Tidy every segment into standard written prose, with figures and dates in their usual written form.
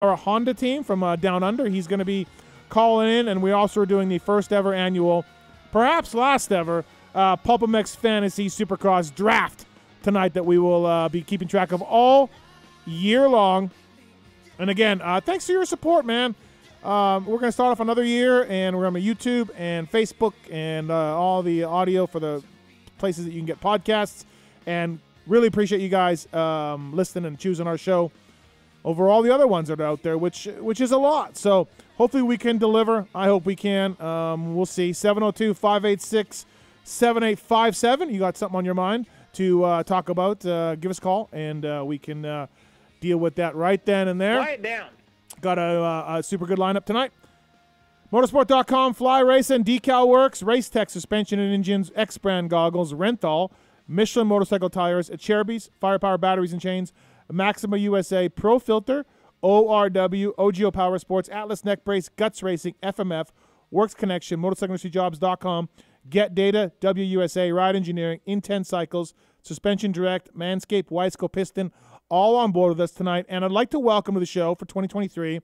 Our Honda team from Down Under. He's going to be calling in, and we also are doing the first ever annual, perhaps last ever, PulpMX Fantasy Supercross Draft tonight that we will be keeping track of all year long. And again, thanks for your support, man. We're going to start off another year, and we're on YouTube and Facebook and all the audio for the places that you can get podcasts. And really appreciate you guys listening and choosing our show over all the other ones that are out there, which is a lot. So hopefully we can deliver. I hope we can. We'll see. 702-586-7857. You got something on your mind to talk about, give us a call, and we can deal with that right then and there. Quiet down. Got a super good lineup tonight. Motorsport.com, Fly Racing, Decal Works, Race Tech Suspension and Engines, X-Brand Goggles, Renthal, Michelin Motorcycle Tires, Cherubies, Firepower Batteries and Chains, Maxima USA, Pro Filter, ORW, OGO Power Sports, Atlas Neck Brace, Guts Racing, FMF, Works Connection, MotorcycleIndustryJobs.com, Get Data, WUSA, Ride Engineering, Intent Cycles, Suspension Direct, Manscaped, Wiseco Piston, all on board with us tonight. And I'd like to welcome to the show for 2023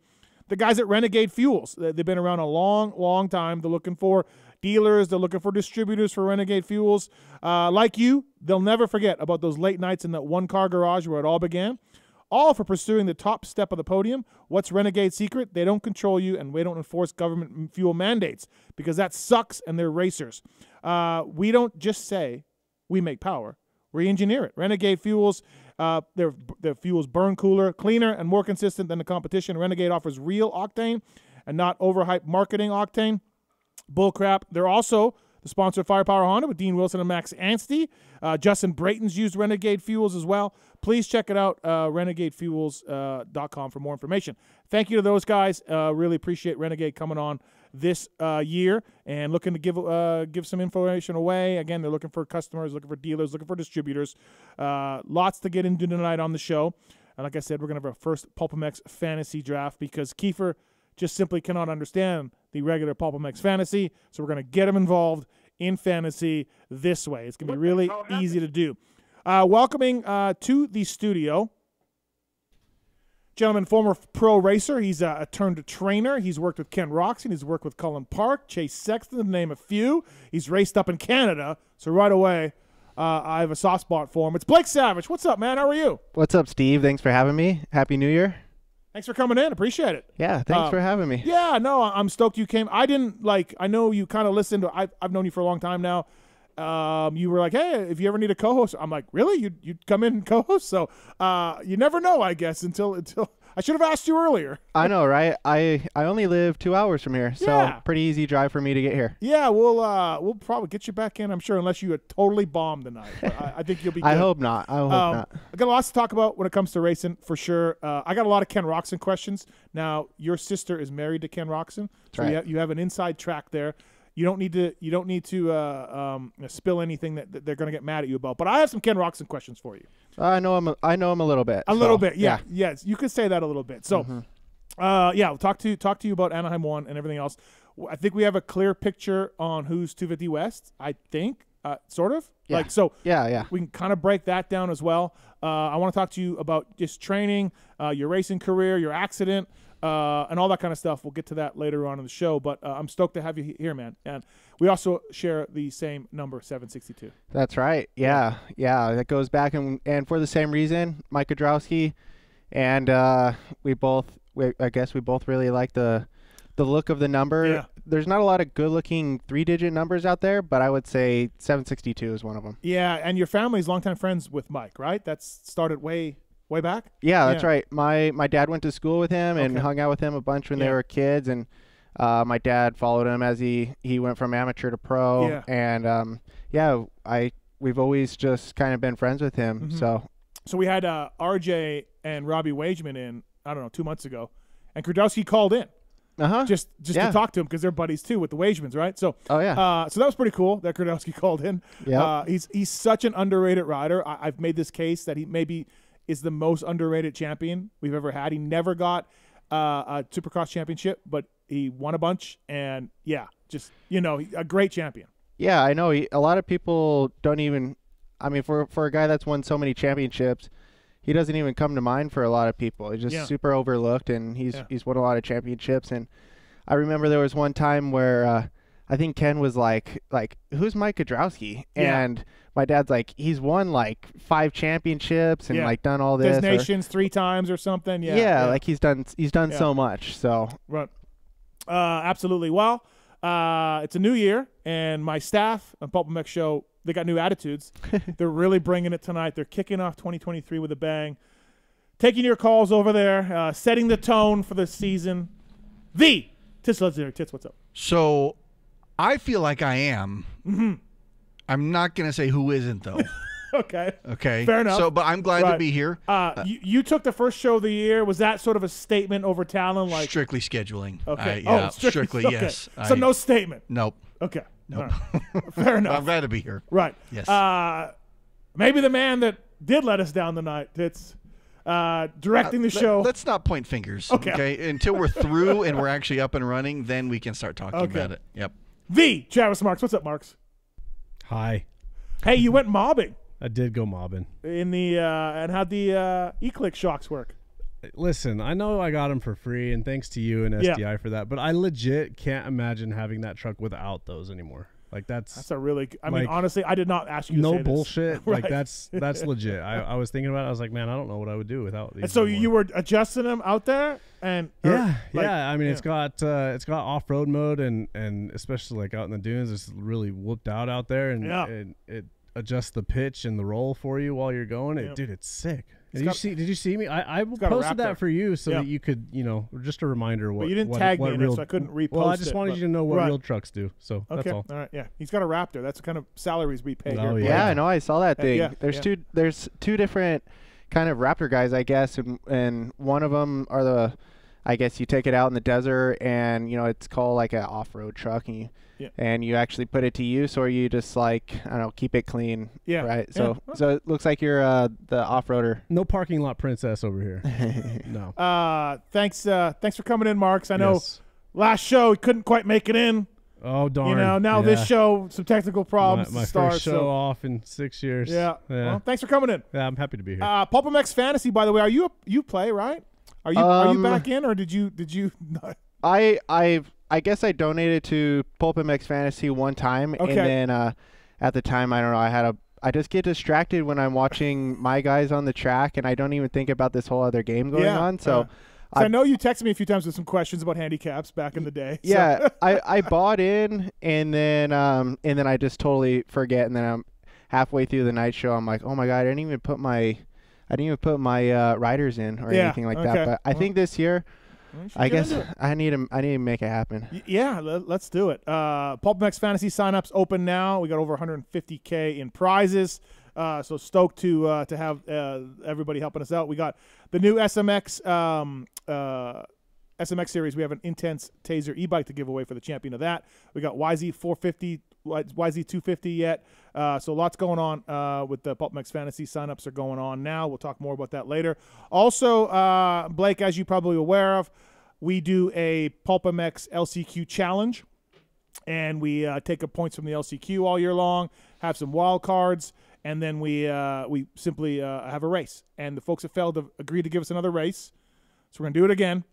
the guys at Renegade Fuels. They've been around a long, long time. They're looking for dealers. They're looking for distributors for Renegade Fuels. Like you, they'll never forget about those late nights in that one-car garage where it all began. All for pursuing the top step of the podium. What's Renegade's secret? They don't control you, and we don't enforce government fuel mandates because that sucks, and they're racers. We don't just say we make power. We engineer it. Renegade Fuels, their fuels burn cooler, cleaner, and more consistent than the competition. Renegade offers real octane and not overhyped marketing octane. Bullcrap. They're also the sponsor of Firepower Honda with Dean Wilson and Max Anstey. Justin Brayton's used Renegade Fuels as well. Please check it out, renegadefuels.com for more information. Thank you to those guys. Really appreciate Renegade coming on this year and looking to give some information away. Again, they're looking for customers, looking for dealers, looking for distributors. Lots to get into tonight on the show. And like I said, we're going to have our first PulpMX Fantasy Draft because Kiefer just simply cannot understand the regular PulpMX Fantasy, so we're going to get him involved in fantasy this way. It's going to be really easy to do. Welcoming to the studio, gentleman, former pro racer. He's a turned trainer. He's worked with Ken Roczen. He's worked with Cullen Park, Chase Sexton, to name a few. He's raced up in Canada, so right away I have a soft spot for him. It's Blake Savage. What's up, man? How are you? What's up, Steve? Thanks for having me. Happy New Year. Thanks for coming in. Appreciate it. Yeah, thanks for having me. Yeah, no, I'm stoked you came. I know you kind of listened to, I've known you for a long time now. You were like, hey, if you ever need a co-host, I'm like, really? You'd come in and co-host? So you never know, I guess, until I should have asked you earlier. I know, right? I only live 2 hours from here, so yeah. Pretty easy drive for me to get here. Yeah, we'll probably get you back in, I'm sure, unless you had totally bombed tonight. I think you'll be good. I hope not. I hope not. I got lots to talk about when it comes to racing, for sure. I got a lot of Ken Roczen questions. Now, your sister is married to Ken Roczen, so right. you have an inside track there. You don't need to spill anything that they're going to get mad at you about. But I have some Ken Roczen questions for you. I know him a little bit. A little bit, yeah. Yes, you could say that a little bit. So, we'll talk to you about Anaheim 1 and everything else. I think we have a clear picture on who's 250 West. I think, sort of. Yeah. Yeah. We can kind of break that down as well. I want to talk to you about just training, your racing career, your accident. And all that kind of stuff. We'll get to that later on in the show, but I'm stoked to have you here, man. And we also share the same number, 762. That's right. Yeah. That goes back and for the same reason, Mike Kudrowski, and we both really like the look of the number. Yeah. There's not a lot of good-looking 3-digit numbers out there, but I would say 762 is one of them. Yeah, and your family's longtime friends with Mike, right? That's started way back? Yeah, that's right. My dad went to school with him and hung out with him a bunch when they were kids, and my dad followed him as he went from amateur to pro. Yeah. And we've always just kind of been friends with him. So we had RJ and Robbie Wageman in, I don't know, 2 months ago, and Kudrowski called in. Just to talk to him because they're buddies too with the Wagemans, right? So so that was pretty cool that Kudrowski called in. Yeah. He's such an underrated rider. I've made this case that he maybe is the most underrated champion we've ever had. He never got a Supercross championship, but he won a bunch, and a great champion. Yeah, I know. A lot of people don't even. I mean, for a guy that's won so many championships, he doesn't even come to mind for a lot of people. He's just super overlooked, and he's won a lot of championships. And I remember there was one time where I think Ken was like, who's Mike Kudrowski? And my dad's like, he's won like 5 championships and like done all this. Nations 3 times or something. Like he's done so much. So right. Absolutely. Well, it's a new year, and my staff on PulpMX show, they got new attitudes. They're really bringing it tonight. They're kicking off 2023 with a bang. Taking your calls over there, setting the tone for the season. Tits, what's up? So I feel like I am. Mm-hmm. I'm not going to say who isn't, though. Okay. Fair enough. So, but I'm glad to be here. You took the first show of the year. Was that sort of a statement over Talon? Like strictly scheduling. Okay. Strictly, okay. yes. So no statement. Nope. Okay. Nope. Right. Fair enough. I'm glad to be here. Right. Yes. Maybe the man that did let us down tonight. It's directing the show. Let's not point fingers. Okay. Until we're through and we're actually up and running, then we can start talking about it. Yep. Travis Marks. What's up, Marks? Hi. Hey, you went mobbing. I did go mobbing. In the and how'd the e-click shocks work? Listen, I know I got them for free, and thanks to you and SDI for that, but I legit can't imagine having that truck without those anymore. Like that's a really. I mean, honestly, I did not ask you. No to say bullshit. This. Right. Like that's legit. I was thinking about it. I was like, man, I don't know what I would do without these. And so anymore. you were adjusting them out there, and I mean, it's got off-road mode, and especially like out in the dunes, it's really whooped out there, and it adjusts the pitch and the roll for you while you're going. Dude, it's sick. Did you see me? I posted that for you so that you could, just a reminder. What, but you didn't what, tag what me in real, it, so I couldn't repost it. Well, I just wanted you to know what real trucks do. So that's all. All right, yeah. He's got a Raptor. That's the kind of salaries we pay here. Yeah, I know. I saw that thing. There's two different kind of Raptor guys, I guess, and one of them are I guess you take it out in the desert, and it's called like an off-road truck, and you actually put it to use, or you just like, I don't know, keep it clean. Yeah. Right. So it looks like you're the off-roader. No parking lot princess over here. No. Thanks for coming in, Marks. I know last show he couldn't quite make it in. Oh darn. Now this show, some technical problems. My first show off in 6 years. Yeah. Well, thanks for coming in. Yeah, I'm happy to be here. PulpMX Fantasy, by the way, you play, right? Are you back in, or did you not? I guess I donated to PulpMX Fantasy one time, and then at the time, I don't know, I just get distracted when I'm watching my guys on the track, and I don't even think about this whole other game going on. So I know you texted me a few times with some questions about handicaps back in the day. So. Yeah, I bought in, and then I just totally forget, and then I'm halfway through the night show. I'm like, oh my god, I didn't even put my riders in or anything like that. But I think this year, I guess I need to make it happen. Yeah, let's do it. PulpMX Fantasy signups open now. We got over 150K in prizes. So stoked to have everybody helping us out. We got the new SMX series. We have an intense Taser e-bike to give away for the champion of that. We got YZ450, YZ250 yet. So lots going on with the PulpMX Fantasy. Signups are going on now. We'll talk more about that later. Also, Blake, as you're probably aware of, we do a PulpMX LCQ challenge, and we take up points from the LCQ all year long, have some wild cards, and then we simply have a race. And the folks at Feld have agreed to give us another race, so we're going to do it again.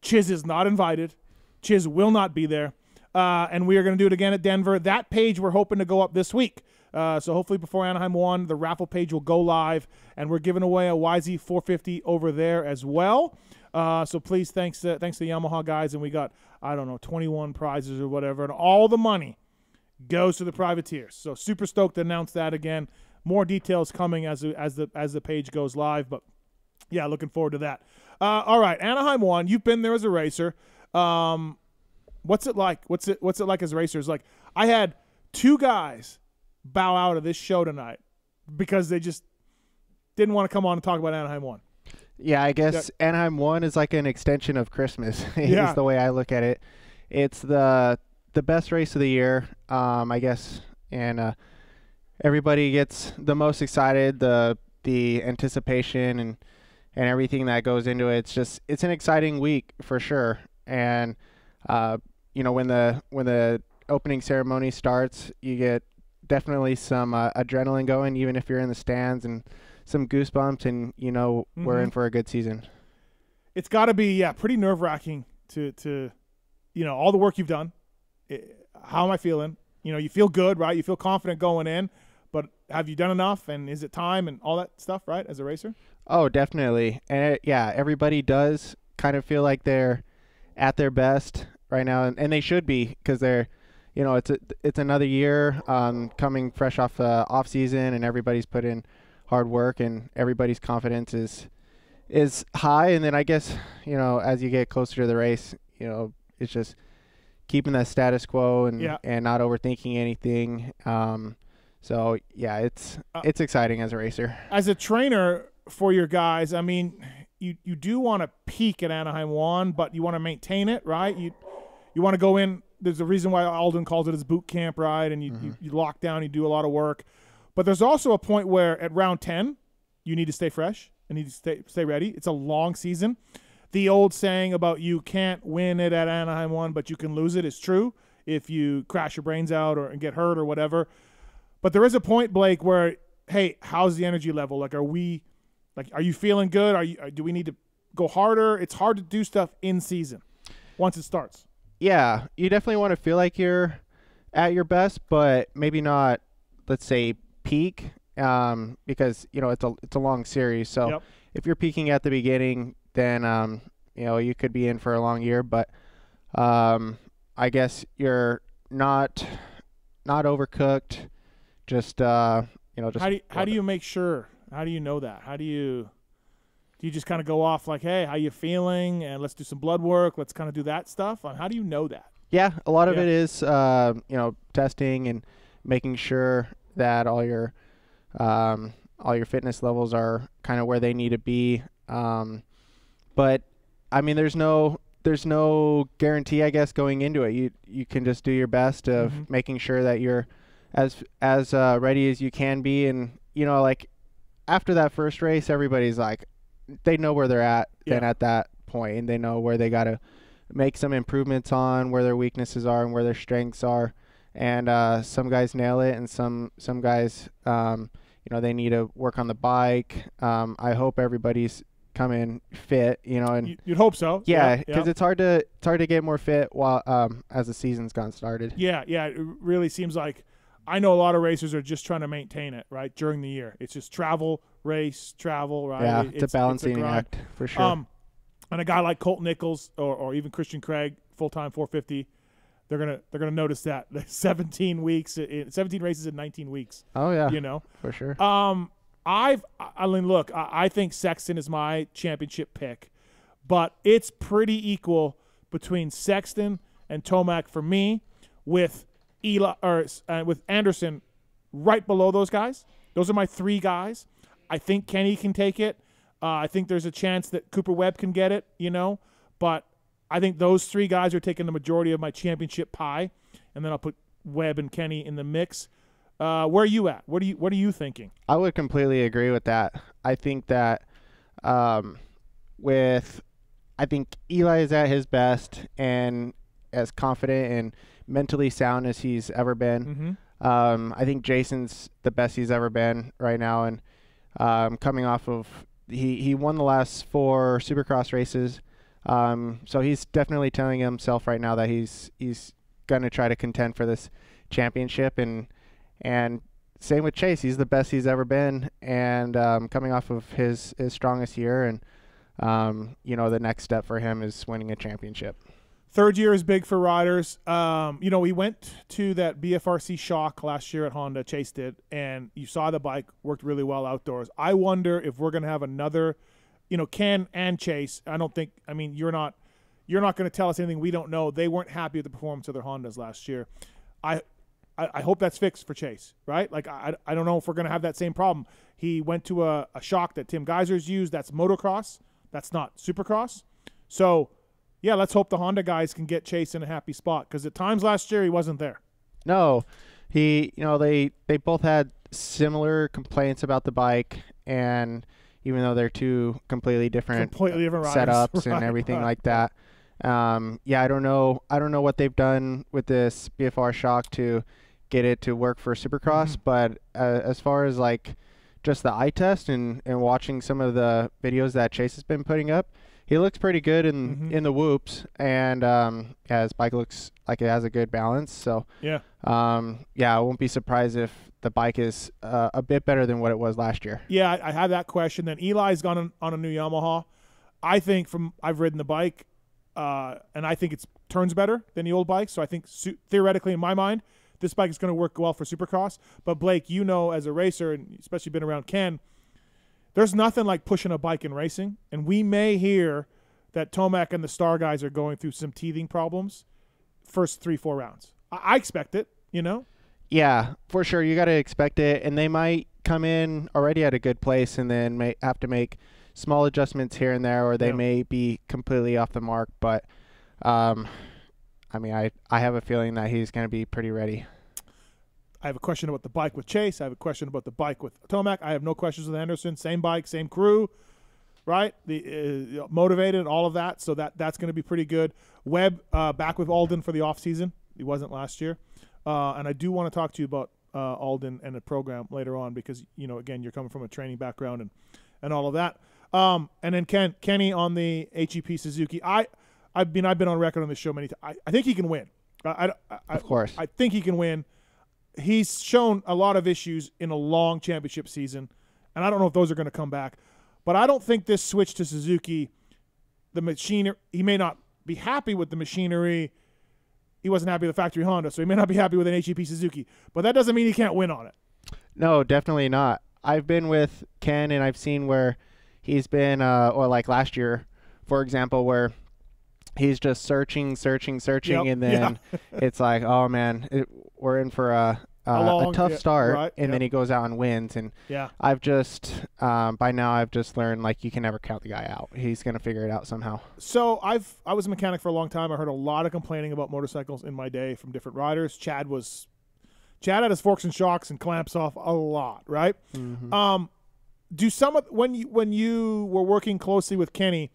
Chiz is not invited. Chiz will not be there. And we are going to do it again at Denver. That page we're hoping to go up this week. So hopefully before Anaheim 1, the raffle page will go live, and we're giving away a YZ450 over there as well. So please, thanks to the Yamaha guys, and we got, I don't know, 21 prizes or whatever, and all the money goes to the privateers. So super stoked to announce that again. More details coming as the page goes live, but yeah, looking forward to that. All right, Anaheim 1. You've been there as a racer. What's it like? What's it like as racers? Like, I had 2 guys bow out of this show tonight because they just didn't want to come on and talk about Anaheim 1. Yeah, I guess Anaheim 1 is like an extension of Christmas. Is the way I look at it. It's the best race of the year, I guess, and everybody gets the most excited. The anticipation and everything that goes into it. It's an exciting week for sure. And when the opening ceremony starts, you get definitely some adrenaline going, even if you're in the stands and some goosebumps, and we're in for a good season. It's got to be pretty nerve-wracking to all the work you've done. How am I feeling? You feel good, right? You feel confident going in, but have you done enough? And is it time and all that stuff, right? As a racer? Oh, definitely. And everybody does kind of feel like they're at their best right now, and they should be, because they're, it's another year coming fresh off off season, and everybody's put in hard work, and everybody's confidence is high. And then I guess, as you get closer to the race, it's just keeping that status quo and not overthinking anything. So yeah, it's exciting as a racer. As a trainer for your guys, I mean, you do want to peak at Anaheim 1, but you want to maintain it, right? You want to go in. There's a reason why Alden calls it his boot camp, right? And you lock down, you do a lot of work. But there's also a point where at round 10, you need to stay fresh and need to stay ready. It's a long season. The old saying about you can't win it at Anaheim 1, but you can lose it is true if you crash your brains out and get hurt or whatever. But there is a point, Blake, where, hey, how's the energy level? Like, are you feeling good? Do we need to go harder? It's hard to do stuff in season once it starts. Yeah, you definitely want to feel like you're at your best, but maybe not, let's say, peak, because it's a long series. So if you're peaking at the beginning, then you could be in for a long year. But I guess you're not overcooked. Just how do you make sure? How do you know that? How do you just kind of go off like, hey, how you feeling? And let's do some blood work. Let's kind of do that stuff. How do you know that? Yeah, a lot of it is testing and making sure that all your fitness levels are kind of where they need to be. But I mean, there's no guarantee, I guess, going into it. You can just do your best of making sure that you're as ready as you can be. And like after that first race, everybody's like, they know where they're at then at that point, and they know where they got to make some improvements on, where their weaknesses are and where their strengths are. And some guys nail it, and some guys they need to work on the bike. I hope everybody's coming fit, and you'd hope so. Yeah, because it's hard to get more fit while as the season's gone started. Yeah, it really seems like I know a lot of racers are just trying to maintain it right during the year. It's just travel, right? Yeah, it's a balancing act for sure. And a guy like Colt Nichols or even Christian Craig, full-time 450, they're gonna notice that 17 races in 19 weeks. Oh yeah, for sure. I think Sexton is my championship pick, but it's pretty equal between Sexton and Tomac for me, with with Anderson right below those guys. Those are my three guys. I think Kenny can take it. I think there's a chance that Cooper Webb can get it, but I think those three guys are taking the majority of my championship pie, and then I'll put Webb and Kenny in the mix. Where are you at? What are you thinking? I would completely agree with that. I think that I think Eli is at his best and as confident and mentally sound as he's ever been. I think Jason's the best he's ever been right now, and coming off of he won the last 4 Supercross races, so he's definitely telling himself right now that he's going to try to contend for this championship, and same with Chase. He's the best he's ever been, and coming off of his strongest year, and the next step for him is winning a championship. Third year is big for riders. We went to that BFRC Shock last year at Honda. Chase did, and you saw the bike worked really well outdoors. I wonder if we're going to have another, Ken and Chase. I don't think. I mean, you're not going to tell us anything we don't know. They weren't happy with the performance of their Hondas last year. I hope that's fixed for Chase, right? Like I don't know if we're going to have that same problem. He went to a shock that Tim Geiser's used. That's motocross. That's not Supercross. So. Yeah, let's hope the Honda guys can get Chase in a happy spot, because at times last year he wasn't there. No, they both had similar complaints about the bike, and even though they're two completely different setups and everything like that. I don't know what they've done with this BFR Shock to get it to work for Supercross, but as far as like just the eye test and watching some of the videos that Chase has been putting up, he looks pretty good in the whoops, and his bike looks like it has a good balance. So yeah, I won't be surprised if the bike is a bit better than what it was last year. Yeah, I had that question. Then Eli's gone on a new Yamaha. I think I've ridden the bike, and I think it turns better than the old bike. So I think theoretically, in my mind, this bike is going to work well for Supercross. But Blake, you know, as a racer, and especially been around Ken, there's nothing like pushing a bike in racing. And we may hear that Tomac and the Star guys are going through some teething problems first 3-4 rounds. I expect it, you know? Yeah, for sure. You got to expect it. And they might come in already at a good place and then may have to make small adjustments here and there, or they may be completely off the mark. But, I mean, I have a feeling that he's going to be pretty ready. I have a question about the bike with Chase. I have a question about the bike with Tomac. I have no questions with Henderson. Same bike, same crew, right? The motivated, all of that. So that's going to be pretty good. Webb back with Alden for the off season. He wasn't last year. And I do want to talk to you about Alden and the program later on because, you know, again, you're coming from a training background and all of that. And then Kenny on the HEP Suzuki. I've been on record on this show many times. I think he can win. Of course. I think he can win. He's shown a lot of issues in a long championship season, and I don't know if those are going to come back. But I don't think this switch to Suzuki, the machinery, he may not be happy with the machinery. He wasn't happy with the factory Honda, so he may not be happy with an HEP Suzuki. But that doesn't mean he can't win on it. No, definitely not. I've been with Ken, and I've seen where he's been, or like last year, for example, where he's just searching, and then it's like, oh, man, we're in for a tough start, right, and then he goes out and wins. And I've just, by now, I've just learned, like, you can never count the guy out. He's going to figure it out somehow. So I was a mechanic for a long time. I heard a lot of complaining about motorcycles in my day from different riders. Chad had his forks and shocks and clamps off a lot, right? Mm-hmm. Do some of when you were working closely with Kenny,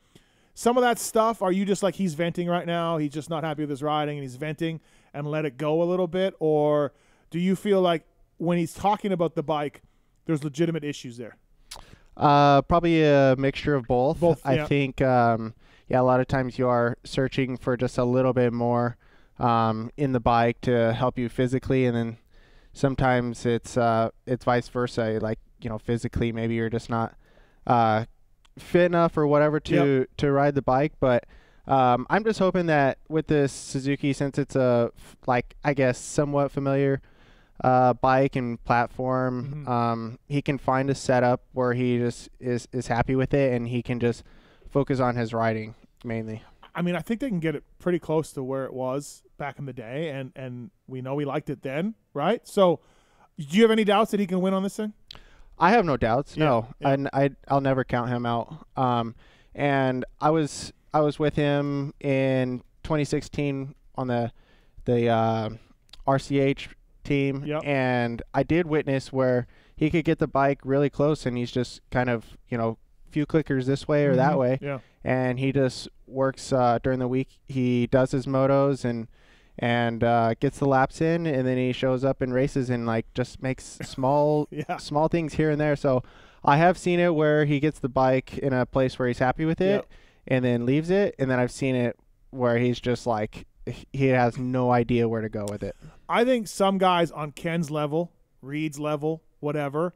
some of that stuff, are you just like he's venting right now? He's just not happy with his riding and he's venting and let it go a little bit? Or do you feel like when he's talking about the bike, there's legitimate issues there? Probably a mixture of both. I think, a lot of times you are searching for just a little bit more in the bike to help you physically, and then sometimes it's vice versa. Like, you know, physically maybe you're just not fit enough or whatever to ride the bike. But I'm just hoping that with this Suzuki, since it's a I guess somewhat familiar bike and platform, he can find a setup where he just is happy with it, and he can just focus on his riding mainly. I mean, I think they can get it pretty close to where it was back in the day, and we know we liked it then, right? So do you have any doubts that he can win on this thing? I have no doubts. No, I'll never count him out. And I was with him in 2016 on the RCH team, and I did witness where he could get the bike really close, and he's just kind of, you know, few clickers this way or that way, and he just works during the week. He does his motos and gets the laps in, and then he shows up and races and like just makes small things here and there. So I have seen it where he gets the bike in a place where he's happy with it and then leaves it, and then I've seen it where he's just like he has no idea where to go with it. I think some guys on Ken's level, Reed's level, whatever,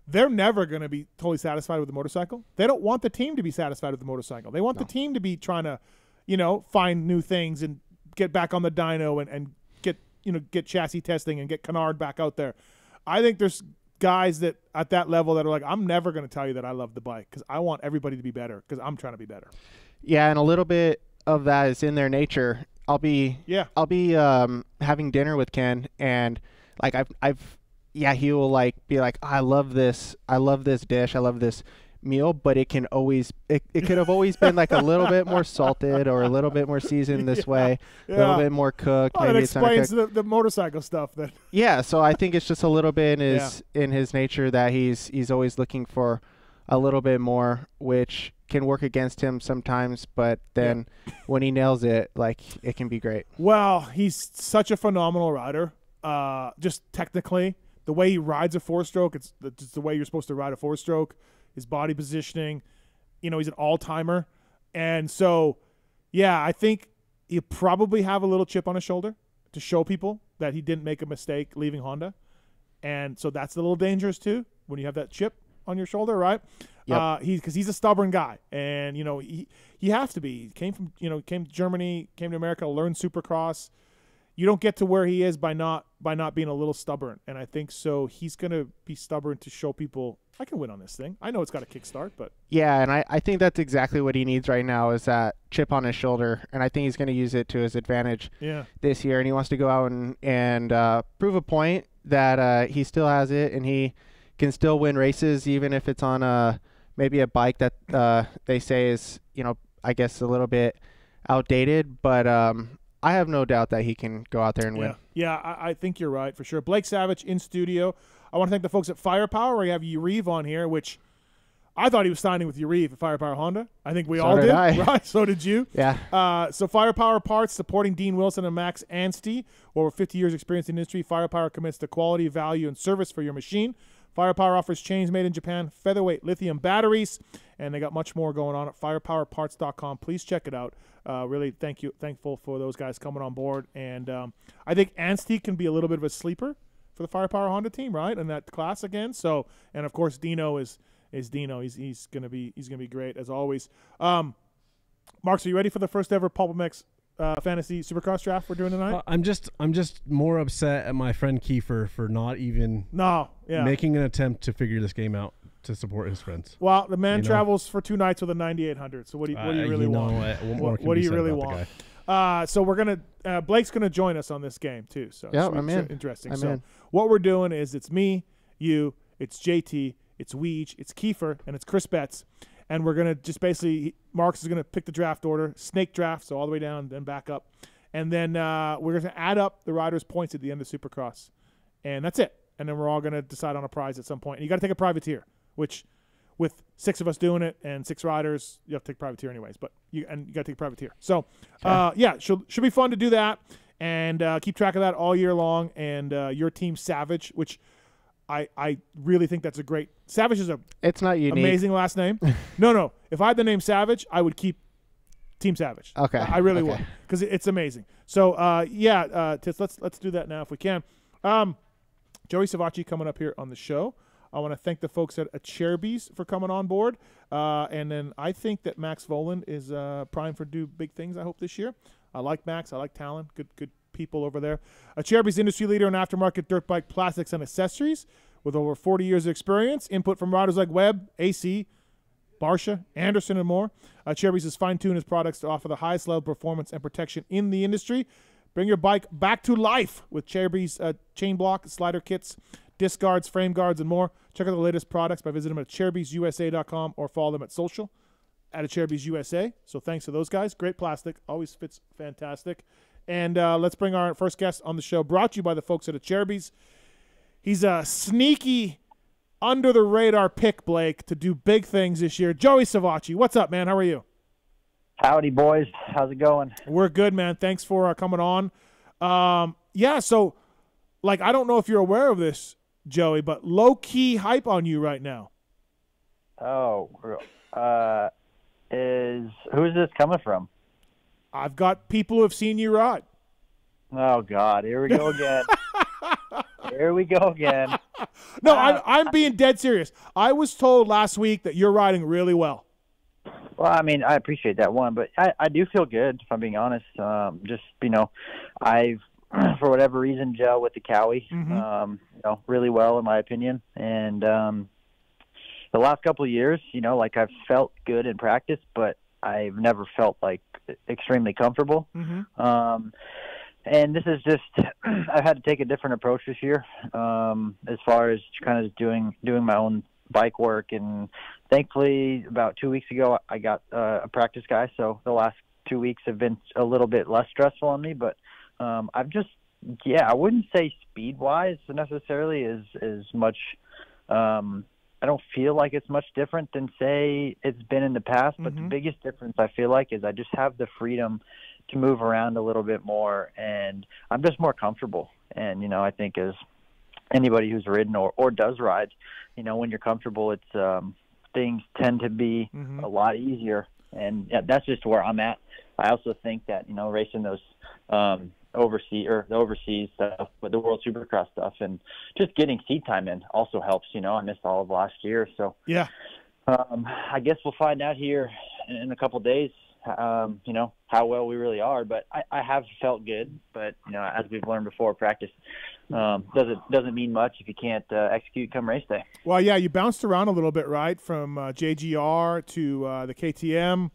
they're never going to be totally satisfied with the motorcycle. They don't want the team to be satisfied with the motorcycle. They want the team to be trying to, you know, find new things and get back on the dyno and get chassis testing and get Canard back out there. I think there's guys that at that level that are like, I'm never going to tell you that I love the bike because I want everybody to be better because I'm trying to be better. Yeah, and a little bit of that is in their nature. I'll be having dinner with Ken, and like he will like be like, I love this dish, I love this meal, but it could have always been like a little bit more salted or a little bit more seasoned this way, a little bit more cooked. Well, maybe it explains the motorcycle stuff then. So I think it's just a little bit in his nature that he's always looking for a little bit more, which can work against him sometimes, but then when he nails it, like, it can be great. Well, he's such a phenomenal rider, just technically. the way he rides a 4-stroke. It's just the way you're supposed to ride a 4-stroke. His body positioning, he's an all-timer. And so, yeah, I think he'll probably have a little chip on his shoulder to show people that he didn't make a mistake leaving Honda. And so that's a little dangerous too when you have that chip on your shoulder, right? Yep. Because he's a stubborn guy, and he has to be. He came from came to Germany, came to America, learned Supercross. You don't get to where he is by not being a little stubborn, and I think so. He's gonna be stubborn to show people I can win on this thing. I know it's got a kickstart, but yeah, and I think that's exactly what he needs right now is that chip on his shoulder, and I think he's going to use it to his advantage this year, and he wants to go out and prove a point that he still has it, and he can still win races even if it's on maybe a bike that they say is I guess a little bit outdated, but I have no doubt that he can go out there and win. Yeah, I think you're right for sure. Blake Savatgy in studio. I want to thank the folks at Firepower. We have Yarrive on here, which I thought he was signing with Yarrive at Firepower Honda. I think we all did. Right? So did you. Yeah. So Firepower Parts, supporting Dean Wilson and Max Anstey. Over 50 years experience in the industry, Firepower commits to quality, value, and service for your machine. Firepower offers chains made in Japan, featherweight lithium batteries, and they got much more going on at firepowerparts.com. Please check it out. Really thankful for those guys coming on board. And I think Anstey can be a little bit of a sleeper for the Firepower Honda team, right? In that class again. So, and of course Dino is Dino. He's gonna be great as always. Marks, are you ready for the first ever PulpMX fantasy Supercross draft we're doing tonight? I'm just more upset at my friend Kiefer for not even making an attempt to figure this game out to support his friends. Well, the man travels for 2 nights with a 9800. So what do you really want? What do you really want? So we're gonna Blake's gonna join us on this game too. So yeah, I'm in. Interesting. What we're doing is it's me, you, it's JT, it's Weege, it's Kiefer, and it's Chris Betts. And we're going to just basically, Marks is going to pick the draft order, snake draft, so all the way down, then back up. And then we're going to add up the riders' points at the end of Supercross. And that's it. And then we're all going to decide on a prize at some point. And you got to take a privateer, which with 6 of us doing it and 6 riders, you have to take a privateer anyways. But you got to take a privateer. So, should be fun to do that. And keep track of that all year long. And your team, Savage, which I really think that's a great – Savage is it's not unique. Amazing last name. No. If I had the name Savage, I would keep Team Savage. Okay. I really would because it's amazing. So, Tits, let's do that now if we can. Joey Savatgy coming up here on the show. I want to thank the folks at Cherby's for coming on board. And then I think that Max Voland is primed for do big things, I hope, this year. I like Max. I like Talon. Good people over there. Cherby's industry leader in aftermarket dirt bike plastics and accessories with over 40 years of experience. Input from riders like Webb, AC, Barsha, Anderson, and more. Cherby's has fine-tuned his products to offer the highest level of performance and protection in the industry. Bring your bike back to life with Cherby's chain block, slider kits, disc guards, frame guards, and more. Check out the latest products by visiting them at Cherby'sUSA.com or follow them at social at Cherby's USA. So thanks to those guys. Great plastic. Always fits fantastic. And let's bring our first guest on the show, brought to you by the folks at Cherby's. He's a sneaky, under-the-radar pick, Blake, to do big things this year. Joey Savatgy, what's up, man? How are you? Howdy, boys. How's it going? We're good, man. Thanks for coming on. So, I don't know if you're aware of this, Joey, but low-key hype on you right now. Oh, who's this coming from? I've got people who have seen you ride. Oh, God. Here we go again. Here we go again. No, I'm being dead serious. I was told last week that you're riding really well. Well, I mean, I appreciate that one, but I do feel good, if I'm being honest. I've, for whatever reason, gel with the Cowie, really well, in my opinion. And the last couple of years, I've felt good in practice, but I've never felt extremely comfortable. And this is just, I've had to take a different approach this year, as far as kind of doing my own bike work. And thankfully, about 2 weeks ago, I got a practice guy. So the last 2 weeks have been a little bit less stressful on me, but I've just, I wouldn't say speed-wise necessarily as much. I don't feel like it's much different than, say, it's been in the past, but the biggest difference I feel like is I just have the freedom to move around a little bit more, and I'm just more comfortable. And, I think as anybody who's ridden or does ride, when you're comfortable, it's things tend to be a lot easier. And that's just where I'm at. I also think that, racing those overseas stuff, but the World Supercross stuff, and just getting seat time in also helps. I missed all of last year, so yeah. I guess we'll find out here in a couple of days, how well we really are. But I have felt good. But as we've learned before, practice doesn't mean much if you can't execute come race day. Well, yeah, you bounced around a little bit, right, from JGR to the KTM,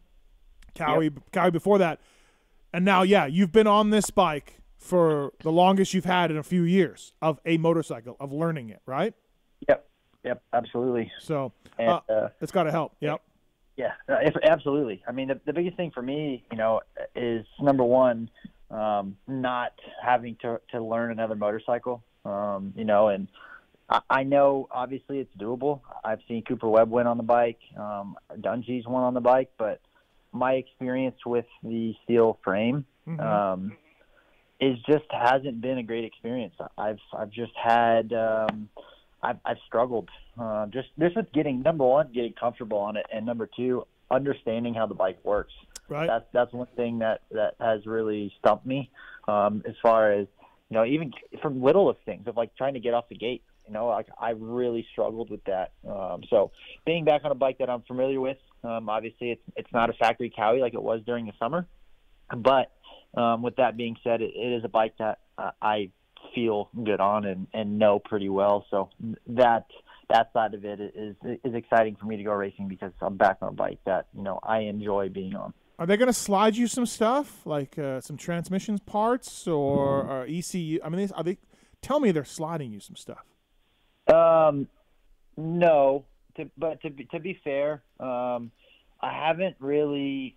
Cowie before that. And now, you've been on this bike for the longest you've had in a few years of a motorcycle, of learning it, right? Yep, absolutely. So it's got to help. Yep. Yeah, absolutely. I mean, the biggest thing for me, is number one, not having to learn another motorcycle, and I know obviously it's doable. I've seen Cooper Webb win on the bike, Dungy's won on the bike, but my experience with the steel frame is just hasn't been a great experience. I've just had I've struggled just with getting, number one, getting comfortable on it, and number two, understanding how the bike works. Right. That's one thing that has really stumped me, as far as even from littlest things of like trying to get off the gate. Like I really struggled with that. So being back on a bike that I'm familiar with, obviously it's not a factory Cowie like it was during the summer, but with that being said, it is a bike that I feel good on and know pretty well. So that side of it is exciting for me to go racing because I'm back on a bike that I enjoy being on. Are they going to slide you some stuff like some transmissions parts or ECU? I mean, tell me they're sliding you some stuff. No, but to be fair, I haven't really.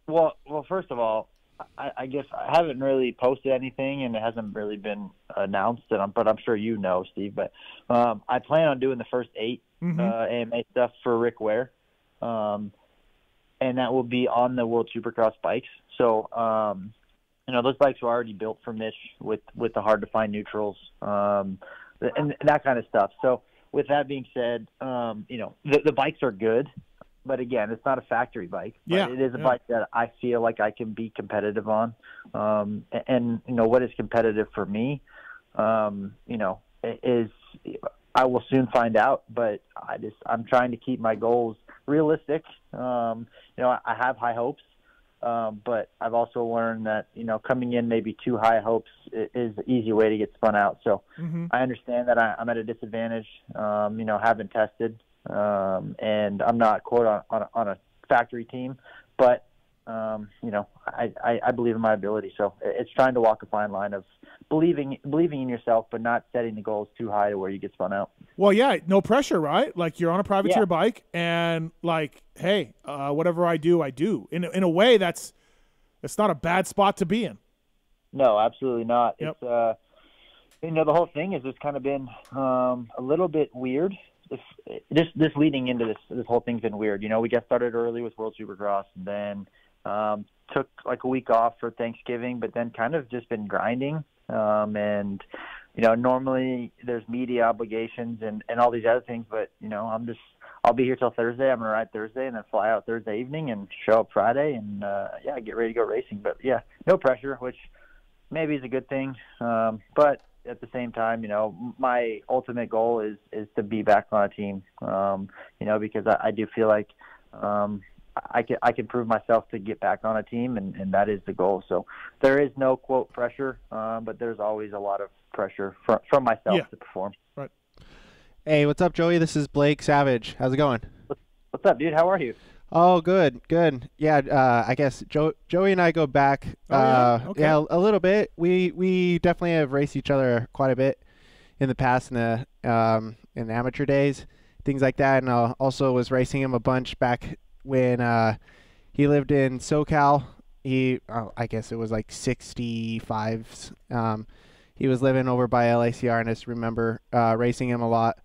Well, first of all, I guess I haven't really posted anything, and it hasn't really been announced. But I'm sure Steve. But I plan on doing the first 8 AMA stuff for Rick Ware, and that will be on the World Supercross bikes. So those bikes were already built for Mitch with the hard to find neutrals. And that kind of stuff. So with that being said, the bikes are good, but again, it's not a factory bike. But it is a bike that I feel like I can be competitive on. And what is competitive for me, is I will soon find out, but I'm trying to keep my goals realistic. I have high hopes. But I've also learned that, coming in maybe too high hopes is the easy way to get spun out. So I understand that I'm at a disadvantage, haven't tested, and I'm not quote on a factory team, but, I believe in my ability. So it's trying to walk a fine line of believing in yourself, but not setting the goals too high to where you get spun out. Well, yeah, no pressure, right? Like you're on a privateer bike, and like, hey, whatever I do, I do. In a way, it's not a bad spot to be in. No, absolutely not. Yep. It's the whole thing has just kind of been a little bit weird. This leading into this whole thing's been weird. We got started early with World Supercross, and then took like a week off for Thanksgiving, but then kind of just been grinding. And normally there's media obligations and all these other things, but I'll be here till Thursday. I'm gonna ride Thursday and then fly out Thursday evening and show up Friday and get ready to go racing. But no pressure, which maybe is a good thing. But at the same time, my ultimate goal is to be back on a team. Because I do feel like I can prove myself to get back on a team, and that is the goal. So there is no quote pressure, but there's always a lot of pressure from myself to perform. Right. Hey, what's up, Joey? This is Blake Savage. How's it going? What's up, dude? How are you? Oh, good. Yeah, I guess Joey and I go back. Okay. Yeah, a little bit. We definitely have raced each other quite a bit in the past in the amateur days, things like that, and also was racing him a bunch back when he lived in SoCal. I guess it was like 65s. He was living over by LACR, and I just remember racing him a lot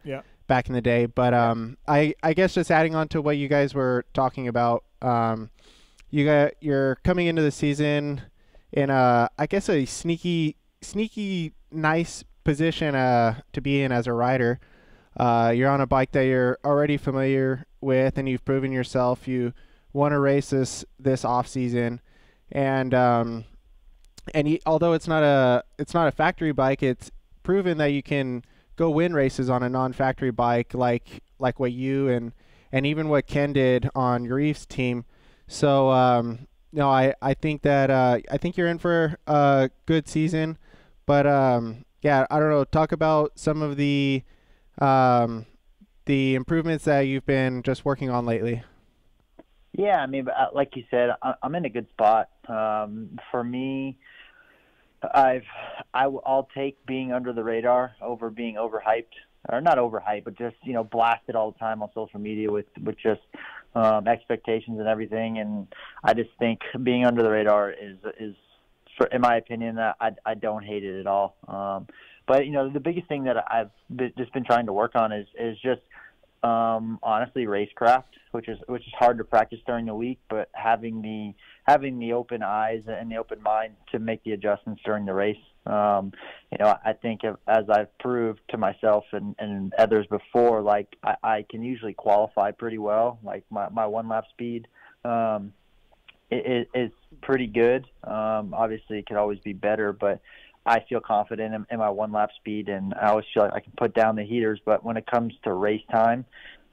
back in the day. But I guess just adding on to what you guys were talking about, you're coming into the season in I guess a sneaky nice position to be in as a rider. You're on a bike that you're already familiar with, and you've proven yourself. You won a race this off season, and although it's not a factory bike, it's proven that you can go win races on a non-factory bike, like what you and even what Ken did on Yarrive's team. So no, I think that I think you're in for a good season, but yeah, I don't know. Talk about some of the improvements that you've been just working on lately. Yeah, I mean, like you said, I'm in a good spot. For me, I'll take being under the radar over being overhyped, or not overhyped, but just blasted all the time on social media with just expectations and everything. And I just think being under the radar is in my opinion, I don't hate it at all. But the biggest thing that I've just been trying to work on is just honestly racecraft, which is hard to practice during the week, but having the open eyes and the open mind to make the adjustments during the race. I think as I've proved to myself and others before, like I can usually qualify pretty well. Like my one lap speed is pretty good. Obviously it could always be better, but I feel confident in my one lap speed, and I always feel like I can put down the heaters. But when it comes to race time,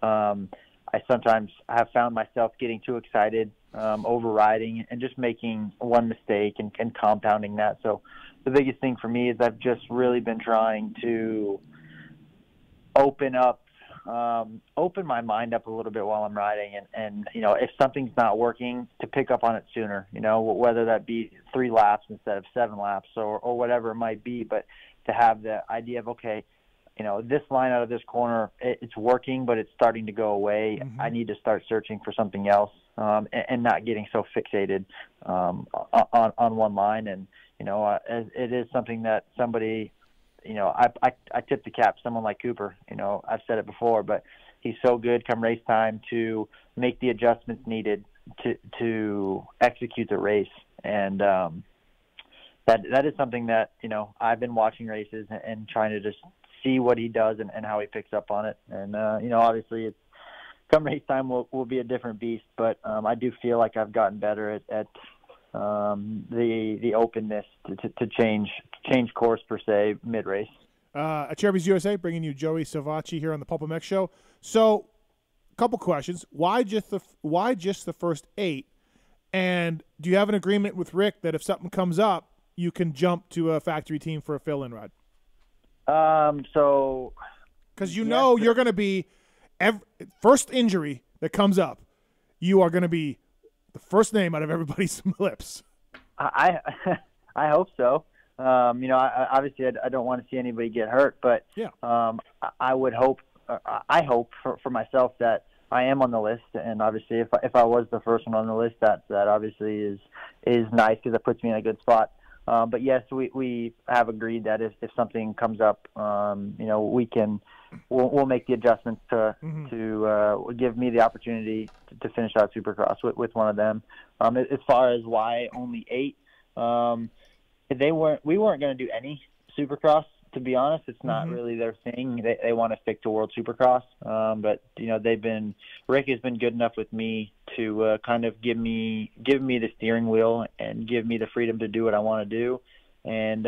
I sometimes have found myself getting too excited, overriding, and just making one mistake and compounding that. So the biggest thing for me is I've just really been trying to open my mind up a little bit while I'm riding, and if something's not working, to pick up on it sooner, whether that be 3 laps instead of 7 laps or whatever it might be, but to have the idea of, okay, this line out of this corner, it's working, but it's starting to go away. Mm-hmm. I need to start searching for something else, and not getting so fixated on one line. And it is something that somebody, I tip the cap to someone like Cooper. I've said it before, but he's so good come race time to make the adjustments needed to execute the race. And that is something that I've been watching races and trying to just see what he does and how he picks up on it. And obviously it's come race time will be a different beast, but I do feel like I've gotten better at the openness to change course per se mid race. At Yarrive's USA, bringing you Joey Savatgy here on the PulpMX show. So, a couple questions: why just the first 8? And do you have an agreement with Rick that if something comes up, you can jump to a factory team for a fill-in ride? So, because you're going to be first injury that comes up, you are going to be the first name out of everybody's lips. I hope so. Obviously I don't want to see anybody get hurt, but yeah. I would hope. I hope for myself that I am on the list, and obviously if I was the first one on the list, that obviously is nice because it puts me in a good spot. But yes, we have agreed that if something comes up, we'll make the adjustments to give me the opportunity to finish out Supercross with one of them. As far as why only 8, we weren't going to do any Supercross. To be honest, it's not really their thing. They want to stick to World Supercross. But Rick has been good enough with me to kind of give me the steering wheel and give me the freedom to do what I want to do. And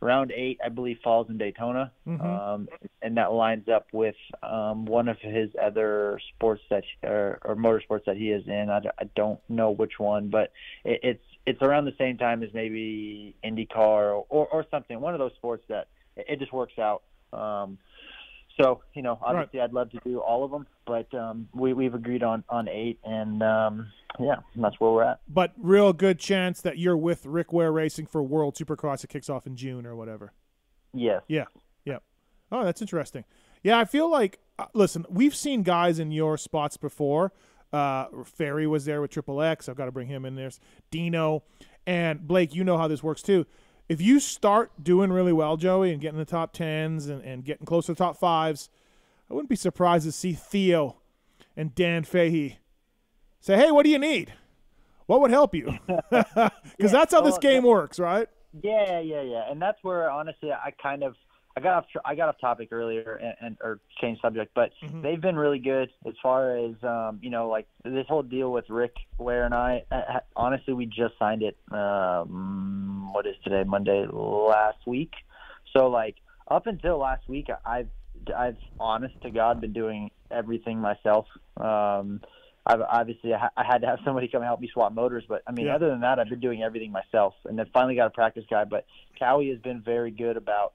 round 8, I believe, falls in Daytona, and that lines up with one of his other sports or motorsports that he is in. I don't know which one, but it's around the same time as maybe IndyCar or something. One of those sports that it just works out. So obviously, right. I'd love to do all of them, but we've agreed on 8, and that's where we're at. But real good chance that you're with Rick Ware Racing for World Supercross. It kicks off in June or whatever. Yes. Yeah. Oh, that's interesting. Yeah, I feel like listen, we've seen guys in your spots before. Ferry was there with Triple X. I've got to bring him in there. Dino and Blake. You know how this works too. If you start doing really well, Joey, and getting the top 10s and getting close to the top 5s, I wouldn't be surprised to see Theo and Dan Fahey say, hey, what do you need? What would help you? Because that's how this game works, right? Yeah. And that's where, honestly, I kind of I got off topic earlier or changed subject, but they've been really good as far as like this whole deal with Rick Ware and I. Honestly, we just signed it. What is today? Monday last week. So like up until last week, I've honest to God been doing everything myself. I've obviously I had to have somebody come help me swap motors, but I mean, other than that, I've been doing everything myself. And then finally got a practice guy, but Cowie has been very good about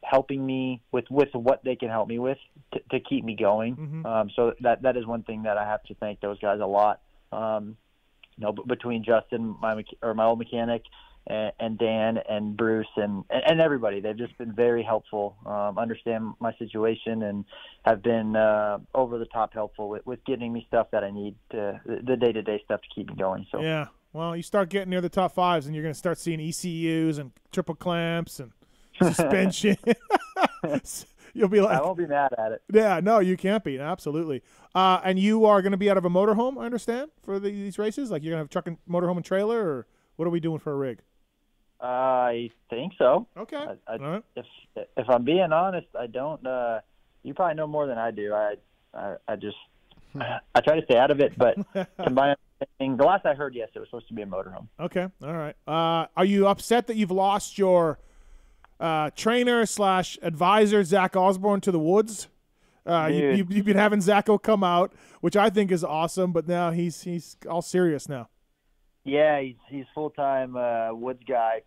helping me with what they can help me with to keep me going. So that is one thing that I have to thank those guys a lot. Between Justin, my old mechanic, and Dan and Bruce and everybody, they've just been very helpful, understand my situation, and have been over the top helpful with getting me stuff that I need the day-to-day stuff to keep me going. So yeah, well, you start getting near the top fives, and you're going to start seeing ECUs and triple clamps and suspension. You'll be like, I won't be mad at it. Yeah, no, you can't be. Absolutely. And you are going to be out of a motorhome, I understand, for these races? Like you're going to have truck and motorhome and trailer, or what are we doing for a rig? I think so. Okay. All right. If I'm being honest, I don't. You probably know more than I do. I just I try to stay out of it, but to my understanding, the last I heard, yes, it was supposed to be a motorhome. Okay. All right. Are you upset that you've lost your trainer / advisor Zach Osborne to the woods? You've been having Zacho come out, which I think is awesome, but now he's all serious now. Yeah, he's full-time woods guy.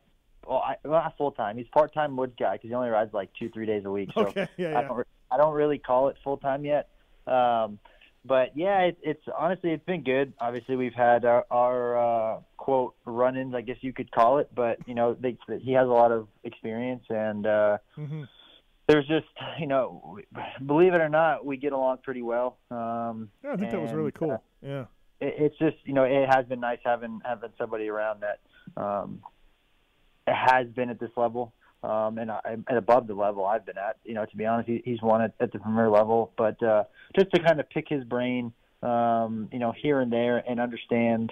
Well, not full-time. He's part-time woods guy because he only rides like 2-3 days a week. So okay, yeah. I don't really call it full-time yet. But yeah, it's honestly it's been good. Obviously, we've had our quote run-ins, I guess you could call it. But he has a lot of experience, and there's just believe it or not, we get along pretty well. Yeah, I think that was really cool. Yeah. It's just it has been nice having somebody around that has been at this level and above the level I've been at. To be honest, he's won at the premier level, but just to kind of pick his brain, here and there and understand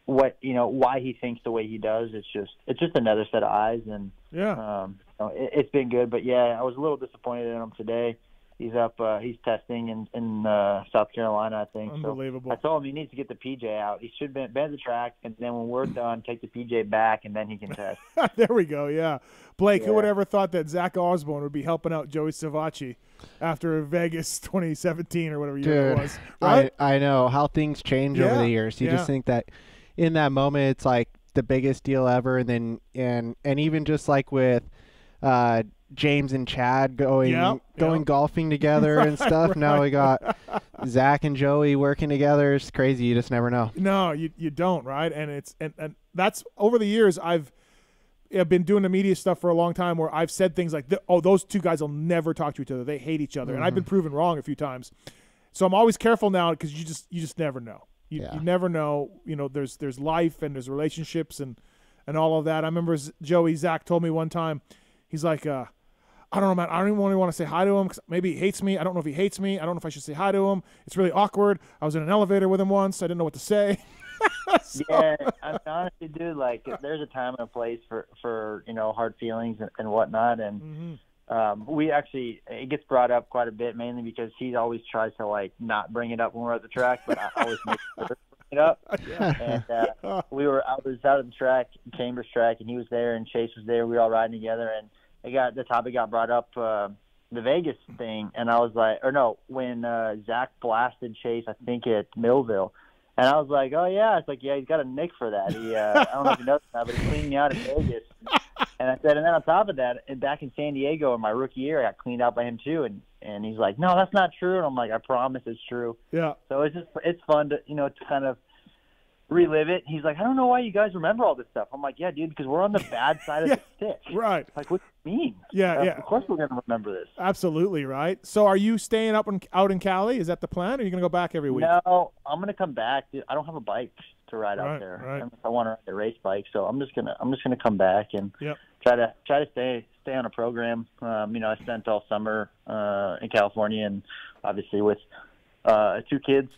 what why he thinks the way he does. It's just another set of eyes, and it's been good. But yeah, I was a little disappointed in him today. He's up. He's testing in South Carolina, I think. Unbelievable. So I told him he needs to get the PJ out. He should bend the track, and then when we're done, take the PJ back, and then he can test. There we go. Yeah, Blake. Who would ever thought that Zach Osborne would be helping out Joey Savatgy after Vegas 2017 or whatever year it was? Right? I know how things change over the years. You just think that in that moment it's like the biggest deal ever, and then and even just like with James and Chad going golfing together and stuff. Right. Now we got Zach and Joey working together. It's crazy. You just never know. No, you don't, right? And it's and that's over the years I've been doing the media stuff for a long time where I've said things like, those two guys will never talk to each other. They hate each other. And I've been proven wrong a few times. So I'm always careful now because you just never know. You never know. There's life and there's relationships and all of that. I remember Zach told me one time, he's like, I don't know, man. I don't even want to say hi to him because maybe he hates me. I don't know if he hates me. I don't know if I should say hi to him. It's really awkward. I was in an elevator with him once. I didn't know what to say. Yeah, I mean, honestly, dude, like there's a time and a place for hard feelings and whatnot. And we actually, it gets brought up quite a bit, mainly because he always tries to like not bring it up when we're at the track, but I always make sure to bring it up. And I was out at the track, Chambers track, and he was there, and Chase was there. We were all riding together, and the topic got brought up, the Vegas thing, and I was like, when Zach blasted Chase, I think at Millville, and I was like, oh yeah, it's like, yeah, he's got a nick for that. He, I don't know if you know that, but he cleaned me out in Vegas. And I said, and then on top of that, and back in San Diego in my rookie year, I got cleaned out by him too, and he's like, no, that's not true, and I'm like, I promise it's true. Yeah. So it's fun to to kind of relive it. He's like, I don't know why you guys remember all this stuff. I'm like, yeah, dude, because we're on the bad side of the stick. Right. Like, what do you mean? Yeah. Of course we're going to remember this. Absolutely, right? So are you staying out in Cali? Is that the plan, or are you going to go back every week? No, I'm going to come back. Dude, I don't have a bike to ride out there. Right. I want to ride a race bike, so I'm just gonna come back and try to stay on a program. I spent all summer in California, and obviously with 2 kids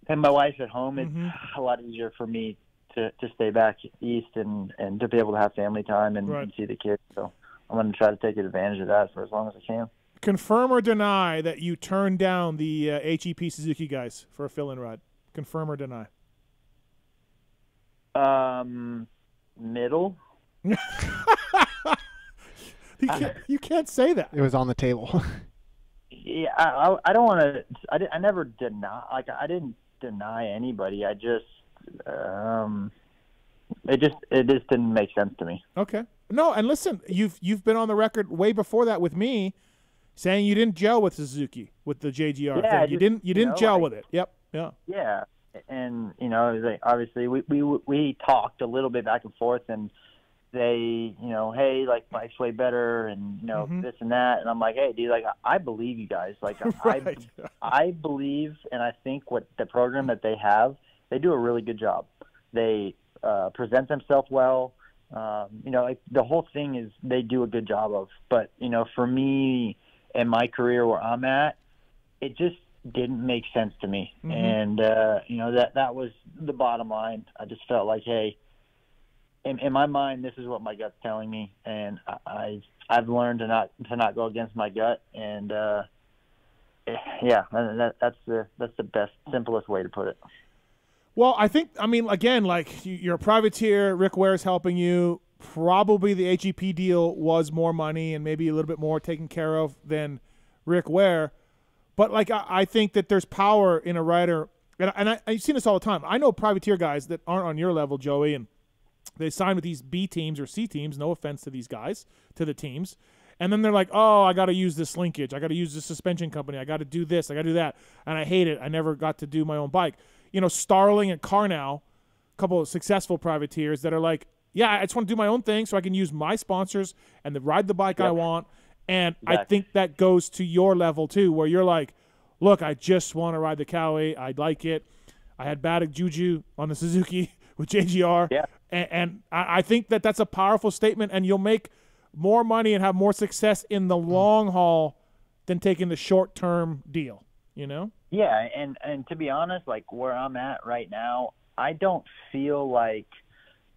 and my wife at home, it's a lot easier for me to stay back east and to be able to have family time and see the kids. So going to try to take advantage of that for as long as I can. Confirm or deny that you turned down the HEP Suzuki guys for a fill-in ride? Confirm or deny? Middle. You can't say that. It was on the table. Yeah, I don't want to. I never deny. Like, I didn't deny anybody. I just it just didn't make sense to me. Okay. No, and listen, you've been on the record way before that with me, saying you didn't gel with Suzuki with the JGR thing. You didn't gel with it. Yep. Yeah. Yeah, and like, obviously we talked a little bit back and forth, and they, hey, like, Mike's way better, and this and that, and I'm like, hey, dude, like, I believe you guys, like, right. I believe, and I think what the program that they have, they do a really good job. They present themselves well. Like, the whole thing is they do a good job of. But for me in my career where I'm at, it just didn't make sense to me, and that was the bottom line. I just felt like, hey, in my mind, this is what my gut's telling me, and I've learned to not go against my gut, and that's the best, simplest way to put it. Well, again, like, you're a privateer. Rick Ware's helping you. Probably the HEP deal was more money and maybe a little bit more taken care of than Rick Ware. But, like, I think that there's power in a rider, and I've seen this all the time. I know privateer guys that aren't on your level, Joey, and they sign with these B teams or C teams, no offense to these guys, to the teams. And then they're like, oh, I got to use this linkage. I got to use this suspension company. I got to do this. I got to do that. And I hate it. I never got to do my own bike. Starling and Carnow, a couple of successful privateers that are like, yeah, I just want to do my own thing so I can use my sponsors and ride the bike I want. And exactly. I think that goes to your level too, where you're like, look, I just want to ride the Cowie. I like it. I had bad juju on the Suzuki with JGR. Yeah. And I think that that's a powerful statement, and you'll make more money and have more success in the long haul than taking the short-term deal, Yeah, and to be honest, like, where I'm at right now, I don't feel like,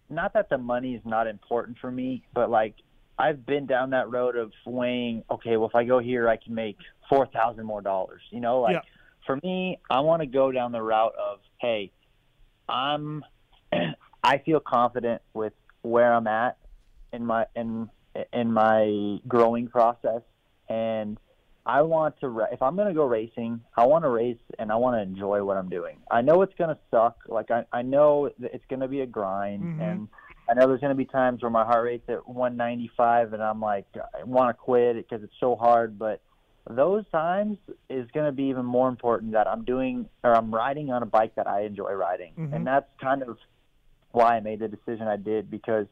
not that the money is not important for me, but, like, I've been down that road of weighing, okay, well, if I go here, I can make $4,000 more dollars. For me, I want to go down the route of, hey, I feel confident with where I'm at in my growing process, and I want to. If I'm going to go racing, I want to race and I want to enjoy what I'm doing. I know it's going to suck. Like, I know that it's going to be a grind, and I know there's going to be times where my heart rate's at 195, and I'm like, I want to quit it because it's so hard. But those times is going to be even more important that I'm riding on a bike that I enjoy riding, and that's kind of why I made the decision I did, because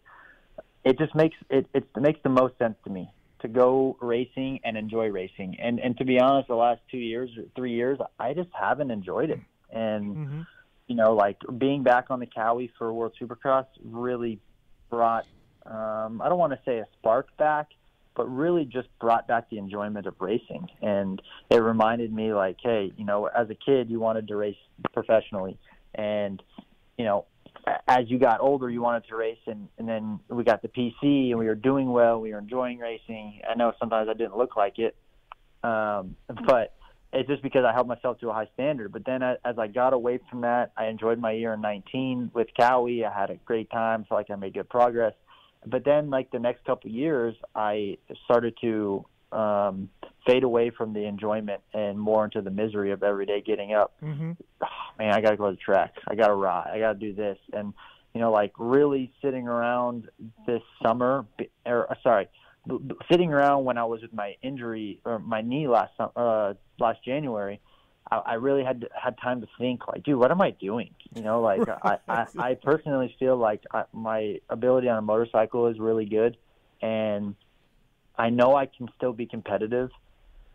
it just makes it makes the most sense to me to go racing and enjoy racing. And to be honest, the last 2 years or 3 years, I just haven't enjoyed it. And like, being back on the Cowie for World Supercross really brought I don't want to say a spark back, but really just brought back the enjoyment of racing. And it reminded me, like, hey, as a kid you wanted to race professionally, and as you got older, you wanted to race, and then we got the PC, and we were doing well. We were enjoying racing. I know sometimes I didn't look like it, but it's just because I held myself to a high standard. But then as I got away from that, I enjoyed my year in 19 with Cowie. I had a great time, felt like I made good progress. But then, like, the next couple of years, I started to fade away from the enjoyment and more into the misery of every day getting up. Oh, man, I got to go to the track. I got to ride. I got to do this. And, like, really sitting around this summer, sitting around when I was with my injury or my knee last January, I really had time to think, like, dude, what am I doing? Like, I personally feel like my ability on a motorcycle is really good, and I know I can still be competitive,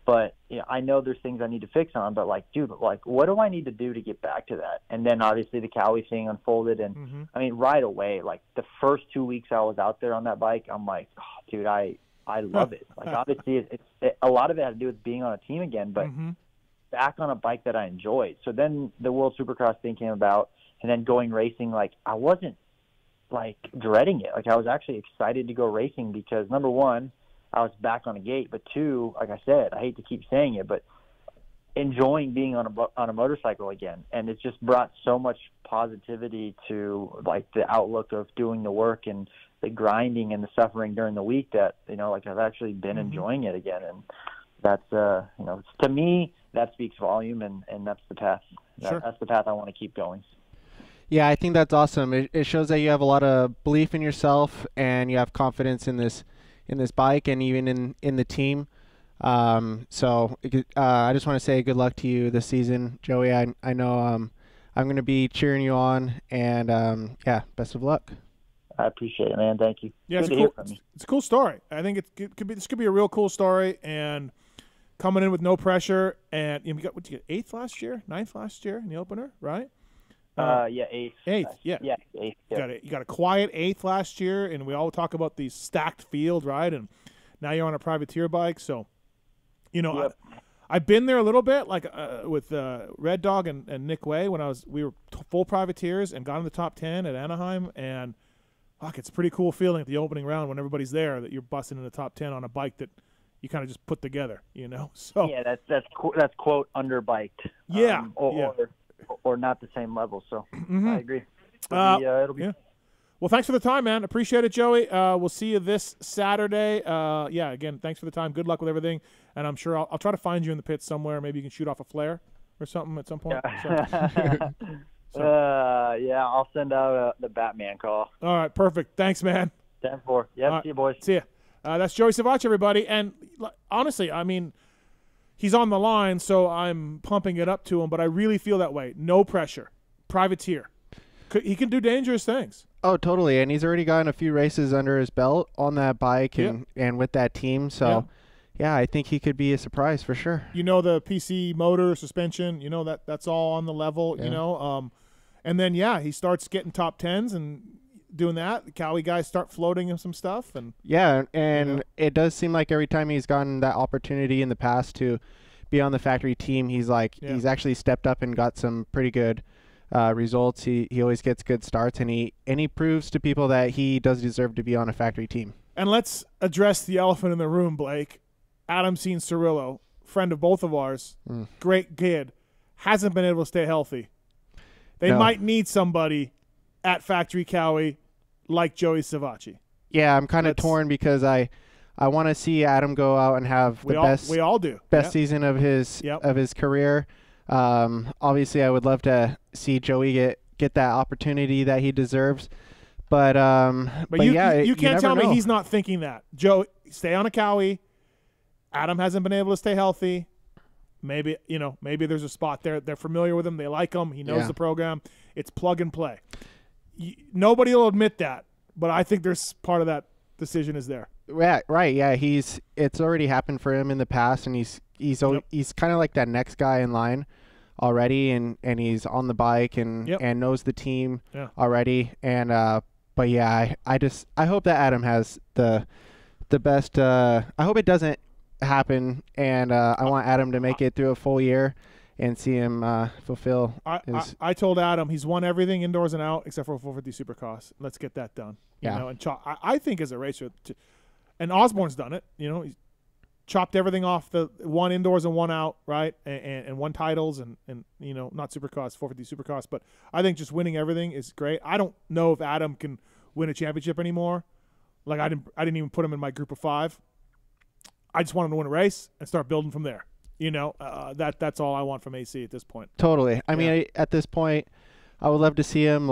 but I know there's things I need to fix on. But, like, dude, like, what do I need to do to get back to that? And then obviously the Cowie thing unfolded, and I mean, right away, like, the first 2 weeks I was out there on that bike, I'm like, oh, dude, I love it. Like, obviously, a lot of it had to do with being on a team again, but back on a bike that I enjoyed. So then the World Supercross thing came about, and then going racing, like, I wasn't, like, dreading it. Like, I was actually excited to go racing because, number one, I was back on a gate, but 2, like I said, I hate to keep saying it, but enjoying being on a motorcycle again. And it's just brought so much positivity to like the outlook of doing the work and the grinding and the suffering during the week that, you know, like I've actually been enjoying it again. And that's, you know, to me, that speaks volume, and that's the path. That's the path I want to keep going. Yeah, I think that's awesome. It shows that you have a lot of belief in yourself and you have confidence in this bike and even in the team. So I just want to say good luck to you this season, Joey. I know I'm going to be cheering you on, and yeah, best of luck. I appreciate it, man. Thank you. Yeah, it's a cool story. I think this could be a real cool story, and coming in with no pressure, and you know, what did you get, 8th last year, 9th last year in the opener, right? Yeah, 8th. 8th, yeah. Yeah, 8th. Yeah. You got a quiet 8th last year, and we all talk about the stacked field, right? And now you're on a privateer bike, so you know, yep. I've been there a little bit, like with Red Dog and Nick Way when we were full privateers and got in the top 10 at Anaheim, and fuck, it's a pretty cool feeling at the opening round when everybody's there that you're busting in the top 10 on a bike that you kind of just put together, you know. So yeah, that's quote underbiked. Yeah, or not the same level. So I agree. It'll be. Yeah. Well, thanks for the time, man. Appreciate it, Joey. We'll see you this Saturday. Yeah, again, thanks for the time. Good luck with everything, and I'm sure I'll try to find you in the pits somewhere. Maybe you can shoot off a flare or something at some point. Yeah. Yeah, I'll send out the Batman call. All right, perfect. Thanks, man. 10-4. Yep, right. See you, boys. See ya. That's Joey Savatgy, everybody. And honestly, I mean, he's on the line, so I'm pumping it up to him, but I really feel that way. No pressure. Privateer. He can do dangerous things. Oh, totally. And he's already gotten a few races under his belt on that bike and with that team. So, yeah, I think he could be a surprise for sure. You know, the PC motor, suspension, you know, that's all on the level, you know. And then, yeah, he starts getting top 10s and doing that. The Cowie guys start floating him some stuff. And yeah, and you know, it does seem like every time he's gotten that opportunity in the past to be on the factory team, he's he's actually stepped up and got some pretty good results. He always gets good starts, and he proves to people that he does deserve to be on a factory team. And let's address the elephant in the room, Blake. Adam Cianciarulo, friend of both of ours, great kid, hasn't been able to stay healthy. They might need somebody at Factory Cowie like Joey Savatgy. Yeah, I'm kind of torn because I want to see Adam go out and have the best season of his career. Obviously, I would love to see Joey get that opportunity that he deserves. But you can't tell me he's not thinking that. Joe, stay on a Cowie. Adam hasn't been able to stay healthy. Maybe there's a spot there. They're familiar with him. They like him. He knows the program. It's plug and play. Nobody will admit that, but I think there's part of that decision is there. Right. Yeah. It's already happened for him in the past, and he's kind of like that next guy in line already, and he's on the bike and knows the team already. And but yeah, I hope that Adam has the best. I hope it doesn't happen, and I want Adam to make it through a full year and see him fulfill his... I told Adam he's won everything indoors and out except for 450 Supercross. Let's get that done. You know, and I think as a racer, and Osborne's done it. You know, he's chopped everything off, the one indoors and one out, right, and won titles and you know, not Supercross, 450 Supercross, but I think just winning everything is great. I don't know if Adam can win a championship anymore. Like I didn't even put him in my group of 5. I just want him to win a race and start building from there. You know, that's all I want from AC at this point. Totally. I mean, at this point, I would love to see him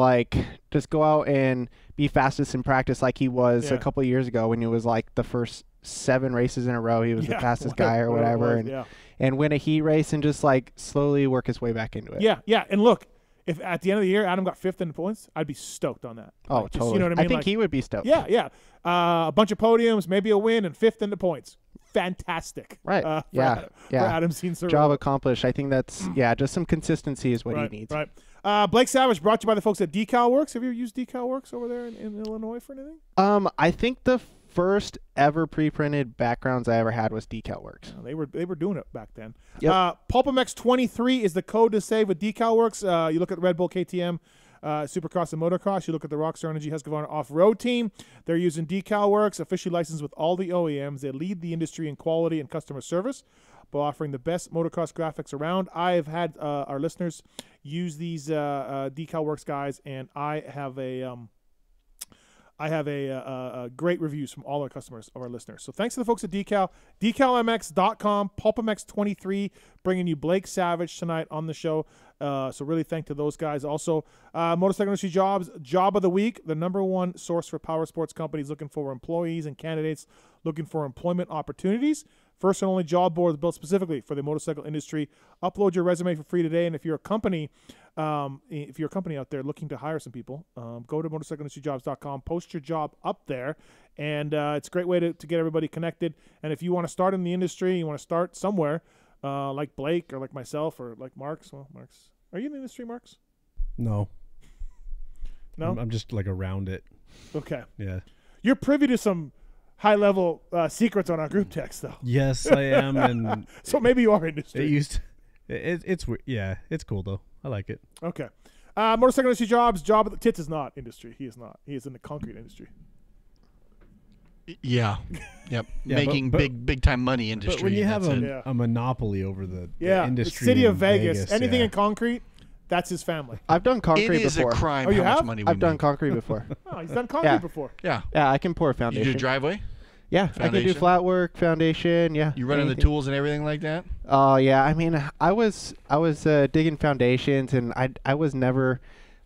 just go out and be fastest in practice like he was a couple of years ago when he was like the first 7 races in a row. He was the fastest guy or whatever, and win a heat race and just slowly work his way back into it. Yeah. And look, if at the end of the year Adam got 5th in the points, I'd be stoked on that. Oh, totally. You know what I mean? I think he would be stoked. Yeah. A bunch of podiums, maybe a win, and 5th in the points. Fantastic. Right. For Adam Cianciarulo. Job accomplished. I think that's just some consistency is what he needs. Right. Blake Savage, brought to you by the folks at Decal Works. Have you ever used Decal Works over there in Illinois for anything? I think the first ever pre-printed backgrounds I ever had was Decal Works. They were doing it back then. Yep. PulpMX 23 is the code to save with Decal Works. You look at Red Bull KTM. Supercross and motocross. You look at the Rockstar Energy Husqvarna off-road team. They're using Decal Works, officially licensed with all the OEMs. They lead the industry in quality and customer service by offering the best motocross graphics around. I've had our listeners use these Decal Works guys, and I have great reviews from all our customers of our listeners. So thanks to the folks at Decal. DecalMX.com, PulpMX23, bringing you Blake Savage tonight on the show. So really thank to those guys. Also, Motorcycle Industry Jobs, Job of the Week, the #1 source for power sports companies looking for employees and candidates looking for employment opportunities. First and only job board built specifically for the motorcycle industry. Upload your resume for free today, and if you're a company out there looking to hire some people, go to motorcycleindustryjobs.com, post your job up there, and it's a great way to get everybody connected. And if you want to start in the industry, you want to start somewhere, like Blake or like myself or like Marks. Well, Marks, are you in the industry, Marks? No. No? I'm just like around it. Okay. Yeah. You're privy to some high-level secrets on our group text, though. Yes, I am. And so maybe you are industry. It's yeah, it's cool though. I like it. Okay. Motorcycle Industry Jobs, Job of the Tits is not industry. He is not. He is in the concrete industry. Yeah. Yep. Yeah, Making big time money industry. But when you have that's a monopoly over the industry, the city of in Vegas, anything in concrete, that's his family. I've done concrete it is before. a crime Oh, you how have? much money we I've done make. concrete before. Oh, he's done concrete before. Yeah. Yeah, I can pour a foundation. You do driveway? Yeah, I can do Foundation? flat work, foundation. Yeah. You running the anything. tools and everything like that? Oh yeah, I mean, I was digging foundations, and I was never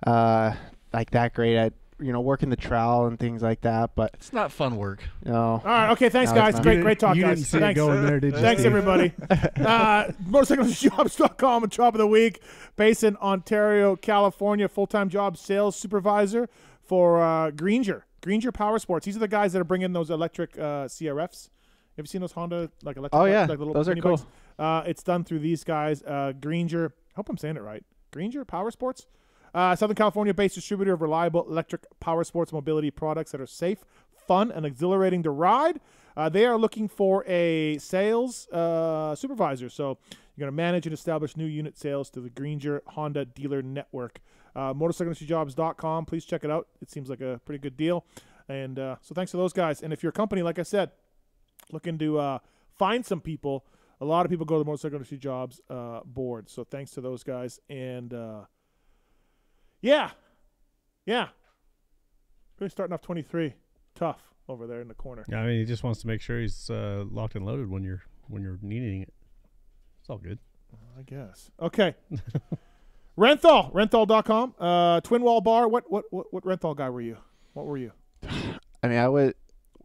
like that great at working the trowel and things like that. But It's not fun work. no. All right. Okay. Thanks, No, it's guys. not. Great talk, you guys. didn't see Thanks. it going there, did you? Thanks, Steve? everybody. MotorcycleJobs.com and Job of the Week, based in Ontario, California, full-time job sales supervisor for Grainger Power Sports. These are the guys that are bringing those electric CRFs. Have you seen those Honda electric? Oh yeah, like little those are mini cool. bikes? It's done through these guys. Grainger. I hope I'm saying it right. Grainger Power Sports. Southern California-based distributor of reliable electric power sports mobility products that are safe, fun, and exhilarating to ride. They are looking for a sales supervisor. So you're going to manage and establish new unit sales to the Grainger Honda dealer network. MotorcycleIndustryJobs.com. Please check it out. It seems like a pretty good deal. And so thanks to those guys. And if you're a company, like I said, looking to find some people, a lot of people go to the Motorcycle Industry Jobs board. So thanks to those guys. And yeah. Really starting off 23. Tough over there in the corner. Yeah, I mean, he just wants to make sure he's locked and loaded when you're needing it. It's all good. I guess. Okay. Renthal.com. Twin Wall Bar. What Renthal guy were you? What were you? I mean, I was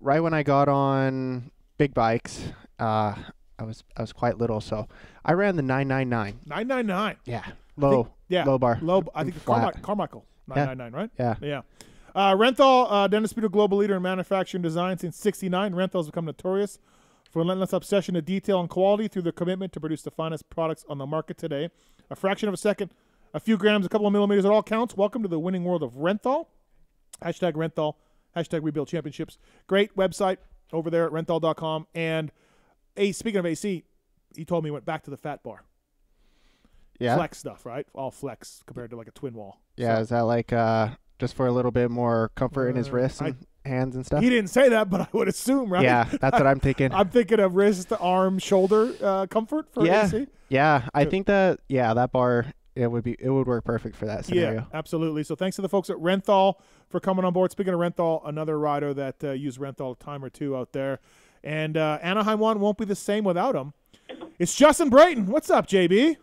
right when I got on big bikes. I was quite little, so I ran the 999. 999. Yeah, low bar. Low. I think Flat. Carmichael. 999, right? Yeah. Renthal, undisputed global leader in manufacturing design since '69. Renthal has become notorious for relentless obsession to detail and quality through their commitment to produce the finest products on the market today. A fraction of a second, a few grams, a couple of millimeters, it all counts. Welcome to the winning world of Renthal. #Renthal. #Rebuild Championships. Great website over there at renthal.com. And speaking of AC, he told me he went back to the fat bar. Yeah. Flex stuff, right? All flex compared to like a twin wall. Yeah, So, is that like just for a little bit more comfort in his wrists and hands and stuff? he didn't say that, but I would assume, right? Yeah, that's what I'm thinking. I'm thinking of wrist, arm, shoulder comfort for AC. Yeah, I think that bar it would work perfect for that scenario. Yeah, absolutely. So thanks to the folks at Renthal for coming on board. Speaking of Renthal, another rider that used Renthal a time or two out there. And Anaheim 1 won't be the same without him. It's Justin Brayton. What's up, JB?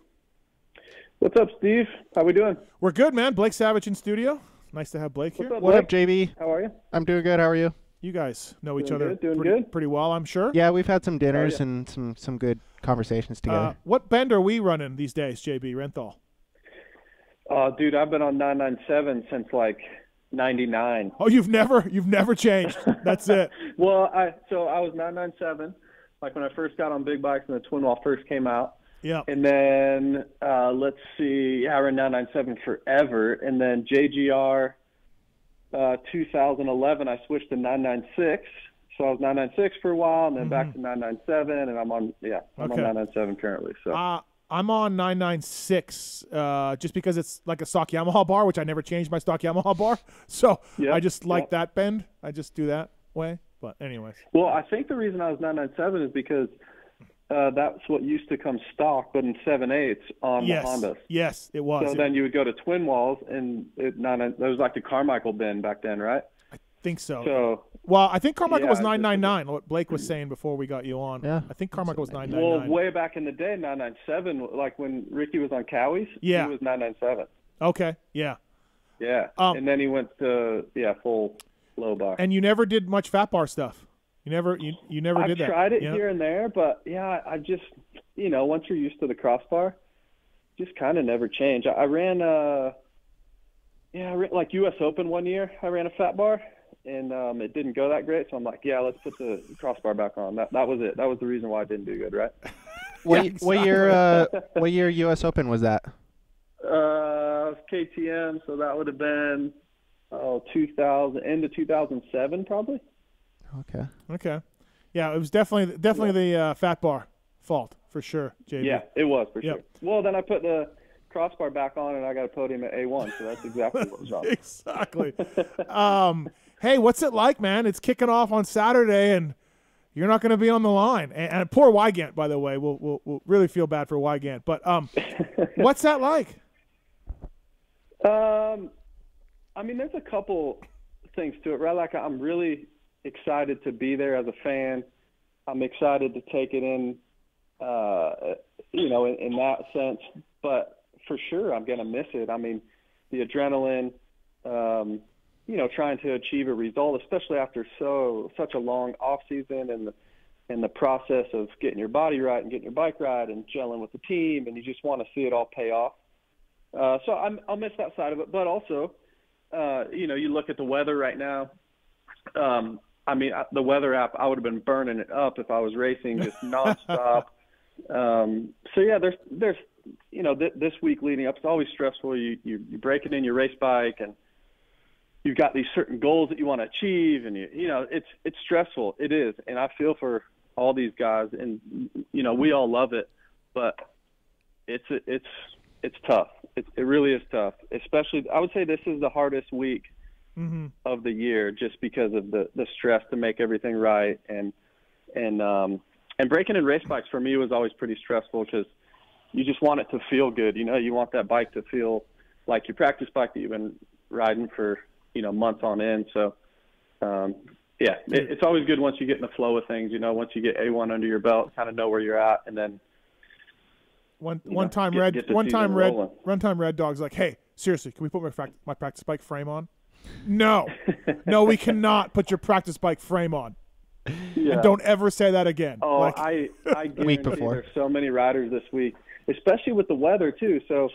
What's up, Steve? How we doing? We're good, man. Blake Savage in studio. Nice to have Blake here. What up, JB? How are you? I'm doing good. How are you? You guys know each Doing other good, pretty well, I'm sure. Yeah, we've had some dinners and some good conversations together. What bend are we running these days, JB, Renthal? Dude, I've been on 997 since like 99. Oh, you've never changed. That's it. Well, I was 997 like when I first got on big bikes and the twin wall first came out. Yeah. And then let's see, I ran 997 forever, and then JGR 2011 I switched to 996. So I was 996 for a while, and then back to 997, and I'm on 997 currently. So I'm on 996 just because it's like a stock Yamaha bar, which I never changed my stock Yamaha bar. So I just like that bend. I just do that way. But anyways. Well, I think the reason I was 997 is because that's what used to come stock, but in 7/8 on the Hondas. Yes, it was. So then you would go to twin walls, and it was like the Carmichael bend back then, right? I think so. So well, I think Carmichael was 999. What Blake was saying before we got you on. Yeah, I think Carmichael was 999. Well, way back in the day, 997, like when Ricky was on Cowie's, he was 997. Okay, yeah. Yeah, and then he went to full low bar. And you never did much fat bar stuff. You never did that. I've tried it here and there, but I just once you're used to the crossbar, just kind of never change. I ran like U.S. Open one year. I ran a fat bar, and it didn't go that great. So I'm like, let's put the crossbar back on. That was it. That was the reason why it didn't do good, right? What year U.S. Open was that? KTM, so that would have been 2000 into 2007 probably. Okay. Yeah, it was definitely the fat bar fault for sure, JB. Yeah, it was for sure. Well, then I put the crossbar back on, and I got a podium at A1, so that's exactly what was wrong. Exactly. Hey, what's it like, man? It's kicking off on Saturday, and you're not going to be on the line. And poor Wygant, by the way. We'll really feel bad for Wygant. But what's that like? I mean, there's a couple things to it, right? Like, I'm really excited to be there as a fan. I'm excited to take it in, in that sense. But for sure, I'm going to miss it. I mean, the adrenaline, trying to achieve a result, especially after such a long off season and the process of getting your body right and getting your bike right and gelling with the team, and you just want to see it all pay off. So I'll miss that side of it. But also, you look at the weather right now. The weather app, I would have been burning it up if I was racing just nonstop. There's this week leading up, it's always stressful. You break it in your race bike, and you've got these certain goals that you want to achieve, and it's stressful. It is, and I feel for all these guys, and we all love it, but it's tough. It really is tough. Especially, I would say this is the hardest week of the year, just because of the stress to make everything right, and breaking in race bikes for me was always pretty stressful because you just want it to feel good. You want that bike to feel like your practice bike that you've been riding for months on end. So it's always good once you get in the flow of things. Once you get A1 under your belt, kind of know where you're at, and then One time Red Dog's like, hey, seriously, can we put my practice bike frame on? No, we cannot put your practice bike frame on. Yeah. And don't ever say that again. Oh, I guarantee week before. There's so many riders this week, especially with the weather too. So,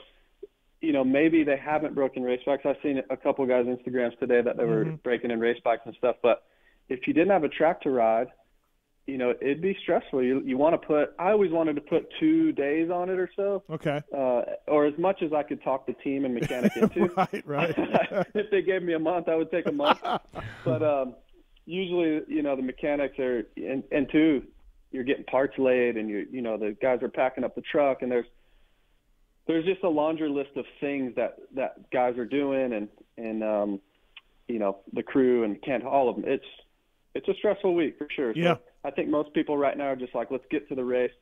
maybe they haven't broken race bikes. I've seen a couple guys' Instagrams today that they were breaking in race bikes and stuff. But if you didn't have a track to ride, it'd be stressful. You want to put – I always wanted to put 2 days on it or so. Okay. Or as much as I could talk the team and mechanic into. Right. If they gave me a month, I would take a month. But usually, the mechanics are – and two, you're getting parts laid, and the guys are packing up the truck, and there's just a laundry list of things that guys are doing, and the crew and can't all of them. It's a stressful week for sure. So yeah. I think most people right now are just like, let's get to the race.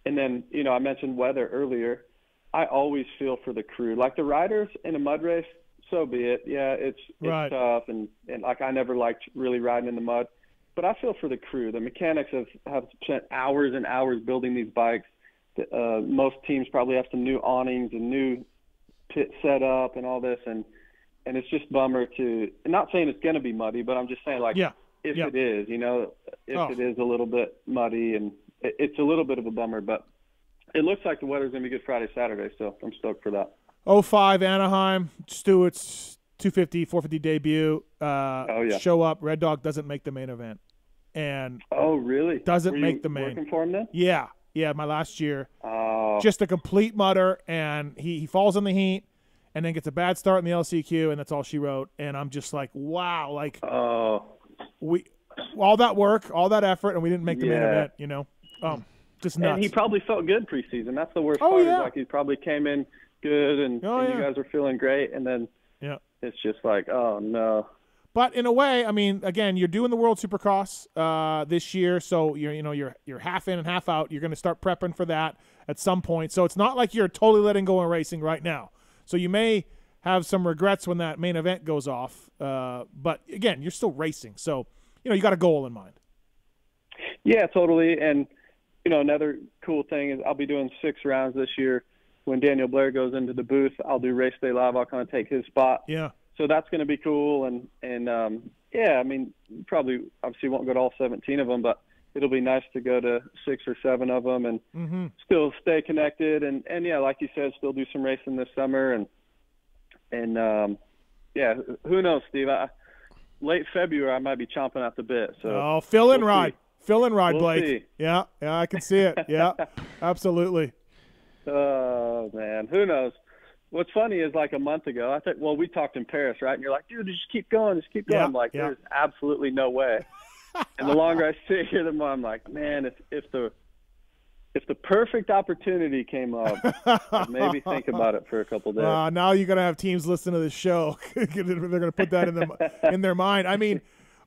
And then, I mentioned weather earlier. I always feel for the crew. Like the riders in a mud race, so be it. Yeah, it's right. Tough. And like I never liked really riding in the mud. But I feel for the crew. The mechanics have spent hours and hours building these bikes. Most teams probably have some new awnings and new pit setup and all this. And it's just bummer to – not saying it's going to be muddy, but I'm just saying like – If it is, it is a little bit muddy, and it's a little bit of a bummer, but it looks like the weather's going to be good Friday, Saturday, so I'm stoked for that. 05 Anaheim, Stewart's 250, 450 debut. Show up. Red Dog doesn't make the main event. And oh, really? Doesn't make the main. Working for him then? Yeah, my last year. Just a complete mutter, and he falls in the heat and then gets a bad start in the LCQ, and that's all she wrote. And I'm just like, wow, like we all that work, all that effort, and we didn't make the main event, Just nuts. And he probably felt good preseason. That's the worst Oh, part. yeah. Is like he probably came in good, and you guys are feeling great, and then it's just like, oh no. But in a way, I mean, again, you're doing the World Supercross this year, so you're half in and half out. You're going to start prepping for that at some point. So it's not like you're totally letting go of racing right now. So you may have some regrets when that main event goes off. But again, you're still racing, so you got a goal in mind. Yeah, totally. And another cool thing is I'll be doing 6 rounds this year. When Daniel Blair goes into the booth, I'll do Race Day Live. I'll kind of take his spot. Yeah. So that's going to be cool, and I mean, probably obviously won't go to all 17 of them, but it'll be nice to go to 6 or 7 of them and still stay connected, and yeah, like you said, still do some racing this summer, and who knows, Steve? Late February, I might be chomping at the bit. So fill in ride, Blake. See. Yeah, I can see it. Yeah, absolutely. Oh man, who knows? What's funny is like a month ago, I think, we talked in Paris, right? And you're like, dude, just keep going. Yeah, I'm like, there's absolutely no way. And the longer I sit here, the more I'm like, man, if the perfect opportunity came up, I'd maybe think about it for a couple days. Now you're going to have teams listen to this show. They're going to put that in their mind. I mean,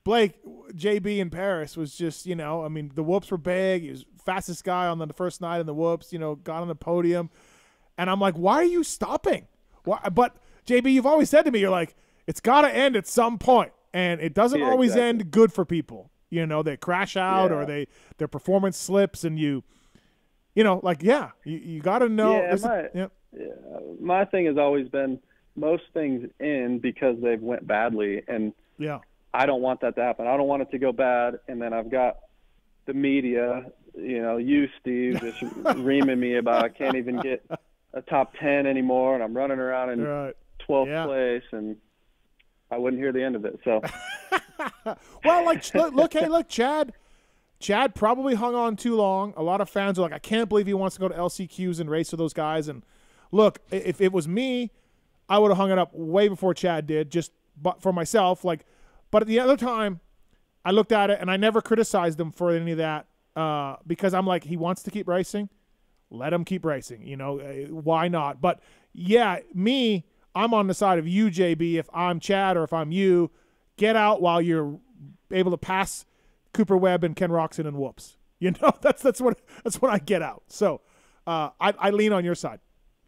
Blake, JB in Paris was just, I mean, the whoops were big. He was fastest guy on the first night in the whoops, got on the podium. And I'm like, why are you stopping? Why? But, JB, you've always said to me, you're like, it's got to end at some point. And it doesn't always end good for people. They crash out or their performance slips and you got to know. My thing has always been most things end because they've went badly. And I don't want that to happen. I don't want it to go bad. And then I've got the media, you, Steve, just reaming me about I can't even get a top 10 anymore, and I'm running around in 12th place, and I wouldn't hear the end of it. So, well, look, Chad probably hung on too long. A lot of fans are like, I can't believe he wants to go to LCQs and race with those guys. And look, if it was me, I would have hung it up way before Chad did, just for myself. But at the other time, I looked at it and I never criticized him for any of that because I'm like, he wants to keep racing. Let him keep racing, why not? But, I'm on the side of you, JB. If I'm Chad or if I'm you, get out while you're able to pass Cooper Webb and Ken Roxon and whoops. That's what I get out. So I lean on your side,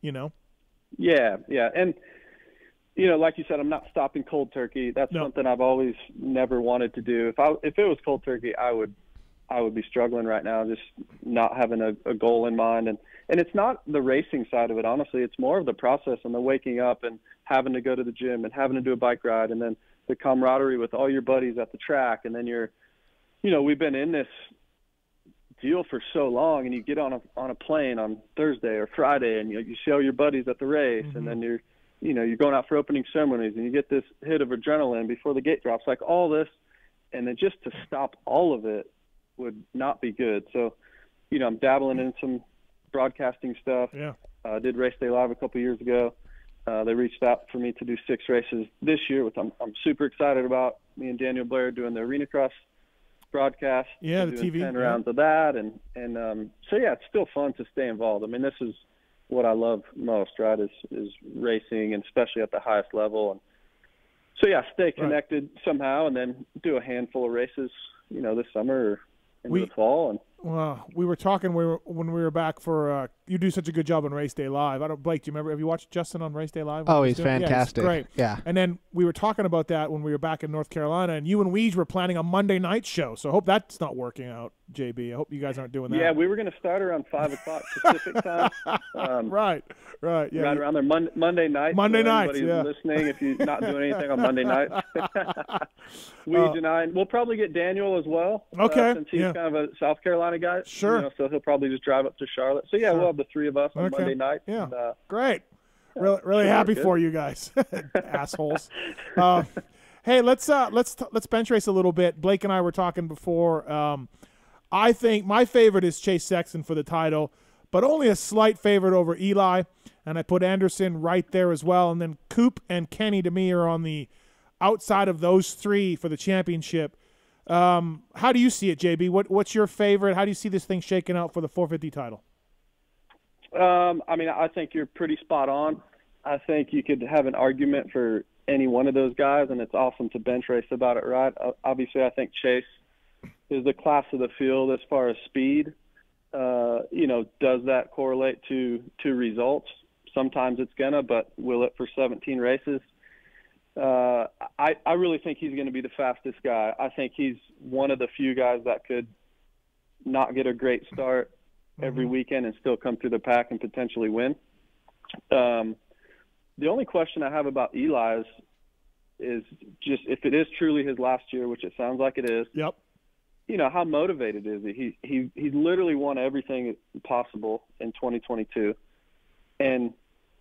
Yeah. And, like you said, I'm not stopping cold turkey. That's something I've always never wanted to do. If it was cold turkey, I would be struggling right now, just not having a goal in mind. And it's not the racing side of it, honestly. It's more of the process and the waking up and having to go to the gym and having to do a bike ride and then the camaraderie with all your buddies at the track. And then we've been in this deal for so long, and you get on a plane on Thursday or Friday and you see all your buddies at the race, and then you're going out for opening ceremonies and you get this hit of adrenaline before the gate drops, like all this. And then just to stop all of it would not be good. So, I'm dabbling in some broadcasting stuff. I did Race Day Live a couple years ago. They reached out for me to do 6 races this year, which I'm super excited about. Me and Daniel Blair doing the Arena Cross broadcast. Yeah, the TV. 10 rounds of that. And so, it's still fun to stay involved. I mean, this is what I love most, right, is racing, and especially at the highest level. And so, stay connected somehow, and then do a handful of races, this summer or in the fall. And we were talking when we were back for you do such a good job on Race Day Live. Blake, do you remember? Have you watched Justin on Race Day Live? Oh, he's fantastic. Yeah, he's great. Yeah. And then we were talking about that when we were back in North Carolina, and you and Weege were planning a Monday night show. So I hope that's not working out, JB. I hope you guys aren't doing that. Yeah, we were going to start around 5 o'clock Pacific time. Right. Yeah. Right around there, Monday night. Monday nights, anybody's listening, if you're not doing anything on Monday nights. Weege and I, we'll probably get Daniel as well. Okay. Since he's kind of a South Carolina guy. Sure. So he'll probably just drive up to Charlotte. So, we'll have the 3 of us on Monday night. Yeah. And, great. Really happy for you guys, assholes. Hey, let's bench race a little bit. Blake and I were talking before. I think my favorite is Chase Sexton for the title, but only a slight favorite over Eli. And I put Anderson right there as well. And then Coop and Kenny, to me, are on the outside of those 3 for the championship. How do you see it, JB? What's your favorite? How do you see this thing shaking out for the 450 title? I mean, I think you're pretty spot on. I think you could have an argument for any one of those guys, and it's awesome to bench race about it, right? Obviously, I think Chase is the class of the field as far as speed. Does that correlate to results? Sometimes it's gonna, but will it for 17 races? I really think he's going to be the fastest guy. I think he's one of the few guys that could not get a great start every weekend and still come through the pack and potentially win. The only question I have about Eli is just if it is truly his last year, which it sounds like it is. Yep. How motivated is he? He literally won everything possible in 2022, and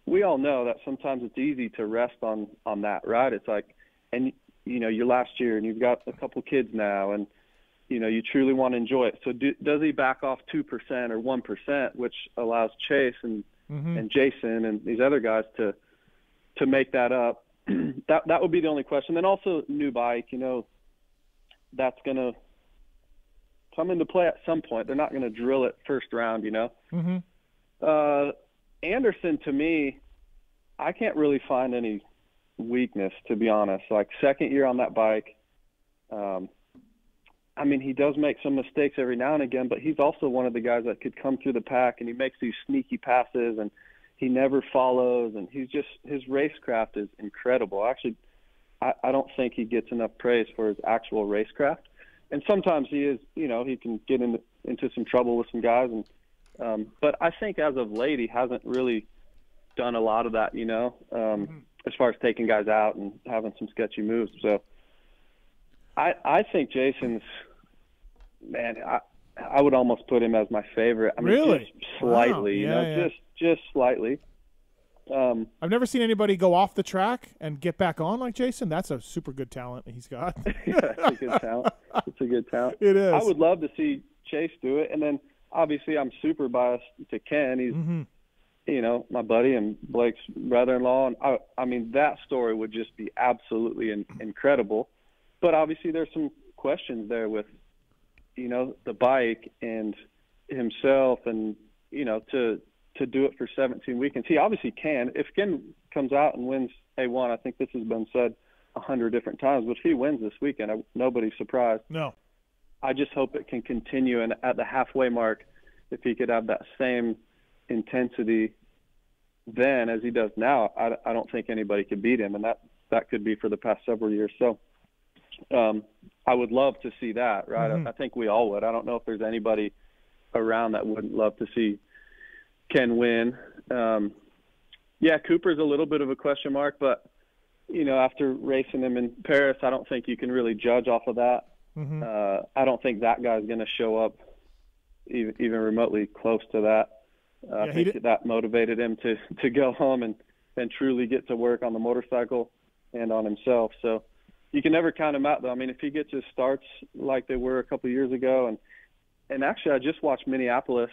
we all know that sometimes it's easy to rest on that, right? It's like, and your last year, and you've got a couple kids now, and you truly want to enjoy it. So does he back off 2% or 1%, which allows Chase and Jason and these other guys to make that up? That would be the only question. Then also new bike, that's gonna come into play at some point. They're not gonna drill it first round, Anderson, to me, I can't really find any weakness, to be honest. Like, second year on that bike, I mean, he does make some mistakes every now and again, but he's also one of the guys that could come through the pack, and he makes these sneaky passes, and he never follows, and his racecraft is incredible. Actually, I don't think he gets enough praise for his actual racecraft. And sometimes he is, he can get into some trouble with some guys, and but I think as of late, he hasn't really done a lot of that, as far as taking guys out and having some sketchy moves. So I think Jason's, man, I would almost put him as my favorite. I mean, really? Just slightly, wow. just slightly. I've never seen anybody go off the track and get back on like Jason. That's a super good talent he's got. Yeah, it's a good talent. It's a good talent. It is. I would love to see Chase do it. And then, obviously, I'm super biased to Ken. He's, my buddy and Blake's brother-in-law. And I mean, that story would just be absolutely incredible. But obviously, there's some questions there with, the bike and himself, and to do it for 17 weekends. He obviously can. If Ken comes out and wins A1, I think this has been said 100 different times, but if he wins this weekend, nobody's surprised. No. I just hope it can continue, and at the halfway mark, if he could have that same intensity then as he does now, I don't think anybody could beat him, and that could be for the past several years. So I would love to see that, right? I think we all would. I don't know if there's anybody around that wouldn't love to see Ken win. Cooper's a little bit of a question mark, but, after racing him in Paris, I don't think you can really judge off of that. I don't think that guy's going to show up even remotely close to that. I think that motivated him to go home and truly get to work on the motorcycle and on himself. So you can never count him out, though. I mean, if he gets his starts like they were a couple of years ago, and actually I just watched Minneapolis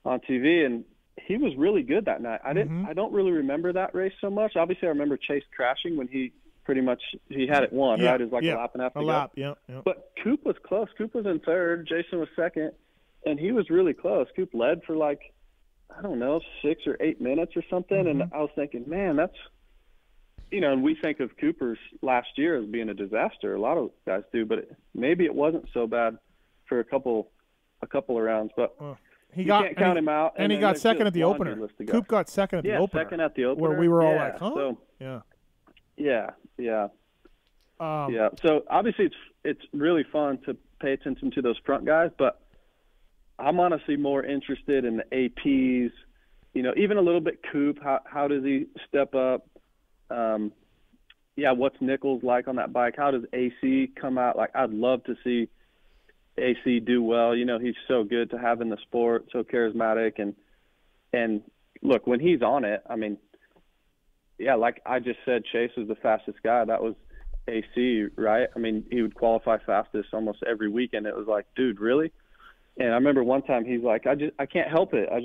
on TV, and he was really good that night. I don't really remember that race so much. Obviously, I remember Chase crashing when he had it won, right? It was like a lap and a half to go. Lap, yeah. But Coop was close. Coop was in third. Jason was second, and he was really close. Coop led for 6 or 8 minutes or something, and I was thinking, man, that's, and we think of Cooper's last year as being a disaster. A lot of guys do, but maybe it wasn't so bad for a couple of rounds, but. You can't count him out. And he got second at the opener. Coop got second at the opener. Second at the opener. Where we were all like, huh? So, yeah. So obviously it's really fun to pay attention to those front guys, but I'm honestly more interested in the APs, even a little bit Coop. How does he step up? What's Nichols like on that bike? How does AC come out? Like, I'd love to see AC do well. He's so good to have in the sport, so charismatic, and look, when he's on it, I mean, like I just said, Chase was the fastest guy. That was AC, right? I mean, he would qualify fastest almost every weekend. It was like, dude, really? And I remember one time he's like, I can't help it. I'm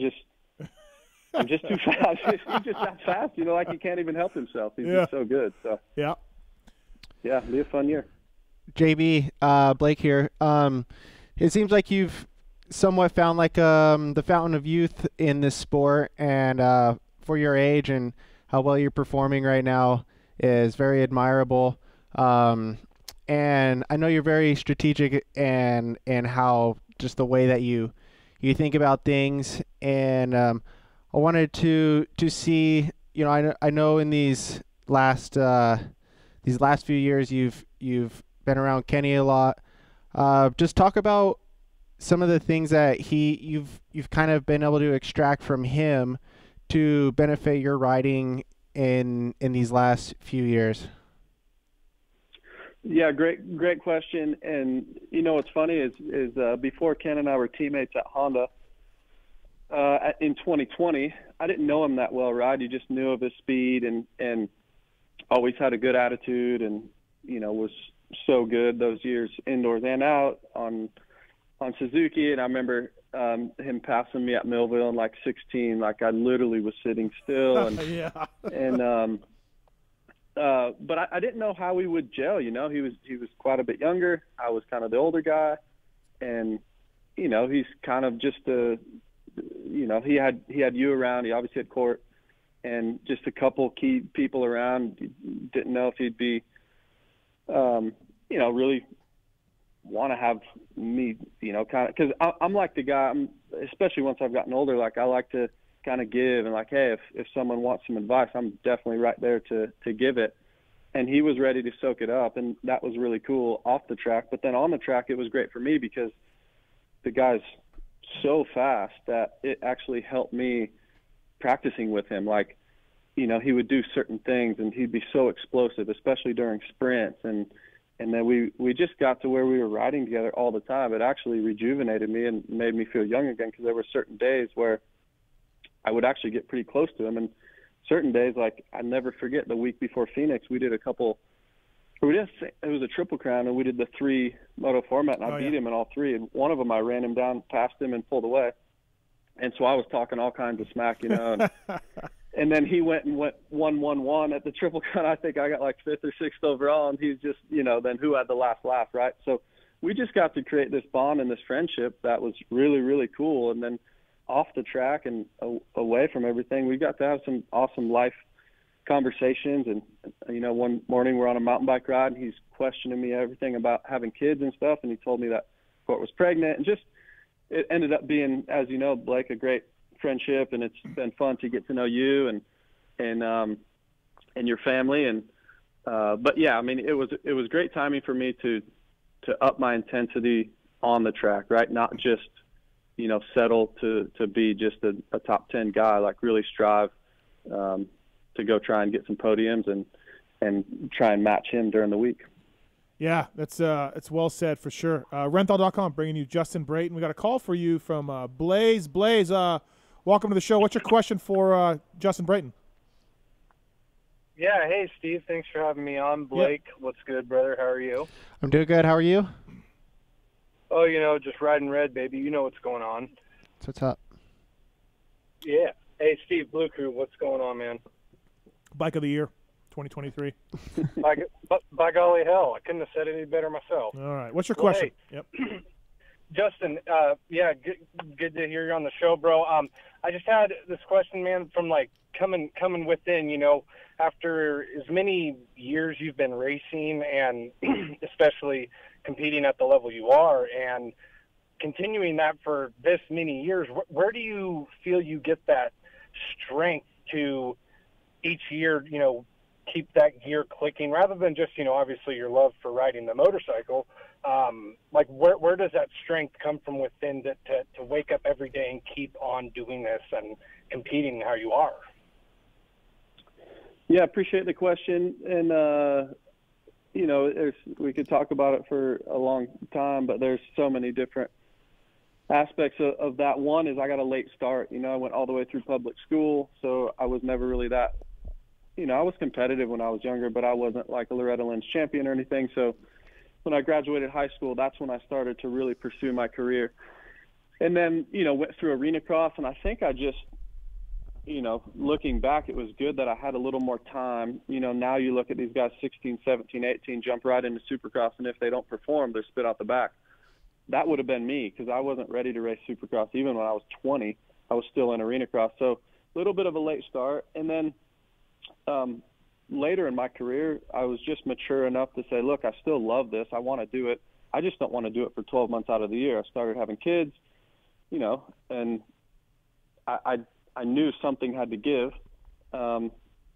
just too fast. He's just that fast, like he can't even help himself. He's just so good. So it'll be a fun year. JB, Blake here. It seems like you've somewhat found like the fountain of youth in this sport, and for your age and how well you're performing right now is very admirable. And I know you're very strategic and how just the way that you think about things. And I wanted to see, you know, I know in these last few years you've been around Kenny a lot. Just talk about some of the things that you've kind of been able to extract from him to benefit your riding in these last few years. Yeah, great question. And you know what's funny is before Ken and I were teammates at Honda in 2020, I didn't know him that well, right? You just knew of his speed and always had a good attitude, and you know was so good those years indoors and out on Suzuki. And I remember him passing me at Millville in like 16, like I literally was sitting still. And yeah. And but I didn't know how we would gel. You know, he was quite a bit younger. I was kind of the older guy, and you know, he's kind of just you know, he had you around. He obviously had Court, and just a couple key people around. You didn't know if he'd be, you know, really want to have me, you know, kind of, because I'm like the guy. Especially once I've gotten older, like I like to kind of give, and like, hey, if someone wants some advice, I'm definitely right there to give it. And he was ready to soak it up, and that was really cool off the track. But then on the track, it was great for me because the guy's so fast that it actually helped me practicing with him. Like, you know, he would do certain things and he'd be so explosive, especially during sprints. And then we just got to where we were riding together all the time. It actually rejuvenated me and made me feel young again, because there were certain days where I would actually get pretty close to him. And certain days, like I never forget the week before Phoenix, we did it was a triple crown, and we did the 3 moto format, and I beat him in all 3. And one of them, I ran him down, passed him, and pulled away. And so I was talking all kinds of smack, you know. And then he went 1-1-1 at the triple crown. I think I got like 5th or 6th overall, and he's just, you know, then who had the last laugh, right? So we just got to create this bond and this friendship that was really, really cool. And then off the track and away from everything, we got to have some awesome life conversations. And you know, one morning we're on a mountain bike ride, and he's questioning me everything about having kids and stuff, and he told me that Court was pregnant, and just it ended up being, as you know, Blake, a great friendship, and it's been fun to get to know you and your family. And but yeah, I mean, it was great timing for me to up my intensity on the track, right? Not just, you know, settle to be just a top 10 guy, like really strive to go try and get some podiums and try and match him during the week. Yeah, that's it's well said for sure. Renthal.com bringing you Justin Brayton. We got a call for you from Blaze. Blaze, welcome to the show. What's your question for Justin Brayton? Yeah, hey, Steve. Thanks for having me on. Blake, What's good, brother? How are you? I'm doing good. How are you? Oh, you know, just riding red, baby. You know what's going on. What's up? Yeah. Hey, Steve, Blue Crew, what's going on, man? Bike of the year, 2023. By golly hell, I couldn't have said it any better myself. All right. What's your question? Hey, yep. Justin, yeah, good to hear you on the show, bro. I just had this question, man, from like coming within, you know, after as many years you've been racing and especially competing at the level you are and continuing that for this many years, where do you feel you get that strength to each year, you know, keep that gear clicking rather than just, you know, obviously your love for riding the motorcycle? Like where does that strength come from within to wake up every day and keep on doing this and competing how you are? Yeah, appreciate the question. And, you know, we could talk about it for a long time, but there's so many different aspects of that. One is I got a late start. You know, I went all the way through public school, so I was never really that, you know, I was competitive when I was younger, but I wasn't like a Loretta Lynn's champion or anything. So when I graduated high school, that's when I started to really pursue my career. And then, you know, went through arena cross, and I think I just, looking back, it was good that I had a little more time. Now you look at these guys 16, 17, 18, jump right into Supercross, and if they don't perform, they're spit out the back. That would have been me because I wasn't ready to race Supercross. Even when I was 20, I was still in arena cross. So a little bit of a late start. And then later in my career, I was just mature enough to say, look, I still love this. I want to do it. I just don't want to do it for 12 months out of the year. I started having kids, and I knew something had to give.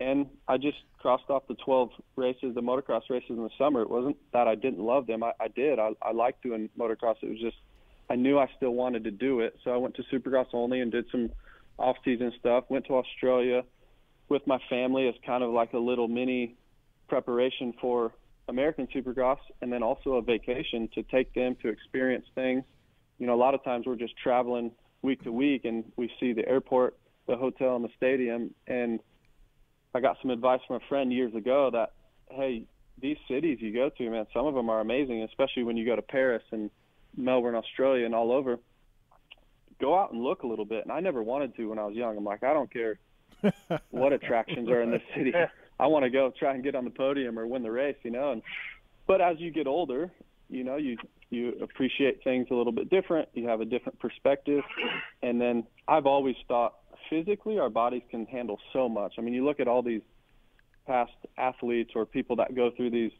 And I just crossed off the 12 races, the motocross races in the summer. It wasn't that I didn't love them. I did. I liked doing motocross. It was just I knew I still wanted to do it. So I went to Supercross only and did some off-season stuff. Went to Australia with my family as kind of like a little mini preparation for American Supercross, and then also a vacation to take them to experience things. A lot of times we're just traveling week to week, and we see the airport, the hotel, and the stadium. And I got some advice from a friend years ago that, hey, these cities you go to, man, some of them are amazing, especially when you go to Paris and Melbourne, Australia, and all over. Go out and look a little bit. And I never wanted to when I was young. I'm like, I don't care what attractions are in this city. I want to go try and get on the podium or win the race, But as you get older, you appreciate things a little bit different. You have a different perspective. And then I've always thought physically our bodies can handle so much. I mean, you look at all these past athletes or people that go through these,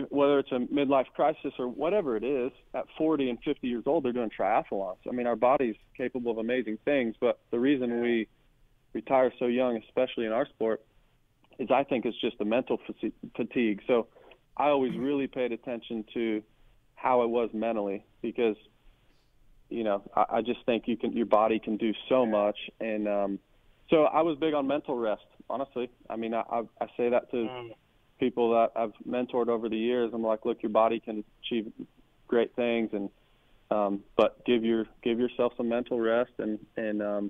whether it's a midlife crisis or whatever it is, at 40 and 50 years old, they're doing triathlons. I mean, our body's capable of amazing things, but the reason we retire so young, especially in our sport, is I think it's just the mental fatigue. So I always really paid attention to how I was mentally because, I just think your body can do so much. And so I was big on mental rest, honestly. I mean, I say that to people that I've mentored over the years. I'm like, look, your body can achieve great things, and but give yourself some mental rest. And so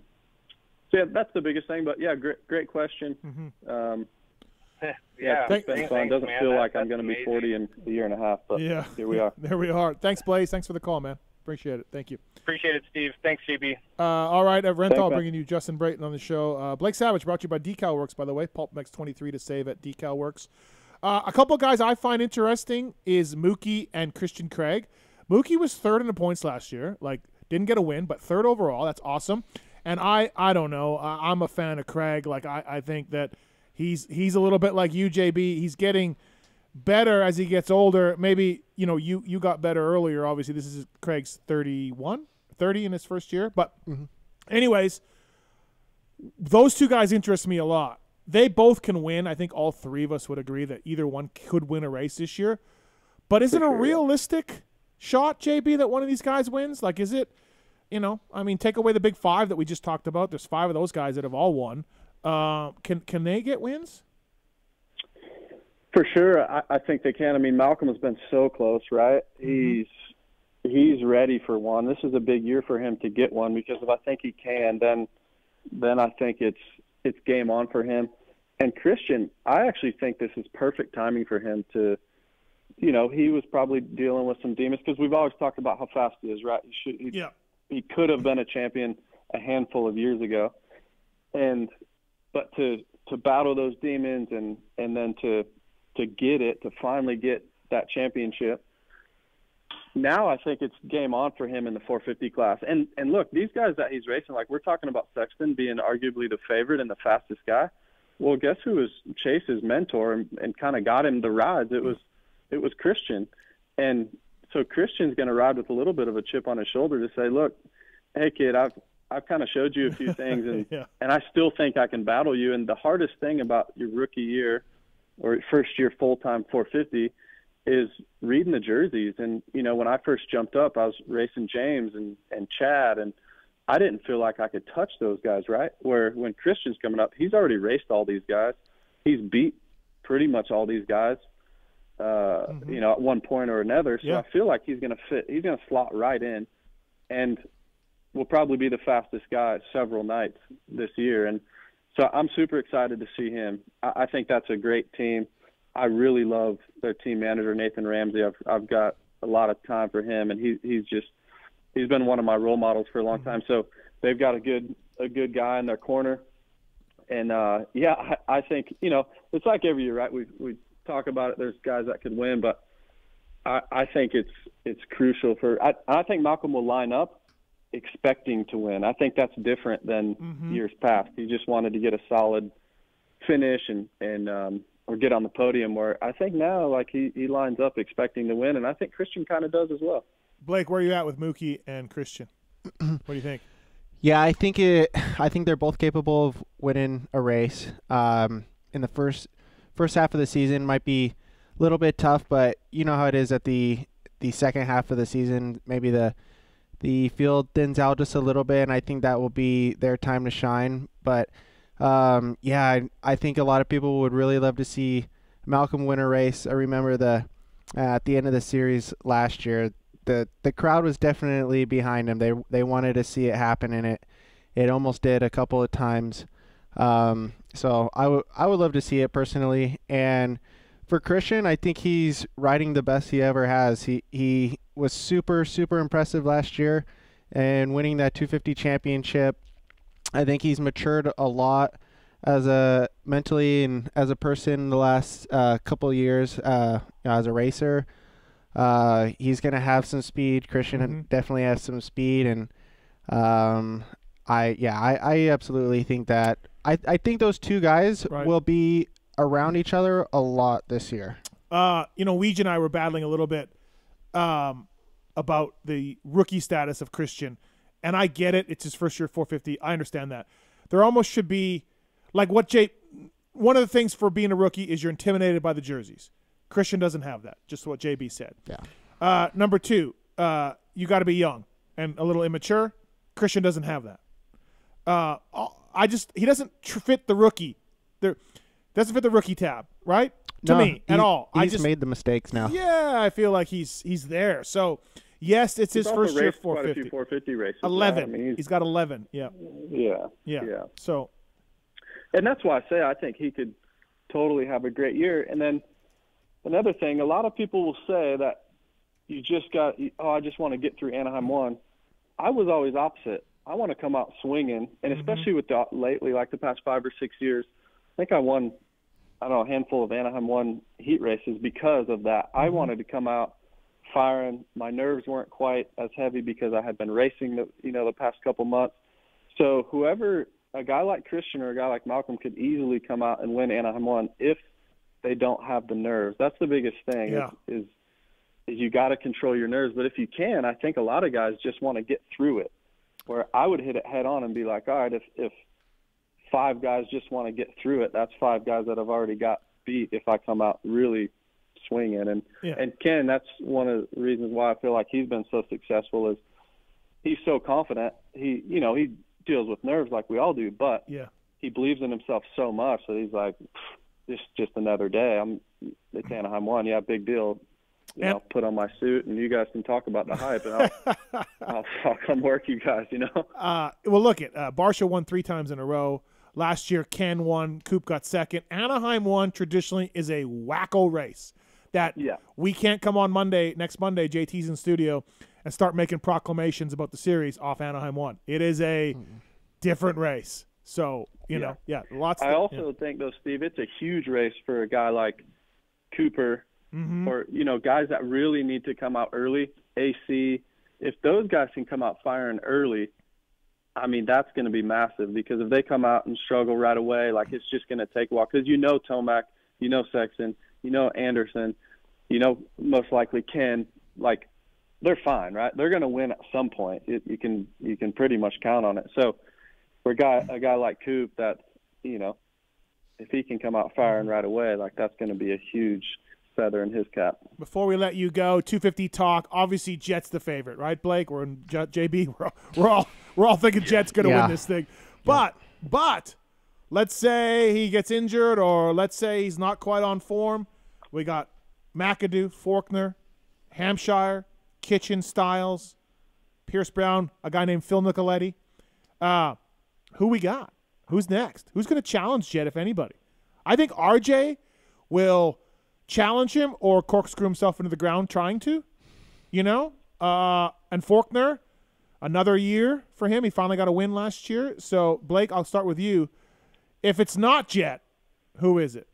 yeah, that's the biggest thing. But yeah, great question. Mm-hmm. It's been fun. Doesn't feel like I'm going to be 40 in a year and a half, but here we are. There we are. Thanks, Blaze. Thanks for the call, man. Appreciate it. Thank you. Appreciate it, Steve. Thanks, JB. All right, at Renthal, bringing you Justin Brayton on the show. Blake Savage brought to you by Decal Works, by the way. PulpMX 23 to save at Decal Works. A couple of guys I find interesting is Mookie and Christian Craig. Mookie was third in the points last year. Didn't get a win, but third overall. That's awesome. And I don't know. I'm a fan of Craig. I think that he's a little bit like you, JB. He's getting better as he gets older. Maybe, you got better earlier. Obviously, this is Craig's 30 in his first year. But anyways, those two guys interest me a lot. They both can win. I think all three of us would agree that either one could win a race this year. But is it a realistic shot, JB, that one of these guys wins? Is it, take away the big five that we just talked about. There's five of those guys that have all won. Can they get wins? For sure, I think they can. I mean, Malcolm has been so close, right? Mm-hmm. He's ready for one. This is a big year for him to get one because if I think he can, then I think it's game on for him. And Christian, I actually think this is perfect timing for him to, he was probably dealing with some demons because we've always talked about how fast he is, right? He could have been a champion a handful of years ago, but to battle those demons and then to finally get that championship. Now I think it's game on for him in the 450 class. And look, these guys that he's racing, we're talking about Sexton being arguably the favorite and the fastest guy. Well, guess who was Chase's mentor and kind of got him the rides? It was Christian. And so Christian's going to ride with a little bit of a chip on his shoulder to say, look, hey kid, I've kind of showed you a few things and and I still think I can battle you. And the hardest thing about your rookie year or first year full-time 450 is reading the jerseys. And, when I first jumped up, I was racing James and Chad, and I didn't feel like I could touch those guys, right? Where when Christian's coming up, he's already raced all these guys. He's beat pretty much all these guys, at one point or another. So I feel like he's going to fit. He's going to slot right in and will probably be the fastest guy several nights this year. And so I'm super excited to see him. I think that's a great team. I really love their team manager, Nathan Ramsey. I've got a lot of time for him, and he's been one of my role models for a long time. So they've got a good a good guy in their corner. And, I think, it's like every year, right? We talk about it. There's guys that could win, but I think it's crucial I think Malcolm will line up expecting to win. I think that's different than years past. He just wanted to get a solid finish and or get on the podium, where I think now, like, he lines up expecting to win, and I think Christian kind of does as well. Blake, where are you at with Mookie and Christian? What do you think? Yeah, I think they're both capable of winning a race. In the first half of the season might be a little bit tough, but you know how it is at the second half of the season. Maybe the field thins out just a little bit, and I think that will be their time to shine. But I think a lot of people would really love to see Malcolm win a race. I remember at the end of the series last year, the crowd was definitely behind him. They wanted to see it happen, and it almost did a couple of times. So I would love to see it personally. And for Christian, I think he's riding the best he ever has. He was super, super impressive last year and winning that 250 championship. I think he's matured a lot mentally and as a person the last couple of years as a racer. He's going to have some speed. Christian definitely has some speed, and I absolutely think that I think those two guys will be around each other a lot this year. Weege and I were battling a little bit about the rookie status of Christian, and I get it. It's his first year 450. I understand that. There almost should be, like one of the things for being a rookie is you're intimidated by the jerseys. Christian doesn't have that, just what JB said. Yeah. Number two, you got to be young and a little immature. Christian doesn't have that. He doesn't fit the rookie. Doesn't fit the rookie tab, right? To me, at all. He's made the mistakes now. Yeah, I feel like he's there. So, yes, it's his first year 450. Quite a few 450 races. 11. Right? He's got 11. Yeah. Yeah. So, and that's why I say I think he could totally have a great year. And then another thing, a lot of people will say that I just want to get through Anaheim 1. I was always opposite. I want to come out swinging, and especially with lately, like the past 5 or 6 years, I think I won, a handful of Anaheim 1 heat races because of that. I wanted to come out firing. My nerves weren't quite as heavy because I had been racing the past couple months. So a guy like Christian or a guy like Malcolm could easily come out and win Anaheim 1 if they don't have the nerves. That's the biggest thing. Yeah. Is you got to control your nerves. But if you can, I think a lot of guys just want to get through it. Where I would hit it head on and be like, all right, if 5 guys just want to get through it, that's 5 guys that I've already got beat if I come out really swinging. And Ken, that's one of the reasons why I feel like he's been so successful is he's so confident. He deals with nerves like we all do, but he believes in himself so much that he's like, it's just another day. It's Anaheim 1. Yeah, big deal. I'll put on my suit and you guys can talk about the hype, and I'll come work you guys, Well, look at Barsha won 3 times in a row. Last year, Ken won. Coop got second. Anaheim 1 traditionally is a wacko race that we can't come on next Monday, JT's in studio, and start making proclamations about the series off Anaheim 1. It is a different race. So, lots. I also think, though, Steve, it's a huge race for a guy like Cooper or, guys that really need to come out early. AC, if those guys can come out firing early, I mean, that's going to be massive because if they come out and struggle right away, like it's just going to take a while because Tomac, Sexton, Anderson, most likely Ken, like they're fine, right? They're going to win at some point. You can pretty much count on it. So for a guy like Coop, that if he can come out firing right away, like that's going to be a huge feather in his cap. Before we let you go, 250 talk. Obviously, Jets the favorite, right, Blake? We're in JB. We're all thinking Jets going to win this thing. But let's say he gets injured, or let's say he's not quite on form. We got McAdoo, Faulkner, Hampshire, Kitchen, Styles, Pierce Brown, a guy named Phil Nicoletti. Who we got? Who's next? Who's going to challenge Jet, if anybody? I think RJ will challenge him or corkscrew himself into the ground trying to, and Faulkner, another year for him. He finally got a win last year. So, Blake, I'll start with you. If it's not Jet, who is it?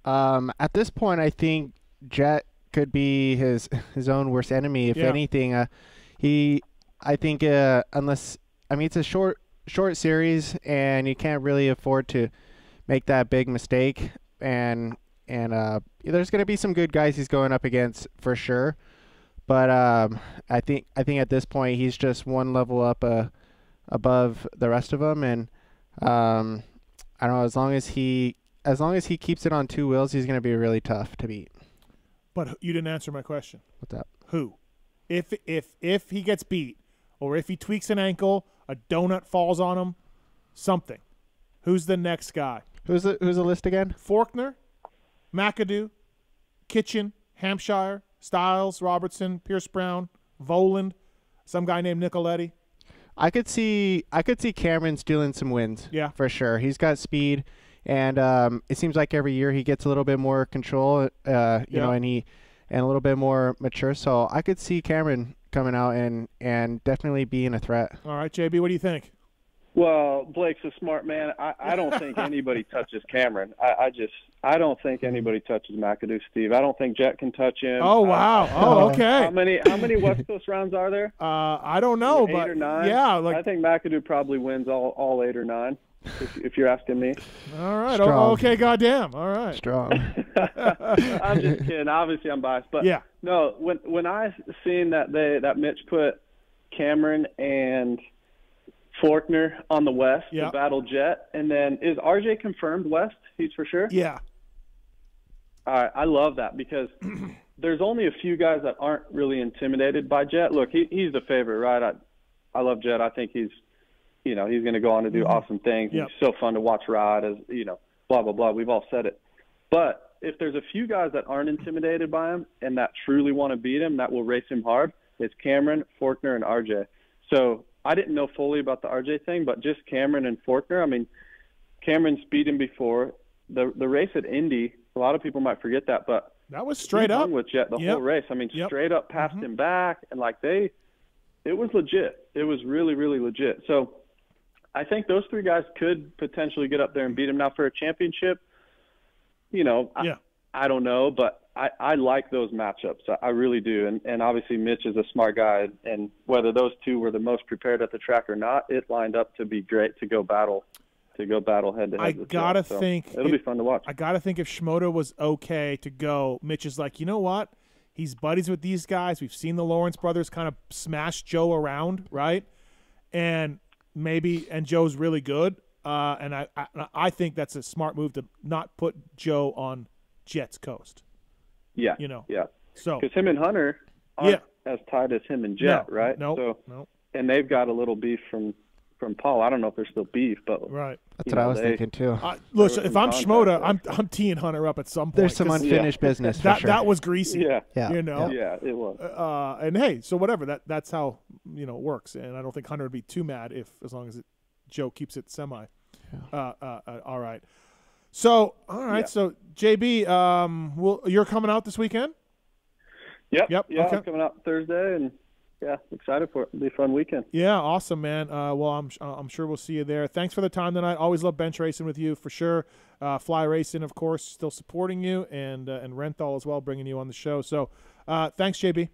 At this point, I think Jet could be his own worst enemy. If anything, unless it's a short series, and you can't really afford to make that big mistake. And there's going to be some good guys he's going up against for sure. But I think at this point he's just one level up above the rest of them, and I don't know. As long as he keeps it on two wheels, he's going to be really tough to beat. But you didn't answer my question. What's that? Who? If he gets beat, or if he tweaks an ankle, a donut falls on him, something. Who's the next guy? Who's the list again? Faulkner, McAdoo, Kitchen, Hampshire, Stiles, Robertson, Pierce Brown, Voland, some guy named Nicoletti. I could see Cameron stealing some wins. Yeah, for sure. He's got speed, and it seems like every year he gets a little bit more control. You know, and a little bit more mature. So I could see Cameron coming out and definitely being a threat. All right, JB, what do you think? Well, Blake's a smart man. I don't think anybody touches Cameron. I don't think anybody touches McAdoo, Steve. I don't think Jet can touch him. Oh, wow. Oh, okay. How many West Coast rounds are there? I don't know, 8 but or 9? yeah, I think McAdoo probably wins all 8 or 9. If you're asking me. All right. Strong. Okay, goddamn. All right. Strong. I'm just kidding. Obviously, I'm biased, but yeah. No. When I seen that Mitch put Cameron and Faulkner on the West to battle Jet, and then is RJ confirmed West? He's for sure. Yeah. All right. I love that because there's only a few guys that aren't really intimidated by Jet. Look, he's the favorite, right? I love Jet. I think he's going to go on to do awesome things. Yep. He's so fun to watch ride, as blah, blah, blah. We've all said it. But if there's a few guys that aren't intimidated by him and that truly want to beat him, that will race him hard, it's Cameron, Faulkner, and RJ. So I didn't know fully about the RJ thing, but just Cameron and Faulkner. I mean, Cameron's beat him before. The race at Indy, a lot of people might forget that, but that was straight up with Jet the whole race. I mean, straight up passed him back, and it was legit. It was really, really legit. So I think those 3 guys could potentially get up there and beat him. Now, for a championship, I don't know, but I like those matchups. I really do. And obviously Mitch is a smart guy, and whether those 2 were the most prepared at the track or not, it lined up to be great to go battle head-to-head. I gotta think it'll be fun to watch. I gotta think if Shimoda was okay to go, Mitch is like, you know what? He's buddies with these guys. We've seen the Lawrence brothers kind of smash Joe around, right? And Joe's really good. And I think that's a smart move to not put Joe on Jet's coast. Yeah. Yeah. So because him and Hunter aren't as tight as him and Jet, right? No. And they've got a little beef from Paul. I don't know if there's still beef, but right. That's what I was thinking too. Look, if I'm Shimoda, I'm teeing Hunter up at some point. There's some unfinished business. For sure. That was greasy. Yeah. Yeah. Yeah, it was. And hey, so whatever. That's how it works. And I don't think Hunter would be too mad as long as Joe keeps it semi. Yeah. All right. So So JB, you're coming out this weekend? Yep. Yeah, okay. I'm coming out Thursday, and excited for it. It'll be a fun weekend. Yeah, awesome, man. Well, I'm sure we'll see you there. Thanks for the time tonight. Always love bench racing with you for sure. Fly Racing, of course, still supporting you, and Renthal as well, bringing you on the show. So, thanks, JB.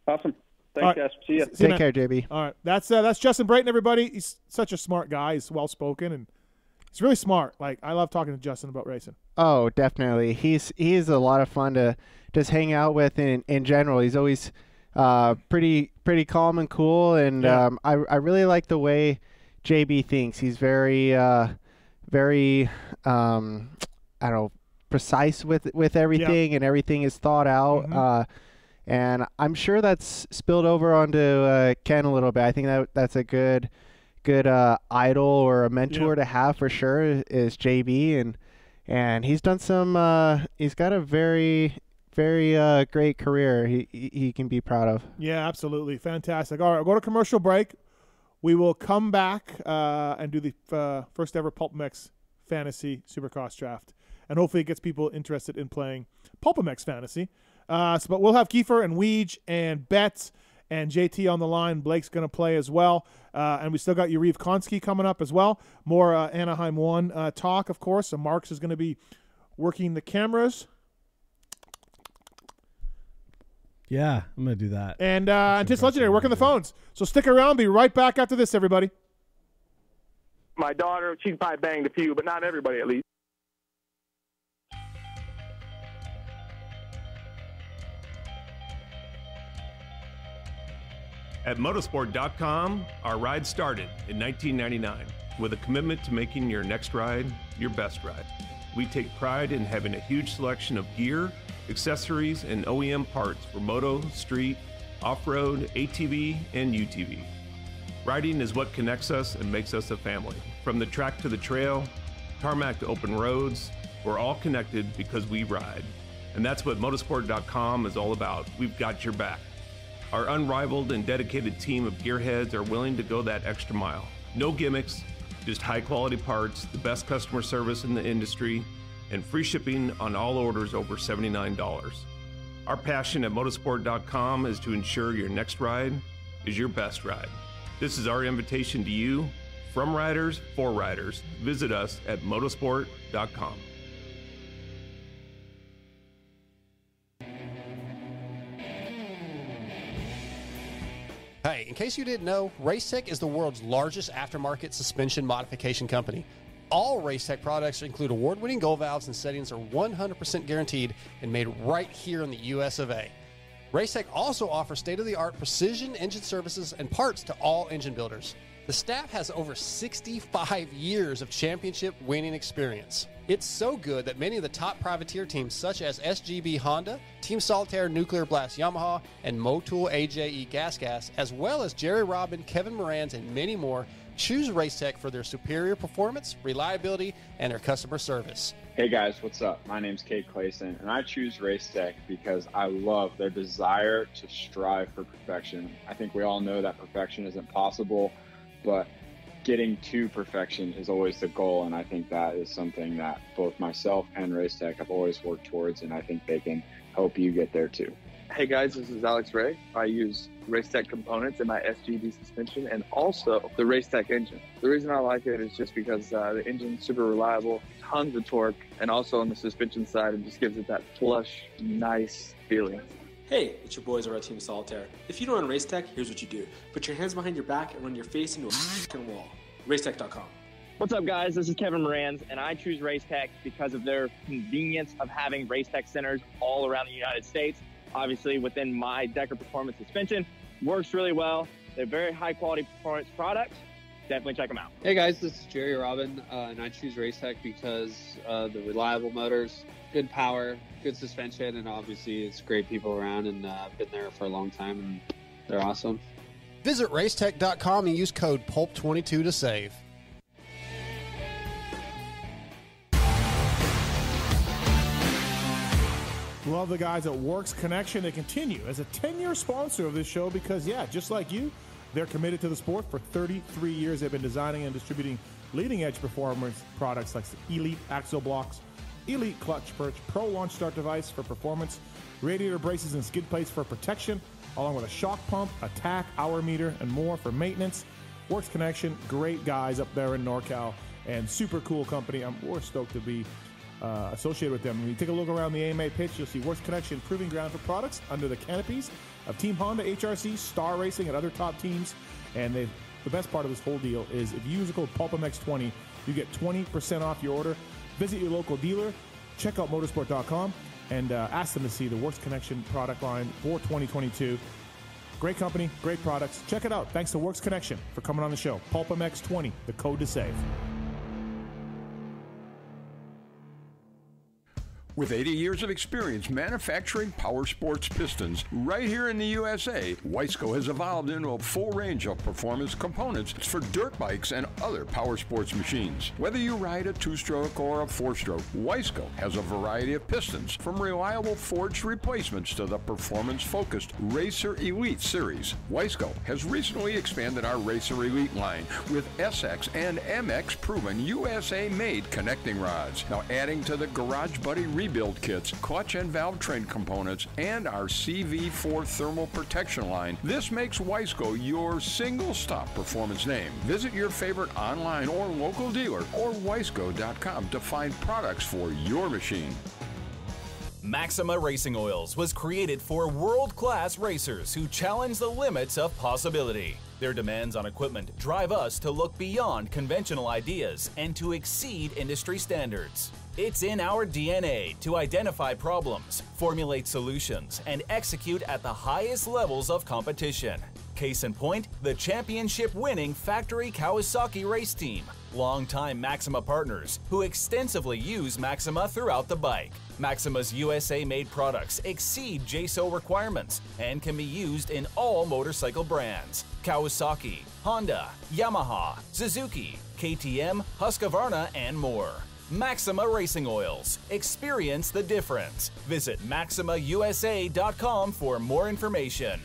Awesome. Thanks, guys. See you. Take care, JB. All right, that's Justin Brayton, everybody. He's such a smart guy. He's well spoken and he's really smart. Like, I love talking to Justin about racing. Oh, definitely. He's a lot of fun to just hang out with in general. He's always pretty calm and cool, and I really like the way JB thinks. He's very I don't know, precise with everything, and everything is thought out. And I'm sure that's spilled over onto Ken a little bit. I think that's a good idol or a mentor to have for sure is JB, and he's done some. He's got a very great career. He can be proud of. Yeah, absolutely, fantastic. All right, we'll go to commercial break. We will come back and do the first ever PulpMX Fantasy Supercross Draft, and hopefully it gets people interested in playing PulpMX Fantasy. But we'll have Kiefer and Weege and Betts and JT on the line. Blake's going to play as well. And we still got Yarrive Konsky coming up as well. More Anaheim 1 talk, of course. So Marks is going to be working the cameras. Yeah, I'm going to do that. And Antis Legendary working the phones. So stick around. Be right back after this, everybody. My daughter, she probably banged a few, but not everybody at least. At motorsport.com, our ride started in 1999 with a commitment to making your next ride your best ride. We take pride in having a huge selection of gear, accessories, and OEM parts for moto, street, off-road, ATV, and UTV. Riding is what connects us and makes us a family. From the track to the trail, tarmac to open roads, we're all connected because we ride. And that's what motorsport.com is all about. We've got your back. Our unrivaled and dedicated team of gearheads are willing to go that extra mile. No gimmicks, just high-quality parts, the best customer service in the industry, and free shipping on all orders over $79. Our passion at motorsport.com is to ensure your next ride is your best ride. This is our invitation to you, from riders for riders. Visit us at motorsport.com. Hey, in case you didn't know, Racetech is the world's largest aftermarket suspension modification company. All Racetech products include award-winning gold valves and settings are 100% guaranteed and made right here in the US of A. Racetech also offers state-of-the-art precision engine services and parts to all engine builders. The staff has over 65 years of championship-winning experience. It's so good that many of the top privateer teams such as SGB Honda, Team Solitaire Nuclear Blast Yamaha, and Motul AJE Gas, as well as Jerry Robin, Kevin Morans, and many more, choose Racetech for their superior performance, reliability, and their customer service. Hey guys, what's up? My name's Kate Clayson, and I choose Racetech because I love their desire to strive for perfection. I think we all know that perfection isn't possible, but getting to perfection is always the goal, and I think that is something that both myself and Racetech have always worked towards, and I think they can help you get there too. Hey guys, this is Alex Ray. I use Racetech components in my SGB suspension and also the Racetech engine. The reason I like it is just because the engine's super reliable, tons of torque, and also on the suspension side, it just gives it that plush, nice feeling. Hey, it's your boys over at Team Solitaire. If you don't run Racetech, here's what you do. Put your hands behind your back and run your face into a f***ing wall. Racetech.com. What's up, guys? This is Kevin Morans, and I choose Racetech because of their convenience of having Racetech centers all around the United States. Obviously, within my Decker Performance suspension, works really well. They're very high-quality performance products. Definitely check them out. Hey, guys, this is Jerry Robin, and I choose Racetech because the reliable motors, good power, good suspension, and obviously it's great people around, and I've been there for a long time, and they're awesome. Visit Racetech.com and use code PULP22 to save. Love the guys at Works Connection. They continue as a 10-year sponsor of this show because, yeah, just like you, they're committed to the sport. For 33 years, they've been designing and distributing leading-edge performance products like Elite Axle Blocks, Elite Clutch Perch, Pro Launch Start Device for performance, radiator braces and skid plates for protection, along with a shock pump, a tack, hour meter, and more for maintenance. Works Connection, great guys up there in NorCal, and super cool company. We're stoked to be associated with them. When you take a look around the AMA pitch, you'll see Works Connection proving ground for products under the canopies of Team Honda, HRC, Star Racing, and other top teams. And the best part of this whole deal is if you use the code PulpMX20, you get 20% off your order. Visit your local dealer, check out motorsport.com, and ask them to see the Works Connection product line for 2022. Great company, great products. Check it out. Thanks to Works Connection for coming on the show. PulpMX20, the code to save. With 80 years of experience manufacturing power sports pistons right here in the USA, Wiseco has evolved into a full range of performance components for dirt bikes and other power sports machines. Whether you ride a 2-stroke or a 4-stroke, Wiseco has a variety of pistons, from reliable forged replacements to the performance-focused Racer Elite series. Wiseco has recently expanded our Racer Elite line with SX and MX proven USA-made connecting rods. Now adding to the Garage Buddy rebuild kits, clutch and valve train components, and our CV4 thermal protection line, this makes Wiseco your single-stop performance name. Visit your favorite online or local dealer or Wiseco.com to find products for your machine. Maxima Racing Oils was created for world-class racers who challenge the limits of possibility. Their demands on equipment drive us to look beyond conventional ideas and to exceed industry standards. It's in our DNA to identify problems, formulate solutions, and execute at the highest levels of competition. Case in point, the championship-winning factory Kawasaki race team, longtime Maxima partners who extensively use Maxima throughout the bike. Maxima's USA-made products exceed JSO requirements and can be used in all motorcycle brands: Kawasaki, Honda, Yamaha, Suzuki, KTM, Husqvarna, and more. Maxima Racing Oils. Experience the difference. Visit MaximaUSA.com for more information.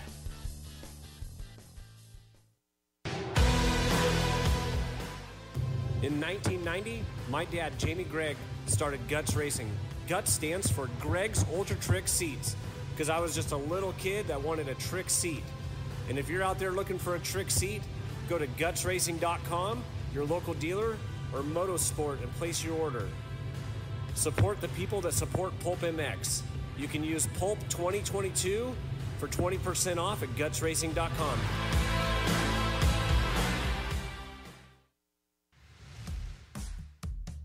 In 1990, my dad, Jamie Gregg, started Guts Racing. Guts stands for Gregg's Ultra Trick Seats, because I was just a little kid that wanted a trick seat. And if you're out there looking for a trick seat, go to gutsracing.com, your local dealer, or Motosport, and place your order. Support the people that support PulpMX. You can use Pulp 2022 for 20% off at gutsracing.com.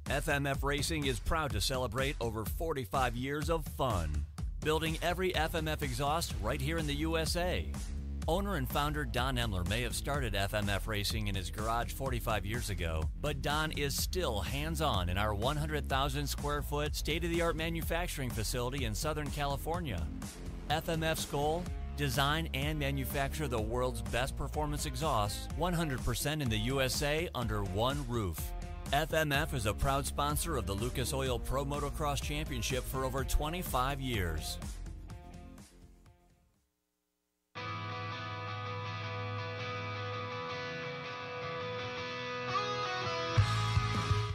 FMF Racing is proud to celebrate over 45 years of fun, building every FMF exhaust right here in the USA. Owner and founder Don Emler may have started FMF Racing in his garage 45 years ago, but Don is still hands-on in our 100,000 square foot state-of-the-art manufacturing facility in Southern California. FMF's goal? Design and manufacture the world's best performance exhausts 100% in the USA under one roof. FMF is a proud sponsor of the Lucas Oil Pro Motocross Championship for over 25 years.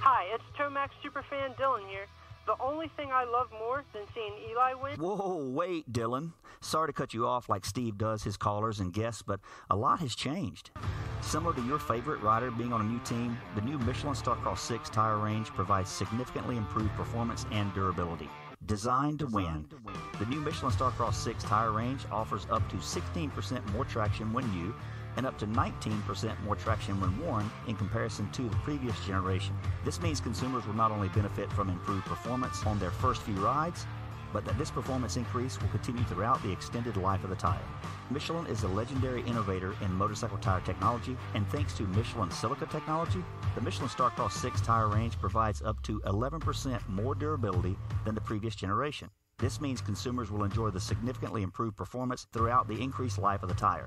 Hi, it's Tomax Superfan Dylan here. The only thing I love more than seeing Eli win... Whoa, wait, Dylan. Sorry to cut you off like Steve does his callers and guests, but a lot has changed. Similar to your favorite rider being on a new team, the new Michelin Starcross 6 tire range provides significantly improved performance and durability. Designed to win. The new Michelin Starcross 6 tire range offers up to 16% more traction when new and up to 19% more traction when worn in comparison to the previous generation. This means consumers will not only benefit from improved performance on their first few rides, but that this performance increase will continue throughout the extended life of the tire. Michelin is a legendary innovator in motorcycle tire technology, and thanks to Michelin silica technology, the Michelin Starcross 6 tire range provides up to 11% more durability than the previous generation. This means consumers will enjoy the significantly improved performance throughout the increased life of the tire.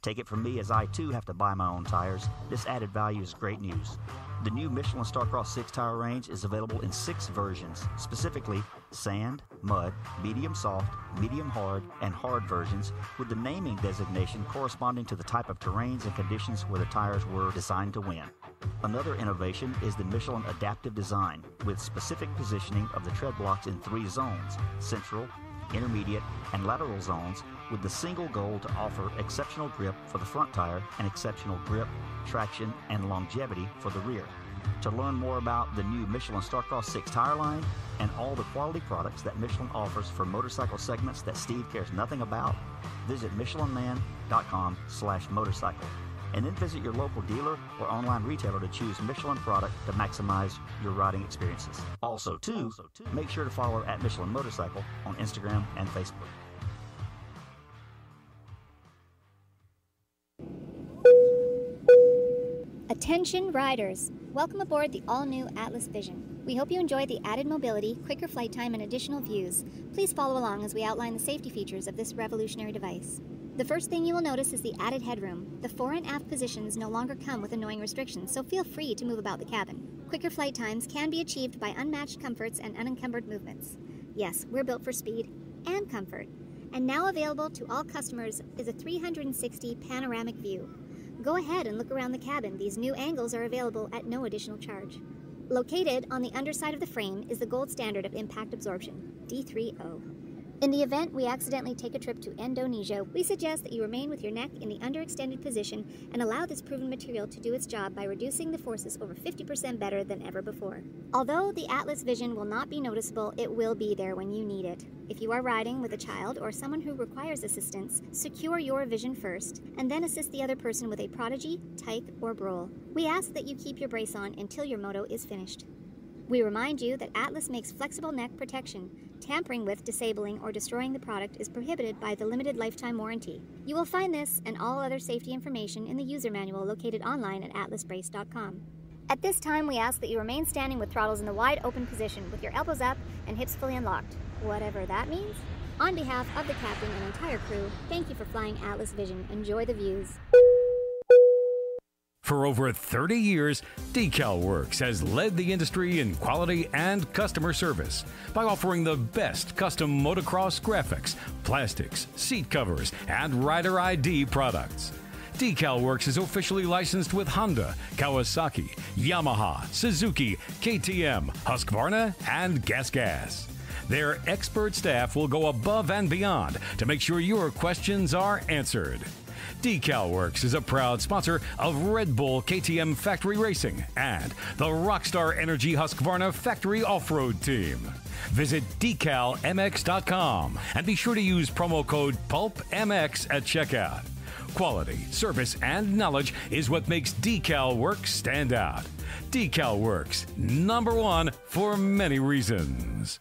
Take it from me, as I too have to buy my own tires, this added value is great news. The new Michelin Starcross 6 tire range is available in 6 versions, specifically sand, mud, medium soft, medium hard, and hard versions, with the naming designation corresponding to the type of terrains and conditions where the tires were designed to win. Another innovation is the Michelin adaptive design, with specific positioning of the tread blocks in 3 zones: central, intermediate, and lateral zones, with the single goal to offer exceptional grip for the front tire and exceptional grip, traction, and longevity for the rear. To learn more about the new Michelin Starcross 6 tire line and all the quality products that Michelin offers for motorcycle segments that Steve cares nothing about, visit michelinman.com/motorcycle, and then visit your local dealer or online retailer to choose Michelin product to maximize your riding experiences. Also, make sure to follow at Michelin Motorcycle on Instagram and Facebook. Attention riders! Welcome aboard the all-new Atlas Vision. We hope you enjoy the added mobility, quicker flight time, and additional views. Please follow along as we outline the safety features of this revolutionary device. The first thing you will notice is the added headroom. The fore and aft positions no longer come with annoying restrictions, so feel free to move about the cabin. Quicker flight times can be achieved by unmatched comforts and unencumbered movements. Yes, we're built for speed and comfort. And now available to all customers is a 360 panoramic view. Go ahead and look around the cabin. These new angles are available at no additional charge. Located on the underside of the frame is the gold standard of impact absorption, D3O. In the event we accidentally take a trip to Indonesia, we suggest that you remain with your neck in the underextended position and allow this proven material to do its job by reducing the forces over 50% better than ever before. Although the Atlas Vision will not be noticeable, it will be there when you need it. If you are riding with a child or someone who requires assistance, secure your vision first, and then assist the other person with a prodigy, tyke, or brole. We ask that you keep your brace on until your moto is finished. We remind you that Atlas makes flexible neck protection. Tampering with, disabling, or destroying the product is prohibited by the limited lifetime warranty. You will find this and all other safety information in the user manual located online at atlasbrace.com. At this time, we ask that you remain standing with throttles in the wide open position with your elbows up and hips fully unlocked, whatever that means. On behalf of the captain and entire crew, thank you for flying Atlas Vision. Enjoy the views. For over 30 years, DecalWorks has led the industry in quality and customer service by offering the best custom motocross graphics, plastics, seat covers, and rider ID products. DecalWorks is officially licensed with Honda, Kawasaki, Yamaha, Suzuki, KTM, Husqvarna, and GasGas. Their expert staff will go above and beyond to make sure your questions are answered. DecalWorks is a proud sponsor of Red Bull KTM Factory Racing and the Rockstar Energy Husqvarna Factory Off-Road Team. Visit decalmx.com and be sure to use promo code PulpMX at checkout. Quality, service, and knowledge is what makes DecalWorks stand out. DecalWorks, #1 for many reasons.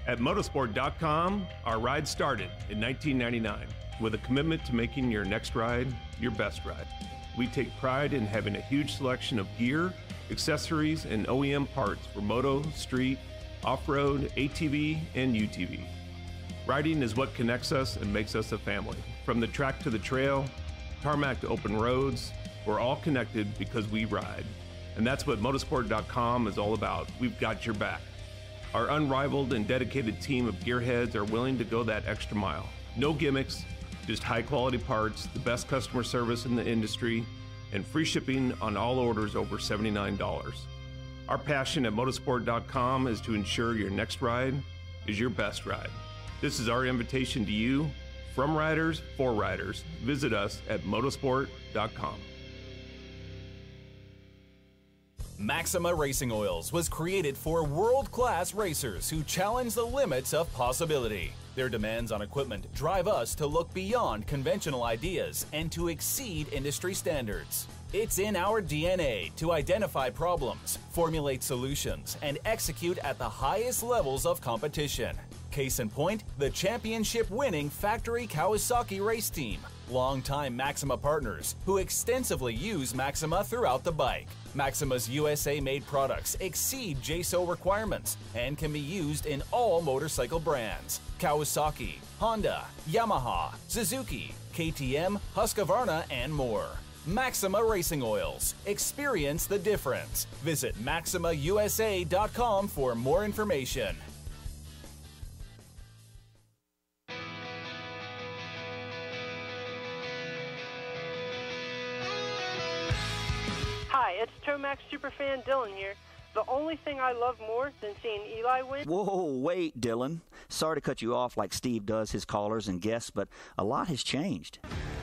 At motorsport.com, our ride started in 1999 with a commitment to making your next ride your best ride. We take pride in having a huge selection of gear, accessories, and OEM parts for moto, street, off-road, ATV, and UTV. Riding is what connects us and makes us a family. From the track to the trail, tarmac to open roads, we're all connected because we ride. And that's what motorsport.com is all about. We've got your back. Our unrivaled and dedicated team of gearheads are willing to go that extra mile. No gimmicks, just high quality parts, the best customer service in the industry, and free shipping on all orders over $79. Our passion at motorsport.com is to ensure your next ride is your best ride. This is our invitation to you, from riders for riders. Visit us at motorsport.com. Maxima Racing Oils was created for world-class racers who challenge the limits of possibility. Their demands on equipment drive us to look beyond conventional ideas and to exceed industry standards. It's in our DNA to identify problems, formulate solutions, and execute at the highest levels of competition. Case in point, the championship-winning factory Kawasaki race team, longtime Maxima partners who extensively use Maxima throughout the bike. Maxima's USA-made products exceed JSO requirements and can be used in all motorcycle brands: Kawasaki, Honda, Yamaha, Suzuki, KTM, Husqvarna, and more. Maxima Racing Oils. Experience the difference. Visit MaximaUSA.com for more information. Hi, it's Tomax Superfan Dylan here. The only thing I love more than seeing Eli win... Whoa, wait, Dylan. Sorry to cut you off like Steve does his callers and guests, but a lot has changed.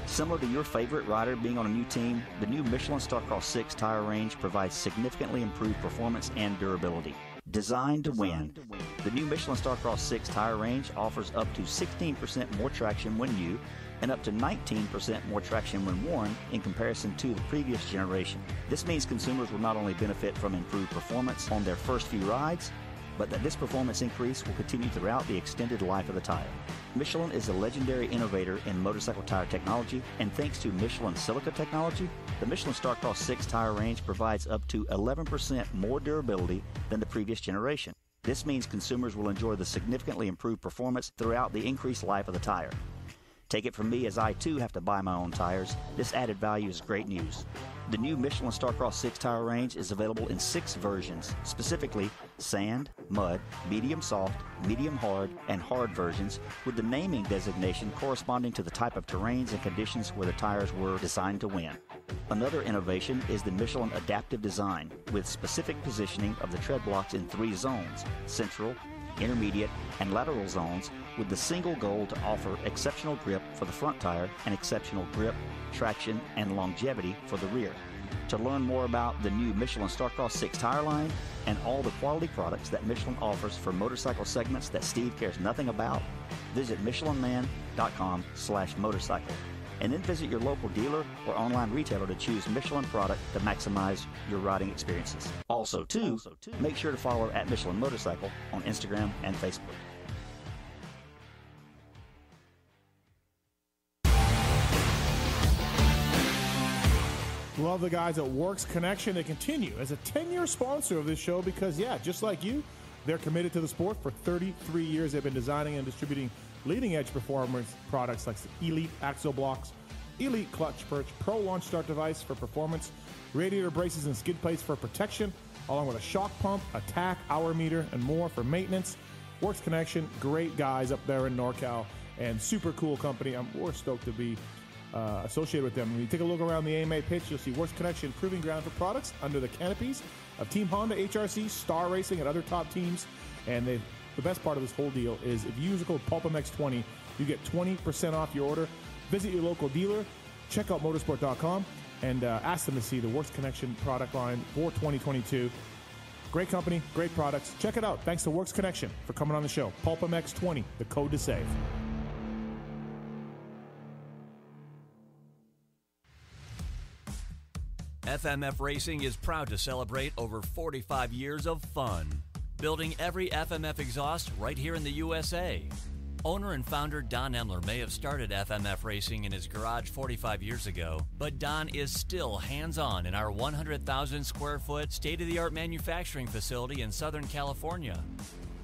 Similar to your favorite rider being on a new team, the new Michelin Starcross 6 tire range provides significantly improved performance and durability. Designed to win. The new Michelin Starcross 6 tire range offers up to 16% more traction when new and up to 19% more traction when worn in comparison to the previous generation. This means consumers will not only benefit from improved performance on their first few rides, but that this performance increase will continue throughout the extended life of the tire. Michelin is a legendary innovator in motorcycle tire technology, and thanks to Michelin silica technology, the Michelin Starcross 6 tire range provides up to 11% more durability than the previous generation. This means consumers will enjoy the significantly improved performance throughout the increased life of the tire. Take it from me, as I too have to buy my own tires, this added value is great news. The new Michelin Starcross 6 tire range is available in 6 versions, specifically sand, mud, medium soft, medium hard, and hard versions, with the naming designation corresponding to the type of terrains and conditions where the tires were designed to win. Another innovation is the Michelin adaptive design, with specific positioning of the tread blocks in 3 zones: central, intermediate, and lateral zones, with the single goal to offer exceptional grip for the front tire and exceptional grip, traction, and longevity for the rear. To learn more about the new Michelin Starcross 6 tire line and all the quality products that Michelin offers for motorcycle segments that Steve cares nothing about, visit michelinman.com/motorcycle, and then visit your local dealer or online retailer to choose Michelin product to maximize your riding experiences. Also, make sure to follow at Michelin Motorcycle on Instagram and Facebook. Love the guys at Works Connection. They continue as a 10-year sponsor of this show because, just like you, they're committed to the sport. For 33 years, they've been designing and distributing leading-edge performance products like Elite Axle Blocks, Elite Clutch Perch, Pro Launch Start Device for performance, radiator braces and skid plates for protection, along with a shock pump, a tack, hour meter, and more for maintenance. Works Connection, great guys up there in NorCal, and super cool company. We're stoked to be associated with them. When you take a look around the AMA pitch, you'll see Works Connection proving ground for products under the canopies of Team Honda, HRC, Star Racing, and other top teams. And the best part of this whole deal is if you use the code PulpMX20, you get 20% off your order. Visit your local dealer, check out motorsport.com, and ask them to see the Works Connection product line for 2022. Great company, great products. Check it out. Thanks to Works Connection for coming on the show. PulpMX20, the code to save. FMF Racing is proud to celebrate over 45 years of fun, building every FMF exhaust right here in the USA. Owner and founder Don Emler may have started FMF Racing in his garage 45 years ago, but Don is still hands-on in our 100,000 square foot state-of-the-art manufacturing facility in Southern California.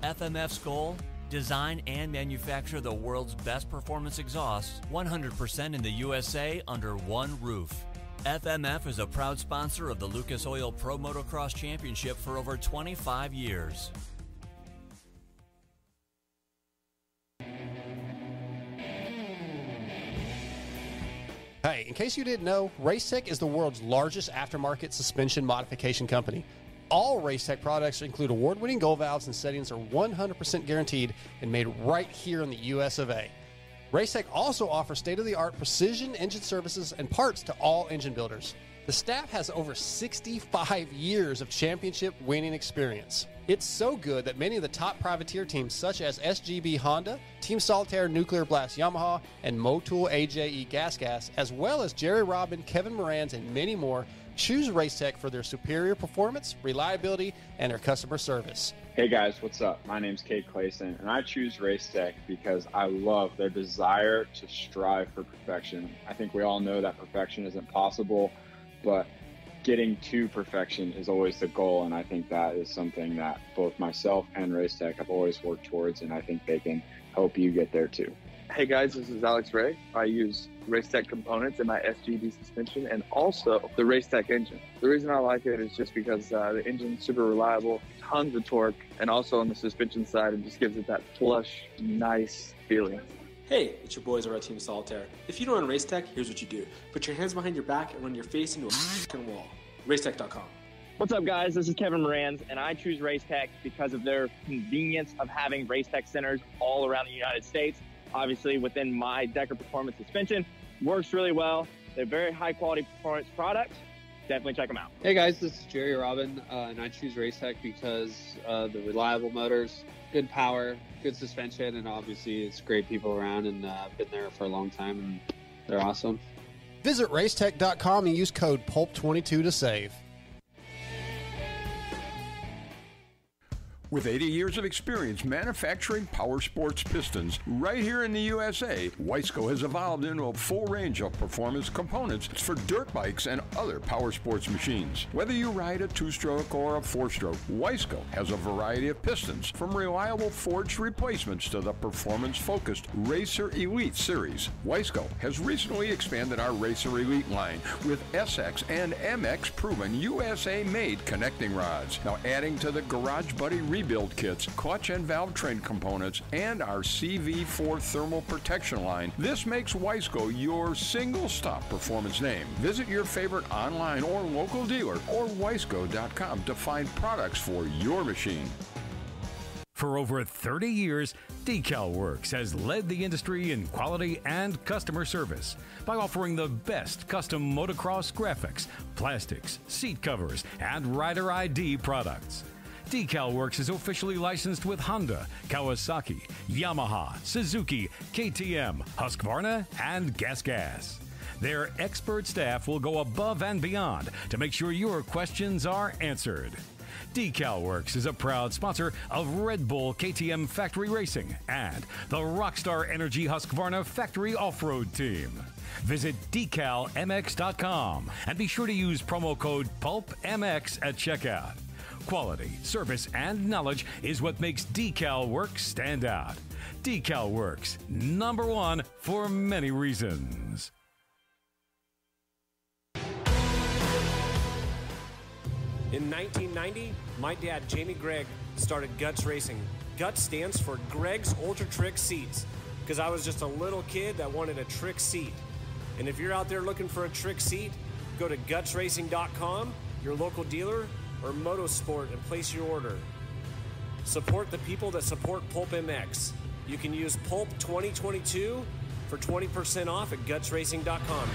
FMF's goal? Design and manufacture the world's best performance exhausts 100% in the USA under one roof. FMF is a proud sponsor of the Lucas Oil Pro Motocross Championship for over 25 years. Hey, in case you didn't know, Racetech is the world's largest aftermarket suspension modification company. All Racetech products include award-winning gold valves and settings are 100% guaranteed and made right here in the US of A. Racetech also offers state-of-the-art precision engine services and parts to all engine builders. The staff has over 65 years of championship winning experience. It's so good that many of the top privateer teams such as SGB Honda, Team Solitaire Nuclear Blast Yamaha, and Motul AJE Gas, as well as Jerry Robin, Kevin Moranz, and many more, choose Racetech for their superior performance, reliability, and their customer service. Hey guys, what's up? My name's Kate Clayson, and I choose Racetech because I love their desire to strive for perfection. I think we all know that perfection isn't possible, but getting to perfection is always the goal, and I think that is something that both myself and Racetech have always worked towards, and I think they can help you get there too. Hey guys, this is Alex Ray. I use Racetech components in my SGD suspension and also the Racetech engine. The reason I like it is just because the engine's super reliable, tons of torque, and also on the suspension side, it just gives it that plush, nice feeling. Hey, it's your boys over at Team Solitaire. If you don't run Racetech, here's what you do. Put your hands behind your back and run your face into a f***ing wall. Racetech.com. What's up, guys? This is Kevin Moranz, and I choose Racetech because of their convenience of having Racetech centers all around the United States. Obviously, within my Decker Performance suspension, works really well. They're very high-quality performance products. Definitely check them out. Hey, guys, this is Jerry Robin, and I choose Racetech because the reliable motors, good power, good suspension, and obviously it's great people around, and I've been there for a long time, and they're awesome. Visit Racetech.com and use code PULP22 to save. With 80 years of experience manufacturing power sports pistons right here in the USA, Wiseco has evolved into a full range of performance components for dirt bikes and other power sports machines. Whether you ride a 2-stroke or a 4-stroke, Wiseco has a variety of pistons, from reliable forged replacements to the performance-focused Racer Elite series. Wiseco has recently expanded our Racer Elite line with SX and MX proven USA-made connecting rods. Now adding to the Garage Buddy rebuild kits, clutch and valve train components, and our CV4 thermal protection line, this makes Wiseco your single-stop performance name. Visit your favorite online or local dealer or wiseco.com to find products for your machine. For over 30 years, Decal Works has led the industry in quality and customer service by offering the best custom motocross graphics, plastics, seat covers, and rider ID products. Decal Works is officially licensed with Honda, Kawasaki, Yamaha, Suzuki, KTM, Husqvarna, and GasGas. Their expert staff will go above and beyond to make sure your questions are answered. Decal Works is a proud sponsor of Red Bull KTM Factory Racing and the Rockstar Energy Husqvarna Factory Off-Road Team. Visit decalmx.com and be sure to use promo code PulpMX at checkout. Quality, service, and knowledge is what makes Decal Works stand out. Decal Works, #1 for many reasons. In 1990, my dad, Jamie Gregg, started Guts Racing. Guts stands for Greg's Ultra Trick Seats, because I was just a little kid that wanted a trick seat. And if you're out there looking for a trick seat, go to gutsracing.com, your local dealer, or Motosport, and place your order. Support the people that support PulpMX. You can use Pulp 2022 for 20% off at gutsracing.com.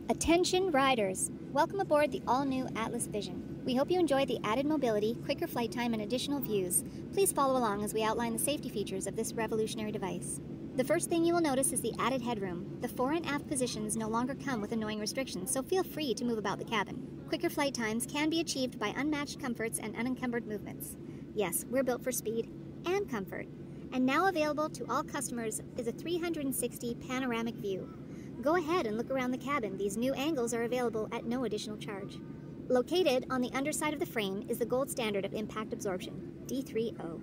Attention riders! Welcome aboard the all-new Atlas Vision. We hope you enjoy the added mobility, quicker flight time, and additional views. Please follow along as we outline the safety features of this revolutionary device. The first thing you will notice is the added headroom. The fore and aft positions no longer come with annoying restrictions, so feel free to move about the cabin. Quicker flight times can be achieved by unmatched comforts and unencumbered movements. Yes, we're built for speed and comfort. And now available to all customers is a 360 panoramic view. Go ahead and look around the cabin. These new angles are available at no additional charge. Located on the underside of the frame is the gold standard of impact absorption, D3O.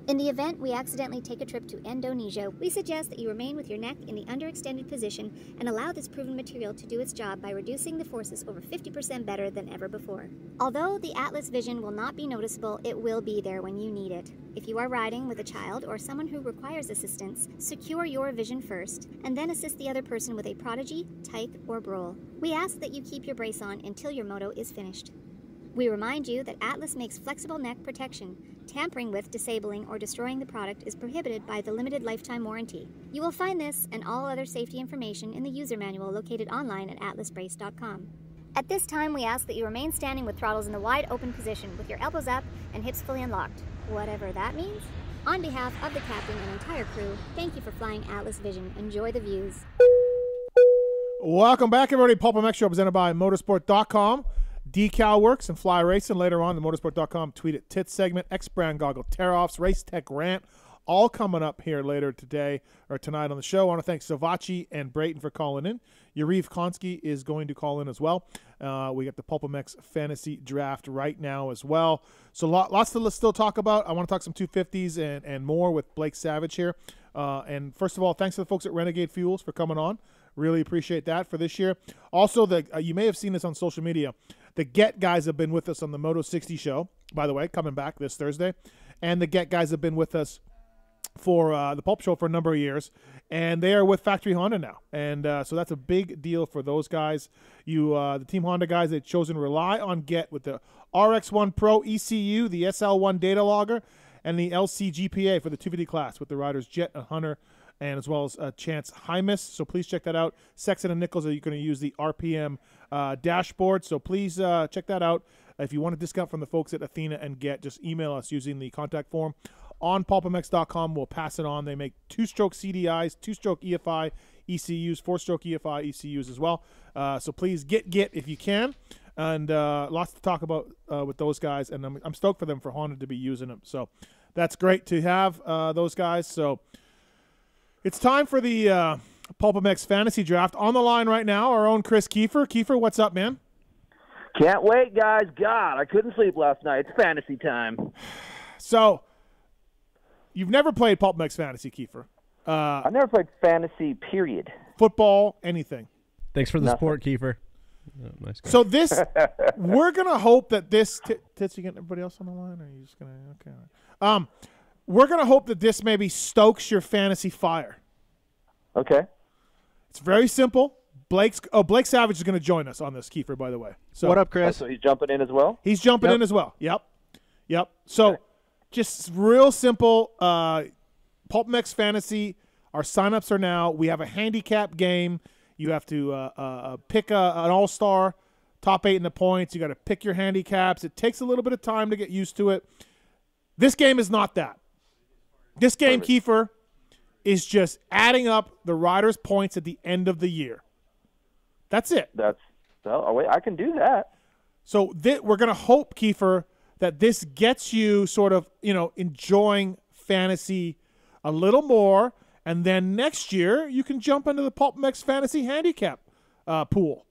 In the event we accidentally take a trip to Indonesia, we suggest that you remain with your neck in the underextended position and allow this proven material to do its job by reducing the forces over 50% better than ever before. Although the Atlas Vision will not be noticeable, it will be there when you need it. If you are riding with a child or someone who requires assistance, secure your vision first, and then assist the other person with a Prodigy, Tyke, or Brole. We ask that you keep your brace on until your moto is finished. We remind you that Atlas makes flexible neck protection. Tampering with, disabling, or destroying the product is prohibited by the limited lifetime warranty. You will find this and all other safety information in the user manual located online at atlasbrace.com. At this time, we ask that you remain standing with throttles in the wide open position with your elbows up and hips fully unlocked, whatever that means. On behalf of the captain and entire crew, thank you for flying Atlas Vision. Enjoy the views. Welcome back, everybody. PulpMX Show presented by motorsport.com. Decal Works and Fly Racing. Later on, the motorsport.com tweet at Tits segment, X-Brand Goggle Tear-Offs, Race Tech Rant, all coming up here later today or tonight on the show. I want to thank Savatgy and Brayton for calling in. Yarrive Konsky is going to call in as well. We got the PulpMX Fantasy Draft right now as well. So lots to still talk about. I want to talk some 250s and more with Blake Savage here. And first of all, thanks to the folks at Renegade Fuels for coming on. Really appreciate that for this year. Also, you may have seen this on social media. The Get guys have been with us on the Moto 60 show, by the way, coming back this Thursday. And the Get guys have been with us for the Pulp Show for a number of years. And they are with Factory Honda now. And so that's a big deal for those guys. The Team Honda guys, they've chosen to rely on Get with the RX1 Pro ECU, the SL1 data logger, and the LC GPA for the 250 class with the riders Jet and Hunter, and as well as Chance Hymas. So please check that out. Sexton and Nichols are going to use the RPM dashboard. So please check that out. If you want a discount from the folks at Athena and Get, just email us using the contact form on PulpMX.com. We'll pass it on. They make two-stroke CDIs, two-stroke EFI, ECUs, 4-stroke EFI ECUs as well. So please get if you can. And lots to talk about with those guys. And I'm stoked for them, for Honda to be using them. So that's great to have those guys. So it's time for the PulpMX Fantasy Draft. On the line right now, our own Chris Kiefer. Kiefer, what's up, man? Can't wait, guys. God, I couldn't sleep last night. It's fantasy time. So, you've never played PulpMX Fantasy, Kiefer. I've never played fantasy, period. Football, anything. Thanks for the support, Kiefer. Oh, nice guy. So this, we're going to hope that this, Tits, you getting everybody else on the line? Or are you just going to, okay. All right. We're going to hope that this maybe stokes your fantasy fire. Okay. It's very simple. Blake Savage is going to join us on this, Kiefer, by the way. So, what up, Chris? So he's jumping in as well? He's jumping in as well. Yep. So just real simple. PulpMX Fantasy, our signups are now. We have a handicap game. You have to pick an all-star, top 8 in the points. You got to pick your handicaps. It takes a little bit of time to get used to it. This game is not that. This game, Kiefer, is just adding up the riders' points at the end of the year. That's it. I can do that. So we're going to hope, Kiefer, that this gets you sort of, enjoying fantasy a little more, and then next year you can jump into the PulpMX Fantasy Handicap pool.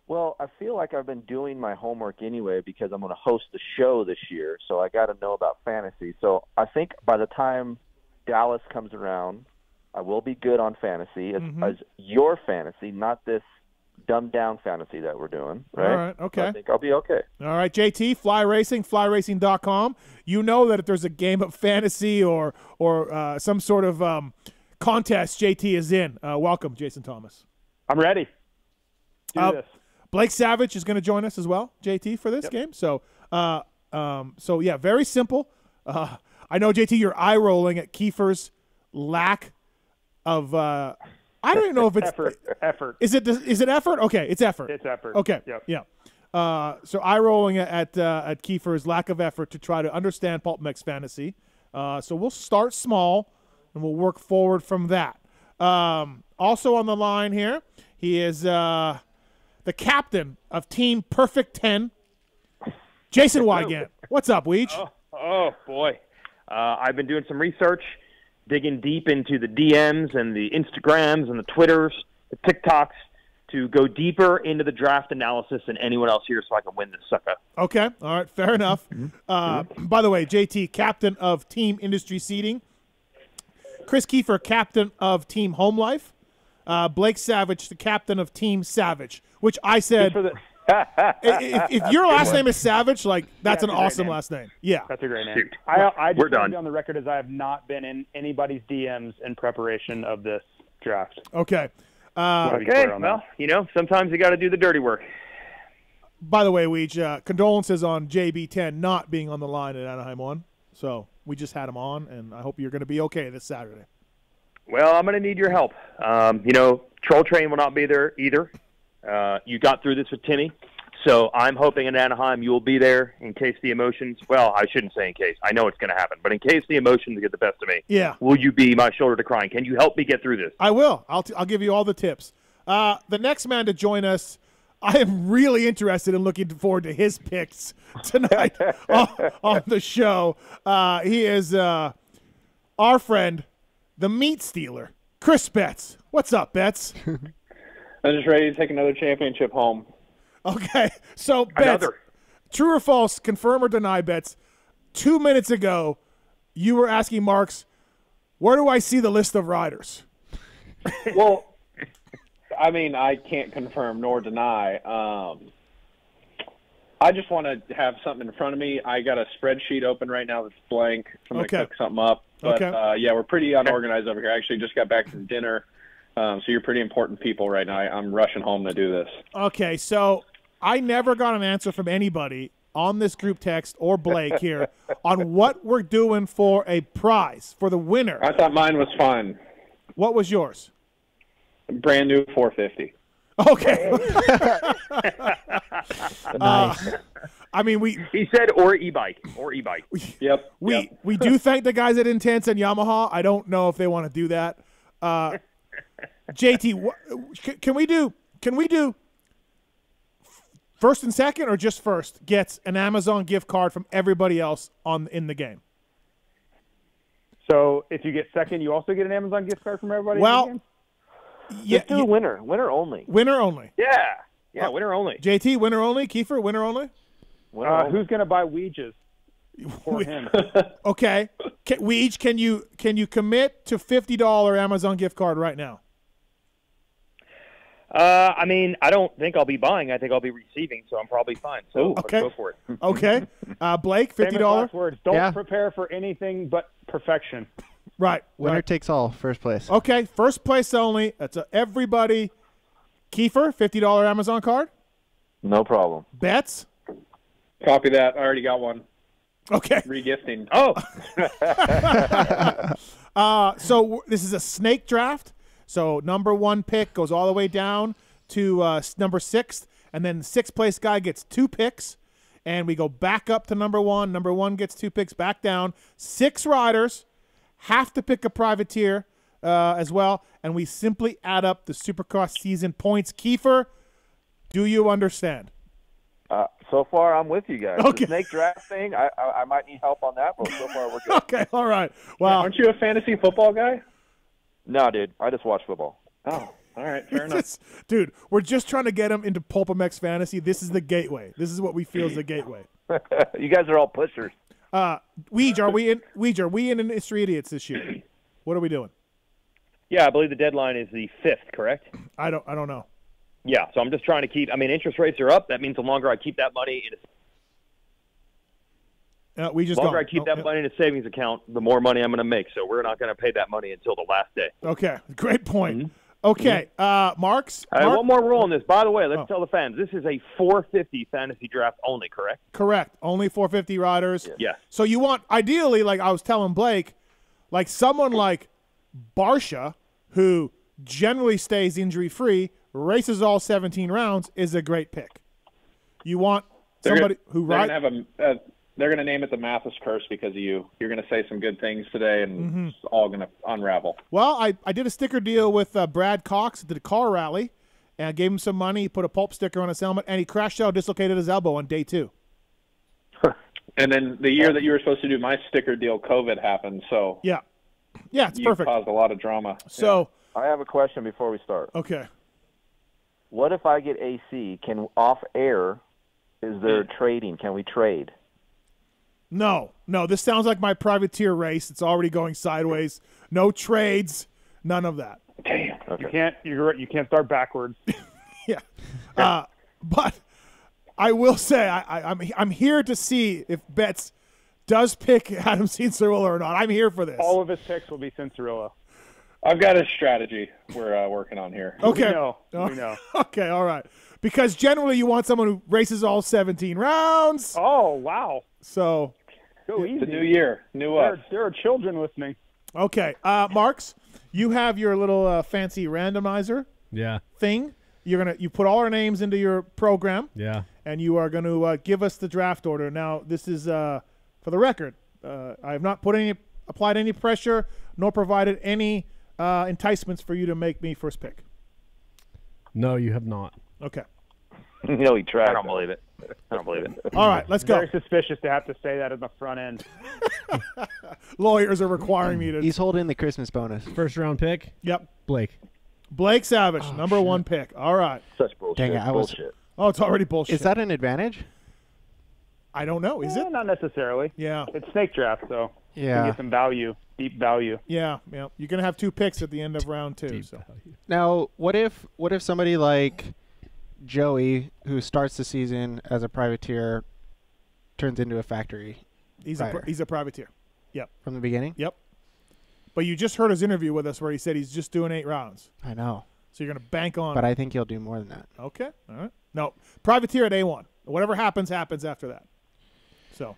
Well, I feel like I've been doing my homework anyway because I'm going to host the show this year, so I got to know about fantasy. So I think by the time Dallas comes around, I will be good on fantasy as your fantasy, not this dumbed-down fantasy that we're doing, right? All right, okay. So I think I'll be okay. All right, JT, Fly Racing, flyracing.com. You know that if there's a game of fantasy or some sort of contest, JT is in. Welcome, Jason Thomas. I'm ready. Do this. Blake Savage is going to join us as well, JT, for this game. So, yeah, very simple. I know, JT, you're eye-rolling at Kiefer's lack of I don't even know if it's effort. Is it effort? Okay, it's effort. It's effort. Okay. Yep. Yeah. So eye-rolling at Kiefer's lack of effort to try to understand PulpMX Fantasy. So we'll start small, and we'll work forward from that. Also on the line here, he is the captain of Team Perfect 10, Jason Wygant. What's up, Weege? Oh, boy. I've been doing some research, digging deep into the DMs and the Instagrams and the Twitters, the TikToks, to go deeper into the draft analysis than anyone else here so I can win this sucker. Okay. All right. Fair enough. By the way, JT, captain of Team Industry Seating. Chris Kiefer, captain of Team Home Life. Blake Savage, the captain of Team Savage, which I said, if your last name is Savage, that's an awesome last name. Yeah. That's a great name. Shoot. I just We're want to done. be on the record as I have not been in anybody's DMs in preparation of this draft. Okay. Well, sometimes you got to do the dirty work. By the way, Weege, condolences on JB10 not being on the line at Anaheim 1. So we just had him on, and I hope you're going to be okay this Saturday. Well, I'm going to need your help. Troll Train will not be there either. You got through this with Timmy, so I'm hoping in Anaheim you will be there in case the emotions – well, I shouldn't say in case. I know it's going to happen. But in case the emotions get the best of me, will you be my shoulder to cry? Can you help me get through this? I will. I'll give you all the tips. The next man to join us, I am really interested in looking forward to his picks tonight on the show. He is our friend, the meat stealer, Chris Betts. What's up, Betts? I'm just ready to take another championship home. Okay, so Betts, true or false, confirm or deny, Betts, 2 minutes ago, you were asking Marks, where do I see the list of riders? Well, I mean, I can't confirm nor deny. I just want to have something in front of me. I got a spreadsheet open right now that's blank. I'm going to cook something up. But, yeah, we're pretty unorganized over here. I actually just got back from dinner. So you're pretty important people right now. I'm rushing home to do this. Okay, so I never got an answer from anybody on this group text or Blake here on what we're doing for a prize for the winner. I thought mine was fun. What was yours? Brand new 450. Okay. I mean, he said or e-bike. Yep. We do thank the guys at Intense and Yamaha. I don't know if they want to do that. JT, can we do first and second, or just first gets an Amazon gift card from everybody else in the game? So if you get second, you also get an Amazon gift card from everybody? Well, in the game? Yeah, do winner only. Winner only. Yeah, winner only. JT, winner only. Kiefer, winner only. Who's going to buy Ouija's for him? Okay, Weege, can you commit to $50 Amazon gift card right now? I mean, I don't think I'll be buying. I think I'll be receiving, so I'm probably fine. So let's go for it. Okay. Blake, $50. Famous last words. Don't prepare for anything but perfection. Right. Winner takes all. First place. Okay. First place only. That's everybody. Kiefer, $50 Amazon card. No problem. Bets. Copy that. I already got one. Okay. Regifting. So this is a snake draft. So number 1 pick goes all the way down to number 6, and then the 6th place guy gets 2 picks, and we go back up to number 1. Number 1 gets 2 picks, back down. 6 riders have to pick a privateer as well, and we simply add up the Supercross season points. Kiefer, do you understand? So far, I'm with you guys. Okay. The snake draft thing, I might need help on that, but so far we're good. Okay, all right. Well, aren't you a fantasy football guy? No, dude. I just watch football. Oh, all right. Fair enough. Dude, we're just trying to get him into PulpMX Fantasy. This is the gateway. This is what we feel is the gateway. You guys are all pushers. Weege, are we in Industry Idiots this year? What are we doing? Yeah, I believe the deadline is the 5th, correct? I don't know. Yeah, so I'm just trying to keep. I mean, interest rates are up. That means the longer I keep that money in I keep that money in a savings account, the more money I'm going to make. So we're not going to pay that money until the last day. Okay, great point. Mm-hmm. Okay, Marks. One more rule on this. By the way, let's tell the fans, this is a 450 fantasy draft only, correct? Correct. Only 450 riders. Yes. So you want, ideally, like I was telling Blake, like someone like Barsha, who generally stays injury-free, races all 17 rounds, is a great pick. You want somebody who rides. They're going to name it the Mathis curse because of you. You're going to say some good things today, and it's all going to unravel. Well, I did a sticker deal with Brad Cox at the car rally, and I gave him some money. He put a pulp sticker on his helmet, and he crashed out, dislocated his elbow on day 2. And then the year that you were supposed to do my sticker deal, COVID happened. So yeah, it's perfect. Caused a lot of drama. So I have a question before we start. Okay. What if I get AC? Can off air? Is there trading? Can we trade? No. This sounds like my privateer race. It's already going sideways. No trades. None of that. Damn. Okay. You can't start backwards. Yeah. But I will say I'm here to see if Betts does pick Adam Cianciarulo or not. I'm here for this. All of his picks will be Cianciarulo. I've got a strategy we're working on here. Okay. We know. Okay, all right. Because generally you want someone who races all 17 rounds. Oh, wow. So go easy. It's a new year. There are children listening. Okay. Marks, you have your little fancy randomizer thing. You put all our names into your program. Yeah. And you are going to give us the draft order. Now, this is for the record. I have not applied any pressure nor provided any enticements for you to make me first pick. No, you have not. Okay. No, he tried. I don't believe it. All right, let's go. Very suspicious to have to say that in the front end. Lawyers are requiring me to. He's holding the Christmas bonus. First round pick? Yep. Blake Savage, number 1 pick. All right. Such bullshit. Dang it, bullshit. Oh, it's already bullshit. Is that an advantage? I don't know. Is it? Not necessarily. Yeah. It's snake draft, so you Yeah. can get some value, deep value. Yeah. You're going to have 2 picks at the end of round 2. So. Now, what if somebody like Joey, who starts the season as a privateer, turns into a factory rider? He's a privateer. Yep. From the beginning? Yep. But you just heard his interview with us where he said he's just doing 8 rounds. I know. So you're going to bank on. But I think he'll do more than that. Okay. All right. No, privateer at A1. Whatever happens after that. So.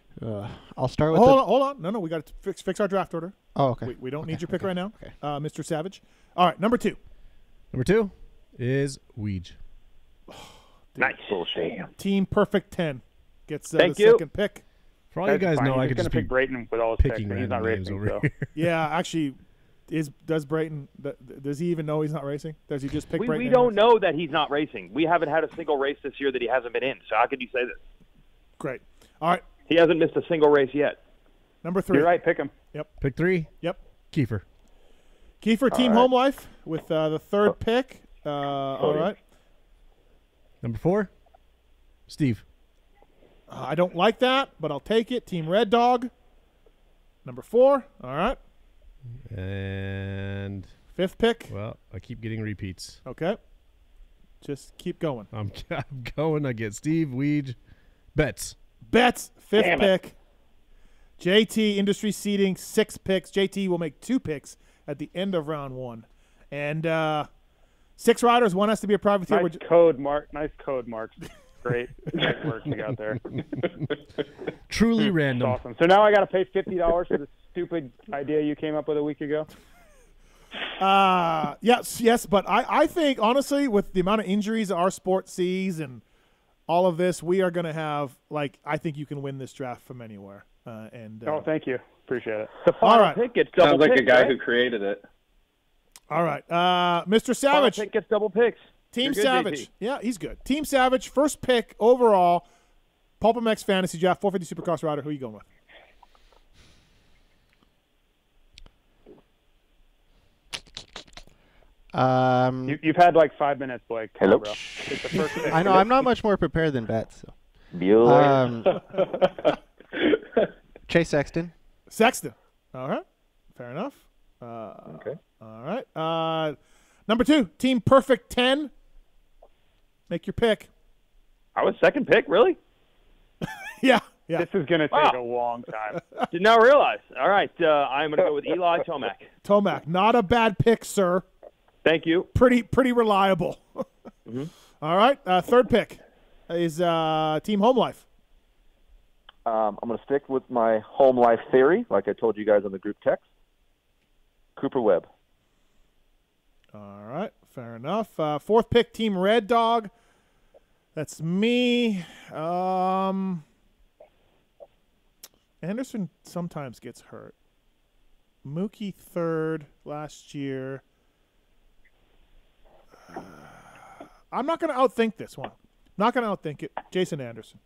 I'll start with. Hold on. No, we got to fix our draft order. Oh, okay. We don't need your pick right now, okay. Mr. Savage. All right, number 2. Number 2 is Weege. Nice. Bullshit. Team Perfect 10 gets the Thank you. second pick. For all you guys know, I could just pick Brayton with all his picks, picking and he's not random names racing. over So. here. Yeah, actually, Does Brayton? Does he even know he's not racing? Does he just pick Brayton? We don't know that he's not racing. We haven't had a single race this year that he hasn't been in. So how could you say this? Great. All right. He hasn't missed a single race yet. Number 3. You're right. Pick him. Yep. Pick 3. Yep. Kiefer. Kiefer, Team Home Life with the 3rd pick. All right. Number 4. Steve. I don't like that, but I'll take it. Team Red Dog. Number 4. All right. And 5th pick. Well, I keep getting repeats. Okay. Just keep going. I'm going. I get Steve, Weege, Betts. 5th pick. JT, Industry Seating, 6 picks. JT will make 2 picks at the end of round 1. And 6 riders. 1 has to be a privateer. Nice code, Mark. Nice code, Mark. Great work you got there. Truly random. That's awesome. So now I got to pay $50 for the stupid idea you came up with a week ago? Yes, but I think, honestly, with the amount of injuries our sport sees and all of this, we are going to have, I think you can win this draft from anywhere. Thank you. Appreciate it. The final pick gets double Sounds like picks, a guy right? who created it. All right. Mr. Savage. Final pick gets double picks. Team You're good, Savage. JT. Yeah, he's good. Team Savage, first pick overall, PulpMX Fantasy Draft, 450 Supercross rider. Who are you going with? You've had 5 minutes, Blake. Hello. Bro. It's the first pick. I know. I'm not much more prepared than Betts. So. Bueller. Chase Sexton. Sexton. All right. Fair enough. Okay. All right. Number 2, Team Perfect 10. Make your pick. I was 2nd pick, really? Yeah. This is going to take a long time. Did not realize. All right, I'm going to go with Eli Tomac. Tomac, not a bad pick, sir. Thank you. Pretty reliable. Mm-hmm. All right. 3rd pick is Team Home Life. I'm going to stick with my home life theory, like I told you guys on the group text. Cooper Webb. All right. Fair enough. 4th pick, Team Red Dog. That's me. Anderson sometimes gets hurt. Mookie 3rd last year. I'm not going to outthink this one. Not going to outthink it. Jason Anderson.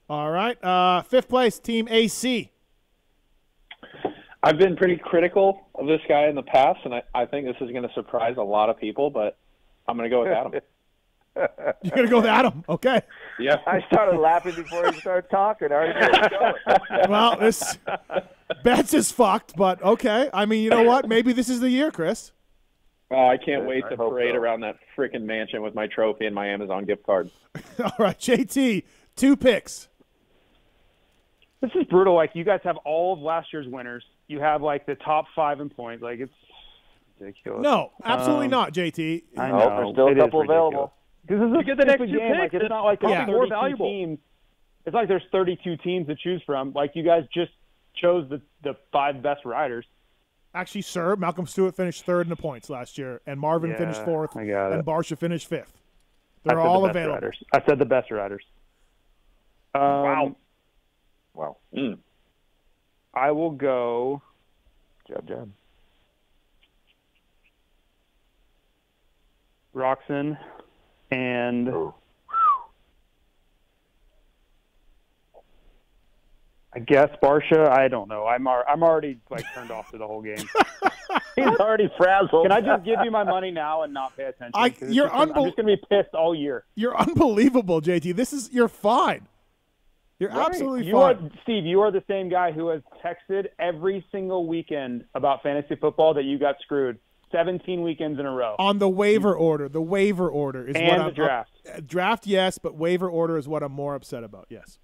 All right. 5th place, Team AC. I've been pretty critical of this guy in the past, and I think this is going to surprise a lot of people, but I'm going to go with Adam. You're going to go with Adam? Okay. Yeah. I started laughing before he started talking. I already knew where he was going. Well, this Betts is fucked, but okay. I mean, you know what? Maybe this is the year, Chris. Oh, I can't wait I to hope parade so. around that freaking mansion with my trophy and my Amazon gift card. All right, JT, 2 picks. This is brutal. You guys have all of last year's winners. You have the top 5 in points. It's ridiculous. No, absolutely not, JT. I Nope, know. there's still a It is couple available. Because this is You get the next 2 game. picks. It's not like there's Yeah. 32 more valuable. teams. It's like there's 32 teams to choose from. You guys just chose the 5 best riders. Actually, sir, Malcolm Stewart finished 3rd in the points last year, and Marvin finished 4th, I got and it. Barsha finished 5th. I They're said all the best available. Riders. I said the best riders. Wow. I will go. Jab. Roxon and I guess Barsha. I don't know. I'm already turned off to the whole game. He's already frazzled. Can I just give you my money now and not pay attention? 'Cause I'm just going to be pissed all year. You're unbelievable, JT. You're fine. You're Right. absolutely fine. Steve, you are the same guy who has texted every single weekend about fantasy football that you got screwed 17 weekends in a row. On the waiver order. The waiver order is And what the I'm draft. Draft, yes, but waiver order is what I'm more upset about. Yes.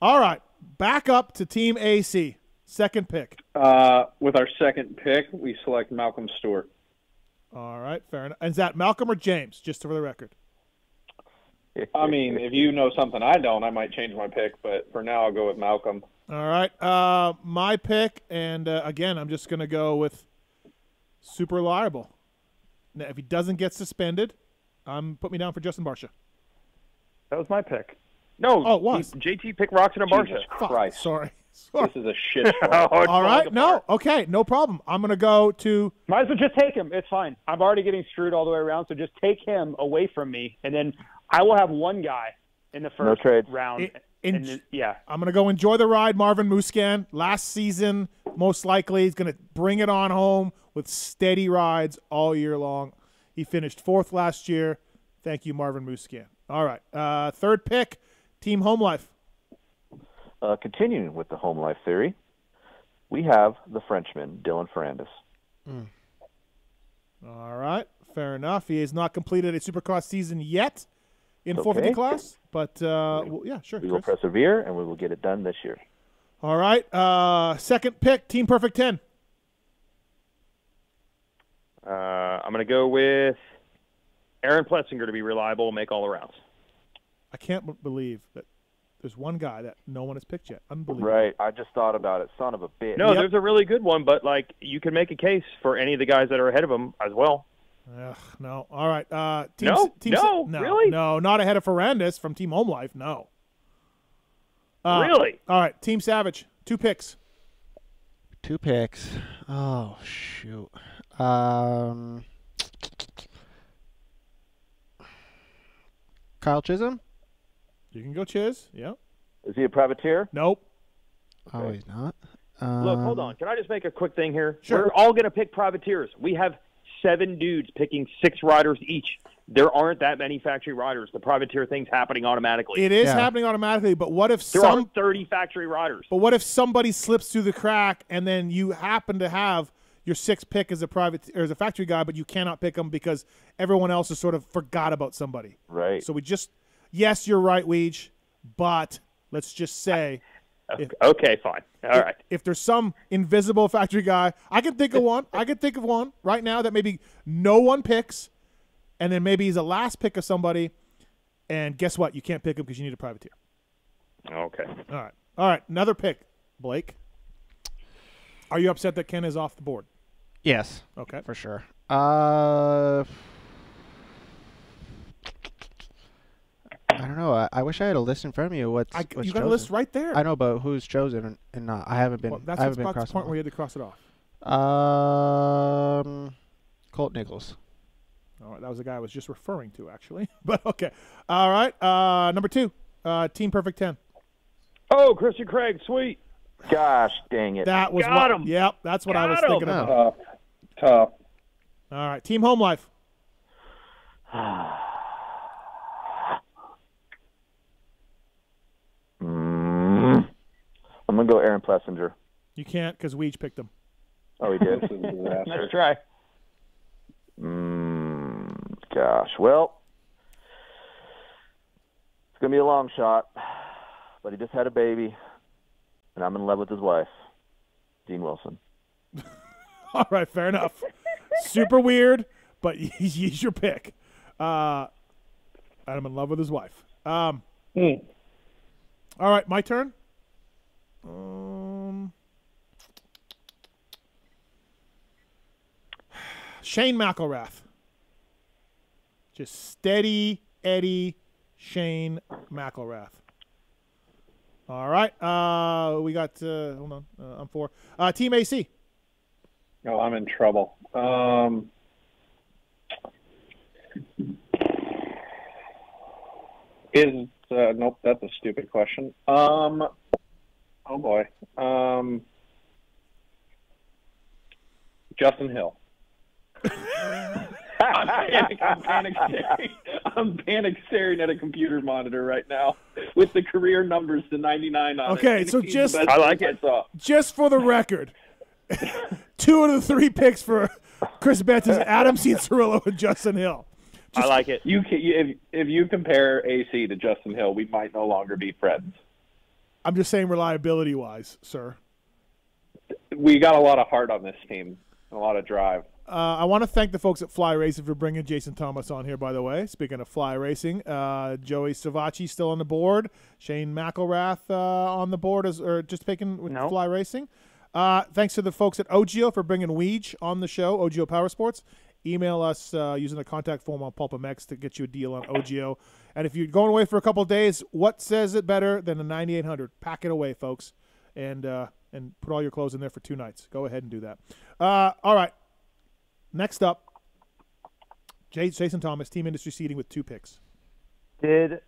All right. Back up to Team AC. 2nd pick. With our 2nd pick, we select Malcolm Stewart. All right. Fair enough. And is that Malcolm or James, just for the record? I mean, if you know something I don't, I might change my pick, but for now I'll go with Malcolm. All right. My pick, and again, I'm just going to go with super reliable. Now, if he doesn't get suspended, put me down for Justin Barsha. That was my pick. No. Oh, it was. JT picked Roxon and Barsha. Jesus Christ. Sorry. This is a shit show. All right. No. Okay. No problem. I'm going to go to. Might as well just take him. It's fine. I'm already getting screwed all the way around, so just take him away from me, and then I will have one guy in the first round. Yeah. I'm going to go Enjoy the Ride, Marvin Musquin. Last season, most likely, he's going to bring it on home with steady rides all year long. He finished 4th last year. Thank you, Marvin Musquin. All right. Third pick, Team Home Life. Continuing with the home life theory, we have the Frenchman, Dylan Ferrandis. All right. Fair enough. He has not completed a Supercross season yet in 450 class, but yeah, sure. We will persevere, and we will get it done this year. All right. Second pick, Team Perfect 10. I'm going to go with Aaron Plessinger to be reliable, make all the rounds. I can't believe that there's one guy that no one has picked yet. Unbelievable. Right. I just thought about it. Son of a bitch. No, there's a really good one, but like you can make a case for any of the guys that are ahead of him as well. Ugh, no. All right. No, really? No, not ahead of Ferrandis from Team Home Life. No. Really? All right. Team Savage. 2 picks. 2 picks. Oh, shoot. Kyle Chisholm? You can go Chiz. Yeah. Is he a privateer? Nope. Oh, he's not. Look, hold on. Can I just make a quick thing here? Sure. We're all going to pick privateers. We have 7 dudes picking 6 riders each. There aren't that many factory riders. The privateer thing's happening automatically. It is happening automatically, but what if there are 30 factory riders? But what if somebody slips through the crack and then you happen to have your 6th pick as a as a factory guy, but you cannot pick him because everyone else has sort of forgot about somebody. Right. So yes, you're right, Weege, but let's just say. Okay, fine. All right. If there's some invisible factory guy, I can think of one. I can think of one right now that maybe no one picks, and then maybe he's a last pick of somebody, and guess what? You can't pick him because you need a privateer. Okay. All right. Another pick, Blake. Are you upset that Ken is off the board? Yes. Okay. For sure. I don't know. I wish I had a list in front of me of what's you got chosen. a list right there. I know, but who's chosen and not. I haven't been. Well, that's I haven't about been the point where you had to cross it off. Colt Nichols. All right, that was the guy I was just referring to, actually. But okay. All right. Number 2, Team Perfect 10. Oh, Christian Craig, sweet. Gosh, dang it. That was Got him. Yep, that's what I was Got thinking him. about. Tough. All right, Team Home Life. I'm going to go Aaron Plessinger. You can't because Weege picked him. Oh, he did? Let's try. Gosh. Well, it's going to be a long shot, but he just had a baby, and I'm in love with his wife, Dean Wilson. All right, fair enough. Super weird, but he's your pick. I'm in love with his wife. All right, my turn. Shane McElrath. Just steady Eddie Shane McElrath. All right. We got, hold on. I'm 4. Team AC. Oh, I'm in trouble. Nope, that's a stupid question. Oh boy. Justin Hill. I'm panic staring at a computer monitor right now with the career numbers to 99 on it. Okay, so just I like it. Just for the record, 2 of the 3 picks for Chris Betts is Adam Cianciarulo and Justin Hill. I like it. If you compare AC to Justin Hill, we might no longer be friends. I'm just saying reliability-wise, sir. We got a lot of heart on this team, and a lot of drive. I want to thank the folks at Fly Racing for bringing Jason Thomas on here, by the way. Speaking of Fly Racing, Joey Savatgy still on the board. Shane McElrath on the board, or just picking with Fly Racing. Thanks to the folks at OGIO for bringing Weege on the show, OGIO Power Sports. Email us using the contact form on PulpMX to get you a deal on OGIO. And if you're going away for a couple of days, what says it better than a 9800? Pack it away, folks. and put all your clothes in there for 2 nights. Go ahead and do that. All right. Next up, Jason Thomas, Team Industry Seating with 2 picks. Did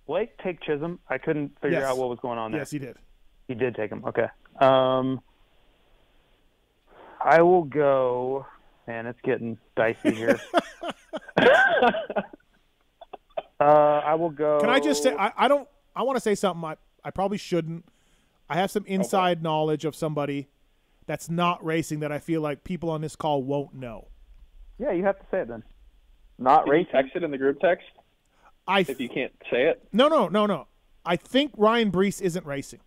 Blake take Chisholm? I couldn't figure out what was going on there. Yes, he did. He did take him. Okay. I will go. Man, it's getting dicey here. I will go. Can I just say I want to say something I probably shouldn't. I have some inside knowledge of somebody that's not racing that I feel like people on this call won't know. Yeah, you have to say it then. Not Can racing. you text it in the group text? If you can't say it. No. I think Ryan Brees isn't racing.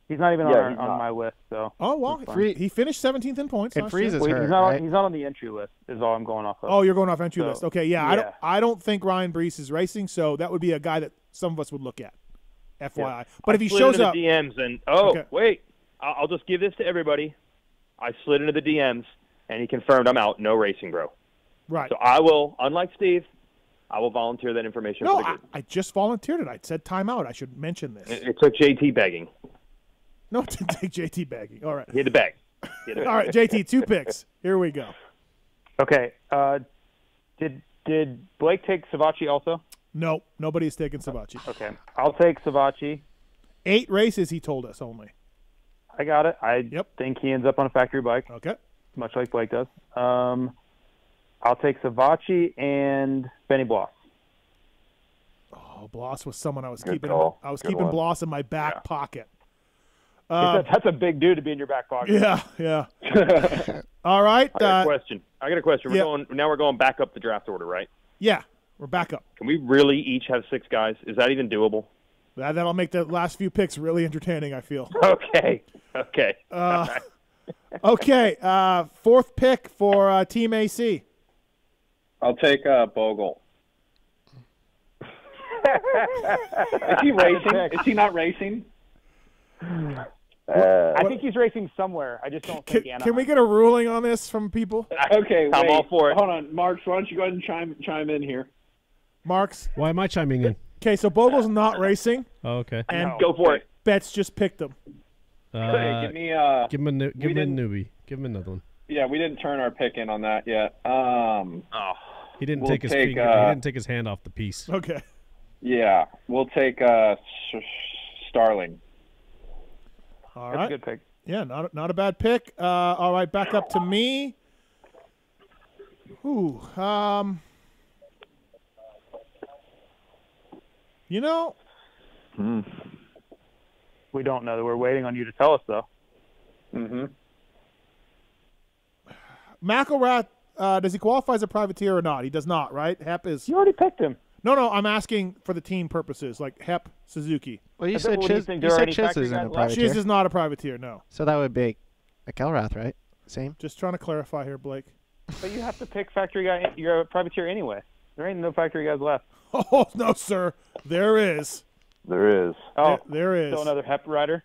He's not even on my list. So. Oh well, he finished 17th in points. And Freeze is hurt, he's not on the entry list. Is all I'm going off of. Oh, you're going off entry list. Okay, yeah. I don't think Ryan Brees is racing, so that would be a guy that some of us would look at. FYI, Yeah. but if he shows up, the DMs and wait, I'll just give this to everybody. I slid into the DMs and he confirmed I'm out. No racing, bro. Right. So I will, unlike Steve, I will volunteer that information for the group. I just volunteered it. I said timeout. I should mention this. It took JT begging. No, it didn't take JT begging. All right. He had to beg. All right, JT, 2 picks. Here we go. Okay. Did Blake take Savatgy also? No, nobody's taking Savatgy. Okay. I'll take Savatgy. 8 races, he told us only. I got it. I think he ends up on a factory bike. Okay. Much like Blake does. I'll take Savatgy and Benny Bloss. Oh, Bloss was someone I was keeping. Call. I was Good keeping one. Bloss in my back pocket. That's a big dude to be in your back pocket. Yeah. All right. I got a question. We're going back up the draft order, right? Yeah, we're back up. Can we really each have 6 guys? Is that even doable? That'll make the last few picks really entertaining, I feel. Okay. Okay. 4th pick for Team AC. I'll take Bogle. Is he racing? Is he not racing? I think he's racing somewhere. I just don't think Anaheim. Can we get a ruling on this from people? Okay, I'm all for it. Hold on, Marks. Why don't you go ahead and chime in here? Marks. Why am I chiming in? Okay, so Bogle's not racing. Oh, okay. And go for it. Betts just picked him. Give me give him a newbie. Give him another one. Yeah, we didn't turn our pick in on that yet. He didn't we'll take his finger. He didn't take his hand off the piece. Okay. Yeah, we'll take Starling. All That's right. a good pick. Yeah, not a bad pick. All right, back up to me. Ooh, We don't know. We're waiting on you to tell us, though. Mm-hmm. McElrath, does he qualify as a privateer or not? He does not, right? Hep is. You already picked him. No, I'm asking for the team purposes, like Hep, Suzuki. Well, you said Chiz isn't a privateer. Chiz is not a privateer, no. So that would be McElrath, right? Same? Just trying to clarify here, Blake. But you have to pick factory guy. You're a privateer anyway. There ain't no factory guys left. Oh, no, sir. There is. There is. Oh, there is. Still another Hep rider?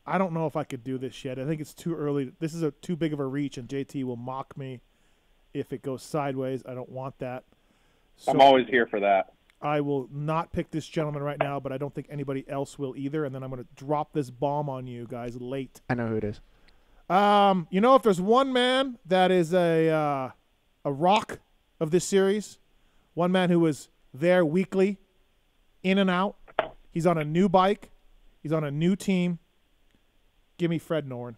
I don't know if I could do this yet. I think it's too early. This is too big of a reach, and JT will mock me if it goes sideways. I don't want that. So I'm always here for that. I will not pick this gentleman right now, but I don't think anybody else will either, and then I'm going to drop this bomb on you guys late. I know who it is. If there's one man that is a rock of this series, one man who is there weekly, in and out, he's on a new bike, he's on a new team. Give me Fred Norrin.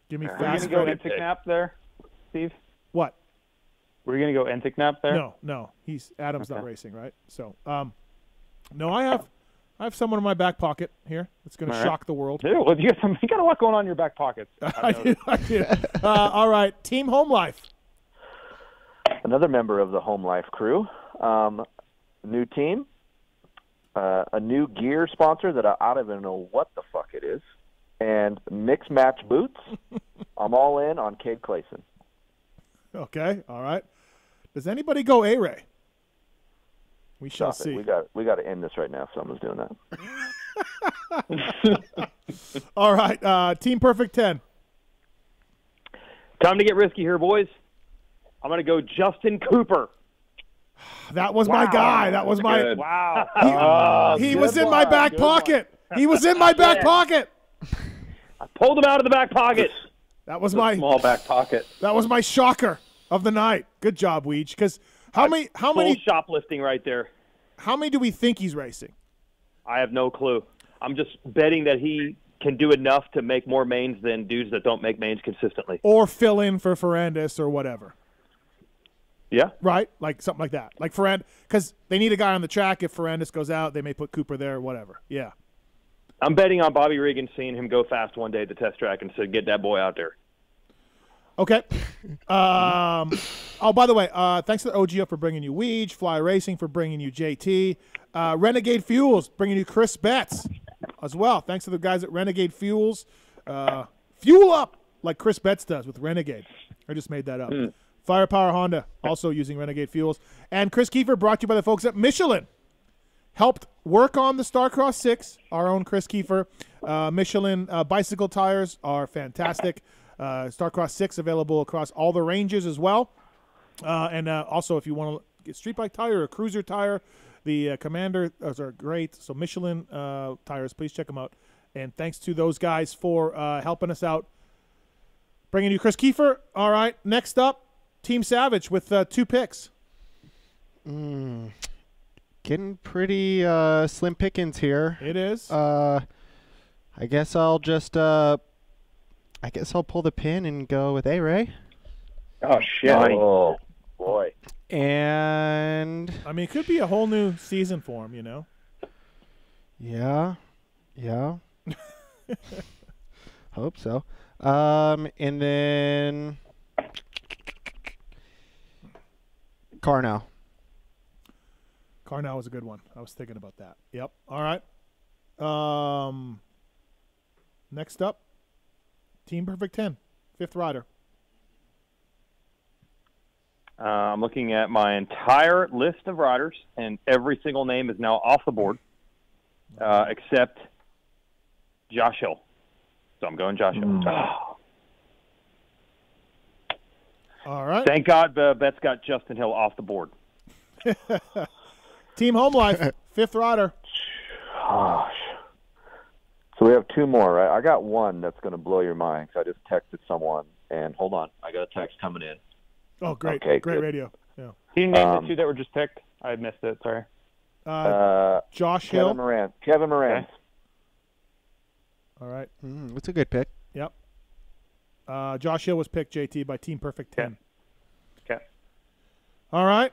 Give me fast Fred. Were you going to go Entic there, Steve? What? Were you going to go Entic there? No. Adam's not racing, right? So, no, I have someone in my back pocket here that's going to shock the world. Yeah, well, you got a lot going on in your back pockets. I do. All right, Team Home Life. Another member of the Home Life crew. New team. A new gear sponsor that I don't even know what the fuck it is. And mix match boots. I'm all in on Cade Clayson. Okay, all right. Does anybody go A-Ray? We shall see. We got to end this right now. Someone's doing that. All right, Team Perfect 10. Time to get risky here, boys. I'm going to go Justin Cooper. That was my guy. That was my. Good. Wow. He was in my back pocket. He was in my back pocket. I pulled him out of the back pocket. That was my small back pocket. That was my shocker of the night. Good job, Weege. Because how many shoplifting right there. How many do we think he's racing? I have no clue. I'm just betting that he can do enough to make more mains than dudes that don't make mains consistently. Or fill in for Ferrandis or whatever. Yeah. Right? Like something like that. Like Ferrandis, because they need a guy on the track. If Ferrandis goes out, they may put Cooper there or whatever. Yeah. I'm betting on Bobby Regan seeing him go fast one day at the test track and said, get that boy out there. Okay. Oh, by the way, thanks to the OGO for bringing you Weege, Fly Racing for bringing you JT, Renegade Fuels bringing you Chris Betts as well. Thanks to the guys at Renegade Fuels. Fuel up like Chris Betts does with Renegade. I just made that up. Firepower Honda also using Renegade Fuels. And Chris Kiefer brought to you by the folks at Michelin. Helped work on the Starcross 6, our own Chris Kiefer. Michelin bicycle tires are fantastic. Starcross 6 available across all the ranges as well. And also, if you want to get street bike tire or cruiser tire, the Commander, those are great. So Michelin tires, please check them out. And thanks to those guys for helping us out. Bringing you Chris Kiefer. All right, next up, Team Savage with 2 picks. Getting pretty slim pickings here. It is. I guess I'll just I guess I'll pull the pin and go with A-Ray. Oh shit! Oh boy. And I mean, it could be a whole new season for him, you know. Yeah. Hope so. And then Carnell. Carnell was a good one. I was thinking about that. Yep. All right. Next up, Team Perfect 10, 5th rider. I'm looking at my entire list of riders, and every single name is now off the board, except Josh Hill. So I'm going Josh Hill. All right. Thank God Betts got Justin Hill off the board. Team Home Life, 5th rider. Gosh. So we have 2 more, right? I got one that's going to blow your mind. So I just texted someone, and hold on, I got a text coming in. Oh, great. Okay, great good. radio. Yeah. Can you name the 2 that were just picked? I missed it, sorry. Josh Hill. Kevin Moran. Okay. All right. That's a good pick. Yep. Josh Hill was picked, JT, by Team Perfect 10. Okay. All right.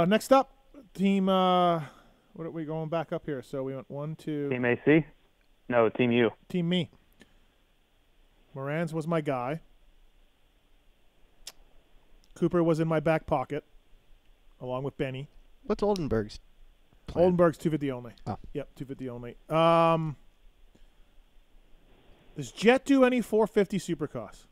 Next up, Team what are we going back up here? So we went 1, 2. Team AC? No, Team U. Team me. Moran's was my guy. Cooper was in my back pocket, along with Benny. What's Oldenburg's plan? Oldenburg's 250 only. Oh. Yep, 250 only. Does Jet do any 450 Supercross?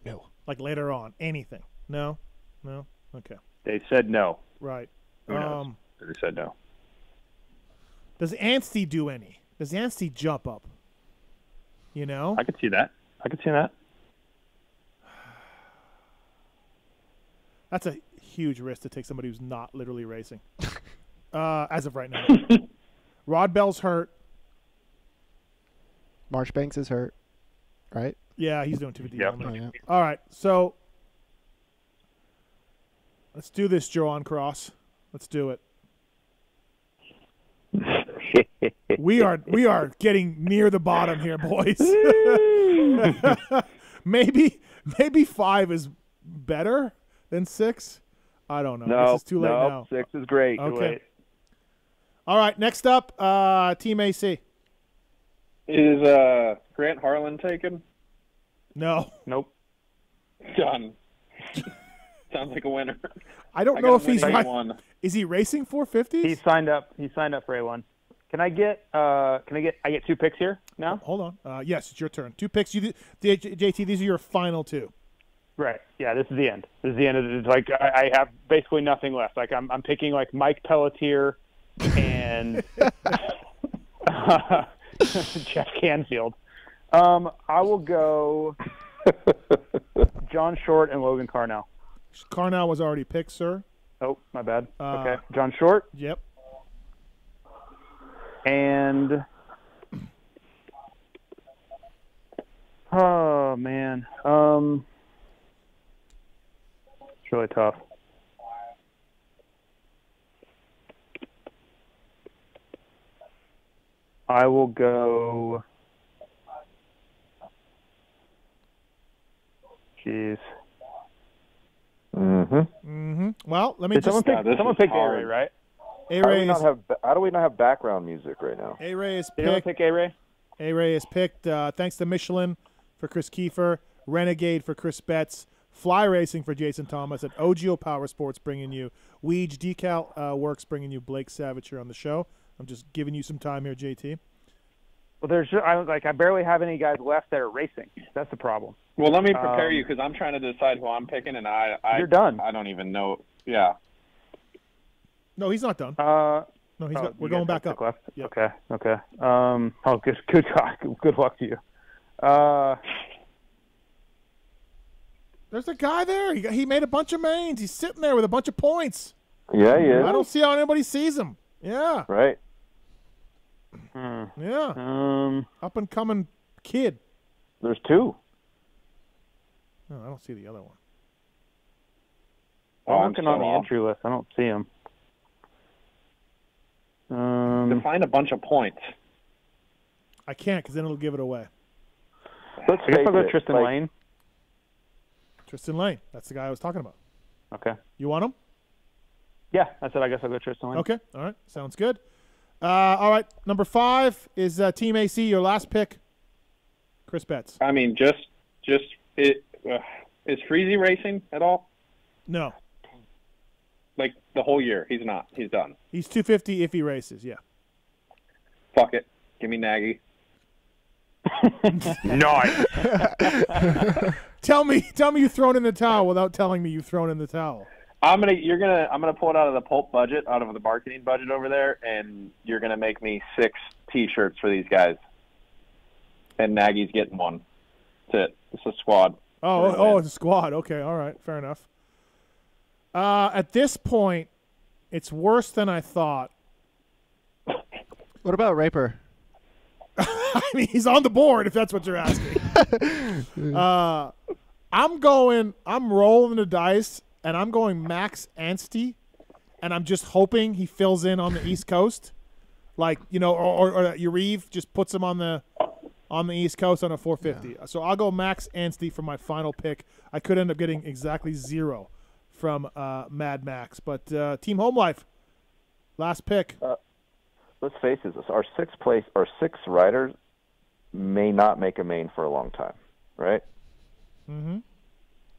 No. Like later on? Anything? No? Okay. They said no. Right. Who knows? They said no. Does Anstey do any? Does Anstey jump up? You know? I could see that. That's a huge risk to take somebody who's not literally racing. As of right now. Rod Bell's hurt. Marshbanks is hurt, right? Yeah, he's doing 250 Yep. only. Oh, yeah. All right, so let's do this, Joan Cross. Let's do it. We are getting near the bottom here, boys. maybe 5 is better than 6. I don't know. No, this is too late now. 6 is great. Okay. All right, next up, Team AC. Is Grant Harlan taken? No. Nope. Done. Sounds like a winner. I don't know if he's is he racing 450s? He signed up for A1. Can I get 2 picks here now? Hold on. Yes, it's your turn. 2 picks. JT, these are your final 2. Right. Yeah, this is the end. This is the end of it. Like I have basically nothing left. Like I'm picking like Mike Pelletier and Jeff Canfield. I will go John Short and Logan Carnell. Carnell was already picked, sir. Oh, my bad. Okay. John Short. Yep. And oh man, it's really tough. I will go. Jeez. Well, let me Did just. Someone picked A-Ray, right? A-Ray is. How do we not have background music right now? A-Ray is Did anyone picked. pick A-Ray? A-Ray is picked. Thanks to Michelin for Chris Kiefer, Renegade for Chris Betts, Fly Racing for Jason Thomas, and OGO Power Sports bringing you Weege Decal Works bringing you Blake Savage here on the show. I'm just giving you some time here, JT. Well, I barely have any guys left that are racing. That's the problem. Well, let me prepare you because I'm trying to decide who I'm picking, and You're done. I don't even know. Yeah. No, he's not done. No, We're going back up. Left? Yep. Okay. Good luck to you. There's a guy there. He made a bunch of mains. He's sitting there with a bunch of points. Yeah, he is. I don't see how anybody sees him. Yeah. Right. Yeah. Up and coming kid. There's two. No, I don't see the other one. I'm looking on the entry list. I don't see him. To find a bunch of points. I can't because then it'll give it away. I guess I'll go Tristan Lane. Tristan Lane. That's the guy I was talking about. Okay. You want him? Yeah, I said I guess I'll go Tristan Lane. Okay. All right. Sounds good. All right. Number 5 is Team AC. Your last pick, Chris Betts. I mean, is Freezy racing at all? No. Like the whole year? He's not. He's done. He's 250 if he races. Yeah. Fuck it. Give me Nagy. Nice. Tell me you've thrown in the towel without telling me you've thrown in the towel. I'm gonna pull it out of the pulp budget, out of the marketing budget over there, and you're gonna make me 6 T-shirts for these guys. And Nagy's getting one. That's it. It's a squad. Oh, it's a squad. Okay, all right, fair enough. At this point, it's worse than I thought. What about Raper? I mean, he's on the board if that's what you're asking. I'm rolling the dice, and I'm going Max Anstey, and I'm just hoping he fills in on the East Coast, like or that Yarrive just puts him on the East Coast on a 450. Yeah. So I'll go Max Anstey for my final pick. I could end up getting exactly 0 from Mad Max, but Team Home Life, last pick. Let's face it, our 6 riders may not make a main for a long time, right? Mm-hmm.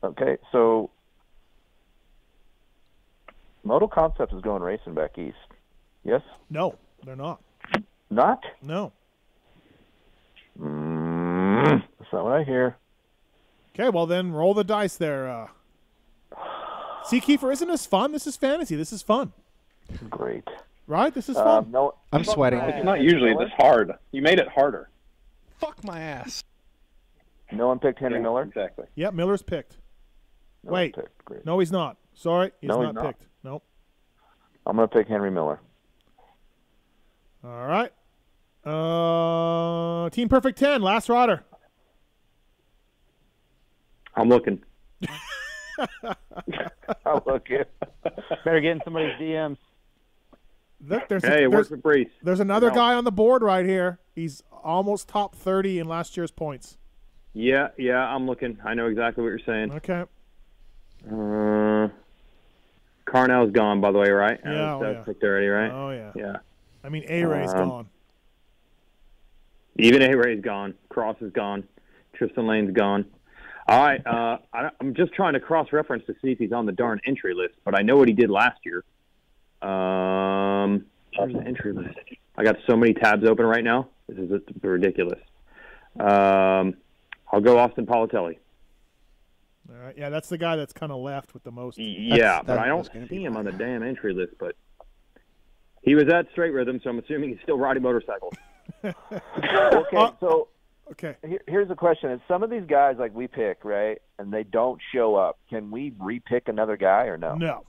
Okay, so Moto Concepts is going racing back east. Yes? No, they're not. Not? No. That's not what I hear. Okay, well then roll the dice there. See, Kiefer, isn't this fun? This is fantasy. This is fun. Great. Right? This is fun. No, I'm sweating. It's not usually this hard. You made it harder. Fuck my ass. No one picked Henry Miller? Exactly. Yeah, Miller's picked. No Wait. one picked. Great. No, he's not. Sorry, he's No, not he's not. picked. Nope. I'm going to pick Henry Miller. All right. Team Perfect 10, last rider. I'm looking. I'm looking. Better get in somebody's DMs. Look, Works for Brees. There's another guy on the board right here. He's almost top 30 in last year's points. Yeah, I'm looking. I know exactly what you're saying. Okay. Carnell's gone, by the way, right? Yeah, That was picked already, right? Oh, yeah. Yeah. I mean, A-Ray's gone. Even A-Ray's gone. Cross is gone. Tristan Lane's gone. All right. I'm just trying to cross-reference to see if he's on the darn entry list, but I know what he did last year. Where's the entry list? I got so many tabs open right now. This is ridiculous. I'll go Austin Politelli. All right. Yeah, that's the guy that's kind of left with the most. Yeah, but I don't see him on the damn entry list. But he was at Straight Rhythm, so I'm assuming he's still riding motorcycles. Okay, so okay. Here's a question. If some of these guys like we pick, right, and they don't show up, can we re-pick another guy or no? No.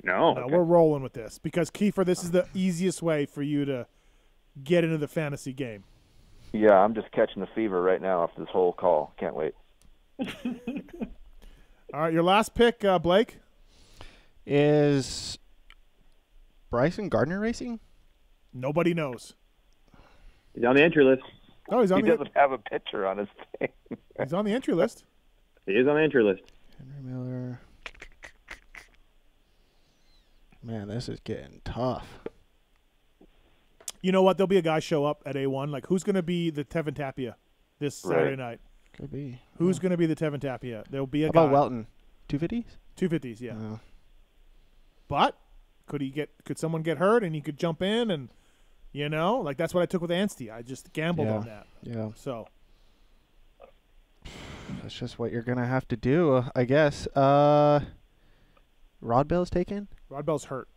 No, No, okay. we're rolling with this because, Kiefer, this is the easiest way for you to get into the fantasy game. Yeah, I'm just catching the fever right now after this whole call. Can't wait. All right, your last pick, Blake? Is Bryson Gardner racing? Nobody knows. He's on the entry list. Oh, he's on He the doesn't have a picture on his thing. he's on the entry list. He is on the entry list. Henry Miller. Man, this is getting tough. You know what? There'll be a guy show up at A1. Like, who's going to be the Tevin Tapia this Saturday night? Could be. Who's going to be the Tevin Tapia? There'll be a How guy. about Welton? 250s? 250s, yeah. Oh. But could someone get hurt and he could jump in and, like that's what I took with Anstey. I just gambled on that. Yeah. So that's just what you're going to have to do, I guess. Rod Bell's taken? Rod Bell's hurt.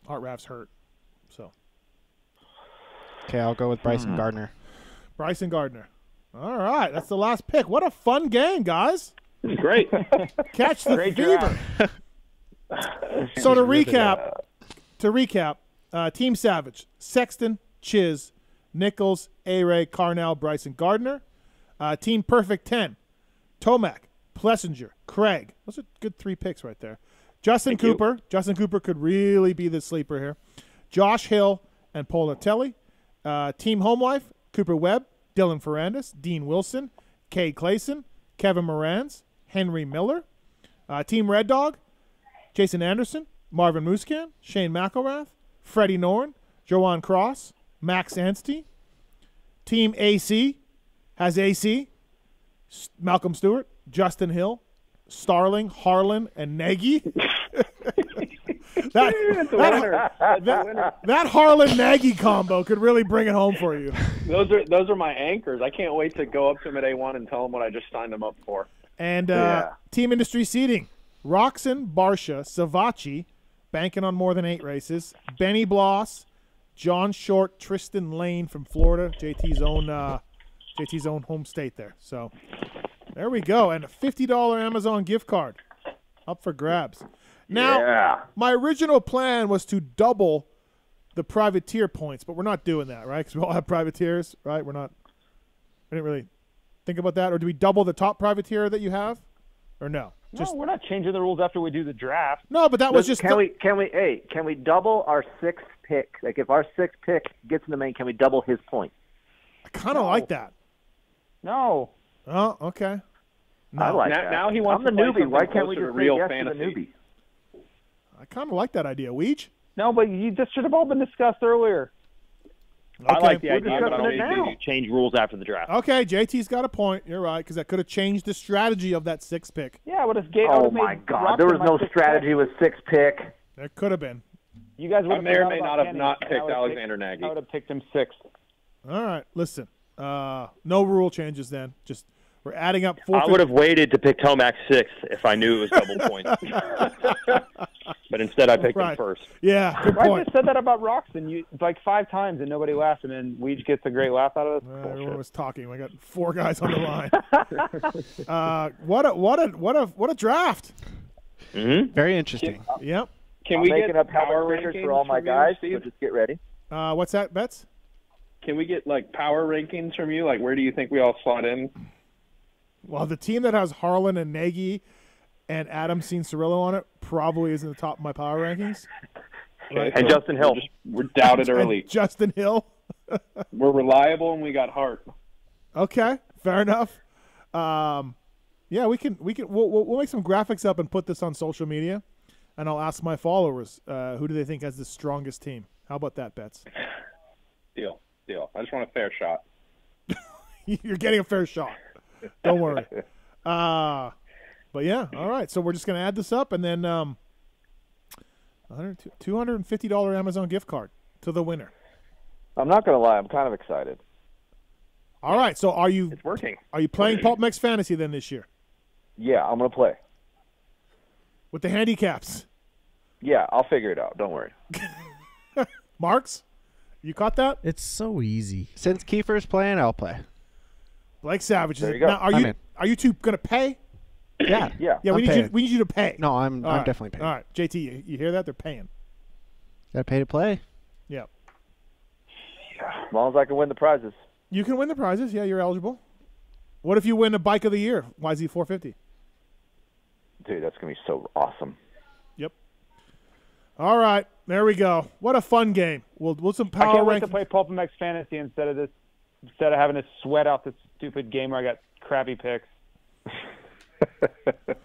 Art Raff's hurt. So. Okay, I'll go with Bryson Gardner. Bryson Gardner. All right, that's the last pick. What a fun game, guys. Great. Catch the Great fever. So to recap, Team Savage, Sexton, Chiz, Nichols, A-Ray, Carnell, Bryson Gardner. Team Perfect 10, Tomac, Plessinger, Craig. Those are good 3 picks right there. Justin Cooper. Justin Cooper could really be the sleeper here. Josh Hill and Paul Natelli. Team Home Life, Cooper Webb, Dylan Ferrandis, Dean Wilson, Cade Clayson, Kevin Morans, Henry Miller. Team Red Dog, Jason Anderson, Marvin Muscan, Shane McElrath, Freddie Noren, Joanne Cross, Max Anstey. Team AC has AC, Malcolm Stewart, Justin Hill, Starling, Harlan, and Nagy. That Harlan Nagy combo could really bring it home for you. Those are my anchors. I can't wait to go up to him at A1 and tell him what I just signed him up for. And Team Industry Seating, Roxon, Barsha, Savatgy, banking on more than 8 races, Benny Bloss, John Short, Tristan Lane from Florida, JT's own home state there. So there we go. And a $50 Amazon gift card up for grabs. Now, my original plan was to double the privateer points, but we're not doing that, right? Because we all have privateers, right? We didn't really think about that. Or do we double the top privateer that you have? Or no? No, we're not changing the rules after we do the draft. No, but that was just... Can we double our 6th pick? Like, if our 6th pick gets in the main, can we double his points? I kind of like that. No. Oh, okay. No. I like that. Now he wants I'm to the play newbie. Why something can't we closer just to say real yes fantasy? to the newbie? I kind of like that idea. Weege? No, but this should have all been discussed earlier. Okay. I like the We're idea, but I discussing don't it now. need to change rules after the draft. Okay, JT's got a point. You're right, because that could have changed the strategy of that 6th pick. Yeah, but Oh, my God. There was no strategy with 6th pick. There could have been. You guys would I have may or may not have not picked Alexander Nagy. I would have picked him 6th. All right, listen. No rule changes then. Just we're adding up 4. I would have waited to pick Tomac 6th if I knew it was double points. But instead I picked him first. Yeah, good I point. just said that about Roxon like 5 times and nobody laughed, and then Weege gets a great laugh out of it. Everyone was talking. I got 4 guys on the line. What a draft. Mm-hmm. Very interesting. Yep. Can I'm we making get up power helmet stickers rankings for all my from you, guys, Steve? so just get ready. What's that, Betts? Can we get power rankings from you? Like, where do you think we all slot in? Well, the team that has Harlan and Nagy and Adam Cianciarillo on it probably is in the top of my power rankings. Okay, And Justin Hill. We're doubted And early. Justin Hill. We're reliable and we got heart. Okay, fair enough. Yeah, we'll make some graphics up and put this on social media, and I'll ask my followers who do they think has the strongest team. How about that, Betts? Deal. I just want a fair shot. You're getting a fair shot. Don't worry. But yeah, all right. So we're just gonna add this up, and then $250 Amazon gift card to the winner. I'm not going to lie. I'm kind of excited. All right. So It's working. Are you playing PulpMX Fantasy then this year Yeah, I'm going to play. with the handicaps? Yeah, I'll figure it out. Don't worry. Marks, you caught that? It's so easy. Since Kiefer's playing, I'll play. Blake Savage. There you go. Now, are you two gonna pay? Yeah. Yeah, we need you to pay. No, I'm All right. definitely paying. All right, JT, you hear that? They're paying. Got to pay to play. Yeah. As long as I can win the prizes. You can win the prizes. Yeah, you're eligible. What if you win a bike of the year? YZ450. Dude, that's going to be so awesome. Yep. All right, there we go. What a fun game. We'll some power I can't wait to rankings. play PulpMX Fantasy instead of having to sweat out this stupid game where I got crappy picks.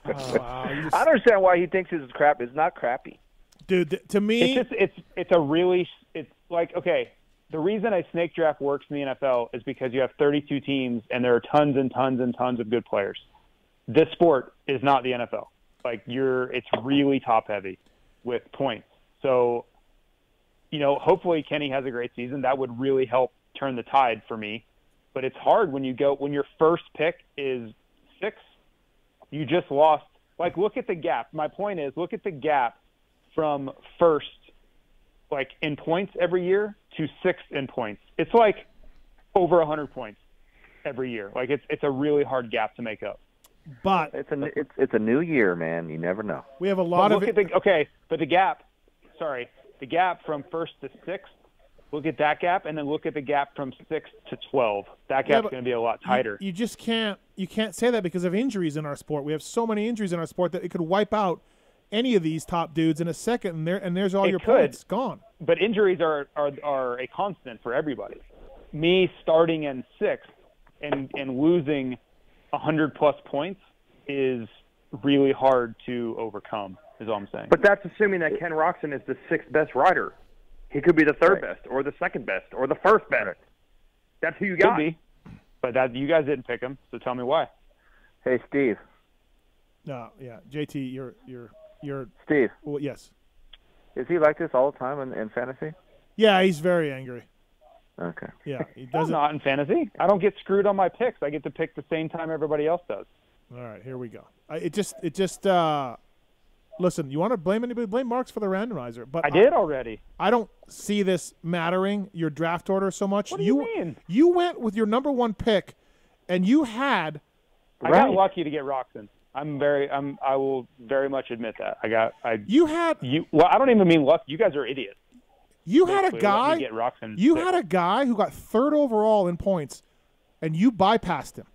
I don't understand why he thinks this is crap. It's not crappy. Dude, to me, it's like, okay, the reason a snake draft works in the NFL is because you have 32 teams and there are tons and tons and tons of good players. This sport is not the NFL. It's really top heavy with points. So, hopefully Kenny has a great season. That would really help turn the tide for me. But it's hard when your first pick is 6. You just lost. Look at the gap. My point is, look at the gap from first, in points every year to 6th in points. It's over 100 points every year. It's a really hard gap to make up. But it's a new year, man. You never know. We have a lot of but the gap. Sorry, the gap from first to 6th. Look at that gap, and then look at the gap from 6 to 12. That gap's going to be a lot tighter. You just can't say that because of injuries in our sport. We have so many injuries in our sport that it could wipe out any of these top dudes in a second, and there's all your points gone. But injuries are a constant for everybody. Me starting in 6th and losing 100-plus points is really hard to overcome, is all I'm saying. But that's assuming that Ken Roczen is the 6th best rider. He could be the 3rd best or the 2nd best or the 1st best. That's who you got. Could be. But you guys didn't pick him, so tell me why. Hey, Steve. No, yeah. JT, you're Steve. Well, yes. Is he like this all the time in fantasy? Yeah, he's very angry. Okay. Yeah, he I'm doesn't. not in fantasy. I don't get screwed on my picks. I get to pick the same time everybody else does. All right, here we go. Listen, you want to blame anybody? Blame Marks for the randomizer. But I did already. I don't see this mattering, your draft order, so much. What do you mean? You went with your number 1 pick, and you had. I got lucky to get Roczen. I will very much admit that. Well, I don't even mean luck. You guys are idiots. You had a guy. Let me get Roczen You pick. had a guy who got 3rd overall in points, and you bypassed him.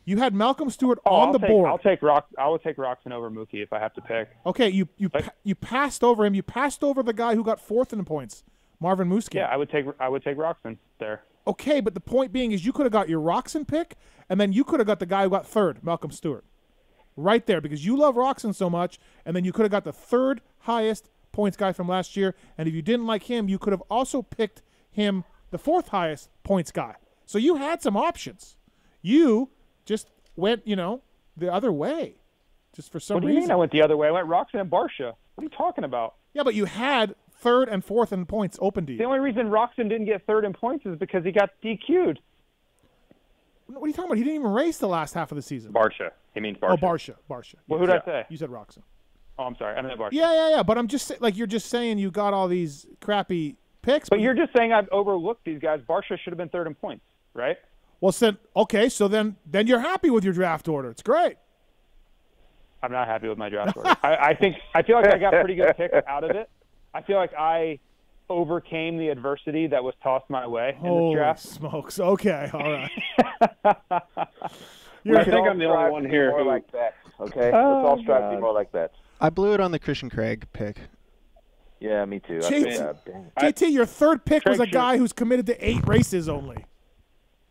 You had Malcolm Stewart on the board. I will take Roczen over Mookie if I have to pick. Okay, you passed over him. You passed over the guy who got 4th in the points, Marvin Muskin. Yeah, I would take Roczen there. Okay, but the point being is you could have got your Roczen pick, and then you could have got the guy who got 3rd, Malcolm Stewart, right there, because you love Roczen so much, and then you could have got the 3rd highest points guy from last year, and if you didn't like him, you could have also picked him the 4th highest points guy. So you had some options. You just went, the other way, just for some reason. What do you mean I went the other way? I went Roczen and Barsha. What are you talking about? Yeah, but you had 3rd and 4th in points open to you. The only reason Roczen didn't get 3rd in points is because he got DQ'd. What are you talking about? He didn't even race the last half of the season. Barsha. He means Barsha. Oh, Barsha. Well, who did I say? You said Roczen. Oh, I'm sorry. I meant Barsha. Yeah. But I'm just you're just saying you got all these crappy picks. But you're just saying I've overlooked these guys. Barsha should have been 3rd in points, right? Well, so then you're happy with your draft order. It's great. I'm not happy with my draft order. I feel like I got pretty good picks out of it. I feel like I overcame the adversity that was tossed my way in this draft. Smokes. Okay, all right. I think I'm the only one here more who like that. Okay, let's all strive to be more like that. I blew it on the Christian Craig pick. Yeah, me too. JT, your 3rd pick was a guy who's committed to 8 races only.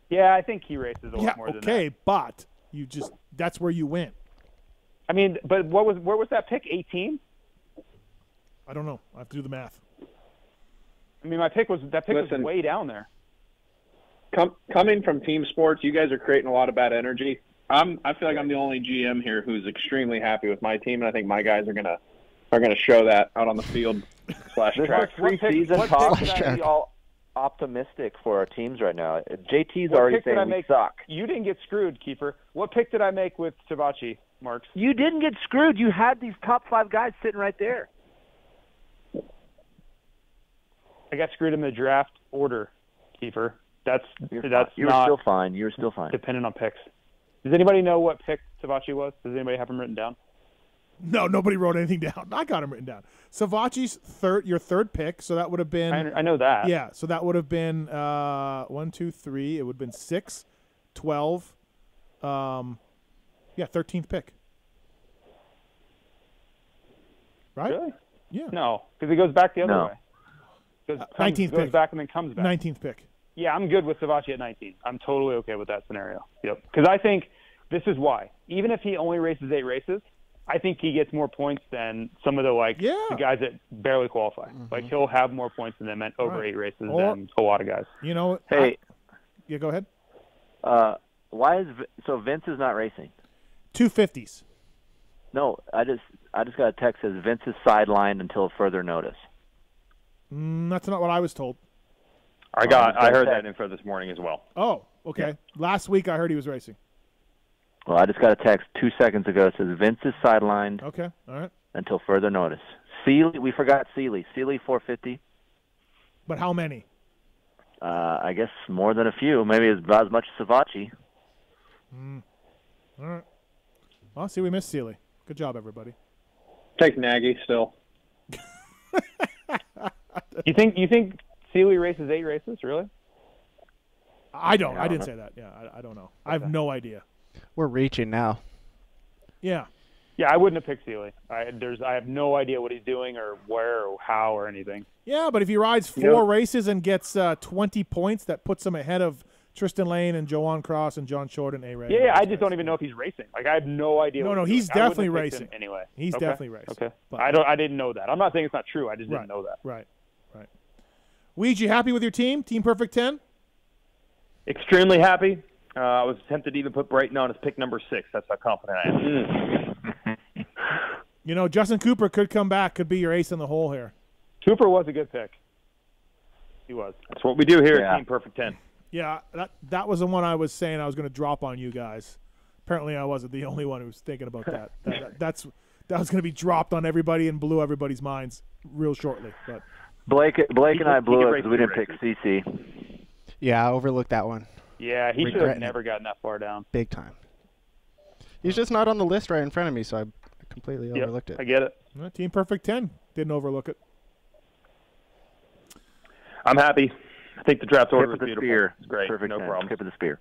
Yeah, I think he races a lot more than that. Okay, but that's where you went. I mean, but where was that pick? 18? I don't know. I have to do the math. I mean, my pick was way down there. Coming from team sports, you guys are creating a lot of bad energy. I feel like I'm the only GM here who's extremely happy with my team, and I think my guys are gonna show that out on the field / track. Preseason talk should be all optimistic for our teams right now. JT's already saying we suck. You didn't get screwed, Kiefer. What pick did I make with Savatgy, Marks? You didn't get screwed. You had these top 5 guys sitting right there. I got screwed in the draft order, Kiefer. You were still fine. You were still fine. Dependent on picks. Does anybody know what pick Savatgy was? Does anybody have him written down? No, nobody wrote anything down. I got him written down. Savatgy's your third pick, so that would have been. I know that. Yeah, so that would have been 1, 2, 3. It would have been 6, 12. 13th pick. Right? Really? Yeah. No, because it goes back the other way. 19th goes pick. back and then comes back. 19th pick. Yeah, I'm good with Savatgy at 19. I'm totally okay with that scenario. Yep. Because I think this is why. Even if he only races 8 races, I think he gets more points than some of the guys that barely qualify. Like he'll have more points than them at over 8 races than a lot of guys. You know. Hey. Yeah, go ahead. Why is Vince is not racing? 250s. No, I just got a text that says Vince is sidelined until further notice. That's not what I was told. I heard that info this morning as well. Oh, okay. Yeah. Last week I heard he was racing. Well, I just got a text 2 seconds ago that says Vince is sidelined. Okay, all right. Until further notice. Seeley, we forgot Seeley. Seeley 450. But how many? I guess more than a few. Maybe about as much as Savatgy. All right. Well, see, we missed Seeley. Good job, everybody. Take Nagy still. You think Seeley races 8 races? Really? I don't. I didn't say that. Yeah, I don't know. I have no idea. We're reaching now. Yeah. Yeah, I wouldn't have picked Seeley. I have no idea what he's doing or where or how or anything. Yeah, but if he rides 4 races and gets 20 points, that puts him ahead of Tristan Lane and Joanne Cross and John Short and A-Ray. Yeah, I just don't even know if he's racing. Like, I have no idea. No, he's definitely racing. Anyway, he's definitely racing. Okay, but I didn't know that. I'm not saying it's not true. I just didn't know that. Right. Weege, you happy with your team? Team Perfect 10? Extremely happy. I was tempted to even put Brayton on as pick number 6. That's how confident I am. You know, Justin Cooper could come back, could be your ace in the hole here. Cooper was a good pick. He was. That's what we do here at Team Perfect 10. Yeah, that was the one I was saying I was going to drop on you guys. Apparently I wasn't the only one who was thinking about that. That was going to be dropped on everybody and blew everybody's minds real shortly. But Blake and I blew it because we didn't pick CC. Yeah, I overlooked that one. Yeah, he should have never gotten that far down. Big time. He's just not on the list right in front of me, so I completely overlooked it. I get it. Well, Team Perfect 10 didn't overlook it. I'm happy. I think the draft order was beautiful. Spear. It's great. Perfect no 10. problem. Skip of the spear.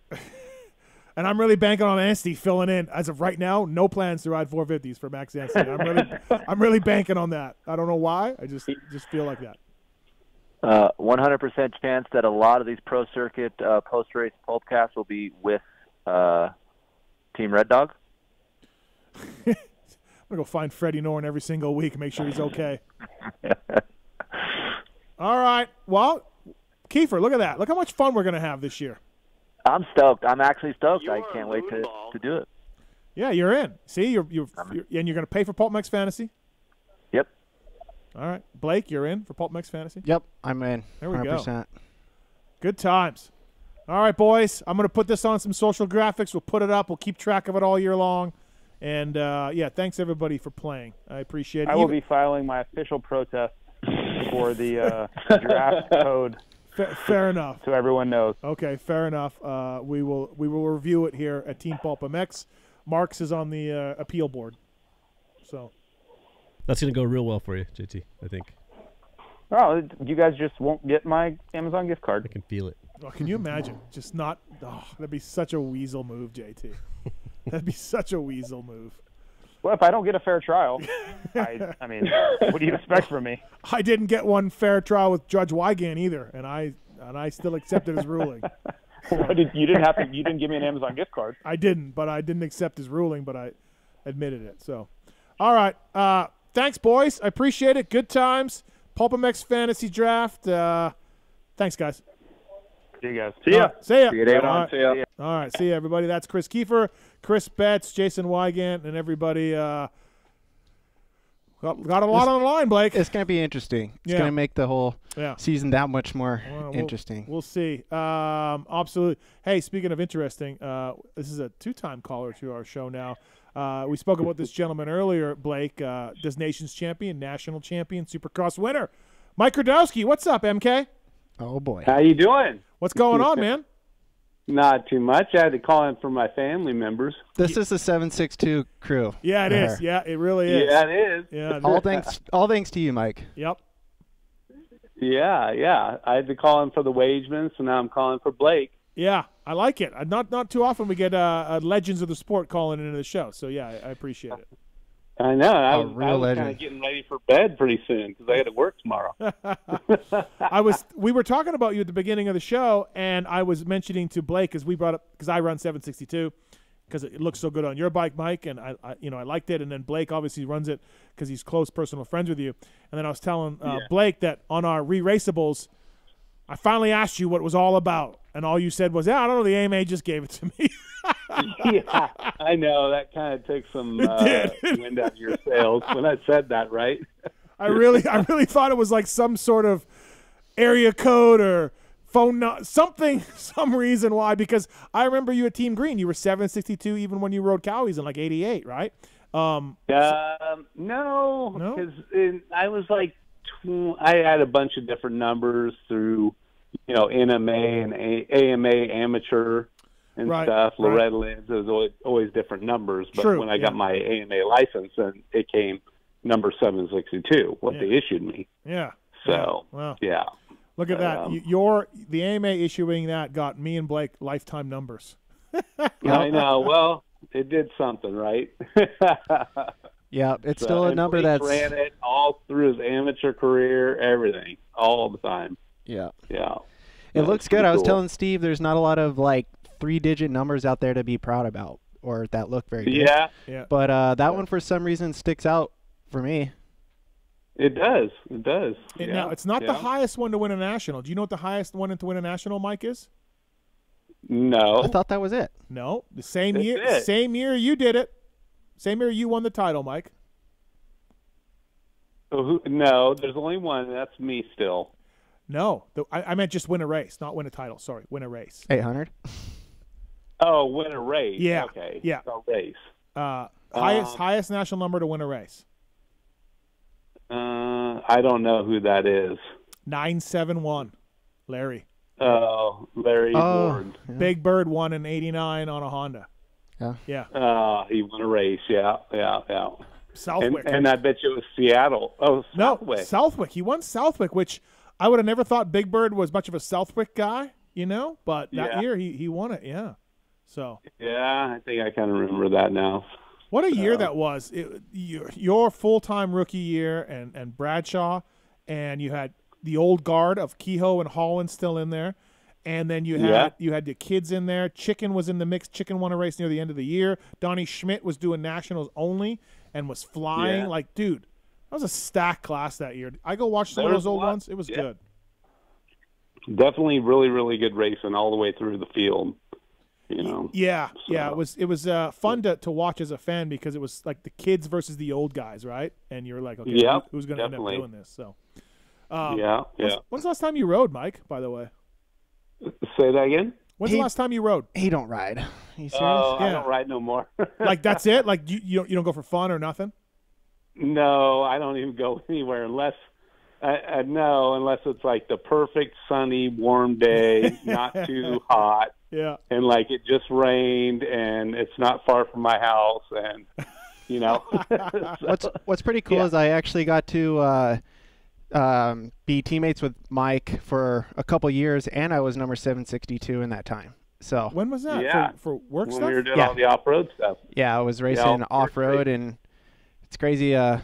And I'm really banking on Anstey filling in. As of right now, no plans to ride 450s for Max Anstey. I'm really banking on that. I don't know why. I just feel like that. 100% chance that a lot of these pro circuit post-race pulpcasts will be with Team Red Dog. I'm going to go find Freddie Norton every single week and make sure he's okay. All right. Well, Kiefer, look at that. Look how much fun we're going to have this year. I'm stoked. I'm actually stoked. I can't wait to do it. Yeah, you're in. See, you're and you're going to pay for PulpMX Fantasy? Yep. All right. Blake, you're in for PulpMX Fantasy? Yep, I'm in. There we 100%. go. Good times. All right, boys. I'm going to put this on some social graphics. We'll put it up. We'll keep track of it all year long. And, thanks, everybody, for playing. I appreciate it. I will be filing my official protest for the draft code. Fair enough. So everyone knows. Okay, fair enough. We will review it here at Team PulpMX. Marks is on the appeal board. So that's going to go real well for you, JT, I think. Oh, you guys just won't get my Amazon gift card. I can feel it. Oh, can you imagine? Just not – that'd be such a weasel move, JT. That'd be such a weasel move. Well, if I don't get a fair trial, I mean, what do you expect from me? I didn't get one fair trial with Judge Wygant either, and I still accepted his ruling. You didn't give me an Amazon gift card. I didn't, but I didn't accept his ruling, but I admitted it. So, all right. Thanks, boys. I appreciate it. Good times. PulpMX Fantasy Draft. Thanks, guys. See you guys. See ya. See ya. See you, Dave. All See ya. All right. See ya, everybody. That's Chris Kiefer, Chris Betts, Jason Wygant, and everybody. Got a lot on the line, Blake. It's going to be interesting. It's going to make the whole season that much more interesting. We'll see. Absolutely. Hey, speaking of interesting, this is a 2-time caller to our show now. We spoke about this gentleman earlier, Blake, Des Nations champion, national champion, Supercross winner. Mike Radowski. What's up, MK? Oh, boy. How you doing? What's going on, man? Not too much. I had to call in for my family members. This is the 762 crew. Yeah, it is. Yeah, it really is. Yeah, it is. Yeah. All thanks to you, Mike. Yep. Yeah. I had to call in for the Wageman, so now I'm calling for Blake. Yeah, I like it. Not too often we get legends of the sport calling into the show. So yeah, I appreciate it. I know. I was legend. kind of getting ready for bed pretty soon because I got to work tomorrow. We were talking about you at the beginning of the show, and I was mentioning to Blake because I run 762 because it looks so good on your bike, Mike, and I liked it. And then Blake obviously runs it because he's close personal friends with you. And then I was telling Blake that on our re-raceables, I finally asked you what it was all about, and all you said was, "Yeah, I don't know. The AMA just gave it to me." Yeah, I know. That kind of took some wind out of your sails when I said that, right? I really thought it was like some sort of area code or phone some reason why, because I remember you at Team Green. You were 762 even when you rode Cowies in like 88, right? No, because I was like, I had a bunch of different numbers through, NMA and AMA amateur and stuff. Loretta Lynn's, it was always different numbers. But when I got my AMA license, then it came number 762, what they issued me. Yeah. So, yeah. Look at that. The AMA issuing that got me and Blake lifetime numbers. I know. Well, it did something, right? Yeah, it's still a number Blake that's ran it all through his amateur career, everything, all the time. Yeah. Yeah. It looks good. I was telling Steve there's not a lot of like 3-digit numbers out there to be proud about or that look very good. Yeah. But that one for some reason sticks out for me. It does. Now, it's not the highest one to win a national. Do you know what the highest one to win a national, Mike, is? No. I thought that was it. No. The same year you did it. Same year you won the title, Mike. No, there's only one, and that's me still. No. I meant just win a race, not win a title. Sorry, win a race. 800? Oh, win a race. Yeah. Okay. Yeah. A race. Highest national number to win a race. I don't know who that is. 971. Larry. Oh, Larry Ward. Yeah. Big Bird won in 89 on a Honda. Yeah. He won a race. Yeah. Southwick. And I bet you it was Seattle. Oh, Southwick. No, Southwick. He won Southwick, which I would have never thought Big Bird was much of a Southwick guy, but that year he won it. Yeah. So. Yeah, I think I kind of remember that now. What a year that was. Your full-time rookie year and Bradshaw, and you had the old guard of Kehoe and Holland still in there. And then you had the kids in there. Chicken was in the mix. Chicken won a race near the end of the year. Donnie Schmidt was doing nationals only and was flying. Yeah. Like, dude, that was a stacked class that year. I go watch some of those old ones. It was good. Definitely really, really good racing all the way through the field. Yeah. It was fun to watch as a fan because it was like the kids versus the old guys, right? And you're like, okay, who's going to end up doing this? So, When's the last time you rode, Mike? By the way, say that again. When's the last time you rode? He don't ride. You serious? I don't ride no more. Like that's it? Like you don't go for fun or nothing? No, I don't even go anywhere unless unless it's like the perfect sunny, warm day, not too hot. Yeah. And like it just rained and it's not far from my house and What's pretty cool is I actually got to be teammates with Mike for a couple years and I was number 762 in that time. So when was that? Yeah. For work when stuff? we were doing all the off-road stuff. Yeah, I was racing off-road and it's crazy to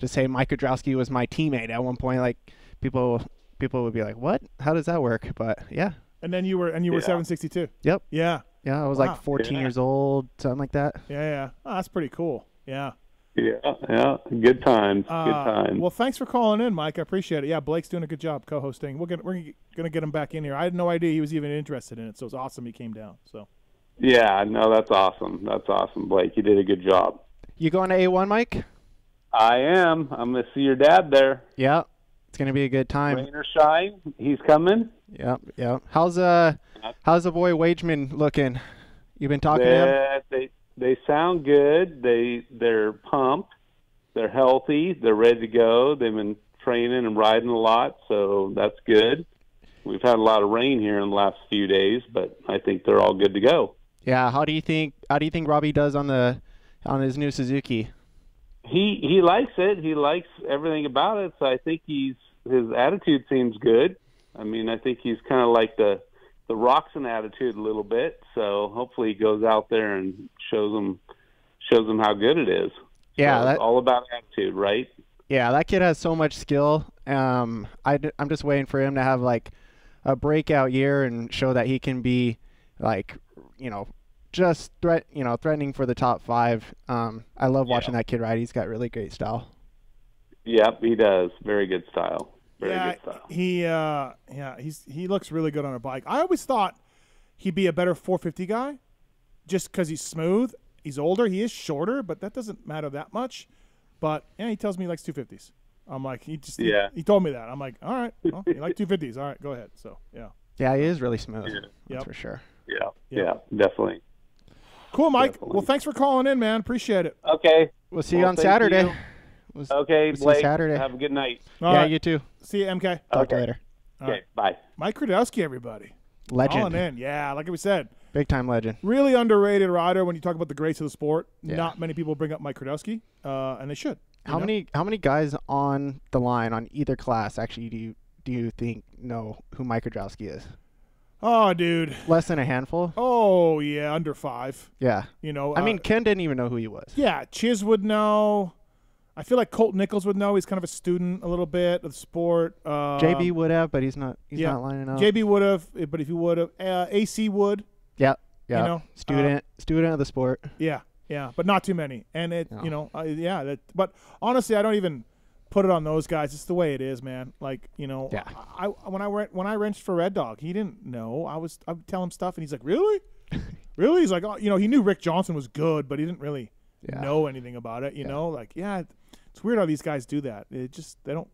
say Mike Kudrowski was my teammate at one point. Like people would be like, "What? How does that work?" But yeah. And then you were 762. Yep. Yeah. Yeah, I was like 14 years old, something like that. Yeah. Oh, that's pretty cool. Yeah. Yeah. Good times. Good times. Well, thanks for calling in, Mike. I appreciate it. Yeah, Blake's doing a good job co-hosting. We're gonna get him back in here. I had no idea he was even interested in it, so it's awesome he came down. So. Yeah, no, that's awesome. That's awesome, Blake. You did a good job. You going to A1, Mike? I am. I'm gonna see your dad there. Yeah, it's gonna be a good time. Rain or shine, he's coming. Yeah. How's the boy Wageman looking? You been talking to him? They sound good. They're pumped. They're healthy. They're ready to go. They've been training and riding a lot, so that's good. We've had a lot of rain here in the last few days, but I think they're all good to go. Yeah. How do you think Robbie does on his new Suzuki? He likes it. He likes everything about it. So I think his attitude seems good. I mean, I think he's kind of like the Roxon attitude a little bit. So hopefully he goes out there and shows them how good it is. Yeah, so it's all about attitude, right? Yeah, that kid has so much skill. I'm just waiting for him to have like a breakout year and show that he can be like, just threatening for the top 5. I love watching that kid ride. He's got really great style. Yep, he does. Very good style. Very good style. He looks really good on a bike. I always thought he'd be a better 450 guy just because he's smooth. He's older. He is shorter, but that doesn't matter that much. But he tells me he likes 250s. I'm like, he told me that. I'm like, all right, well, you like 250s. All right, go ahead. So, yeah. Yeah, he is really smooth. That's for sure. Yeah, definitely. Cool, Mike. Definitely. Well, thanks for calling in, man. Appreciate it. Okay. We'll see you on Saturday. Okay, we'll Blake. Saturday. Have a good night. All right. You too. See you, MK. Talk to you later. Okay, bye. Mike Krudowski, everybody. Legend. Calling in. Yeah, like we said. Big time legend. Really underrated rider when you talk about the greats of the sport. Yeah. Not many people bring up Mike Krudowski, and they should. How many guys on the line on either class actually do you think know who Mike Krudowski is? Oh, dude. Less than a handful? Oh, yeah, under 5. Yeah. I mean, Ken didn't even know who he was. Yeah, Chiz would know. I feel like Colt Nichols would know. He's kind of a student a little bit of the sport. JB would have, but he's not lining up. JB would have, but if he would have, AC would. Yeah. Student of the sport. Yeah, but not too many. And but honestly, I don't even put it on those guys. It's the way it is, man. Like, when I wrenched for Red Dog, he didn't know. I would tell him stuff, and he's like, really? Really? He's like, oh, he knew Rick Johnson was good, but he didn't really know anything about it. You know, like, it's weird how these guys do that. It just they don't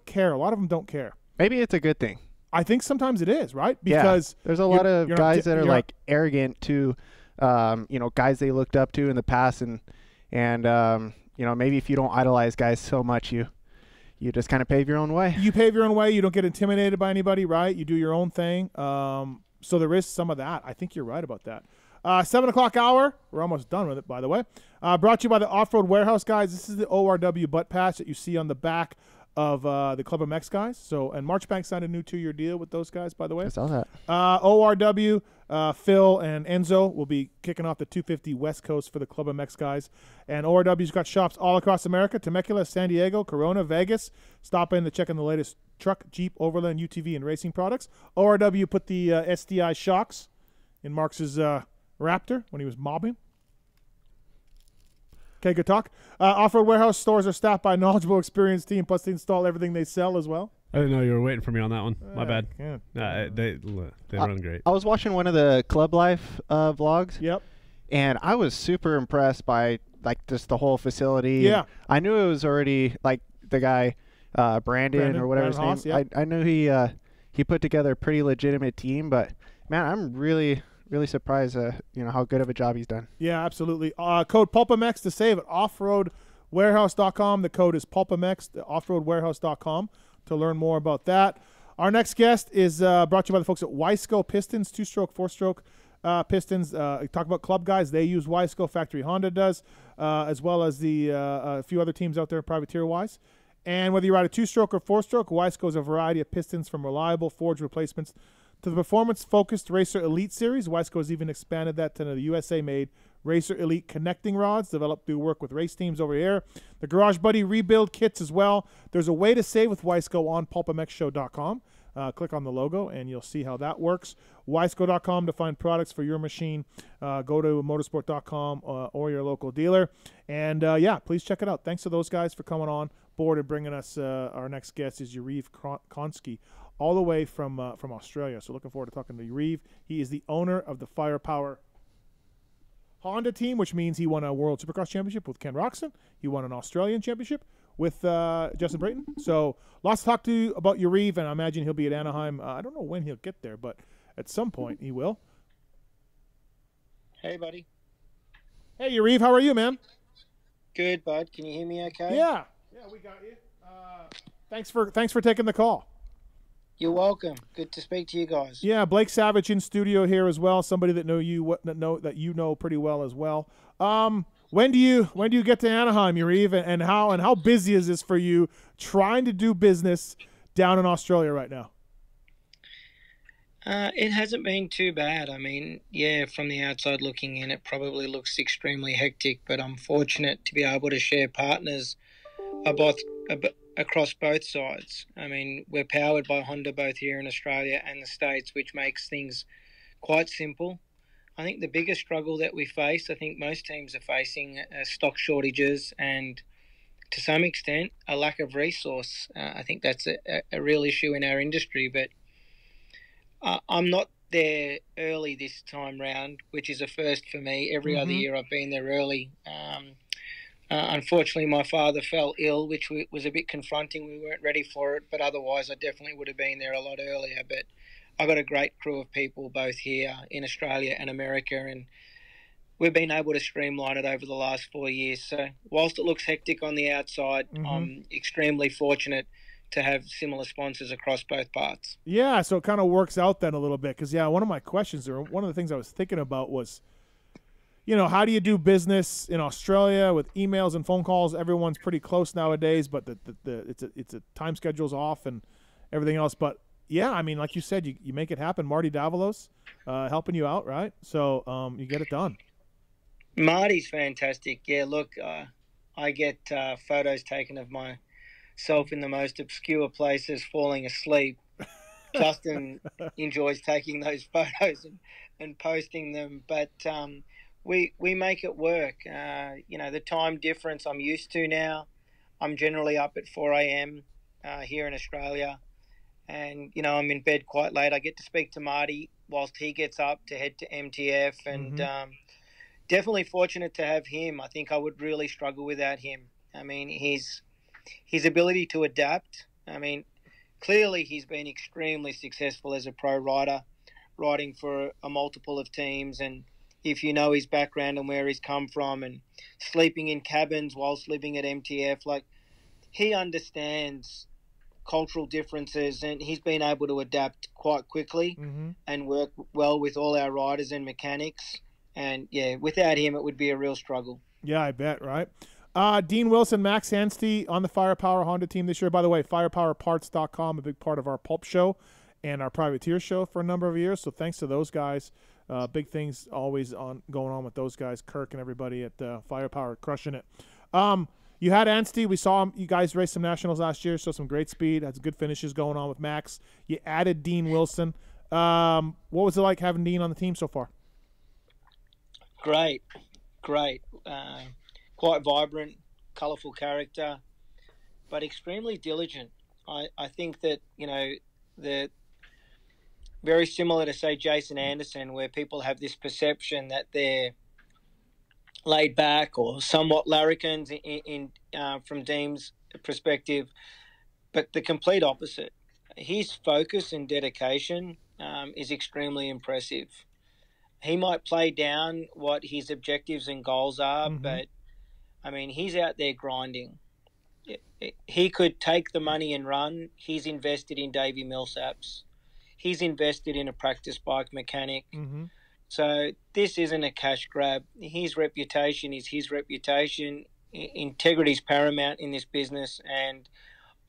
care. A lot of them don't care. Maybe it's a good thing. I think sometimes it is, right? Because there's a lot of guys that are like arrogant to, guys they looked up to in the past, and maybe if you don't idolize guys so much, you just kind of pave your own way. You pave your own way. You don't get intimidated by anybody, right? You do your own thing. So there is some of that. I think you're right about that. 7 o'clock hour. We're almost done with it, by the way. Brought to you by the Off-Road Warehouse guys. This is the ORW butt patch that you see on the back of the PulpMX guys. So, and Marchbank signed a new 2-year deal with those guys, by the way. I saw that. ORW, Phil and Enzo will be kicking off the 250 West Coast for the PulpMX guys. And ORW's got shops all across America: Temecula, San Diego, Corona, Vegas. Stop in to check in the latest truck, Jeep, Overland, UTV, and racing products. ORW put the SDI shocks in Marx's Raptor when he was mobbing. Okay, good talk. Off-Road Warehouse stores are staffed by a knowledgeable, experienced team, plus they install everything they sell as well. I didn't know you were waiting for me on that one. My bad. Yeah. They run great. I was watching one of the Club Life vlogs. Yep. And I was super impressed by like just the whole facility. Yeah. I knew it was already like the guy Brandon or whatever his name. Haas, yeah. I knew he put together a pretty legitimate team, but man, I'm really surprised how good of a job he's done. Yeah, absolutely. Code PulpMX to save at offroadwarehouse.com. The code is PulpMX, offroadwarehouse.com to learn more about that. Our next guest is brought to you by the folks at Wiseco Pistons, 2-stroke, 4-stroke pistons. Talk about club guys. They use Wiseco. Factory Honda does, as well as a few other teams out there privateer-wise. And whether you ride a 2-stroke or 4-stroke, Wiseco has a variety of pistons from reliable forged replacements to the performance-focused Racer Elite Series. Wiseco has even expanded that to the USA-made Racer Elite connecting rods developed through work with race teams over here. The Garage Buddy rebuild kits as well. There's a way to save with Wiseco on PulpMXShow.com. Click on the logo, and you'll see how that works. Wiseco.com to find products for your machine. Go to motorsport.com or your local dealer. And, please check it out. Thanks to those guys for coming on board and bringing us our next guest is Yarrive Konsky, all the way from Australia. So looking forward to talking to Yarrive. He is the owner of the Firepower Honda team, which means he won a World Supercross Championship with Ken Roxon. He won an Australian Championship with Justin Brayton. So lots to talk to you about Yarrive, and I imagine he'll be at Anaheim. I don't know when he'll get there, but at some point he will. Hey, buddy. Hey, Yarrive, how are you, man? Good, bud. Can you hear me okay? Yeah, we got you. Thanks for taking the call. You're welcome. Good to speak to you guys. Yeah, Blake Savage in studio here as well. Somebody that know you know pretty well as well. When do you get to Anaheim, Yarrive, and how busy is this for you trying to do business down in Australia right now? It hasn't been too bad. I mean, yeah, from the outside looking in, it probably looks extremely hectic, but I'm fortunate to be able to share partners across both sides. I mean, we're powered by Honda both here in Australia and the States, which makes things quite simple. I think the biggest struggle that we face, I think most teams are facing, stock shortages and, to some extent, a lack of resource. I think that's a real issue in our industry, but I'm not there early this time round, which is a first for me. Every other year I've been there early. Unfortunately, my father fell ill, which was a bit confronting. We weren't ready for it, but otherwise I definitely would have been there a lot earlier. But I got a great crew of people both here in Australia and America, and we've been able to streamline it over the last 4 years. So whilst it looks hectic on the outside, I'm extremely fortunate to have similar sponsors across both parts. Yeah, so it kind of works out then a little bit because, one of my questions, or one of the things I was thinking about was, how do you do business in Australia with emails and phone calls? Everyone's pretty close nowadays, but it's a time schedule's off and everything else. But, yeah, I mean, like you said, you make it happen. Marty Davalos helping you out, right? So you get it done. Marty's fantastic. Yeah, look, I get photos taken of myself in the most obscure places falling asleep. Justin enjoys taking those photos and posting them, but we make it work. The time difference I'm used to now. I'm generally up at 4 a.m. Here in Australia, and I'm in bed quite late. I get to speak to Marty whilst he gets up to head to MTF, and definitely fortunate to have him. I think I would really struggle without him. I mean, his ability to adapt. I mean, clearly he's been extremely successful as a pro rider, riding for a multiple of teams. And if you know his background and where he's come from and sleeping in cabins whilst living at MTF, like, he understands cultural differences and he's been able to adapt quite quickly and work well with all our riders and mechanics. And, yeah, without him, it would be a real struggle. Yeah, I bet, right? Dean Wilson, Max Anstey on the Firepower Honda team this year. By the way, firepowerparts.com, a big part of our Pulp show and our Privateer show for a number of years. So thanks to those guys. Big things always going on with those guys, Kirk and everybody at Firepower, crushing it. You had Anstey. We saw him. You guys raced some nationals last year, so some great speed. Had some good finishes going on with Max. You added Dean Wilson. What was it like having Dean on the team so far? Great. Quite vibrant, colourful character, but extremely diligent. I think that, the very similar to, say, Jason Anderson, where people have this perception that they're laid back or somewhat larrikins in from Dean's perspective, but the complete opposite. His focus and dedication is extremely impressive. He might play down what his objectives and goals are, but I mean, he's out there grinding. He could take the money and run. He's invested in Davey Millsaps. He's invested in a practice bike mechanic. So this isn't a cash grab. His reputation is his reputation. Integrity is paramount in this business. And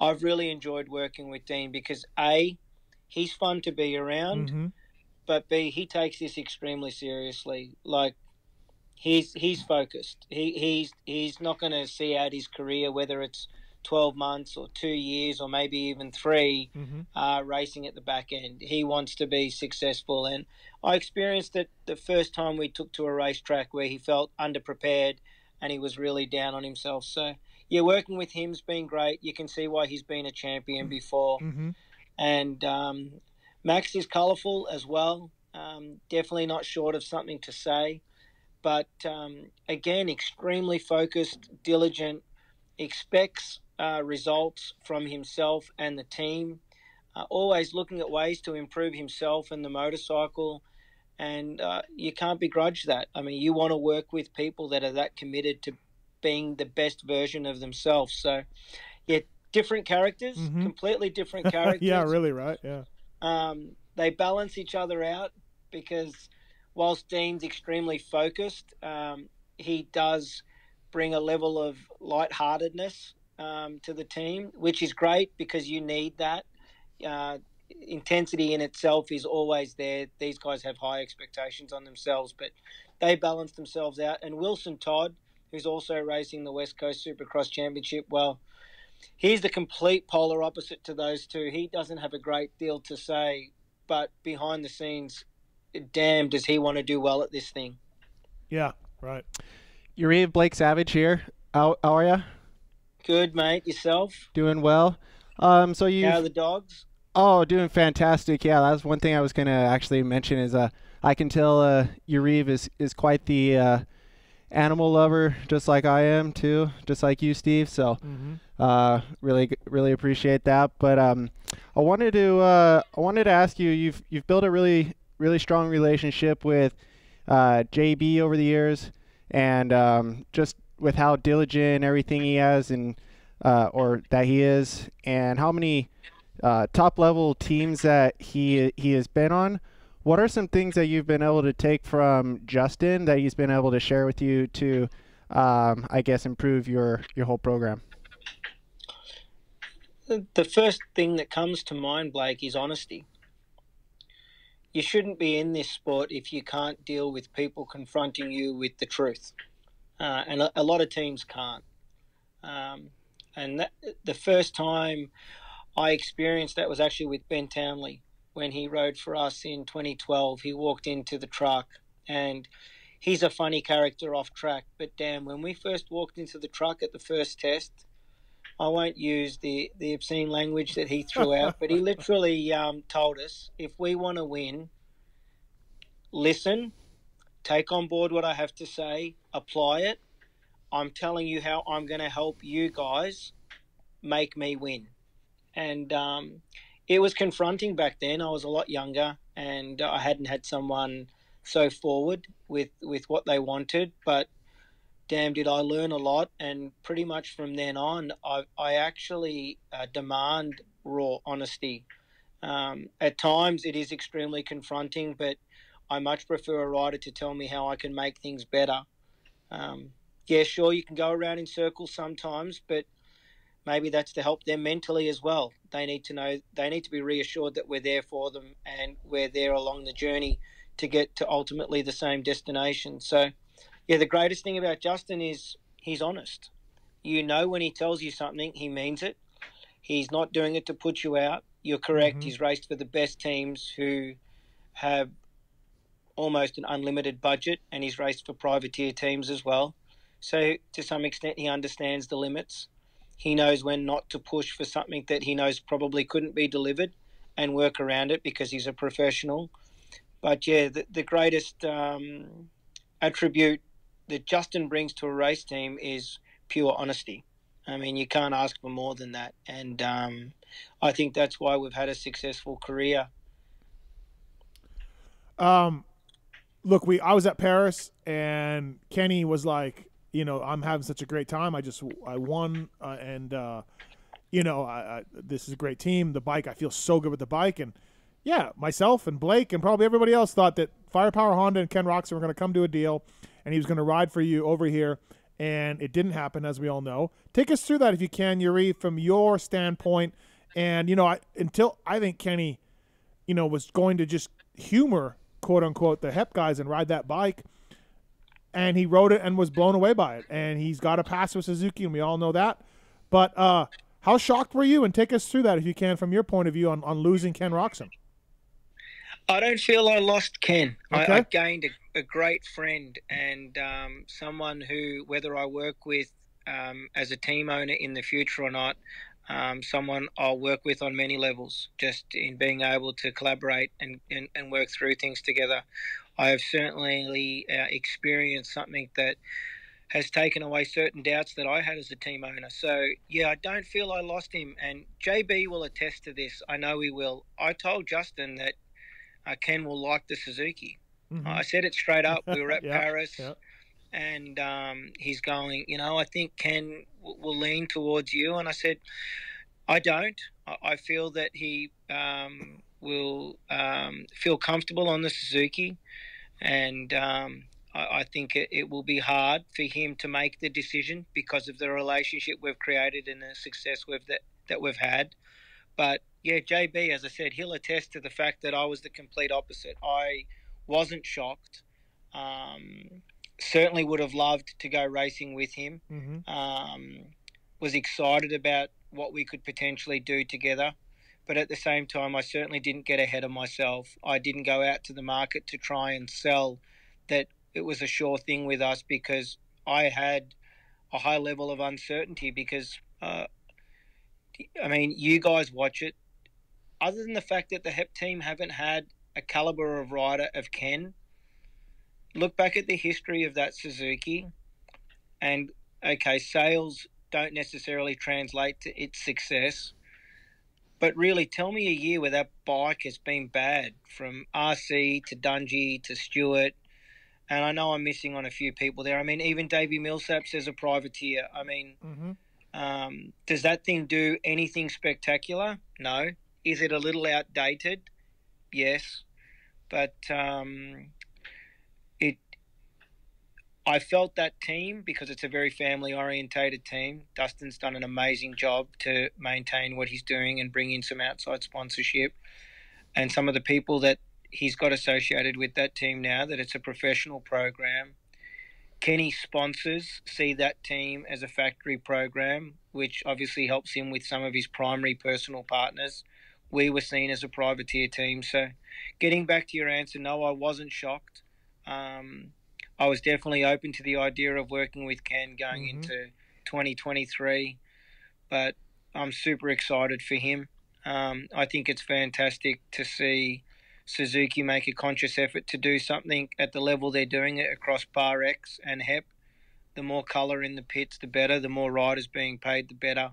I've really enjoyed working with Dean because, A, he's fun to be around, but B, he takes this extremely seriously. Like, he's focused. He's not going to see out his career, whether it's 12 months or 2 years or maybe even 3, racing at the back end. He wants to be successful. And I experienced it the first time we took to a racetrack where he felt underprepared and he was really down on himself. So, yeah, working with him's been great. You can see why he's been a champion before. And Max is colourful as well. Definitely not short of something to say. But, again, extremely focused, diligent, expects results from himself and the team, always looking at ways to improve himself and the motorcycle, and you can't begrudge that. I mean, you want to work with people that are that committed to being the best version of themselves. So, yeah, different characters, completely different characters. Yeah, really, right? Yeah. They balance each other out because whilst Dean's extremely focused, he does bring a level of lightheartedness to the team, which is great because you need that. Intensity in itself is always there. These guys have high expectations on themselves, but they balance themselves out. And Wilson Todd, who's also racing the West Coast Supercross Championship, well, he's the complete polar opposite to those two. He doesn't have a great deal to say, but behind the scenes, damn, does he want to do well at this thing. Yeah, right. Yarrive, Blake Savage here. How are you? Good, mate. Yourself? Doing well. So you. How are the dogs? Oh, doing fantastic. Yeah, that's one thing I was going to actually mention is I can tell Yarrive is quite the animal lover, just like I am too, just like you, Steve. So really appreciate that. But I wanted to ask you. You've built a really strong relationship with JB over the years, and just with how diligent everything he has and or that he is, and how many top level teams that he has been on. What are some things that you've been able to take from Justin that he's been able to share with you to, I guess, improve your whole program? The first thing that comes to mind, Blake, is honesty. You shouldn't be in this sport if you can't deal with people confronting you with the truth. And a lot of teams can't. And the first time I experienced that was actually with Ben Townley. When he rode for us in 2012, he walked into the truck, and he's a funny character off track. But damn, when we first walked into the truck at the first test, I won't use the obscene language that he threw out, but he literally told us, if we want to win, listen, take on board what I have to say, apply it. I'm telling you how I'm going to help you guys make me win. And it was confronting back then. I was a lot younger, and I hadn't had someone so forward with what they wanted. But damn, did I learn a lot. And pretty much from then on, I actually demand raw honesty. At times it is extremely confronting, but I much prefer a rider to tell me how I can make things better. Yeah, sure, you can go around in circles sometimes, but maybe that's to help them mentally as well. They need to know, they need to be reassured that we're there for them and we're there along the journey to get to ultimately the same destination. So, yeah, the greatest thing about Justin is he's honest. You know, when he tells you something, he means it. He's not doing it to put you out. You're correct. He's raced for the best teams who have almost an unlimited budget, and he's raced for privateer teams as well. So to some extent, he understands the limits. He knows when not to push for something that he knows probably couldn't be delivered and work around it because he's a professional. But yeah, the greatest attribute that Justin brings to a race team is pure honesty. I mean, you can't ask for more than that. And I think that's why we've had a successful career. Look, I was at Paris, and Kenny was like, you know, I'm having such a great time. I won, and you know, this is a great team. The bike, I feel so good with the bike, and yeah, myself and Blake and probably everybody else thought that Firepower Honda and Ken Roxon were going to come to a deal, and he was going to ride for you over here, and it didn't happen, as we all know. Take us through that if you can, Yuri, from your standpoint. And you know, I think Kenny, you know, was going to just humor, quote unquote, the HEP guys and ride that bike. And he rode it and was blown away by it. And he's got a pass with Suzuki, and we all know that. But how shocked were you? And take us through that, if you can, from your point of view on losing Ken Roxon. I don't feel I lost Ken. Okay. I gained a great friend and someone who, whether I work with as a team owner in the future or not, someone I'll work with on many levels, just in being able to collaborate and work through things together. I have certainly experienced something that has taken away certain doubts that I had as a team owner. So, yeah, I don't feel I lost him. And JB will attest to this. I know he will. I told Justin that Ken will like the Suzuki. I said it straight up. We were at Paris, and he's going, you know, I think Ken will lean towards you. And I said, I don't. I feel that he will feel comfortable on the Suzuki, and I think it will be hard for him to make the decision because of the relationship we've created and the success that we've had. But yeah, JB, as I said, he'll attest to the fact that I was the complete opposite. I wasn't shocked. Certainly would have loved to go racing with him. Was excited about what we could potentially do together. But at the same time, I certainly didn't get ahead of myself. I didn't go out to the market to try and sell that it was a sure thing with us, because I had a high level of uncertainty because, you guys watch it. Other than the fact that the HEP team haven't had a caliber of rider of Ken, look back at the history of that Suzuki and, okay, sales don't necessarily translate to its success. But really, tell me a year where that bike has been bad, from RC to Dungey to Stewart. And I know I'm missing on a few people there. I mean, even Davey Millsap says a privateer. I mean, does that thing do anything spectacular? No. Is it a little outdated? Yes. But I felt that team, because it's a very family-orientated team. Dustin's done an amazing job to maintain what he's doing and bring in some outside sponsorship. And some of the people that he's got associated with that team now, that it's a professional program. Kenny's sponsors see that team as a factory program, which obviously helps him with some of his primary personal partners. We were seen as a privateer team. So getting back to your answer, no, I wasn't shocked. I was definitely open to the idea of working with Ken going into 2023, but I'm super excited for him. I think it's fantastic to see Suzuki make a conscious effort to do something at the level they're doing it across Par X and HEP. The more colour in the pits, the better. The more riders being paid, the better.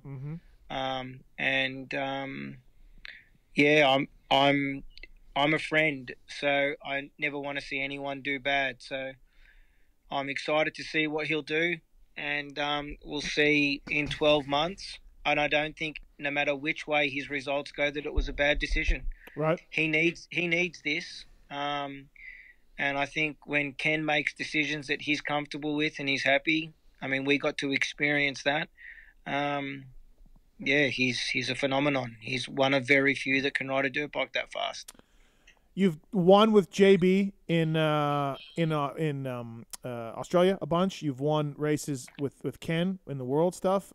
I'm a friend, so I never want to see anyone do bad. So I'm excited to see what he'll do, and we'll see in 12 months. And I don't think, no matter which way his results go, that it was a bad decision. Right. He needs this, and I think when Ken makes decisions that he's comfortable with and he's happy, I mean, we got to experience that. He's a phenomenon. He's one of very few that can ride a dirt bike that fast. You've won with JB in Australia a bunch. You've won races with Ken in the world stuff,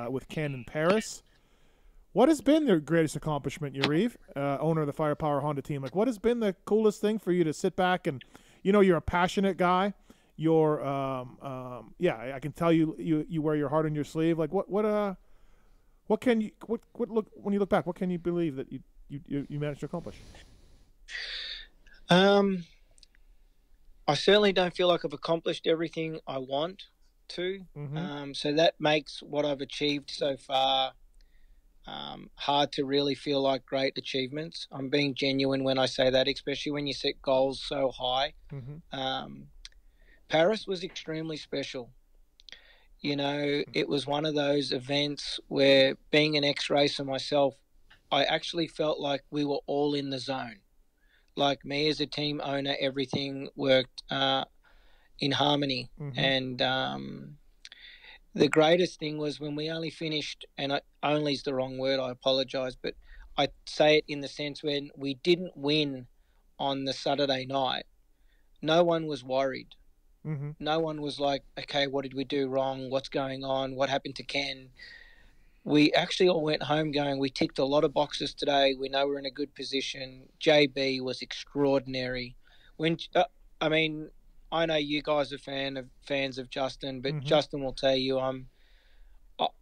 with Ken in Paris. What has been their greatest accomplishment, Yarrive, owner of the Firepower Honda team? Like, what has been the coolest thing for you to sit back and, you're a passionate guy. You're, I can tell you wear your heart on your sleeve. Like, what can you look when you look back? What can you believe that you managed to accomplish? I certainly don't feel like I've accomplished everything I want to. So that makes what I've achieved so far hard to really feel like great achievements. I'm being genuine when I say that, especially when you set goals so high. Paris was extremely special. It was one of those events where, being an ex-racer myself, I actually felt like we were all in the zone. Like, me as a team owner, everything worked in harmony. And the greatest thing was when we only finished, and only is the wrong word, I apologize, but I say it in the sense when we didn't win on the Saturday night, no one was worried. No one was like, okay, what did we do wrong? What's going on? What happened to Ken? We actually all went home going, we ticked a lot of boxes today. We know we're in a good position. JB was extraordinary. I know you guys are fans of Justin, but Justin will tell you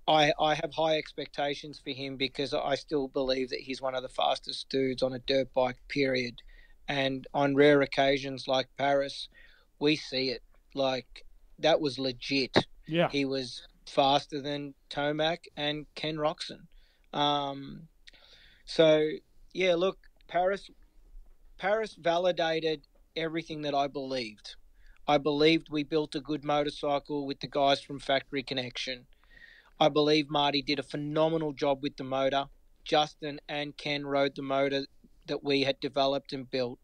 I have high expectations for him, because I still believe that he's one of the fastest dudes on a dirt bike, period. And on rare occasions like Paris, we see it. Like, that was legit. Yeah. He was faster than Tomac and Ken Roxon. Look, Paris validated everything that I believed. I believed we built a good motorcycle with the guys from Factory Connection. I believe Marty did a phenomenal job with the motor. Justin and Ken rode the motor that we had developed and built.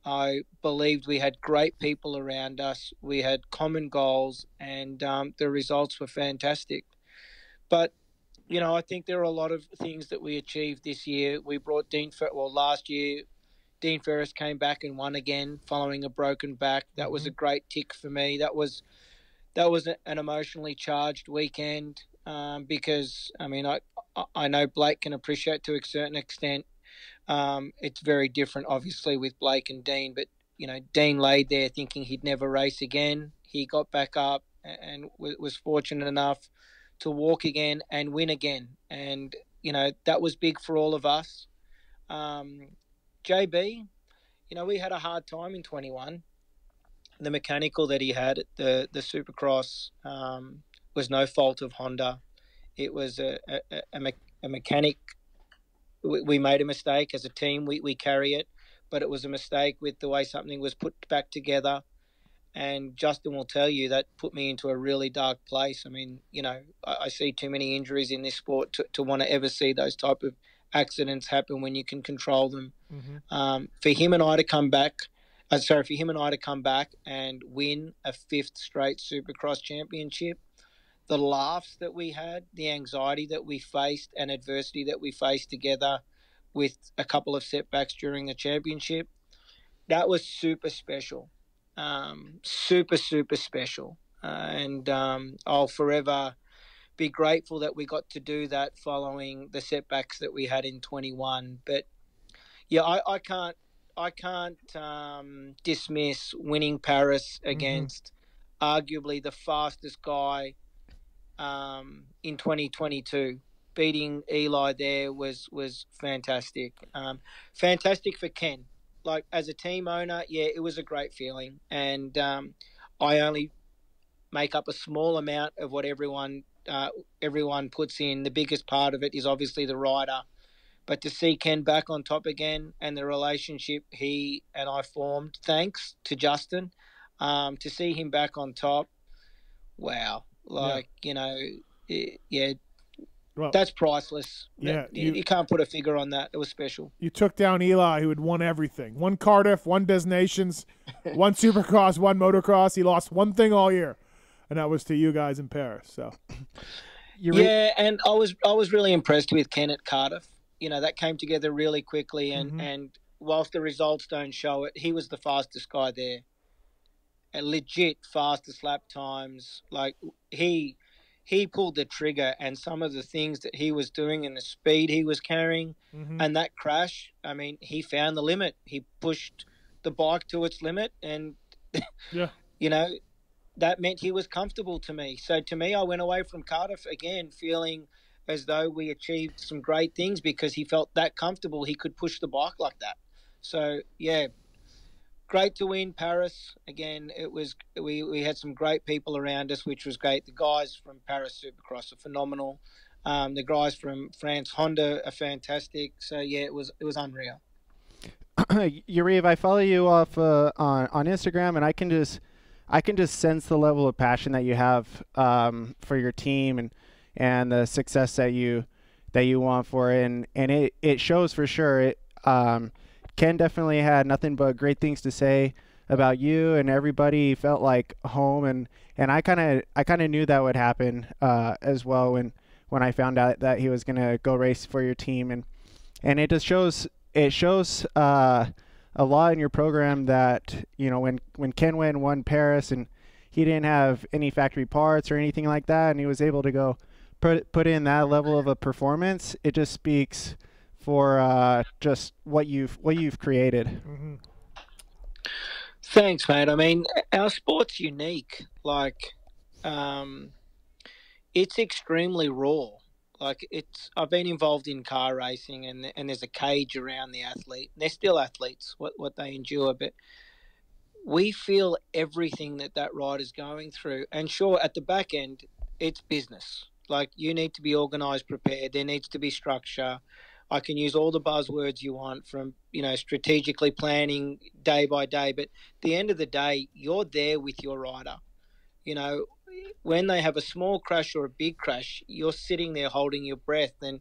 I believed we had great people around us. We had common goals, and the results were fantastic. But, I think there are a lot of things that we achieved this year. We brought last year, Dean Ferris came back and won again following a broken back. That was a great tick for me. That was an emotionally charged weekend because, I know Blake can appreciate to a certain extent. It's very different, obviously, with Blake and Dean. But, Dean laid there thinking he'd never race again. He got back up and was fortunate enough to walk again and win again. And, that was big for all of us. JB, we had a hard time in 21. The mechanical that he had at the Supercross was no fault of Honda. It was a mechanic. We made a mistake as a team. We carry it, but it was a mistake with the way something was put back together. And Justin will tell you that put me into a really dark place. I see too many injuries in this sport to want to ever see those type of accidents happen when you can control them. For him and I to come back and win a 5th straight Supercross championship, the laughs that we had, the anxiety that we faced, and adversity that we faced together with a couple of setbacks during the championship, that was super special. Super, super special. And I'll forever be grateful that we got to do that following the setbacks that we had in 21. But, yeah, I can't dismiss winning Paris against arguably the fastest guy in 2022. Beating Eli there was fantastic. Fantastic for Ken. Like, as a team owner, yeah, it was a great feeling. And I only make up a small amount of what everyone puts in. The biggest part of it is obviously the rider. But to see Ken back on top again and the relationship he and I formed, thanks to Justin, to see him back on top, wow. Well, that's priceless. Yeah, you can't put a figure on that. It was special. You took down Eli, who had won everything. One Cardiff, one Des Nations, one Supercross, one Motocross. He lost one thing all year, and that was to you guys in Paris. So, and I was really impressed with Ken at Cardiff. That came together really quickly, and whilst the results don't show it, he was the fastest guy there. And legit fastest lap times. Like, he pulled the trigger, and some of the things that he was doing and the speed he was carrying and that crash, he found the limit. He pushed the bike to its limit, and, that meant he was comfortable to me. So to me, I went away from Cardiff again feeling as though we achieved some great things because he felt that comfortable he could push the bike like that. So, yeah, great to win Paris. Again, it was we had some great people around us, which was great. The guys from Paris Supercross are phenomenal. The guys from France Honda are fantastic. So, yeah, it was unreal. Yarrive, I follow you off on Instagram, and I can just sense the level of passion that you have for your team and the success that you want for it, and it shows for sure. Ken definitely had nothing but great things to say about you, and everybody felt like home, and I kind of knew that would happen as well when I found out that he was gonna go race for your team, and it just shows a lot in your program that when Ken won Paris and he didn't have any factory parts or anything like that, and he was able to go put in that level of a performance, it just speaks for just what you've created. Thanks, mate. Our sport's unique. Like, it's extremely raw. Like, I've been involved in car racing, and there's a cage around the athlete. They're still athletes, what they endure, but we feel everything that rider's going through. And sure, at the back end, it's business. Like, you need to be organised, prepared. There needs to be structure. I can use all the buzzwords you want from, strategically planning day by day. But at the end of the day, you're there with your rider. when they have a small crash or a big crash, you're sitting there holding your breath. And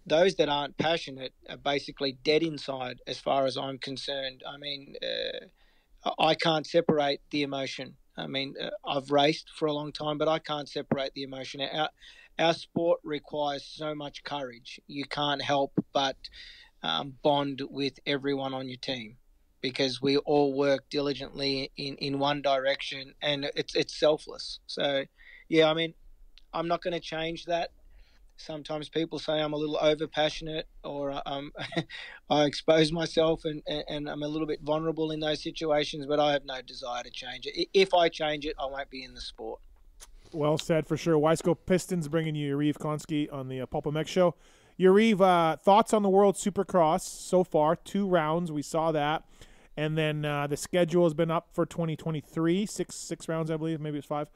those that aren't passionate are basically dead inside, as far as I'm concerned. I mean, I can't separate the emotion. I mean, I've raced for a long time, but I can't separate the emotion. Our sport requires so much courage. You can't help but bond with everyone on your team, because we all work diligently in one direction, and it's selfless. So, yeah, I mean, I'm not going to change that. Sometimes people say I'm a little over passionate, or I expose myself and I'm a little bit vulnerable in those situations, but I have no desire to change it. If I change it, I won't be in the sport. Well said, for sure. Weisco Pistons bringing you Yarrive Konsky on the PulpMX show. Yarrive, thoughts on the World Supercross so far? 2 rounds, we saw that. And then the schedule has been up for 2023, six rounds, I believe. Maybe it's 5.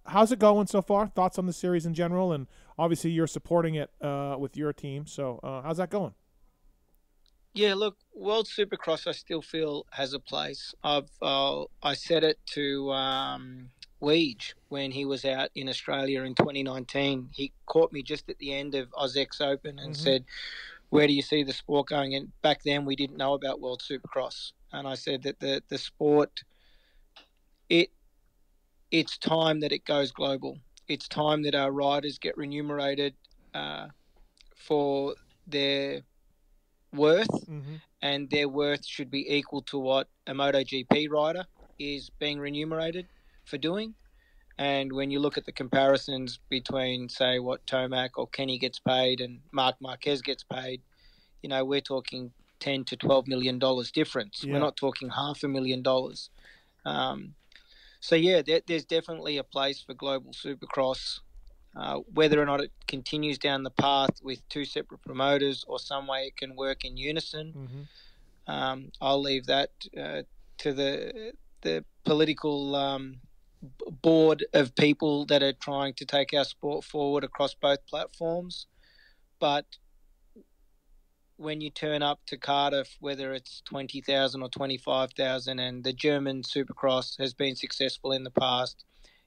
How's it going so far? Thoughts on the series in general? And obviously you're supporting it with your team. So how's that going? Yeah, look, World Supercross I still feel has a place. I said it to Weege when he was out in Australia in 2019. He caught me just at the end of AusX Open and said, where do you see the sport going? And back then we didn't know about World Supercross. And I said that the sport, it's time that it goes global. It's time that our riders get remunerated for their worth, and their worth should be equal to what a MotoGP rider is being remunerated for doing. And when you look at the comparisons between, say, what Tomac or Kenny gets paid and Marc Marquez gets paid, you know, we're talking $10 to $12 million difference. Yeah. We're not talking $500,000. So, yeah, there's definitely a place for global supercross. Whether or not it continues down the path with 2 separate promoters or some way it can work in unison, I'll leave that to the political board of people that are trying to take our sport forward across both platforms. But when you turn up to Cardiff, whether it's 20,000 or 25,000, and the German Supercross has been successful in the past,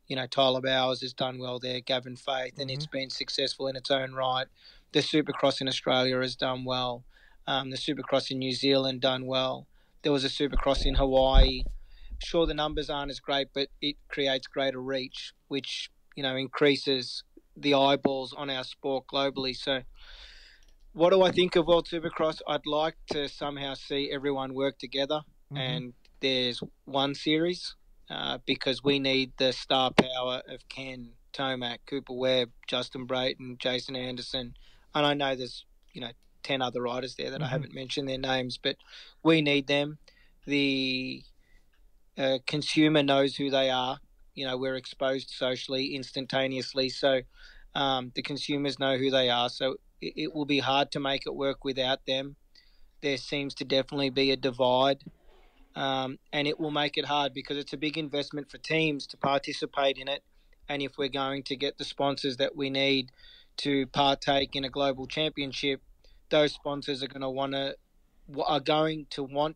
you know, Tyler Bowers has done well there, Gavin Faith, and it's been successful in its own right. The Supercross in Australia has done well. The Supercross in New Zealand done well. There was a Supercross in Hawaii. Sure, the numbers aren't as great, but it creates greater reach, which, you know, increases the eyeballs on our sport globally. So what do I think of World Supercross? I'd like to somehow see everyone work together and there's one series because we need the star power of Ken, Tomac, Cooper Webb, Justin Brayton, Jason Anderson. And I know there's, you know, 10 other riders there that I haven't mentioned their names, but we need them. The consumer knows who they are. You know, we're exposed socially, instantaneously. So the consumers know who they are. So it will be hard to make it work without them. There seems to definitely be a divide, and it will make it hard because it's a big investment for teams to participate in it. And if we're going to get the sponsors that we need to partake in a global championship, those sponsors are going to want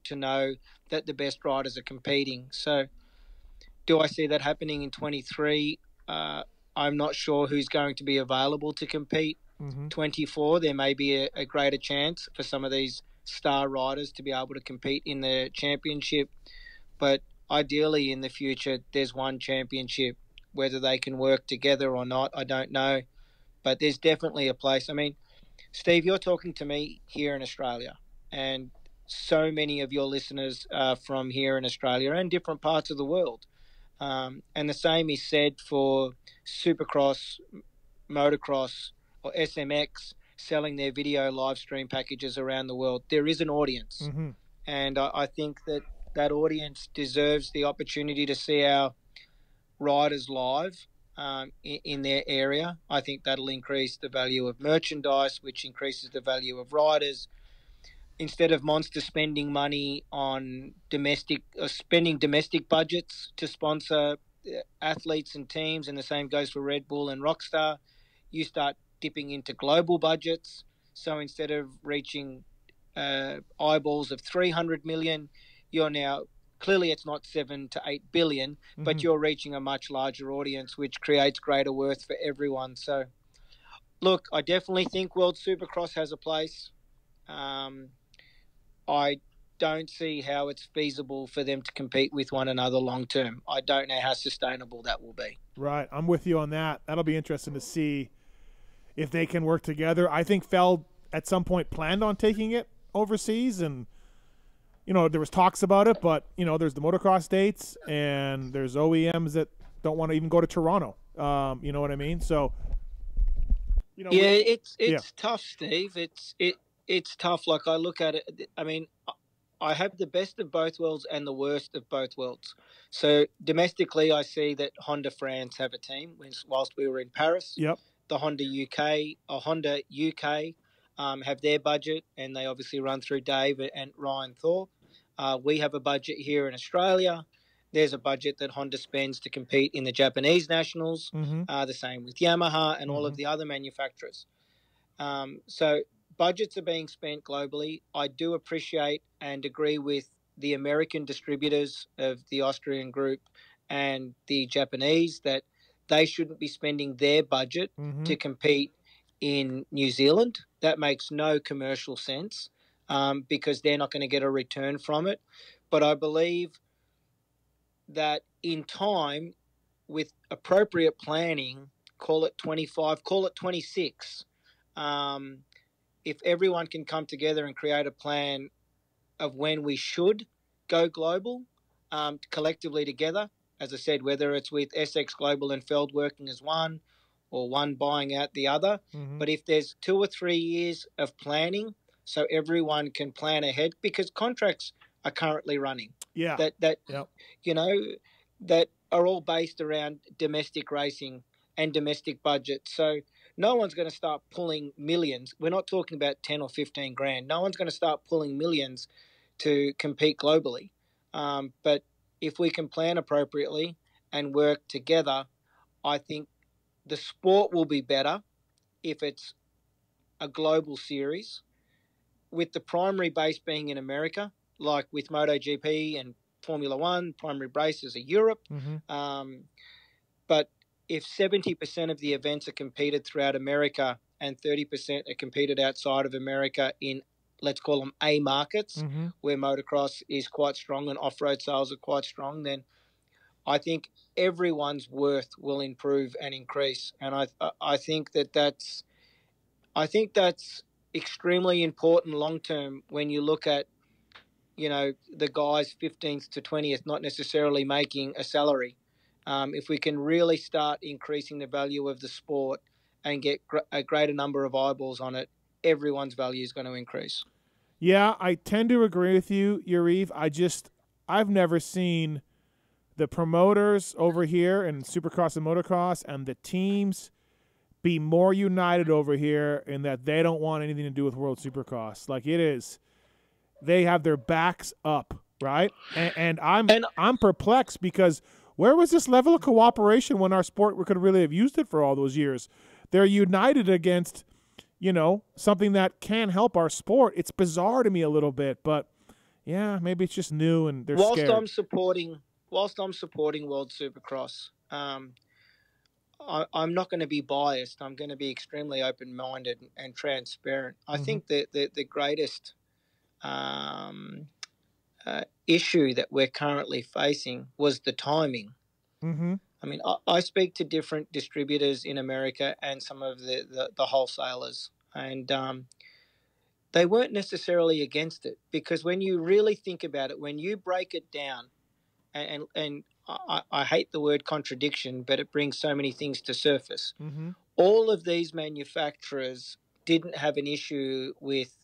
to know that the best riders are competing. So do I see that happening in 23? I'm not sure who's going to be available to compete. 24, there may be a greater chance for some of these star riders to be able to compete in the championship. But ideally in the future, there's one championship. Whether they can work together or not, I don't know. But there's definitely a place. I mean, Steve, you're talking to me here in Australia, and so many of your listeners are from here in Australia and different parts of the world. And the same is said for Supercross, Motocross, or SMX selling their video live stream packages around the world. There is an audience. And I think that audience deserves the opportunity to see our riders live in their area. I think that'll increase the value of merchandise, which increases the value of riders. Instead of Monster spending money on domestic budgets to sponsor athletes and teams, and the same goes for Red Bull and Rockstar, you start dipping into global budgets. So instead of reaching eyeballs of 300 million, you're now clearly it's not 7 to 8 billion, but you're reaching a much larger audience, which creates greater worth for everyone. So, look, I definitely think World Supercross has a place. I don't see how it's feasible for them to compete with one another long term. I don't know how sustainable that will be. Right. I'm with you on that. That'll be interesting to see if they can work together. I think Feld at some point planned on taking it overseas, and there was talks about it, but there's the motocross dates and there's OEMs that don't want to even go to Toronto. You know what I mean? So it's tough, Steve. It's tough. Like, I look at it, I mean, I have the best of both worlds and the worst of both worlds. So domestically, I see that Honda France have a team whilst we were in Paris. Yep. The Honda UK have their budget, and they obviously run through Dave and Ryan Thorpe. We have a budget here in Australia. There's a budget that Honda spends to compete in the Japanese nationals. The same with Yamaha and all of the other manufacturers. So budgets are being spent globally. I do appreciate and agree with the American distributors of the Austrian group and the Japanese that they shouldn't be spending their budget to compete in New Zealand. That makes no commercial sense because they're not going to get a return from it. But I believe that in time, with appropriate planning, call it 25, call it 26, if everyone can come together and create a plan of when we should go global collectively together, as I said, whether it's with SX Global and Feld working as one or one buying out the other. But if there's 2 or 3 years of planning so everyone can plan ahead, because contracts are currently running. Yeah. That are all based around domestic racing and domestic budgets. So no one's going to start pulling millions. We're not talking about 10 or 15 grand. No one's going to start pulling millions to compete globally. But if we can plan appropriately and work together, I think the sport will be better if it's a global series, with the primary base being in America, like with MotoGP and Formula One, primary bases are Europe. But if 70% of the events are competed throughout America and 30% are competed outside of America in, let's call them A markets, where motocross is quite strong and off-road sales are quite strong, then I think everyone's worth will improve and increase. And I think that's extremely important long-term when you look at, the guys 15th to 20th not necessarily making a salary. If we can really start increasing the value of the sport and get a greater number of eyeballs on it, everyone's value is going to increase. Yeah, I tend to agree with you, Yarrive. I've never seen the promoters over here in Supercross and Motocross and the teams be more united over here in that they don't want anything to do with World Supercross. Like, it is, they have their backs up, right? And I'm perplexed because where was this level of cooperation when our sport we could really have used it for all those years? They're united against, something that can help our sport. It's bizarre to me a little bit, but yeah, maybe it's just new and they're scared. Whilst I'm supporting World Supercross, I'm not going to be biased. I'm going to be extremely open-minded and transparent. I think that the greatest issue that we're currently facing was the timing. I mean, I speak to different distributors in America and some of the wholesalers, and they weren't necessarily against it, because when you really think about it, when you break it down, and I hate the word contradiction, but it brings so many things to surface. All of these manufacturers didn't have an issue with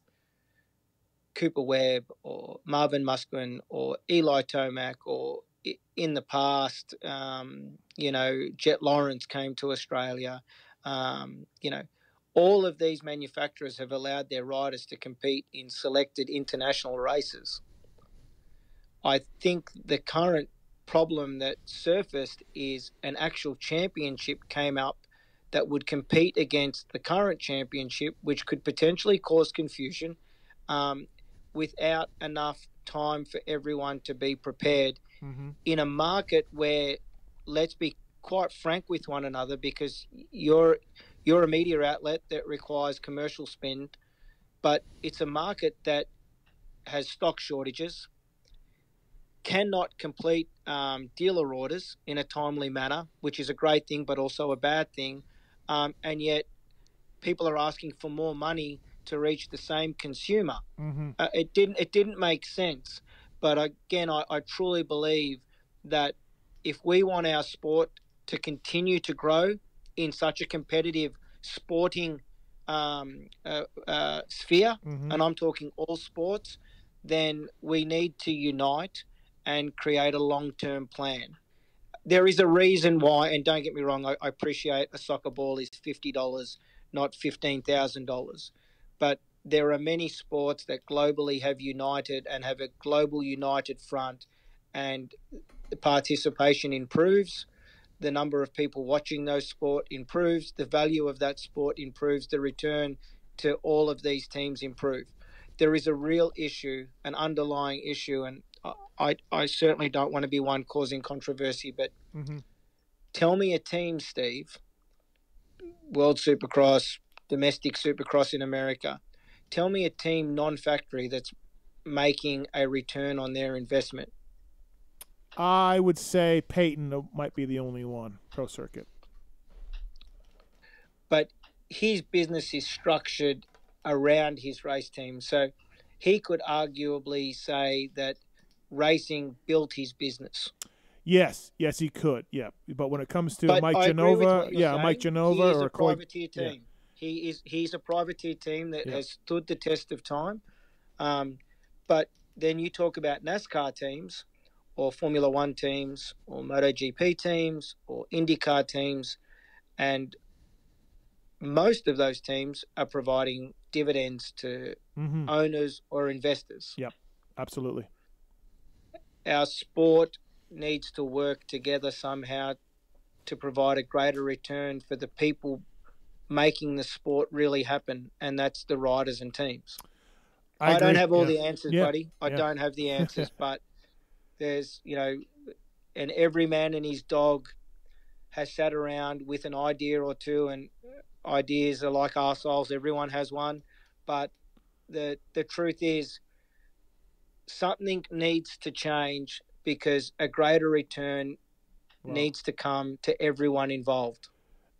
Cooper Webb or Marvin Musquin or Eli Tomac, or in the past, Jet Lawrence came to Australia. All of these manufacturers have allowed their riders to compete in selected international races. I think the current problem that surfaced is an actual championship came up that would compete against the current championship, which could potentially cause confusion. without enough time for everyone to be prepared Mm-hmm. in a market where, let's be quite frank with one another, because you're a media outlet that requires commercial spend, but it's a market that has stock shortages, cannot complete dealer orders in a timely manner, which is a great thing, but also a bad thing. And yet people are asking for more money to reach the same consumer. Mm-hmm. It didn't make sense. But again, I truly believe that if we want our sport to continue to grow in such a competitive sporting sphere, Mm-hmm. and I'm talking all sports, then we need to unite and create a long-term plan. There is a reason why, and don't get me wrong, I appreciate a soccer ball is $50, not $15,000. But there are many sports that globally have united and have a global united front, and the participation improves. The number of people watching those sport improves. The value of that sport improves. The return to all of these teams improve. There is a real issue, an underlying issue, and I certainly don't want to be one causing controversy, but Mm-hmm. tell me a team, Steve, World Supercross, domestic Supercross in America, tell me a team non-factory that's making a return on their investment. I would say Peyton might be the only one, Pro Circuit. But his business is structured around his race team. So he could arguably say that racing built his business. Yes, he could. Yeah, but when it comes to But Mike I agree with Genova, what you're saying. Mike Genova He is or a Coy, privateer team. Yeah. He's a privateer team that Yeah. has stood the test of time. But then you talk about NASCAR teams or Formula One teams or MotoGP teams or IndyCar teams, and most of those teams are providing dividends to Mm-hmm. owners or investors. Yep, absolutely. Our sport needs to work together somehow to provide a greater return for the people making the sport really happen, and that's the riders and teams. I don't have all the answers, buddy. I don't have the answers, but there's, and every man and his dog has sat around with an idea or two, and ideas are like arseholes. Everyone has one, but the truth is something needs to change because a greater return needs to come to everyone involved.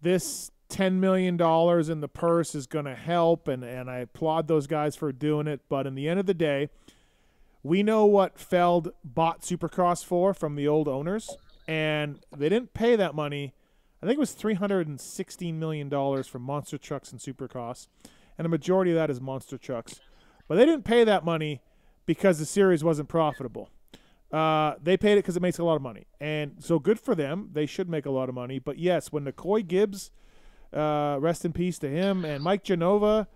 This $10 million in the purse is going to help, and I applaud those guys for doing it. But in the end of the day, we know what Feld bought Supercross for from the old owners, and they didn't pay that money. I think it was $316 million for Monster Trucks and Supercross, and the majority of that is Monster Trucks. But they didn't pay that money because the series wasn't profitable. They paid it because it makes a lot of money. And so good for them. They should make a lot of money. But, yes, when Coy Gibbs, rest in peace to him, and Mike Genova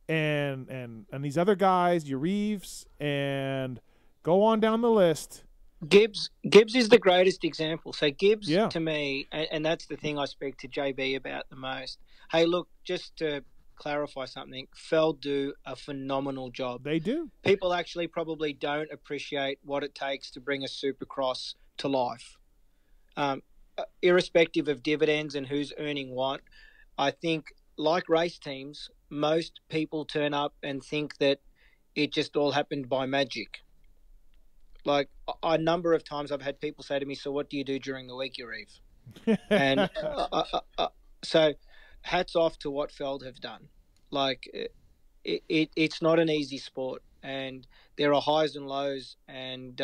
and these other guys, Yarrives, and go on down the list. Gibbs is the greatest example. So Gibbs, to me, and that's the thing I speak to JB about the most. Hey, look, just to clarify something, Feld do a phenomenal job. They do. People actually probably don't appreciate what it takes to bring a Supercross to life. Irrespective of dividends and who's earning what, I think, like race teams, most people turn up and think that it just all happened by magic. Like, a number of times I've had people say to me, so what do you do during the week, Yarrive? And so hats off to what Feld have done. Like, it's not an easy sport, and there are highs and lows, and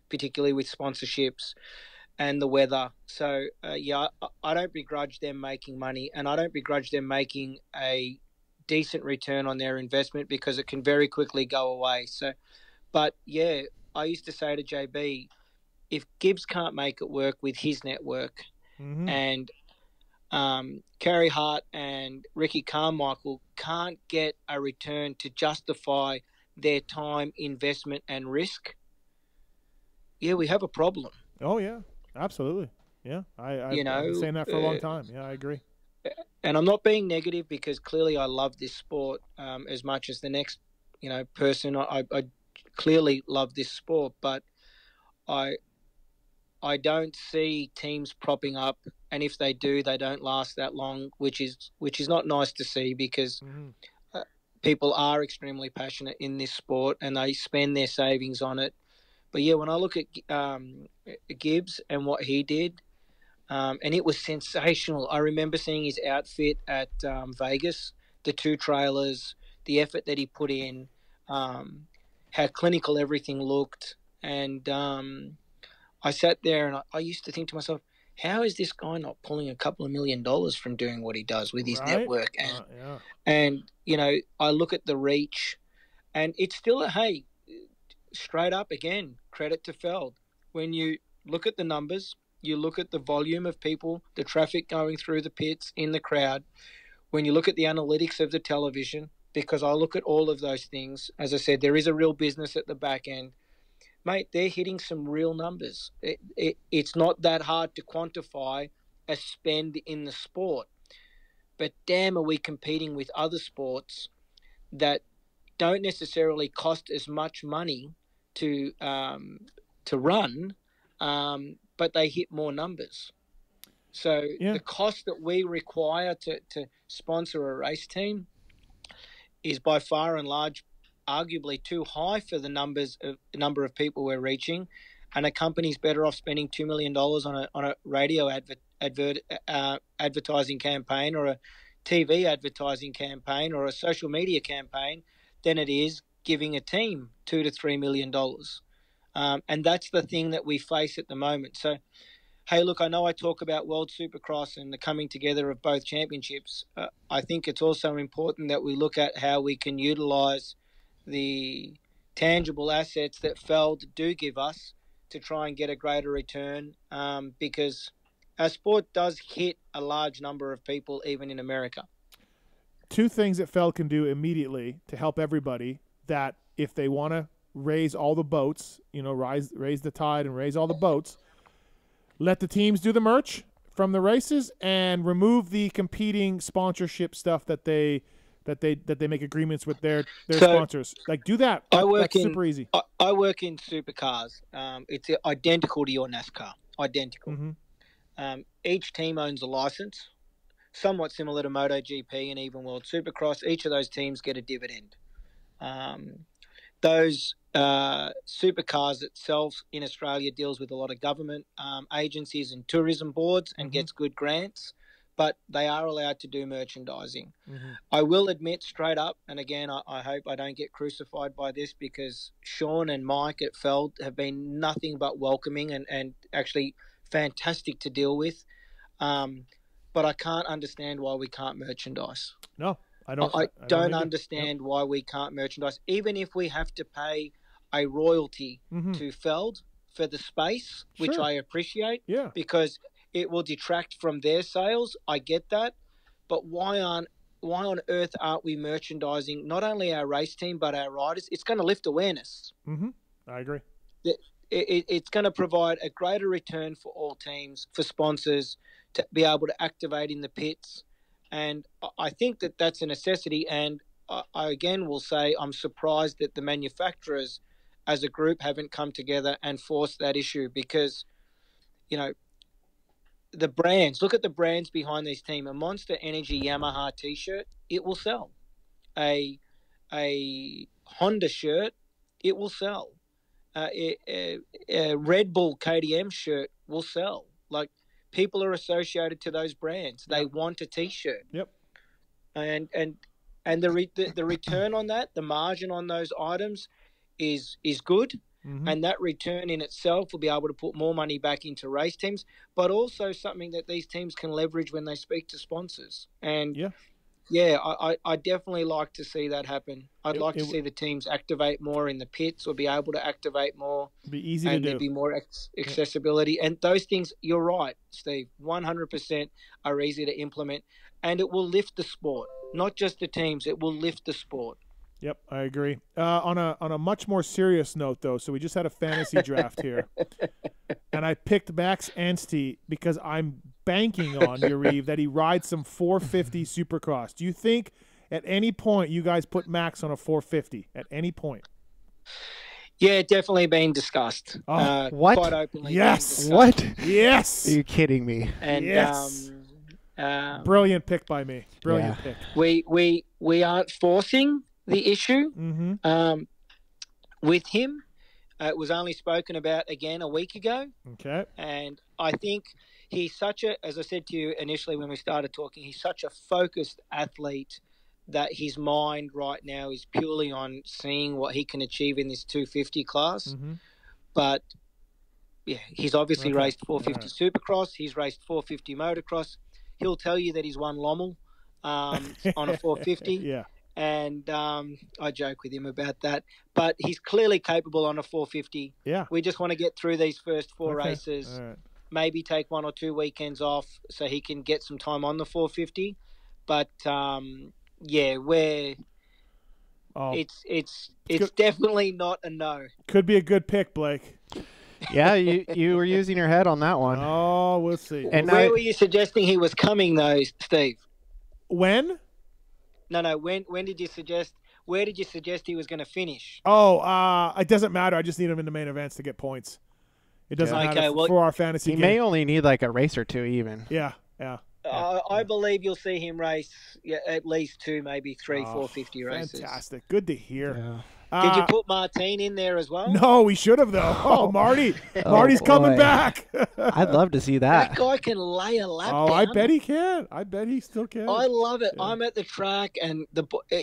particularly with sponsorships and the weather. So, I don't begrudge them making money, and I don't begrudge them making a decent return on their investment because it can very quickly go away. So, but yeah, I used to say to JB, if Gibbs can't make it work with his network, and Carey Hart and Ricky Carmichael can't get a return to justify their time, investment, and risk, we have a problem. Oh, yeah, absolutely. Yeah, I've been saying that for a long time. Yeah, I agree. And I'm not being negative because clearly I love this sport as much as the next, person. I clearly love this sport, but I don't see teams propping up, and if they do, they don't last that long, which is not nice to see, because people are extremely passionate in this sport and they spend their savings on it. But yeah, when I look at Gibbs and what he did, and it was sensational. I remember seeing his outfit at Vegas, the 2 trailers, the effort that he put in, how clinical everything looked. And I sat there and I used to think to myself, how is this guy not pulling a couple of $1 million from doing what he does with his network? And I look at the reach, and it's still straight up again, credit to Feld. When you look at the numbers, you look at the volume of people, the traffic going through the pits, in the crowd, when you look at the analytics of the television, because I look at all of those things, as I said, there is a real business at the back end. Mate, they're hitting some real numbers. It's not that hard to quantify a spend in the sport. But damn, are we competing with other sports that don't necessarily cost as much money to run, but they hit more numbers. So the cost that we require to sponsor a race team is by far and large arguably too high for the number of people we're reaching, and a company's better off spending $2 million on a radio advertising campaign, or a TV advertising campaign, or a social media campaign, than it is giving a team $2 to $3 million. And that's the thing that we face at the moment. So, hey, look, I know I talk about World Supercross and the coming together of both championships. I think it's also important that we look at how we can utilize the tangible assets that Feld do give us to try and get a greater return, because our sport does hit a large number of people, even in America. 2 things that Feld can do immediately to help everybody, that if they want to raise all the boats, raise the tide and raise all the boats, let the teams do the merch from the races and remove the competing sponsorship stuff that they make agreements with their sponsors. Like, do that. That's super easy. I work in supercars. It's identical to your NASCAR. Identical. Mm-hmm. Each team owns a license, somewhat similar to MotoGP and even World Supercross. Each of those teams get a dividend. Those supercars itself in Australia deals with a lot of government agencies and tourism boards and gets good grants, but they are allowed to do merchandising. Mm-hmm. I will admit straight up, and again, I hope I don't get crucified by this, because Sean and Mike at Feld have been nothing but welcoming and actually fantastic to deal with. But I can't understand why we can't merchandise. No, I don't. I don't understand why we can't merchandise, even if we have to pay a royalty to Feld for the space, which I appreciate, because it will detract from their sales. I get that, but why on earth aren't we merchandising not only our race team but our riders? It's going to lift awareness. Mm-hmm. I agree. It's going to provide a greater return for all teams, for sponsors to be able to activate in the pits, and I think that that's a necessity. And I again will say I'm surprised that the manufacturers as a group haven't come together and forced that issue, because the brands, look at the brands behind this team. A Monster Energy Yamaha t-shirt, it will sell. A Honda shirt, it will sell. A Red Bull KTM shirt will sell. Like, people are associated to those brands. They want a t-shirt. Yep. And the return on that, the margin on those items is good. Mm-hmm. And that return in itself will be able to put more money back into race teams, but also something that these teams can leverage when they speak to sponsors. And I definitely like to see that happen. I'd like to see the teams activate more in the pits, or be able to activate more. Be easy to do. And there'd be more accessibility. And those things, you're right, Steve, 100% are easy to implement. And it will lift the sport, not just the teams. It will lift the sport. Yep, I agree. On a much more serious note, though, so we just had a fantasy draft here, and I picked Max Anstey because I'm banking on Yarrive that he rides some 450 Supercross. Do you think at any point you guys put Max on a 450 at any point? Yeah, definitely been discussed. What? Quite openly. Yes. What? Yes. Are you kidding me? And yes. Brilliant pick by me. Brilliant pick. We aren't forcing the issue with him. It was only spoken about again a week ago. Okay. And I think he's such a, as I said to you initially when we started talking, he's such a focused athlete that his mind right now is purely on seeing what he can achieve in this 250 class. But yeah, he's obviously raced 450 Supercross. He's raced 450 motocross. He'll tell you that he's won Lommel on a 450. Yeah. And I joke with him about that. But he's clearly capable on a 450. Yeah. We just want to get through these first four races, maybe take 1 or 2 weekends off so he can get some time on the 450. But, yeah, it's definitely not a no. Could be a good pick, Blake. Yeah, you were using your head on that one. Oh, we'll see. And where were you suggesting he was coming, though, Steve? When? No. When did you suggest? Where did you suggest he was going to finish? Oh, it doesn't matter. I just need him in the main events to get points. It doesn't matter for our fantasy He game. may only need like a race or two even. Yeah. I believe you'll see him race at least 2, maybe 3, 450 races. Fantastic. Good to hear. Yeah. Did you put Martine in there as well? No, we should have, though. Oh, Marty. Marty's coming back. I'd love to see that. That guy can lay a lap Oh, down. I bet he can. I bet he still can. I love it. I'm at the track, and I've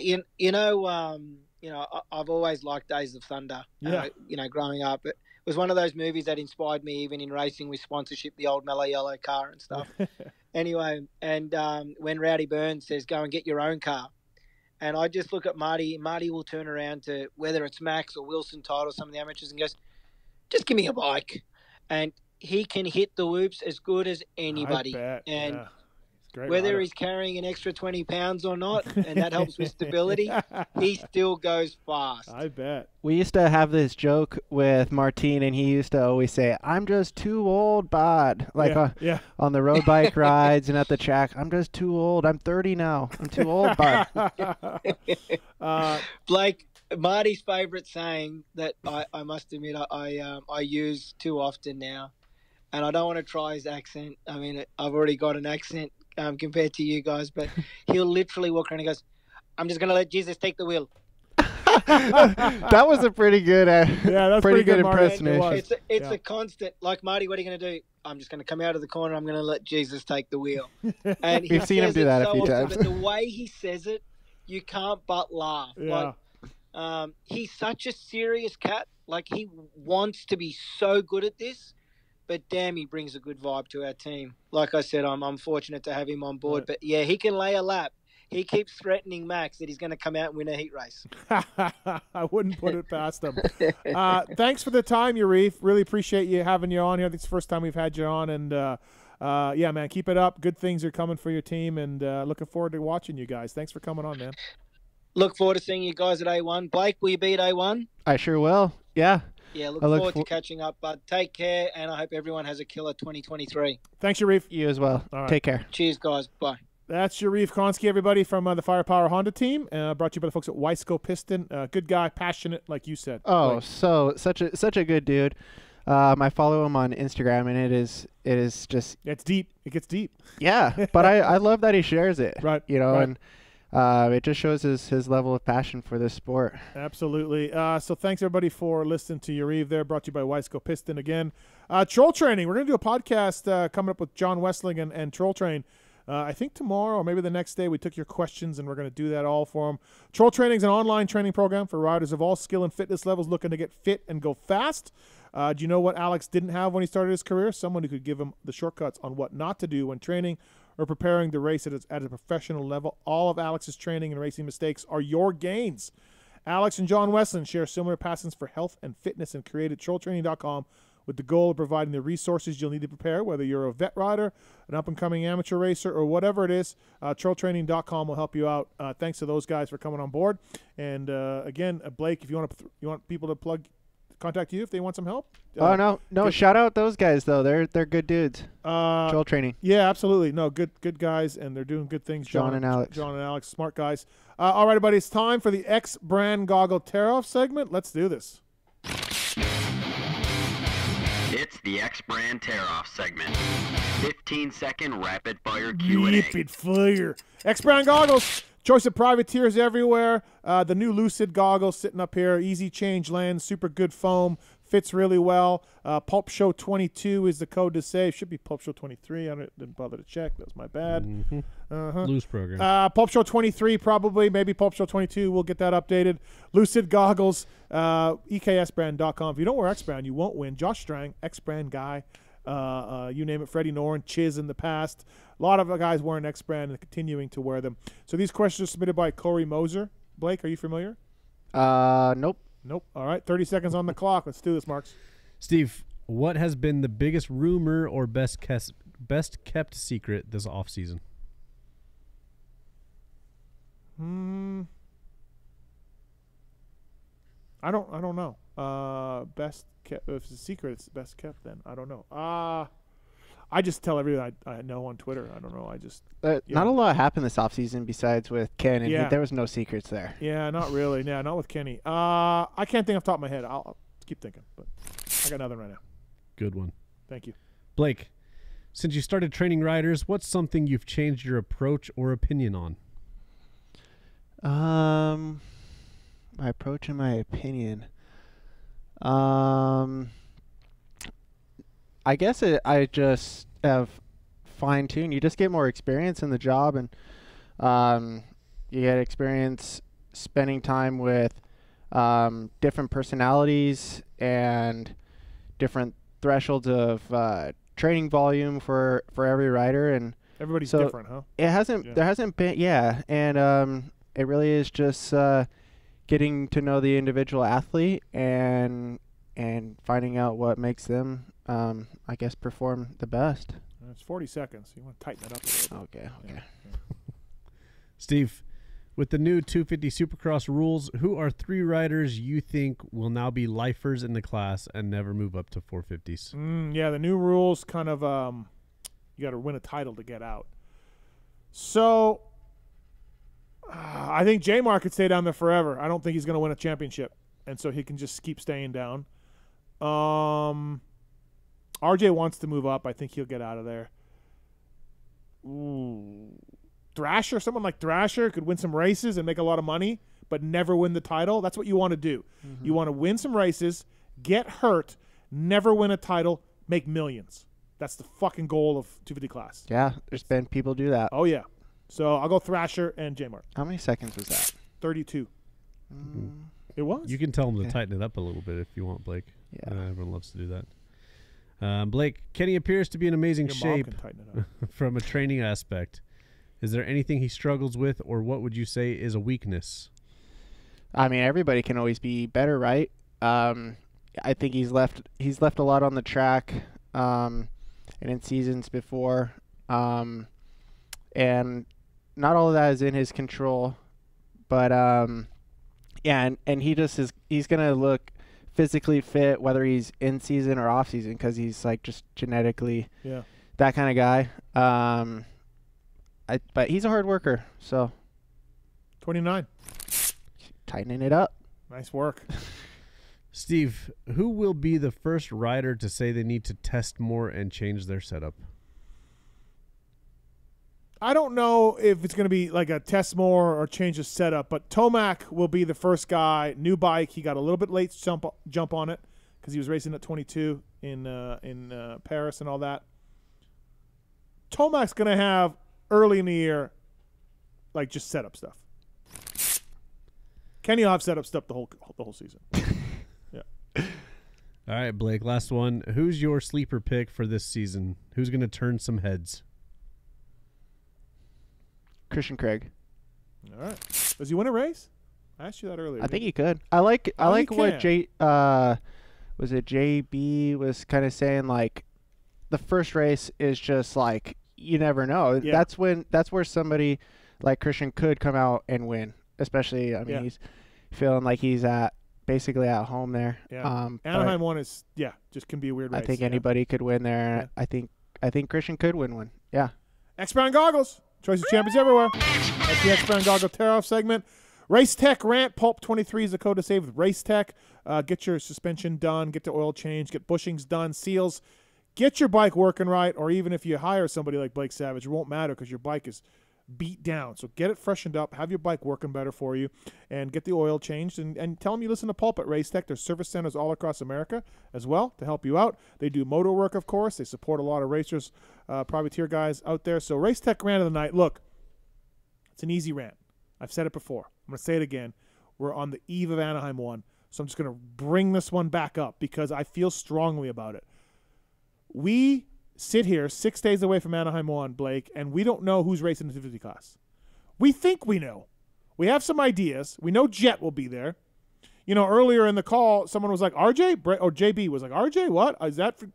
always liked Days of Thunder. Yeah. Growing up, it was one of those movies that inspired me, even in racing with sponsorship, the old mellow yellow car and stuff. Anyway, and when Rowdy Burns says, "Go and get your own car," and I just look at Marty. Marty will turn around to whether it's Max or Wilson Todd or some of the amateurs and goes, "Just give me a bike," and he can hit the whoops as good as anybody. I bet. And yeah. Great whether rider. he's carrying an extra 20 pounds or not, and that helps with stability, he still goes fast. I bet. We used to have this joke with Martine, and he used to always say, "I'm just too old, bud." Like on the road bike rides and at the track, "I'm just too old. I'm 30 now. I'm too old, bud." Blake, Marty's favorite saying that I must admit I use too often now, and I don't want to try his accent. I mean, I've already got an accent compared to you guys, but he'll literally walk around and goes, "I'm just going to let Jesus take the wheel." That was a pretty good that's pretty good Marty. impersonation. It's a constant, like, Marty, what are you going to do? "I'm just going to come out of the corner. I'm going to let Jesus take the wheel." And We've seen him do that a few times. But the way he says it, you can't but laugh. Yeah. Like, he's such a serious cat. Like, he wants to be so good at this, but damn, he brings a good vibe to our team. Like I said, I'm fortunate to have him on board. But yeah, he can lay a lap. He keeps threatening Max that he's going to come out and win a heat race. I wouldn't put it past him. Thanks for the time, Yarrive. Really appreciate you having you on here. I think it's the first time we've had you on. And, yeah, man, keep it up. Good things are coming for your team, and looking forward to watching you guys. Thanks for coming on, man. Look forward to seeing you guys at A1. Blake, will you be at A1? I sure will. Yeah. Yeah, look forward to catching up, bud. Take care, and I hope everyone has a killer 2023. Thanks, Yarrive. You as well. All right. Take care. Cheers, guys. Bye. That's Yarrive Konsky, everybody, from the Firepower Honda team. Brought to you by the folks at Weisco Piston. Good guy, passionate, like you said. Oh, so such a good dude. I follow him on Instagram, and it is just it's deep. It gets deep. Yeah, but I love that he shares it. Right. And it just shows his level of passion for this sport. Absolutely. So thanks, everybody, for listening to Yarrive there. Brought to you by Weisco Piston again. Troll Training. We're going to do a podcast coming up with John Westling and Troll Train. I think tomorrow or maybe the next day we took your questions, and we're going to do that all for them. Troll Training is an online training program for riders of all skill and fitness levels looking to get fit and go fast. Do you know what Alex didn't have when he started his career? Someone who could give him the shortcuts on what not to do when training or preparing to race at a professional level. All of Alex's training and racing mistakes are your gains. Alex and John Westland share similar passions for health and fitness and created TrollTraining.com with the goal of providing the resources you'll need to prepare, whether you're a vet rider, an up-and-coming amateur racer, or whatever it is. TrollTraining.com will help you out. Thanks to those guys for coming on board. And again, Blake, if you want people to contact you if they want some help? No. Shout out those guys though. They're good dudes. Trail training. Yeah, absolutely. No, good guys, and they're doing good things. John and Alex, smart guys. All right, everybody, it's time for the X Brand Goggle Tear-Off segment. Let's do this. It's the X Brand Tear-Off segment. 15-second rapid-fire Q&A. Rapid fire. X Brand Goggles. Choice of privateers everywhere. The new Lucid goggles sitting up here. Easy change lens. Super good foam. Fits really well. Pulp Show 22 is the code to save. Should be Pulp Show 23. I didn't bother to check. That's my bad. Loose program. Pulp Show 23 probably. Maybe Pulp Show 22. We'll get that updated. Lucid goggles. EKSbrand.com. If you don't wear X Brand, you won't win. Josh Strang, X Brand guy. You name it. Freddie Noren, Chiz in the past. A lot of guys wearing X Brand and continuing to wear them. So these questions are submitted by Corey Moser. Blake, are you familiar? Nope. Nope. All right, 30 seconds on the clock. Let's do this, Marks. Steve, what has been the biggest rumor or best kept secret this offseason? I don't know. Best kept. If it's a secret, it's best kept. Then I don't know. I just tell everything I know on Twitter. I don't know. I just not a lot happened this offseason besides with Ken, and there was no secrets there. Yeah, not really. Yeah, not with Kenny. I can't think off the top of my head. I'll keep thinking, but I got nothing right now. Good one. Thank you, Blake. Since you started training riders, what's something you've changed your approach or opinion on? My approach and my opinion. I guess I just have fine-tuned. You just get more experience in the job, and you get experience spending time with different personalities and different thresholds of training volume for every rider. And everybody's so different, huh? There hasn't been, and it really is just getting to know the individual athlete and finding out what makes them, I guess, perform the best. It's 40 seconds. You want to tighten it up a little bit. Okay. Yeah. Steve, with the new 250 Supercross rules, who are 3 riders you think will now be lifers in the class and never move up to 450s? Yeah, the new rules kind of you got to win a title to get out. So I think J-Mar could stay down there forever. I don't think he's going to win a championship, and so he can just keep staying down. RJ wants to move up. I think he'll get out of there. Ooh. Thrasher, someone like Thrasher could win some races and make a lot of money, but never win the title. That's what you want to do. Mm-hmm. You want to win some races, get hurt, never win a title, make millions. That's the fucking goal of 250 class. Yeah, there's been people do that. Oh, yeah. So I'll go Thrasher and J-Mar. How many seconds was that? 32. It was. You can tell them to tighten it up a little bit if you want, Blake. Yeah. Everyone loves to do that. Blake, Kenny appears to be in amazing shape from a training aspect. Is there anything he struggles with, or what would you say is a weakness? I mean, everybody can always be better, right? I think he's left a lot on the track, and in seasons before, and not all of that is in his control. But yeah, and he's gonna look physically fit whether he's in season or off season because he's like just genetically that kind of guy. But he's a hard worker, so 29. Tightening it up. Nice work. Steve, who will be the first rider to say they need to test more and change their setup? I don't know if it's going to be like a test more or change the setup, but Tomac will be the first guy. New bike. He got a little bit late jump on it because he was racing at 22 in Paris and all that. Tomac's going to have early in the year, like just setup stuff. Kenny will have setup stuff the whole season. Yeah. All right, Blake. Last one. Who's your sleeper pick for this season? Who's going to turn some heads? Christian Craig. All right. Does he win a race? I asked you that earlier. I think he could. I like what JB was kind of saying, like the first race is just like you never know. Yeah. That's where somebody like Christian could come out and win. Especially, I mean, he's feeling like he's at basically at home there. Yeah. Anaheim 1 is just can be a weird race. I think anybody could win there. Yeah. I think Christian could win one. Yeah. X-Brand Goggles. Choice of champions everywhere. That's the X-Brand Goggle Tear-Off segment. Race Tech Rant. Pulp 23 is the code to save with Race Tech. Get your suspension done. Get the oil change. Get bushings done. Seals. Get your bike working right. Or even if you hire somebody like Blake Savage, it won't matter because your bike is beat down. So get it freshened up. Have your bike working better for you. And get the oil changed. And tell them you listen to Pulp at Race Tech. There's service centers all across America as well to help you out. They do motor work, of course. They support a lot of racers, privateer guys out there. So Race Tech Rant of the Night. Look, it's an easy rant. I've said it before. I'm going to say it again. We're on the eve of Anaheim 1. So I'm just going to bring this one back up because I feel strongly about it. We sit here 6 days away from Anaheim 1, Blake, and we don't know who's racing the 250 class. We think we know. We have some ideas. We know Jet will be there. You know, earlier in the call, someone was like, RJ? Or JB was like, RJ, what? Is that for?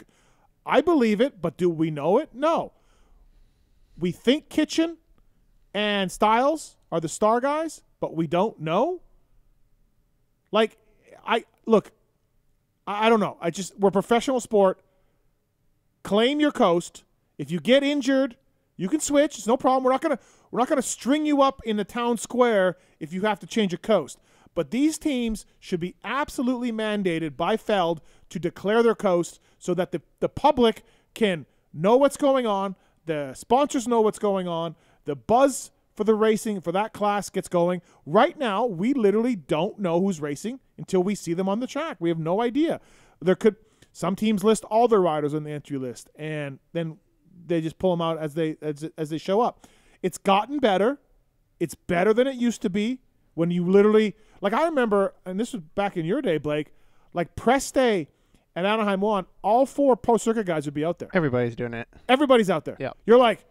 I believe it, but do we know it? No. We think Kitchen and Styles are the star guys, but we don't know. Like, I don't know. We're professional sport. Claim your coast. If you get injured, you can switch. It's no problem. We're not gonna string you up in the town square if you have to change a coast. But these teams should be absolutely mandated by Feld to declare their coast so that the public can know what's going on, the sponsors know what's going on, the buzz for the racing for that class gets going. Right now, we literally don't know who's racing until we see them on the track. We have no idea. Some teams list all their riders on the entry list, and then they just pull them out as they show up. It's gotten better. It's better than it used to be when you literally – like I remember, and this was back in your day, Blake, like press day at Anaheim 1, all 4 Pro Circuit guys would be out there. Everybody's doing it. Everybody's out there. Yeah. You're like,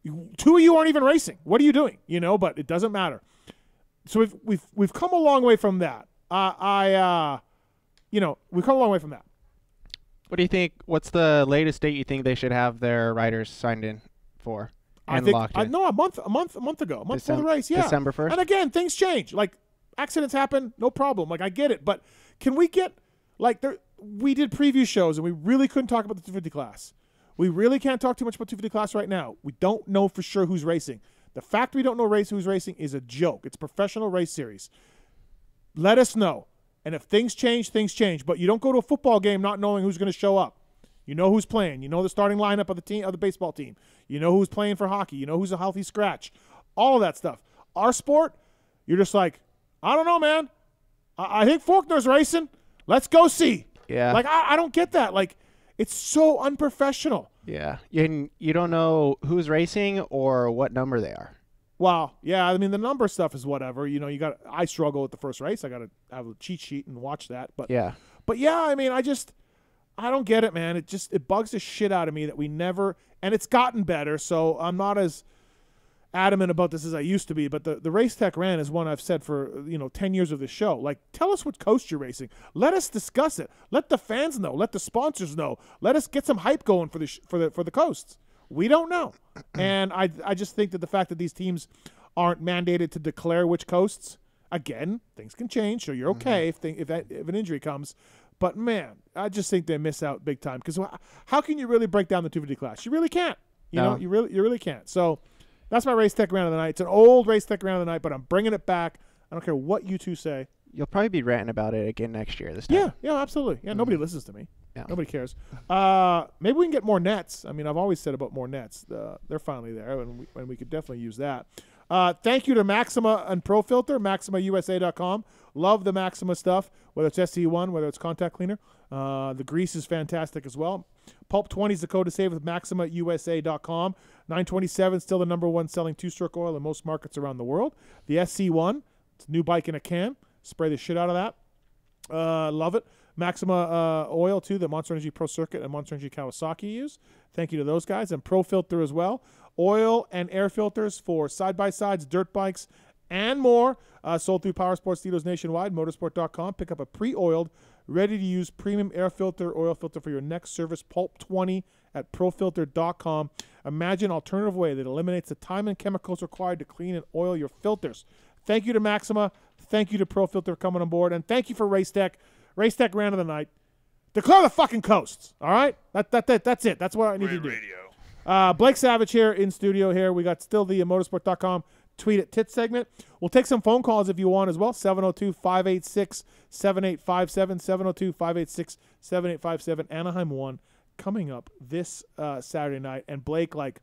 2 of you aren't even racing. What are you doing? You know, but it doesn't matter. So we've come a long way from that. We've come a long way from that. What do you think? What's the latest date you think they should have their riders signed in for and locked in? A month ago, before the race. Yeah, December 1st. And again, things change. Like accidents happen, no problem. Like I get it, but can we get we did preview shows and we really couldn't talk about the 250 class. We really can't talk too much about 250 class right now. We don't know for sure who's racing. The fact we don't know who's racing is a joke. It's a professional race series. Let us know. And if things change, things change. But you don't go to a football game not knowing who's going to show up. You know who's playing. You know the starting lineup of the baseball team. You know who's playing for hockey. You know who's a healthy scratch. All of that stuff. Our sport, you're just like, I don't know, man. I think Faulkner's racing. Let's go see. Yeah. Like, I don't get that. Like, it's so unprofessional. Yeah. And you don't know who's racing or what number they are. Wow. Yeah, I mean, the number stuff is whatever. You know, I struggle with the first race. I got to have a cheat sheet and watch that. But yeah, I mean, I don't get it, man. It bugs the shit out of me that we never – and it's gotten better, so I'm not as adamant about this as I used to be. But the Race Tech Rant is one I've said for, 10 years of this show. Like, tell us what coast you're racing. Let us discuss it. Let the fans know. Let the sponsors know. Let us get some hype going for the coasts. We don't know. And I just think that the fact that these teams aren't mandated to declare which coasts, again, things can change. So you're okay if an injury comes. But, man, I just think they miss out big time. Because how can you really break down the 250 class? You really can't. You know, you really can't. So that's my Race Tech Rant of the Night. It's an old Race Tech Rant of the Night, but I'm bringing it back. I don't care what you two say. You'll probably be ranting about it again next year this time. Yeah, absolutely. Yeah, nobody listens to me. Yeah. Nobody cares. Maybe we can get more nets. I mean, I've always said about more nets. They're finally there, and we could definitely use that. Thank you to Maxima and ProFilter, MaximaUSA.com. Love the Maxima stuff, whether it's SC1, whether it's contact cleaner. The grease is fantastic as well. Pulp 20 is the code to save with MaximaUSA.com. 927 still the number 1 selling two-stroke oil in most markets around the world. The SC1, it's a new bike in a can. Spray the shit out of that. Love it. Maxima oil, too, that Monster Energy Pro Circuit and Monster Energy Kawasaki use. Thank you to those guys. And Pro Filter as well. Oil and air filters for side-by-sides, dirt bikes, and more. Sold through Power Sports dealers nationwide, motorsport.com. Pick up a pre-oiled, ready-to-use premium air filter, oil filter for your next service, Pulp 20 at profilter.com. Imagine an alternative way that eliminates the time and chemicals required to clean and oil your filters. Thank you to Maxima. Thank you to Pro Filter for coming on board, and thank you for Race Tech. Race Tech Rant of the Night. Declare the fucking coasts, all right? That's it. That's what I need to do. Blake Savage here in studio here. We got still the motorsport.com tweet at tit segment. We'll take some phone calls if you want as well. 702-586-7857. 702-586-7857. Anaheim 1 coming up this Saturday night. And Blake, like,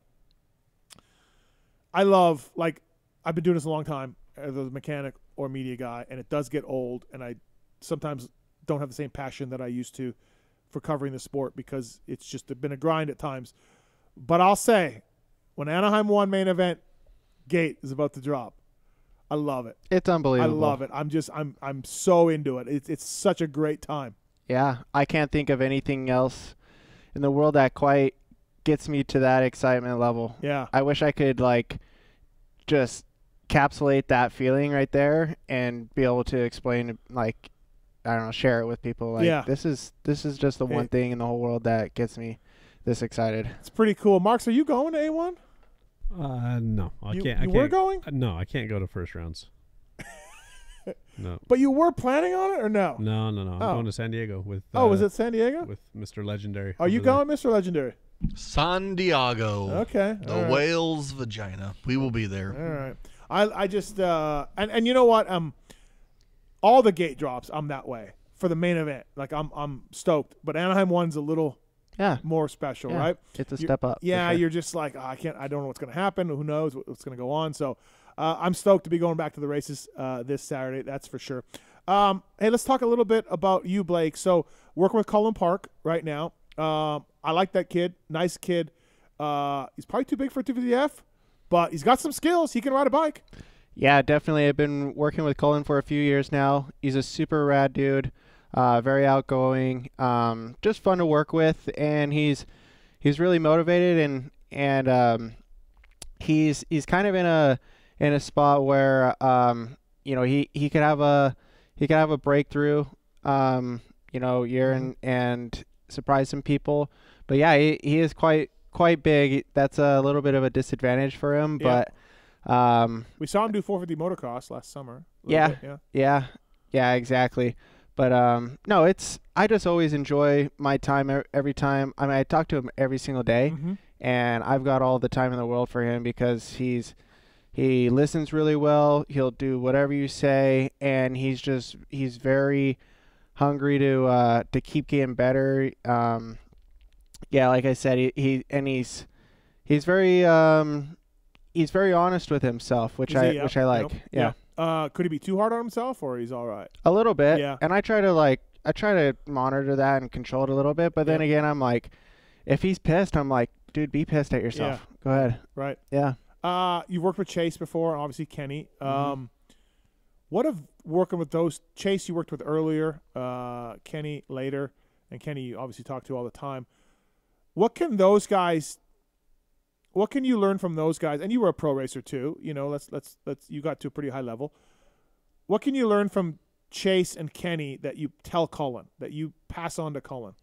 I've been doing this a long time as a mechanic or media guy, and it does get old, and I sometimes don't have the same passion that I used to for covering the sport because it's just been a grind at times. But I'll say, when Anaheim 1 main event gate is about to drop, I love it. It's unbelievable. I love it. I'm so into it. It's such a great time. Yeah, I can't think of anything else in the world that quite gets me to that excitement level. Yeah. I wish I could just encapsulate that feeling right there and be able to explain, like, I don't know, share it with people. Like, yeah. This is just the one thing in the whole world that gets me this excited. It's pretty cool. Marks, are you going to A1? No, I can't. You were going? No, I can't go to first rounds. No. But you were planning on it, or no? No. I'm going to San Diego with. Was it San Diego? With Mr. Legendary. Are you going, Mr. Legendary? San Diego. Okay. The whale's vagina. We will be there. All right. I just and you know what? All the gate drops, I'm that way for the main event. Like I'm stoked, but Anaheim 1's a little more special, right? It's a step up. Yeah, for sure. you're just like, I don't know what's going to happen. Who knows what's going to go on? So I'm stoked to be going back to the races this Saturday. That's for sure. Hey, let's talk a little bit about you, Blake. So working with Cullen Park right now. I like that kid. Nice kid. He's probably too big for a 250F, but he's got some skills. He can ride a bike. Yeah, definitely. I've been working with Cullen for a few years now. He's a super rad dude, very outgoing, just fun to work with, and he's really motivated, and he's kind of in a spot where he could have a breakthrough year and surprise some people. But yeah, he is quite big. That's a little bit of a disadvantage for him, but. We saw him do 450 motocross last summer. Yeah, exactly. But no, I just always enjoy my time every time. I mean, I talk to him every single day, and I've got all the time in the world for him because he listens really well. He'll do whatever you say, and he's very hungry to keep getting better. Yeah, like I said, he's very honest with himself, which I like. Yep. Yeah. Could he be too hard on himself, or he's all right? A little bit. Yeah. And I try to monitor that and control it a little bit. But then again, I'm like, if he's pissed, I'm like, dude, be pissed at yourself. Yeah. Go ahead. Right. Yeah. You've worked with Chase before, obviously Kenny. What if working with those Chase you worked with earlier, Kenny later, and Kenny you obviously talk to all the time. What can you learn from those guys? And you were a pro racer too. You know, let's you got to a pretty high level. What can you learn from Chase and Kenny that you tell Cullen, that you pass on to Cullen?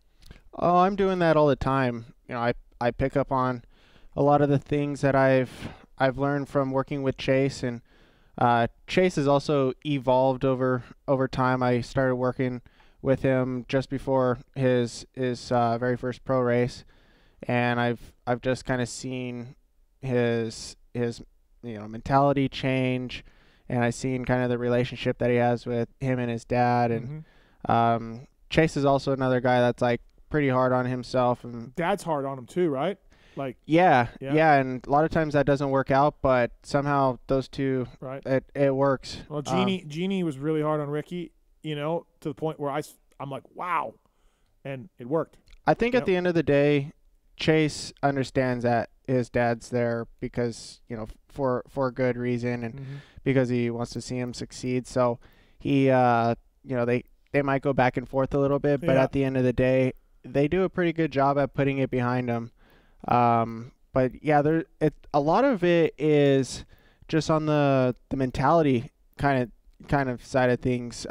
Oh, I'm doing that all the time. You know, I pick up on a lot of the things that I've learned from working with Chase, and Chase has also evolved over time. I started working with him just before his very first pro race, and I've just kind of seen his mentality change, and I've seen kind of the relationship that he has with him and his dad, and Chase is also another guy that's like pretty hard on himself, and Dad's hard on him too, right? Like yeah, and a lot of times that doesn't work out, but somehow those two, right, it works. Well, Jeannie was really hard on Ricky, to the point where I'm like, wow, and it worked. I think at the end of the day, Chase understands that his dad's there because for a good reason, and because he wants to see him succeed. So he they might go back and forth a little bit, but at the end of the day, they do a pretty good job at putting it behind them. But yeah, a lot of it is just on the mentality kind of side of things.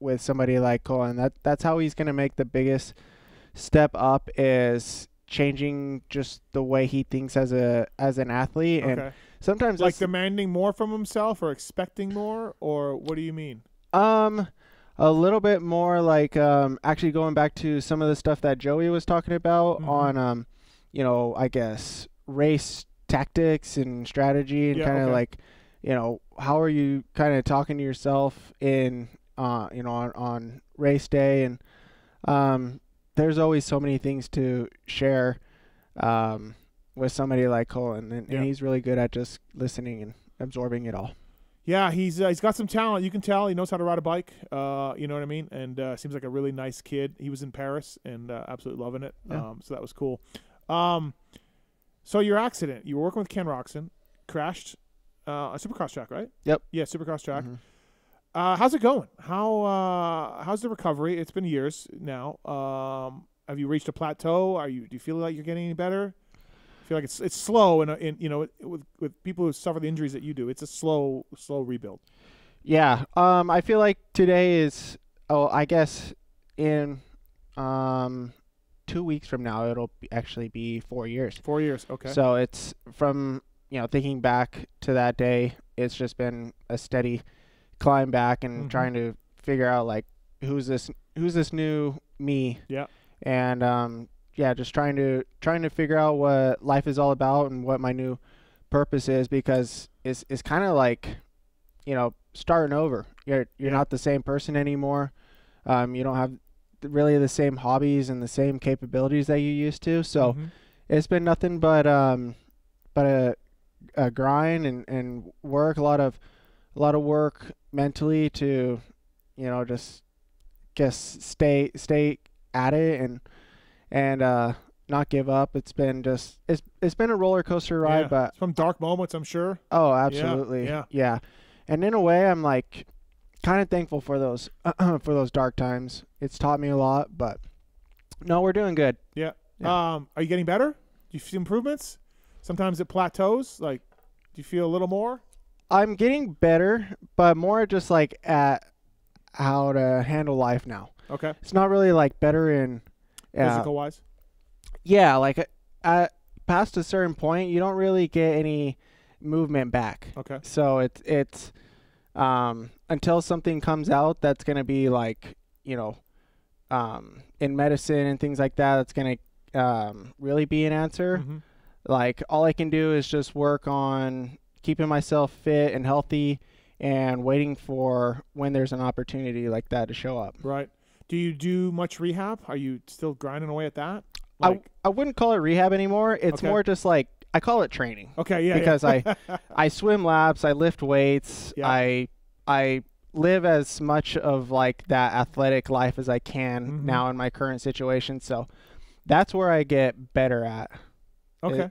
With somebody like Cullen, that's how he's going to make the biggest step up, is changing just the way he thinks as an athlete. Okay. And sometimes like demanding more from himself or expecting more, or what do you mean? A little bit more like actually going back to some of the stuff that Joey was talking about on I guess race tactics and strategy and kind of like how are you kind of talking to yourself in on race day, and there's always so many things to share with somebody like Colin, and he's really good at just listening and absorbing it all. Yeah, he's got some talent. You can tell he knows how to ride a bike. You know what I mean? And seems like a really nice kid. He was in Paris and absolutely loving it. Yeah. So that was cool. So your accident, you were working with Ken Roxon, crashed a Supercross track, right? Yep. Yeah, Supercross track. How's it going? How's the recovery? It's been years now. Have you reached a plateau? Do you feel like you're getting any better? I feel like it's slow, and with people who suffer the injuries that you do, it's a slow rebuild. Yeah. I feel like today is I guess in 2 weeks from now it'll actually be 4 years. 4 years. Okay. So it's from thinking back to that day, it's just been a steady climb back and trying to figure out like who's this new me. Yeah. And just trying to figure out what life is all about and what my new purpose is, because it's kind of like, starting over. You're not the same person anymore. You don't have really the same hobbies and the same capabilities that you used to. So it's been nothing but a grind and work, a lot of work mentally to, just stay at it and not give up. It's been a roller coaster ride, but some dark moments, I'm sure. Oh, absolutely. Yeah. And in a way, I'm like kind of thankful for those dark times. It's taught me a lot, but no, we're doing good. Yeah. Are you getting better? Do you see improvements? Sometimes it plateaus. Like, do you feel a little more? I'm getting better, but more just like at how to handle life now. Okay. It's not really like better in physical wise. Yeah, like past a certain point, you don't really get any movement back. Okay. So it's until something comes out that's gonna be like in medicine and things like that, that's gonna really be an answer. Like all I can do is just work on keeping myself fit and healthy and waiting for when there's an opportunity like that to show up. Right. Do you do much rehab? Are you still grinding away at that? I wouldn't call it rehab anymore. It's more just like I call it training. Okay, yeah. Because I swim laps, I lift weights, I live as much of like that athletic life as I can now in my current situation. So that's where I get better at. Okay.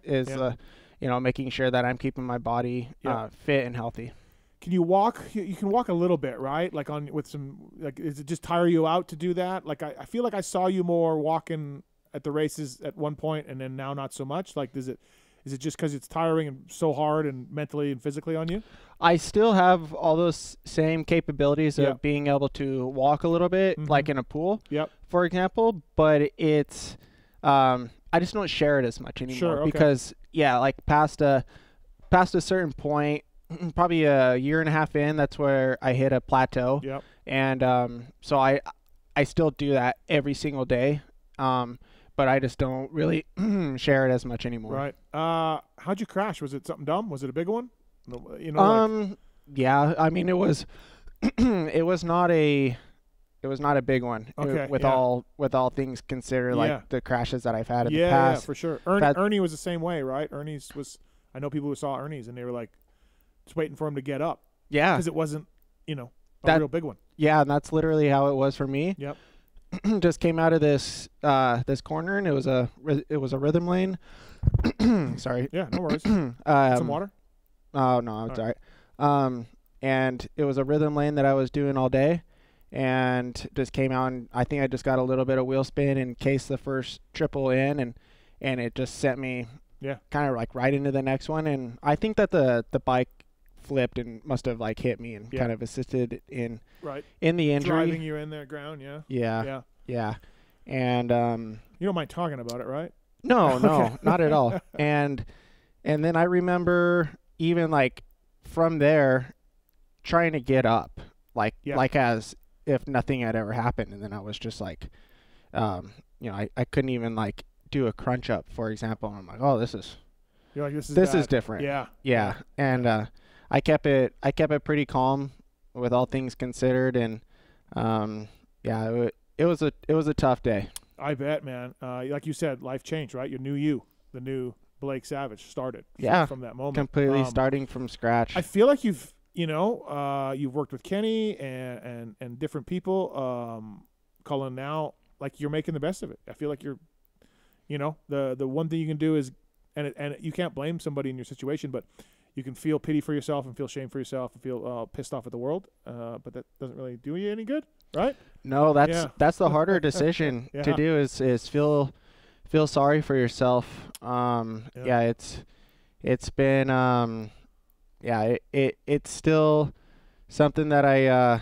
Making sure that I'm keeping my body fit and healthy. Can you walk? You can walk a little bit, right? Like does it just tire you out to do that? Like I feel like I saw you more walking at the races at one point, and then now not so much. Like is it just because it's tiring and so hard and mentally and physically on you? I still have all those same capabilities of being able to walk a little bit, like in a pool, for example. But it's I just don't share it as much anymore because like past a certain point, probably a year and a half in, that's where I hit a plateau. Yep. And so I still do that every single day. But I just don't really share it as much anymore. Right. How'd you crash? Was it something dumb? Was it a big one? Yeah. I mean, it was it was not a big one. Okay. With all things considered, like the crashes that I've had in the past. Yeah, for sure. Ernie was the same way, right? I know people who saw Ernie's and they were like just waiting for him to get up. Yeah. Because it wasn't, a real big one. Yeah, and that's literally how it was for me. Yep. Just came out of this corner and it was a rhythm lane. Sorry. Yeah, no worries. Some water? Oh no, it's all right. And it was a rhythm lane that I was doing all day, and just came out and I think I just got a little bit of wheel spin in case the first triple in, and it just sent me kind of like right into the next one, and I think that the bike flipped and must have like hit me and kind of assisted in the injury. Driving you in the ground, Yeah. And you don't mind talking about it, right? No, not at all. And then I remember, even like from there, trying to get up, like as if nothing had ever happened, and then I was just like, I couldn't even like do a crunch up, for example. And I'm like, oh, this is different. Yeah. And I kept it pretty calm with all things considered, and it was a tough day. I bet, man. Like you said, life changed, right? The new Blake Savage started. From that moment, completely starting from scratch. I feel like you've worked with Kenny and different people. Cullen, now, like, you're making the best of it. I feel like you're, the one thing you can do is, and you can't blame somebody in your situation, but you can feel pity for yourself and feel shame for yourself and feel pissed off at the world. But that doesn't really do you any good, right? No, that's the harder decision to do is feel sorry for yourself. It's been it's still something that I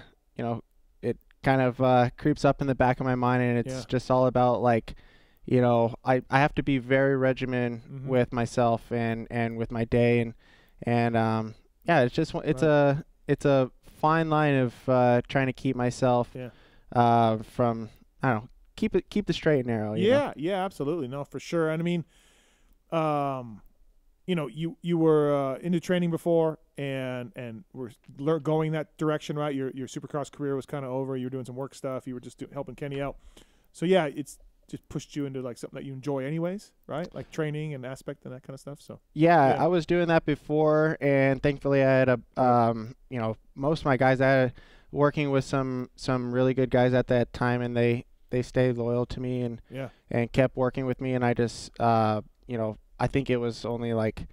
it kind of creeps up in the back of my mind, and it's just all about like, I have to be very regimented with myself and with my day, and it's just it's a fine line of trying to keep myself from, I don't know, keep the straight and narrow. Yeah, absolutely. No, for sure. And I mean, you were into training before and were going that direction, right? Your Supercross career was kind of over. You were doing some work stuff. You were just helping Kenny out. So yeah, it's just pushed you into like something that you enjoy anyways, right? Like training and aspect and that kind of stuff. So yeah, I was doing that before, and thankfully I had most of my guys, I had working with some really good guys at that time, and they stayed loyal to me and kept working with me. And I just I think it was only like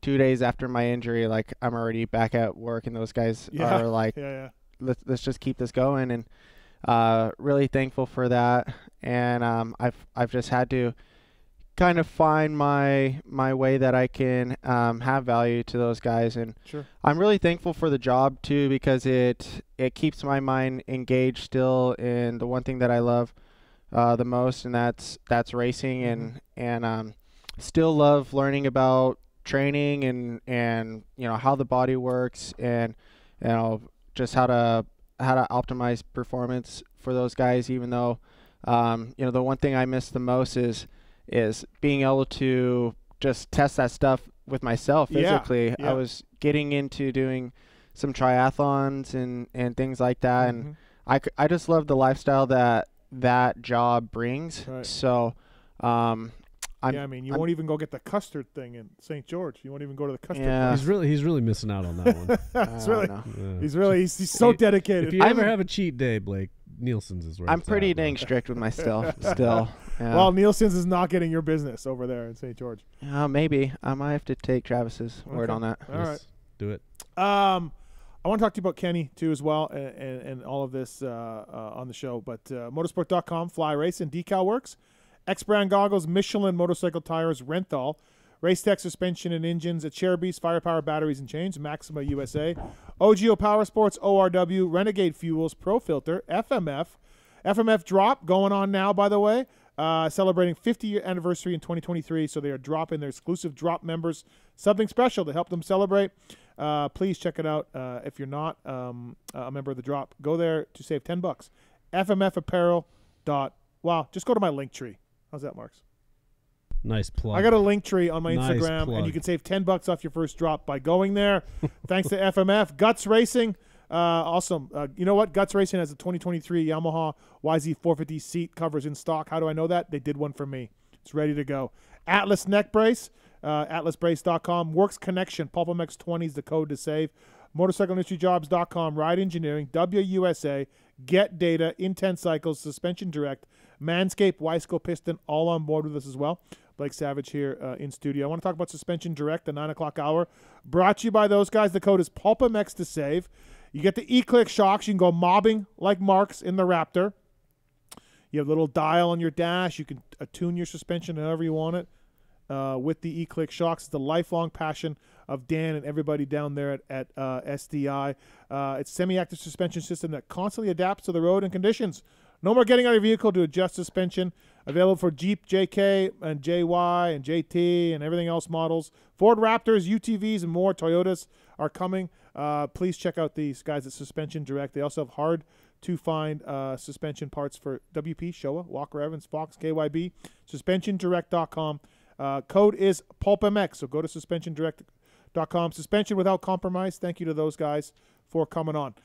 2 days after my injury, like I'm already back at work, and those guys are like, let's just keep this going. And really thankful for that. And I've just had to kind of find my way that I can have value to those guys. And I'm really thankful for the job too, because it keeps my mind engaged still in the one thing that I love the most, and that's racing. And still love learning about training and how the body works, and just how to optimize performance for those guys. Even though the one thing I miss the most is being able to just test that stuff with myself physically. I was getting into doing some triathlons and things like that, and I just love the lifestyle that job brings. So you won't even go get the custard thing in St. George. You won't even go to the custard. He's really missing out on that one. He's so dedicated. If you ever have a cheat day, Blake, Nielsen's is where I'm pretty dang strict with myself still. Yeah. Well, Nielsen's is not getting your business over there in St. George. Maybe I might have to take Travis's word on that. All right, do it. I want to talk to you about Kenny too as well, and all of this on the show. But motorsport.com, Fly Racing, Decal Works, X-Brand Goggles, Michelin Motorcycle Tires, Renthal, Racetech Suspension and Engines, at Cherubies, Firepower Batteries and Chains, Maxima USA, OGO Power Sports, ORW, Renegade Fuels, Pro Filter, FMF Drop going on now, by the way, celebrating 50-year anniversary in 2023, so they are dropping their exclusive drop members something special to help them celebrate. Please check it out. If you're not a member of the drop, go there to save $10. FMFapparel. Wow, just go to my link tree. How's that, Marks? Nice plug. I got a link tree on my Instagram, and you can save $10 off your first drop by going there. Thanks to FMF. Guts Racing, awesome. You know what? Guts Racing has a 2023 Yamaha YZ450 seat covers in stock. How do I know that? They did one for me. It's ready to go. Atlas Neck Brace, atlasbrace.com. Works Connection, PulpMX 20 is the code to save. MotorcycleIndustryJobs.com, Ride Engineering, WUSA, Get Data, Intense Cycles, Suspension Direct, Manscaped, Wiseco Piston, all on board with us as well. Blake Savage here in studio. I want to talk about Suspension Direct, the 9 o'clock hour. Brought to you by those guys. The code is PulpMX to save. You get the E-Click shocks. You can go mobbing like Marks in the Raptor. You have a little dial on your dash. You can attune your suspension however you want it with the E-Click shocks. It's the lifelong passion of Dan and everybody down there at SDI. It's a semi-active suspension system that constantly adapts to the road and conditions. No more getting out of your vehicle to adjust suspension. Available for Jeep JK and JY and JT and everything else models. Ford Raptors, UTVs, and more. Toyotas are coming. Please check out these guys at Suspension Direct. They also have hard-to-find suspension parts for WP, Showa, Walker Evans, Fox, KYB. SuspensionDirect.com. Code is PulpMX, so go to SuspensionDirect.com. Suspension without compromise. Thank you to those guys for coming on.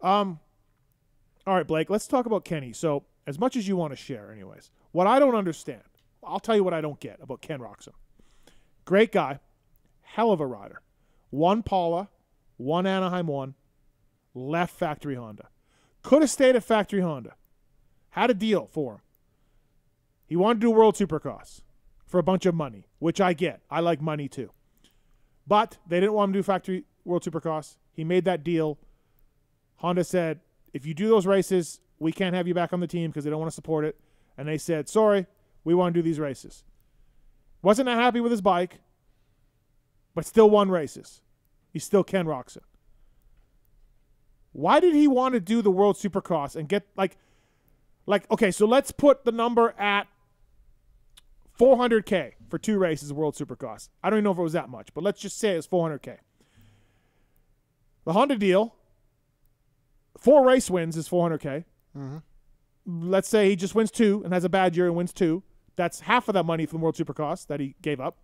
All right, Blake, let's talk about Kenny. So as much as you want to share anyways, what I don't understand, I'll tell you what I don't get about Ken Roczen. Great guy, hell of a rider. Won Paula, won Anaheim 1, left Factory Honda. Could have stayed at Factory Honda. Had a deal for him. He wanted to do World Supercross for a bunch of money, which I get. I like money too. But they didn't want him to do Factory World Supercross. He made that deal. Honda said, if you do those races, we can't have you back on the team because they don't want to support it. And they said, sorry, we want to do these races. Wasn't that happy with his bike, but still won races. He's still Ken Roczen. Why did he want to do the World Supercross and get okay, so let's put the number at $400K for 2 races of World Supercross. I don't even know if it was that much, but let's just say it's $400K. The Honda deal, 4 race wins is $400K. Mm-hmm. Let's say he just wins 2 and has a bad year and wins 2. That's half of that money from the World Supercross that he gave up.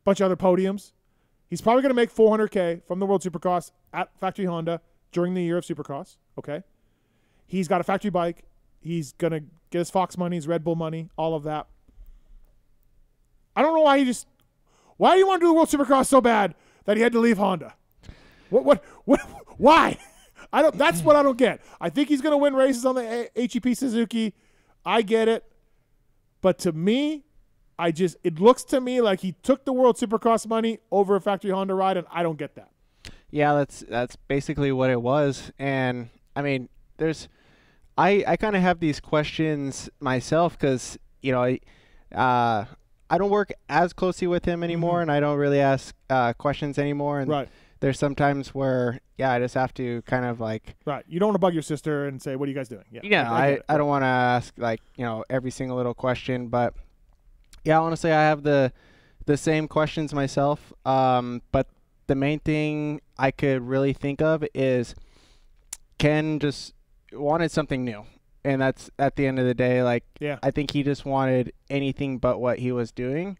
Bunch of other podiums. He's probably going to make $400K from the World Supercross at Factory Honda during the year of Supercross. Okay. He's got a factory bike. He's going to get his Fox money, his Red Bull money, all of that. I don't know why why do you want to do the World Supercross so bad that he had to leave Honda? Why? That's what I don't get. I think he's going to win races on the HEP Suzuki. I get it. But to me, it looks to me like he took the World Supercross money over a Factory Honda ride, and I don't get that. Yeah, that's basically what it was. And I mean, I kind of have these questions myself because, I don't work as closely with him anymore, and I don't really ask questions anymore. And right. There's sometimes where, I just have to kind of like... Right. You don't want to bug your sister and say, what are you guys doing? Yeah, I don't want to ask, every single little question. But, yeah, honestly, I have the same questions myself. But the main thing I could really think of is Ken just wanted something new. And that's at the end of the day, I think he just wanted anything but what he was doing.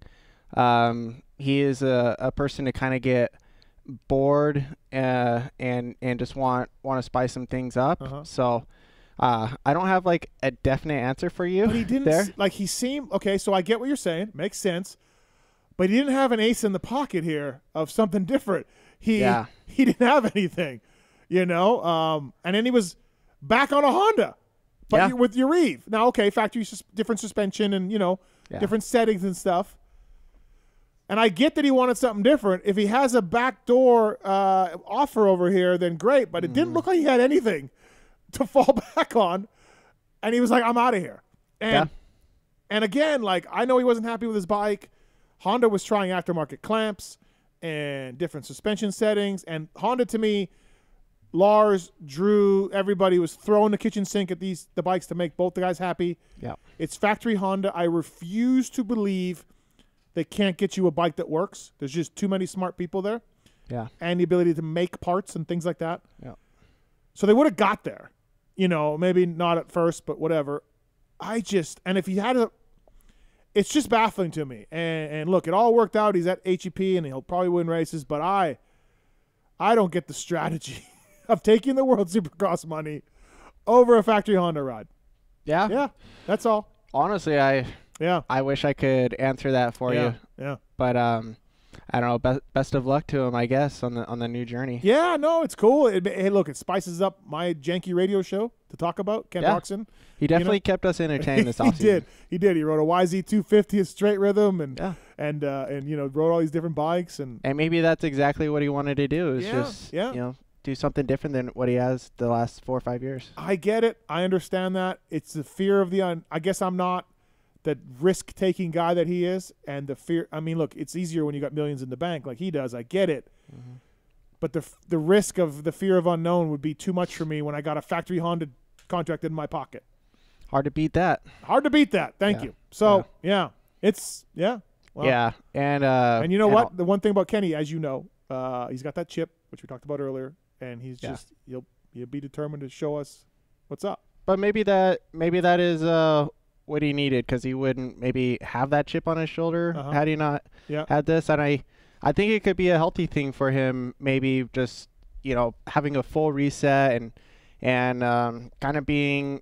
He is a person to kind of get bored and just want to spice some things up. So I don't have a definite answer for you. But he didn't he seemed okay. So I get what you're saying, makes sense. But he didn't have an ace in the pocket here of something different. He didn't have anything, and then he was back on a Honda. But with Yarrive. Now, okay, factory different suspension and, different settings and stuff. And I get that he wanted something different. If he has a backdoor offer over here, then great. But it didn't look like he had anything to fall back on. And he was like, I'm out of here. And again, I know he wasn't happy with his bike. Honda was trying aftermarket clamps and different suspension settings. And Honda, to me, Lars, Drew, everybody was throwing the kitchen sink at the bikes to make both the guys happy. Yeah. It's factory Honda. I refuse to believe they can't get you a bike that works. There's just too many smart people there. Yeah. And the ability to make parts and things like that. Yeah. So they would have got there. Maybe not at first, but whatever. And if he had it's just baffling to me. And look, it all worked out. He's at HEP and he'll probably win races, but I don't get the strategy of taking the World Supercross money over a factory Honda ride. Yeah. Yeah, that's all. Honestly, I wish I could answer that for you. Yeah. But I don't know. Best of luck to him, I guess, on the new journey. Yeah, no, it's cool. Look, it spices up my janky radio show to talk about Ken Roczen. He definitely kept us entertained this offseason. He did. He rode a YZ250 straight rhythm and rode all these different bikes and maybe that's exactly what he wanted to do. Is do something different than what he has the last 4 or 5 years. I get it. I understand that. It's the fear of I guess I'm not the risk-taking guy that he is, and the fear. I mean, look, it's easier when you got millions in the bank like he does. I get it. Mm-hmm. But the risk of the fear of unknown would be too much for me when I got a factory Honda contract in my pocket. Hard to beat that. Hard to beat that. Thank you. So, it's Well, and you know what? The one thing about Kenny, as you know, he's got that chip, which we talked about earlier, and he's just he'll be determined to show us what's up. But maybe that is what he needed, because he wouldn't maybe have that chip on his shoulder had he not had this. And I think it could be a healthy thing for him, maybe just, having a full reset and kind of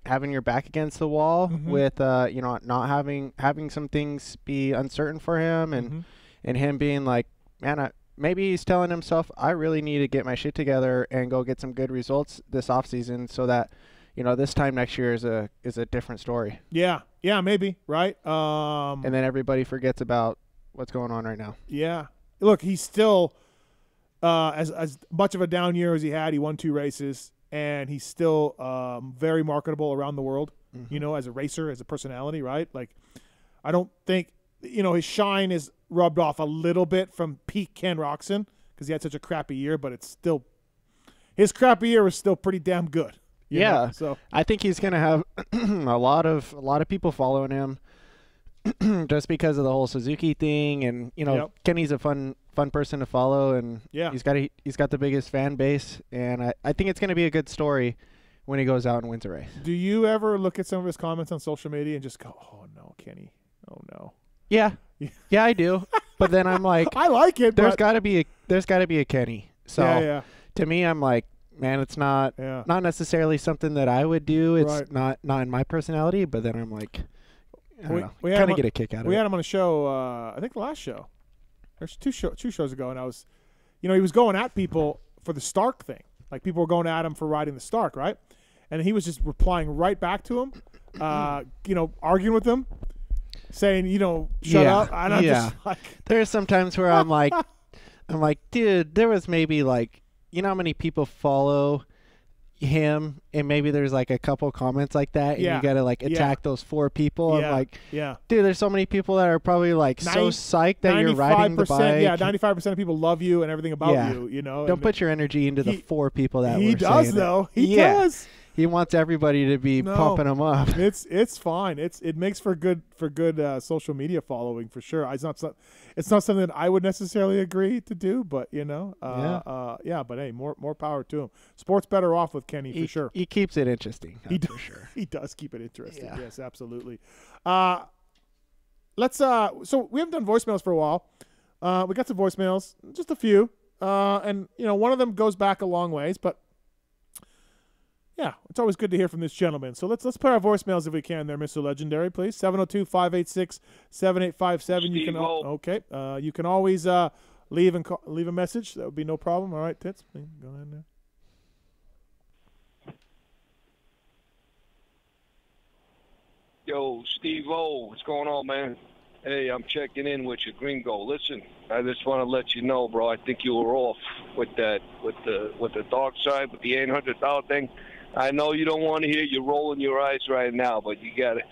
having your back against the wall with not having some things be uncertain for him, and him being like, man, maybe he's telling himself, I really need to get my shit together and go get some good results this offseason, so that this time next year is a different story. Yeah, maybe, right? And then everybody forgets about what's going on right now. Yeah, look, he's still as much of a down year as he had. He won 2 races. And he's still very marketable around the world, as a racer, as a personality, right? Like, I don't think, his shine is rubbed off a little bit from peak Ken Roczen, because he had such a crappy year, but it's still, his crappy year was still pretty damn good. You know? So I think he's going to have a lot of people following him just because of the whole Suzuki thing. And, Kenny's a fun person to follow, and he's got the biggest fan base, and I think it's going to be a good story when he goes out and wins a race. Do you ever look at some of his comments on social media and just go, "Oh no, Kenny, oh no"? Yeah, I do. But then I'm like, I like it. There's got to be a Kenny. So to me, I'm like, man, it's not necessarily something that I would do. It's not in my personality. But then I'm like, I don't know. Kind of get a kick out of it. We had him on a show. I think the last show. There's two shows ago, and I was, he was going at people for the Stark thing. Like, people were going at him for riding the Stark, right? And he was just replying right back to him, arguing with them, saying, shut up. And I'm just like, there's some times where I'm like, dude, there was maybe like, how many people follow him, and maybe there's like a couple comments like that, and you gotta like attack those 4 people. I'm like, dude, there's so many people that are probably like so psyched that you're riding the bike. 95% of people love you and everything about you. Don't put your energy into the 4 people that he does though. He does. He wants everybody to be pumping him up. It's fine. It makes for good social media following for sure. It's not something that I would necessarily agree to do, but but hey, more power to him. Sport's better off with Kenny for sure. He keeps it interesting. For sure. He does keep it interesting. Yeah. Yes, absolutely. Let's so we haven't done voicemails for a while. We got some voicemails, just a few. And one of them goes back a long ways, but yeah, it's always good to hear from this gentleman. So let's play our voicemails if we can there, Mr. Legendary, please. 702-586-7857. You can always leave a message. That would be no problem. All right, Tits, go ahead now. Yo, Steve-O, what's going on, man? Hey, I'm checking in with you, Gringo. Listen, I just want to let you know, bro, I think you were off with the dark side, with the $800 thing. I know you don't want to hear you rolling your eyes right now, but you gotta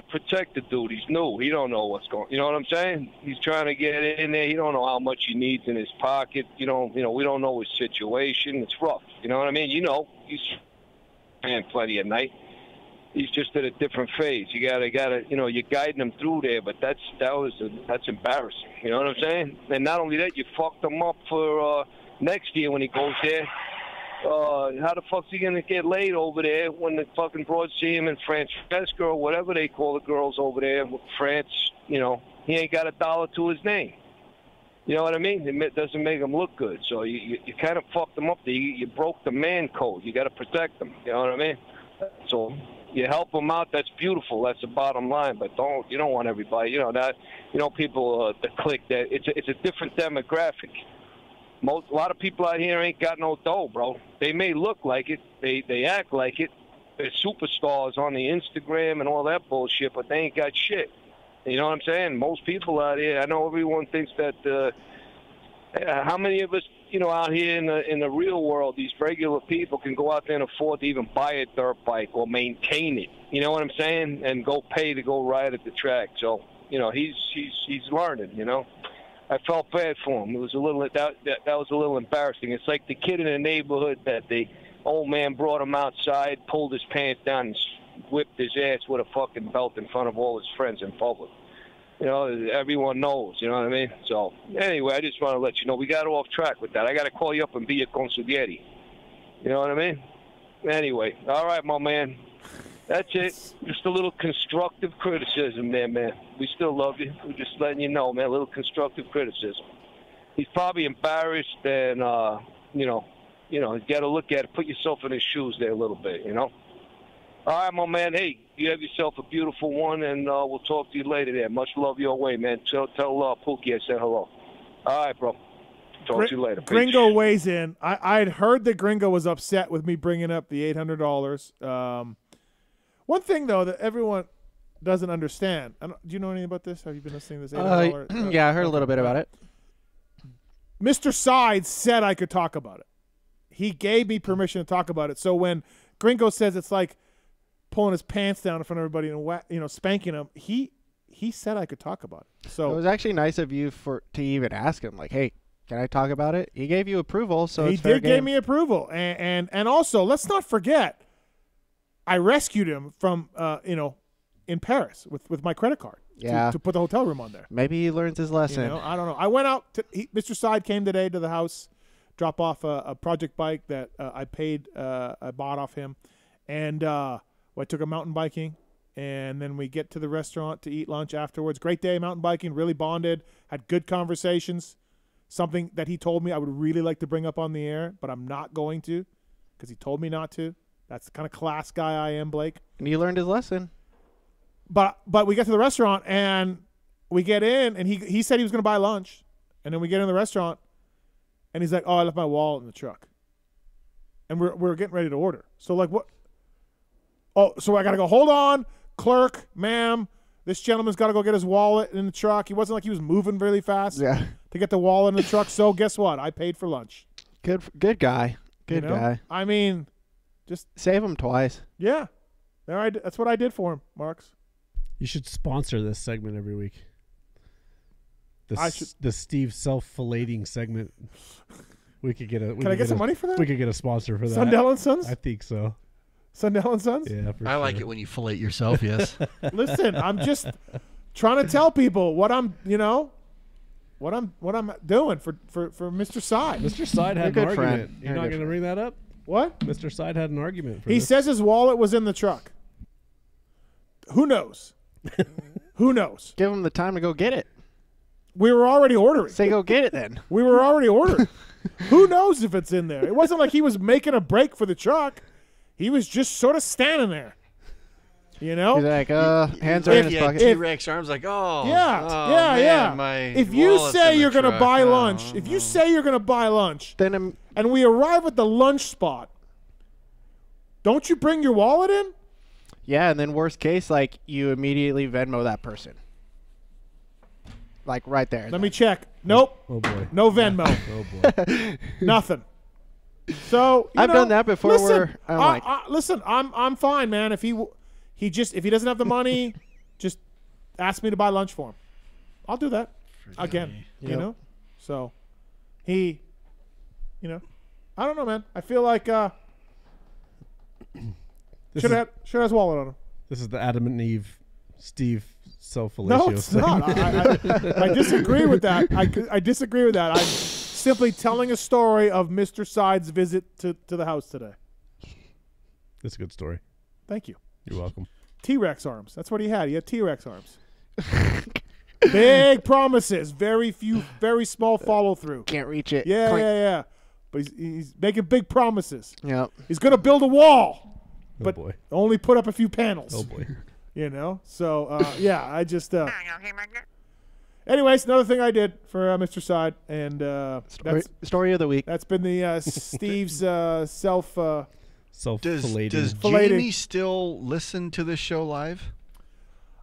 protect the dude. He's new. He don't know what's going. You know what I'm saying? He's trying to get in there. He don't know how much he needs in his pocket. We don't know his situation. It's rough. You know what I mean? He's playing plenty at night. He's just at a different phase. You gotta, you're guiding him through there, but that's embarrassing. You know what I'm saying? And not only that, you fucked him up for next year when he goes there. How the fuck's he gonna get laid over there when the fucking broads see him in Francesca or whatever they call the girls over there with France? He ain't got $1 to his name. You know what I mean? It doesn't make him look good. So you kind of fucked him up there. You broke the man code. You got to protect him. You know what I mean? So you help him out. That's beautiful. That's the bottom line. But you don't want everybody. People that click that. It's a different demographic. A lot of people out here ain't got no dough, bro. They may look like it. They act like it. They're superstars on the Instagram and all that bullshit, but they ain't got shit. You know what I'm saying? Most people out here, I know everyone thinks that, how many of us, out here in the real world, these regular people can go out there and afford to even buy a dirt bike or maintain it. You know what I'm saying? And go pay to go ride at the track. So, he's learning, I felt bad for him. It was a little that was a little embarrassing. It's like the kid in the neighborhood that the old man brought him outside, pulled his pants down, and whipped his ass with a fucking belt in front of all his friends in public. You know, everyone knows, you know what I mean? So, anyway, I just want to let you know, we got off track with that. I got to call you up and be a consigliere. You know what I mean? Anyway, all right, my man. That's it. Just a little constructive criticism there, man. We still love you. We're just letting you know, man, a little constructive criticism. He's probably embarrassed and, you know, you got to look at it, put yourself in his shoes there a little bit, you know? All right, my man. Hey, you have yourself a beautiful one, and we'll talk to you later there. Much love your way, man. Tell Pookie I said hello. All right, bro. Talk to you later. Peace. Gringo weighs in. I had heard that Gringo was upset with me bringing up the $800. One thing, though, that everyone doesn't understand. Do you know anything about this? Have you been listening to this $800? Yeah, I heard a little bit about it. Mr. Sides said I could talk about it. He gave me permission to talk about it. So when Gringo says it's like pulling his pants down in front of everybody and spanking him, he said I could talk about it. So it was actually nice of you to even ask him, like, hey, can I talk about it? He gave you approval, so he it's fair did game. give me approval, and also let's not forget, I rescued him from in Paris with my credit card. Yeah. To put the hotel room on there. Maybe he learns his lesson. I don't know. I went out Mr. Side came today to the house, drop off a project bike that I bought off him, and I took him mountain biking, and then we get to the restaurant to eat lunch afterwards. Great day mountain biking, really bonded, had good conversations. Something that he told me I would really like to bring up on the air, but I'm not going to because he told me not to. That's the kind of class guy I am, Blake. And he learned his lesson. But we get to the restaurant, and we get in, and he said he was going to buy lunch. And then we get in the restaurant, and he's like, oh, I left my wallet in the truck. And we're getting ready to order. So, like, what? Oh, so I got to go, hold on, clerk, ma'am. This gentleman's got to go get his wallet in the truck. He wasn't like he was moving really fast to get the wallet in the truck. So guess what? I paid for lunch. Good guy. Good guy. I mean, just save him twice. Yeah. That's what I did for him, Marks. You should sponsor this segment every week. The Steve self-filleting segment. We could get a. Can I get some money for that? We could get a sponsor for that. Sundell and Sons? I think so. Sundell and Sons? Yeah, for I like it when you fillet yourself. Yes. Listen, I'm just trying to tell people what I'm doing for Mr. Side. Mr. Side had an argument. Friend. You're not going to bring that up? What? Mr. Side had an argument. He says his wallet was in the truck. Who knows? Who knows? Give him the time to go get it. We were already ordering. Say go get it then. We were already ordering. Who knows if it's in there? It wasn't like he was making a break for the truck. He was just sort of standing there. You know? He's like, hands are in his pocket. T-Rex arms like, yeah. If you say you're going to buy lunch, if you say you're going to buy lunch, then and we arrive at the lunch spot, don't you bring your wallet in? Yeah, and then worst case, like, you immediately Venmo that person. Like, right there. Let me check. Nope. Oh, boy. No Venmo. Oh, boy. Nothing. So I've done that before. Listen, listen, I'm fine, man. If he doesn't have the money, just ask me to buy lunch for him. I'll do that again. Yep. You know. So I don't know, man. I feel like should have his wallet on him. This is the Adam and Eve Steve self-fellatio No, it's not. I disagree with that. I disagree with that. I'm simply telling a story of Mr. Side's visit to the house today. That's a good story. Thank you. You're welcome. T-Rex arms. That's what he had. He had T-Rex arms. Big promises. Very few, very small follow-through. Can't reach it. Yeah. But he's making big promises. Yep. He's going to build a wall. But boy. only put up a few panels. Oh, boy. You know? So, I just... Anyways, another thing I did for Mr. Side, and story of the week. That's been the Steve's self-filleting. Does Jamie still listen to this show live?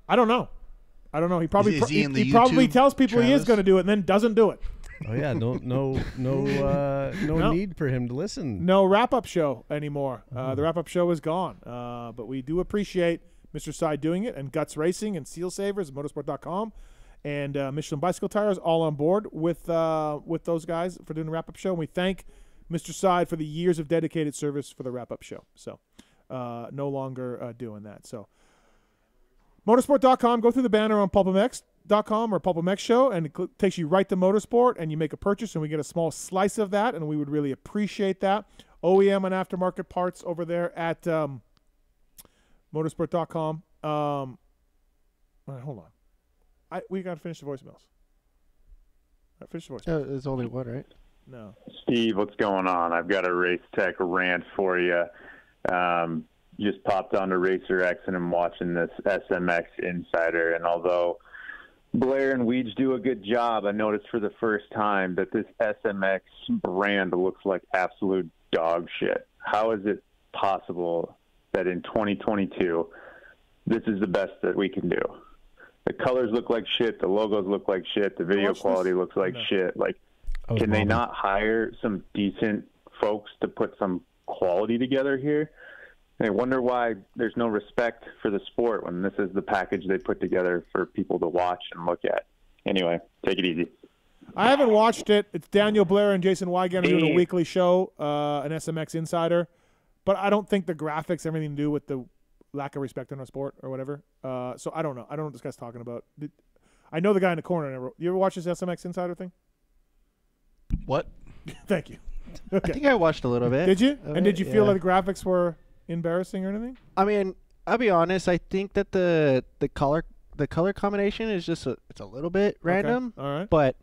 I don't know. He probably Is he in the he probably YouTube, tells people he is Travis? going to do it and then doesn't do it. Oh yeah, no need for him to listen. No wrap-up show anymore. The wrap-up show is gone. But we do appreciate Mr. Side doing it, and Guts Racing and Seal Savers, motorsport.com, and Michelin Bicycle Tires all on board with those guys for doing the wrap-up show. And we thank Mr. Side for the years of dedicated service for the wrap-up show. So no longer doing that. So motorsport.com, go through the banner on PulpMX.com or PulpMX show, and it takes you right to Motorsport, and you make a purchase, and we get a small slice of that, and we would really appreciate that. OEM and aftermarket parts over there at motorsport.com. All right, hold on. We got to finish the voicemails. Finish the voicemails. There's only one, right? No. Steve, what's going on? I've got a Race Tech rant for you. Just popped onto Racer X and I'm watching this SMX Insider, and although Blair and Weege do a good job, I noticed for the first time that this SMX brand looks like absolute dog shit. How is it possible that in 2022 this is the best that we can do? The colors look like shit, the logos look like shit, the video quality looks like shit. Like, can they not hire some decent folks to put some quality together here? I wonder why there's no respect for the sport when this is the package they put together for people to watch and look at. Anyway, take it easy. I haven't watched it. It's Daniel Blair and Jason Wygant doing a weekly show, an SMX Insider. But I don't think the graphics have anything to do with the lack of respect in our sport or whatever. So I don't know. I don't know what this guy's talking about. I know the guy in the corner. You ever watch this SMX Insider thing? What? Thank you. Okay. I think I watched a little bit. Did you? And did you feel like the graphics were embarrassing or anything? I mean, I'll be honest. I think that the color combination is just it's a little bit random. Okay. All right. But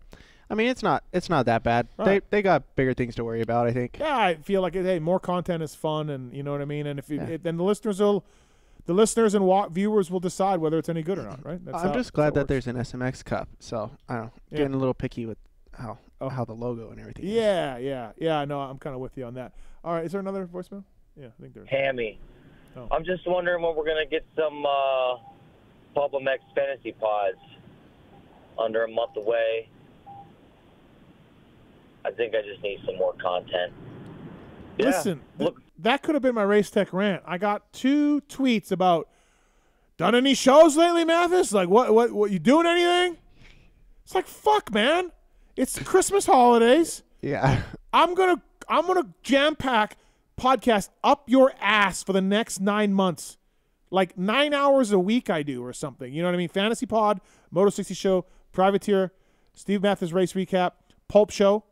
I mean, it's not that bad. Right. They got bigger things to worry about, I think. Yeah, I feel like hey, more content is fun, and you know what I mean. And then the listeners and viewers will decide whether it's any good or not, right? I'm just glad that there's an SMX Cup. So I don't know, getting a little picky with how the logo and everything. Yeah. No, I'm kind of with you on that. All right, is there another voicemail? Yeah, I think there's. Hammy. I'm just wondering when we're going to get some PulpMX fantasy pods. Under a month away. I think I just need some more content. Listen, that could have been my Race Tech rant. I got 2 tweets about, done any shows lately, Mathis? Like, what you doing anything? It's like, fuck, man. It's the Christmas holidays. Yeah. I'm gonna jam pack podcast up your ass for the next 9 months. Like 9 hours a week I do or something. You know what I mean? Fantasy Pod, Moto 60 Show, Privateer, Steve Mathis Race Recap, Pulp Show.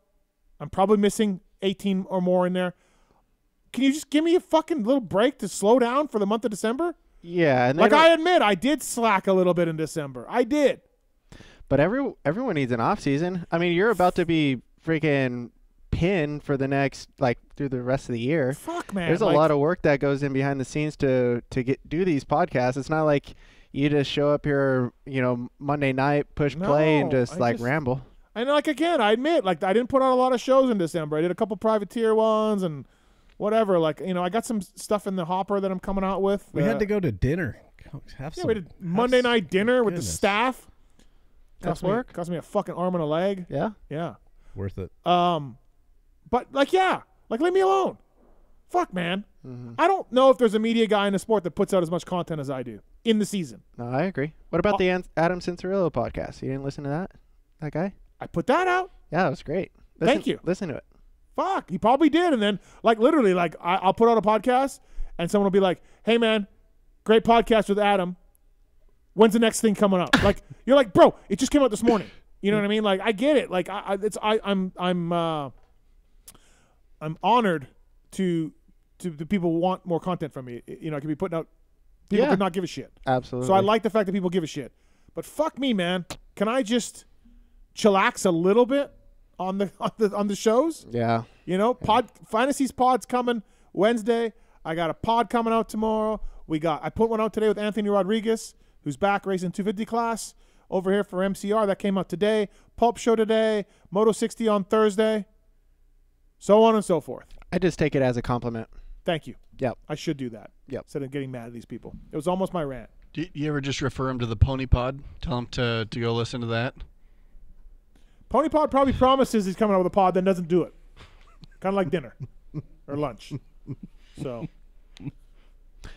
I'm probably missing 18 or more in there. Can you just give me a fucking little break to slow down for the month of December? Yeah. And like I admit, I did slack a little bit in December. I did. But everyone needs an off season. I mean, you're about to be freaking pinned for the next, through the rest of the year. Fuck, man. There's a lot of work that goes in behind the scenes to do these podcasts. It's not like you just show up here, Monday night, push play, and just ramble. And again, I admit, I didn't put on a lot of shows in December. I did a couple Privateer ones and whatever. I got some stuff in the hopper that I'm coming out with. We had to go to dinner. We did Monday night dinner with the staff. That's work. Cost me a fucking arm and a leg. Yeah. Yeah. Worth it. But leave me alone. Fuck, man. Mm-hmm. I don't know if there's a media guy in the sport that puts out as much content as I do in the season. No, I agree. What about the Adam Cincerillo podcast? You didn't listen to that guy? I put that out. Yeah, that was great. Thank you. Listen to it. Fuck, he probably did. And then, literally, I'll put out a podcast, and someone will be like, "Hey, man, great podcast with Adam. When's the next thing coming up?" You're like, bro, it just came out this morning. You know what I mean? I get it. I'm honored to the people who want more content from me. I could be putting out. People could not give a shit. Absolutely. So I like the fact that people give a shit. But fuck me, man. Can I just chillax a little bit on the shows? Yeah. Fantasy's pod's coming Wednesday. I got a pod coming out tomorrow. I put one out today with Anthony Rodriguez, who's back racing 250 class over here for MCR. That came out today. Pulp Show today. Moto 60 on Thursday. So on and so forth. I just take it as a compliment. Thank you. Yep. I should do that. Yep. Instead of getting mad at these people. It was almost my rant. Do you ever just refer them to the Pony Pod? Tell them to go listen to that? Pony Pod probably promises he's coming out with a pod, then doesn't do it. Kind of like dinner or lunch. So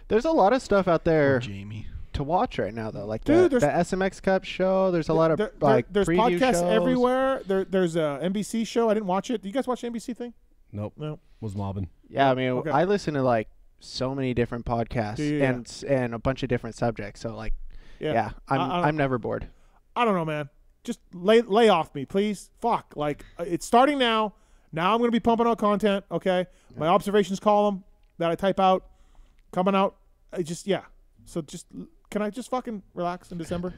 there's a lot of stuff out there Jamie. to watch right now, though. Dude, the SMX Cup show. There's a lot of there's preview podcasts shows everywhere. There's a NBC show. I didn't watch it. Do you guys watch the NBC thing? Nope. Was mobbing. Yeah, I mean, Okay. I listen to so many different podcasts and a bunch of different subjects. So like, I'm never bored. I don't know, man. Just lay off me, please. Fuck. Like, it's starting now. Now I'm going to be pumping out content, okay? My observations column that I type out, coming out. So just, can I just fucking relax in December?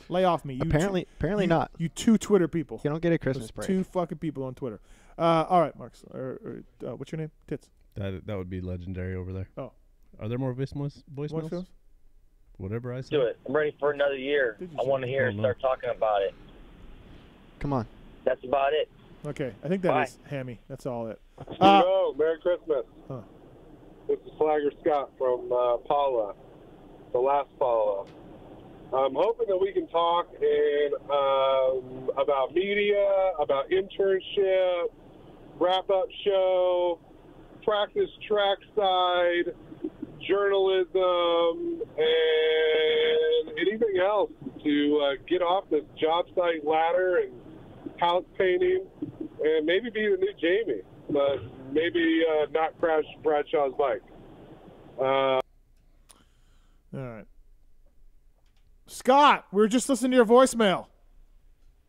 Lay off me. Apparently not. You two Twitter people. You don't get a Christmas break. Two fucking people on Twitter. All right, Marks. What's your name? Tits. That would be legendary over there. Oh. Are there more voicemails? Whatever I say. Do it. I'm ready for another year. I want to hear start talking about it. Come on. That's about it. Okay. I think that is Hammy. That's all it. Merry Christmas. Huh. This is Flagger Scott from Paula, the last Paula. I'm hoping that we can talk about media, about internship, wrap-up show, practice trackside, journalism, and anything else to get off this job site ladder and house painting, and maybe be the new Jamie, but maybe not crash Bradshaw's bike. All right. Scott, we were just listening to your voicemail.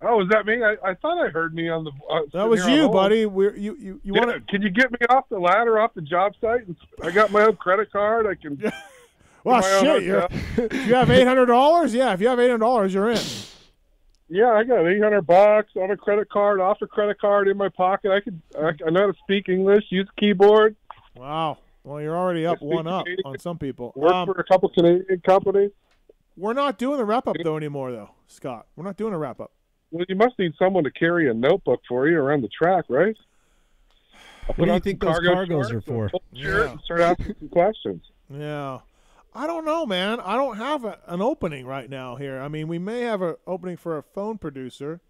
Oh, is that me? I thought I heard me on the. That was you, buddy. You want to? Can you get me off the ladder, off the job site? I got my own credit card. I can. Well, shit. If you have $800, yeah. If you have $800, you're in. Yeah, I got $800 on a credit card, off a credit card in my pocket. I know how to speak English, use a keyboard. Wow. Well, you're already up one up on some people. Work for a couple Canadian companies. We're not doing the wrap up though anymore, though, Scott. We're not doing a wrap up. Well, you must need someone to carry a notebook for you around the track, right? What do you think those cargos are for? And start asking some questions. Yeah. I don't know, man. I don't have an opening right now here. I mean, we may have an opening for a phone producer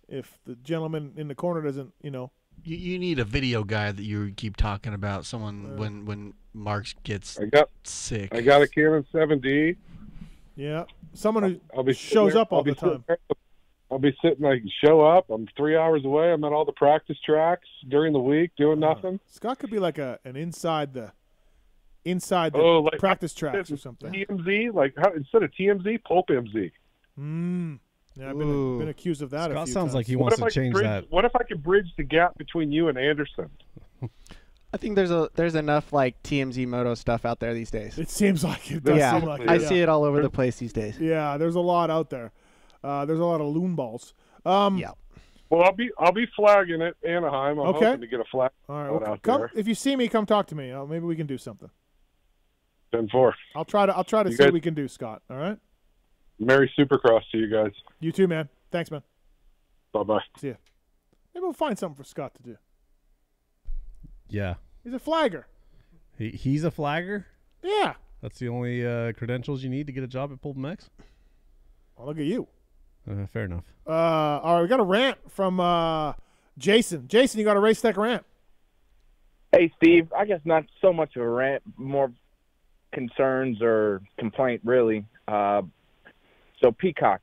if the gentleman in the corner doesn't, You need a video guy that you keep talking about. Someone when Marks gets sick. I got a Canon 7D. Yeah, someone who shows up all the time. I'll be sitting. I show up. I'm 3 hours away. I'm at all the practice tracks during the week doing nothing. Scott could be like an inside the practice tracks or something. TMZ, instead of TMZ, PulpMZ. Yeah, I've been accused of that. Scott a few sounds times. like he wants to change that. What if I could bridge the gap between you and Anderson? I think there's enough like TMZ Moto stuff out there these days. It seems like it. Does seem like it. I see it all over the place these days. Yeah, there's a lot out there. There's a lot of loon balls. Yeah. Well, I'll be flagging it, Anaheim. I'm hoping to get a flag out there. If you see me, come talk to me. Maybe we can do something. 10-4. I'll try to see what we can do, Scott. All right. Merry Supercross to you guys. You too, man. Thanks, man. Bye-bye. See ya. Maybe we'll find something for Scott to do. Yeah. He's a flagger. He's a flagger? Yeah. That's the only credentials you need to get a job at PulpMX? Well, look at you. Fair enough. All right, we got a rant from Jason. Jason, you got a Race Tech rant. Hey, Steve. I guess not so much of a rant, more concerns or complaint, really. So Peacock,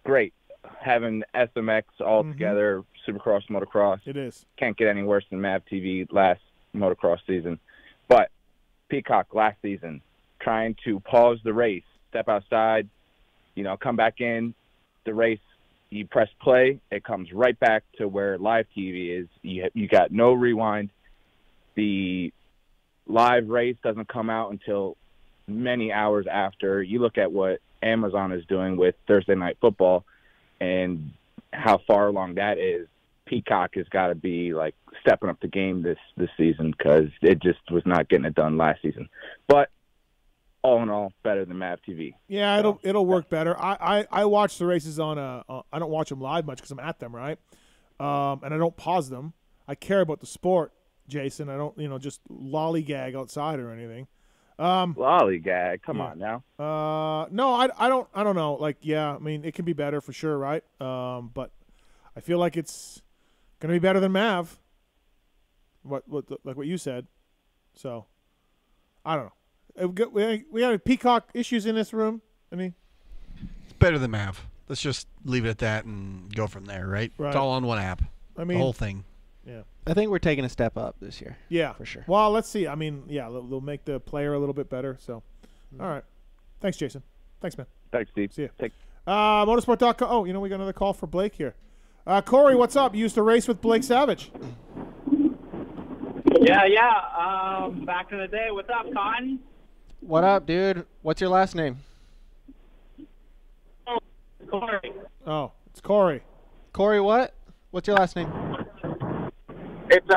great. Having SMX all together, Supercross, Motocross. It is. Can't get any worse than MAV TV last motocross season. But Peacock last season, trying to pause the race, step outside, come back in the race. You press play, it comes right back to where live TV is. You got no rewind. The live race doesn't come out until many hours after. You look at what Amazon is doing with Thursday Night Football and how far along that is. Peacock has got to be like stepping up the game this season because it just was not getting it done last season. But all in all, better than MAV TV. Yeah, it'll work better. I watch the races on I don't watch them live much because I'm at them, right? And I don't pause them. I care about the sport, Jason. I don't just lollygag outside or anything. Lollygag, come on now. No, I don't know. Like, yeah, I mean, it can be better for sure, right? But I feel like it's gonna be better than MAV. Like what you said. So, I don't know. We have Peacock issues in this room. I mean, it's better than MAV. Let's just leave it at that and go from there, right? Right. It's all on one app. I mean, the whole thing. Yeah. I think we're taking a step up this year. Yeah, for sure. Well, let's see. I mean, yeah, they'll make the player a little bit better. So, all right. Thanks, Jason. Thanks, man. Thanks, Steve. See you. Motorsport.com. Oh, we got another call for Blake here. Corey, what's up? You used to race with Blake Savage. Yeah. Back in the day. What's up, Con? What up, dude? What's your last name? Corey. Oh, it's Corey. Corey what? What's your last name? It's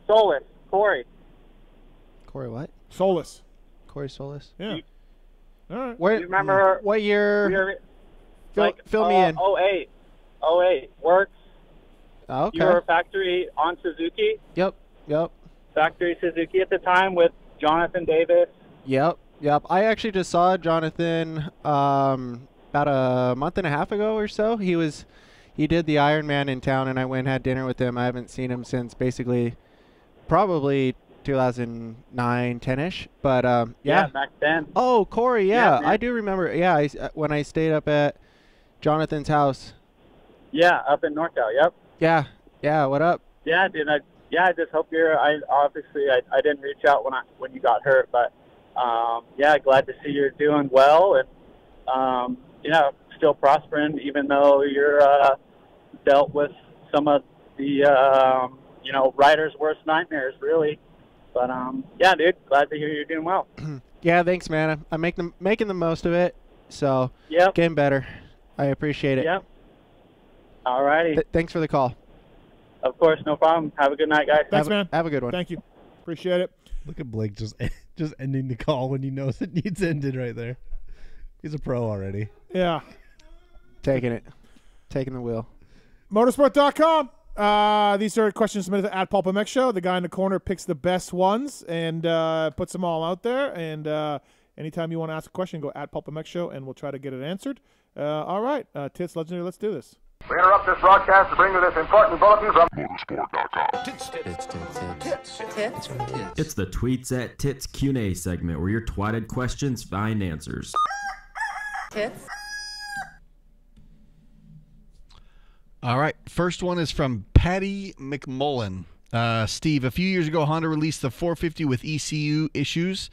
Solis. Corey. Corey what? Solis. Corey Solis. Yeah. All right. Where, You remember what year? Fill me in. 08. 08. Works. Oh, okay. You were a factory on Suzuki. Yep. Factory Suzuki at the time with Jonathan Davis. Yep. I actually just saw Jonathan about a month and a half ago or so. He did the Ironman in town, and I went and had dinner with him. I haven't seen him since basically probably 2009, 10-ish. But yeah, back then. Oh, Corey, yeah, Yeah, I do remember. Yeah, when I stayed up at Jonathan's house. Yeah, up in NorCal. Yep. Yeah. What up? Yeah, dude. I just hope you're. I didn't reach out when you got hurt, but glad to see you're doing well and still prospering, even though you're dealt with some of the riders' worst nightmares, really. But dude, glad to hear you're doing well. Yeah, thanks, man. I'm making the most of it. So getting better. I appreciate it. Yep. All righty. Thanks for the call. Of course, no problem. Have a good night, guys. Thanks, man. Have a good one. Thank you. Appreciate it. Look at Blake just ending the call when he knows it needs ended right there. He's a pro already. Yeah. Taking the wheel. Motorsport.com. These are questions submitted at PulpMX Show. The guy in the corner picks the best ones and puts them all out there. And anytime you want to ask a question, go at PulpMX Show, and we'll try to get it answered. All right. Tits Legendary, let's do this. We interrupt this broadcast to bring you this important bulletin from Motorsport.com. It's the Tweets at Tits Q&A segment where your twatted questions find answers. Tits. All right. First one is from Patty McMullen. Steve, a few years ago, Honda released the 450 with ECU issues,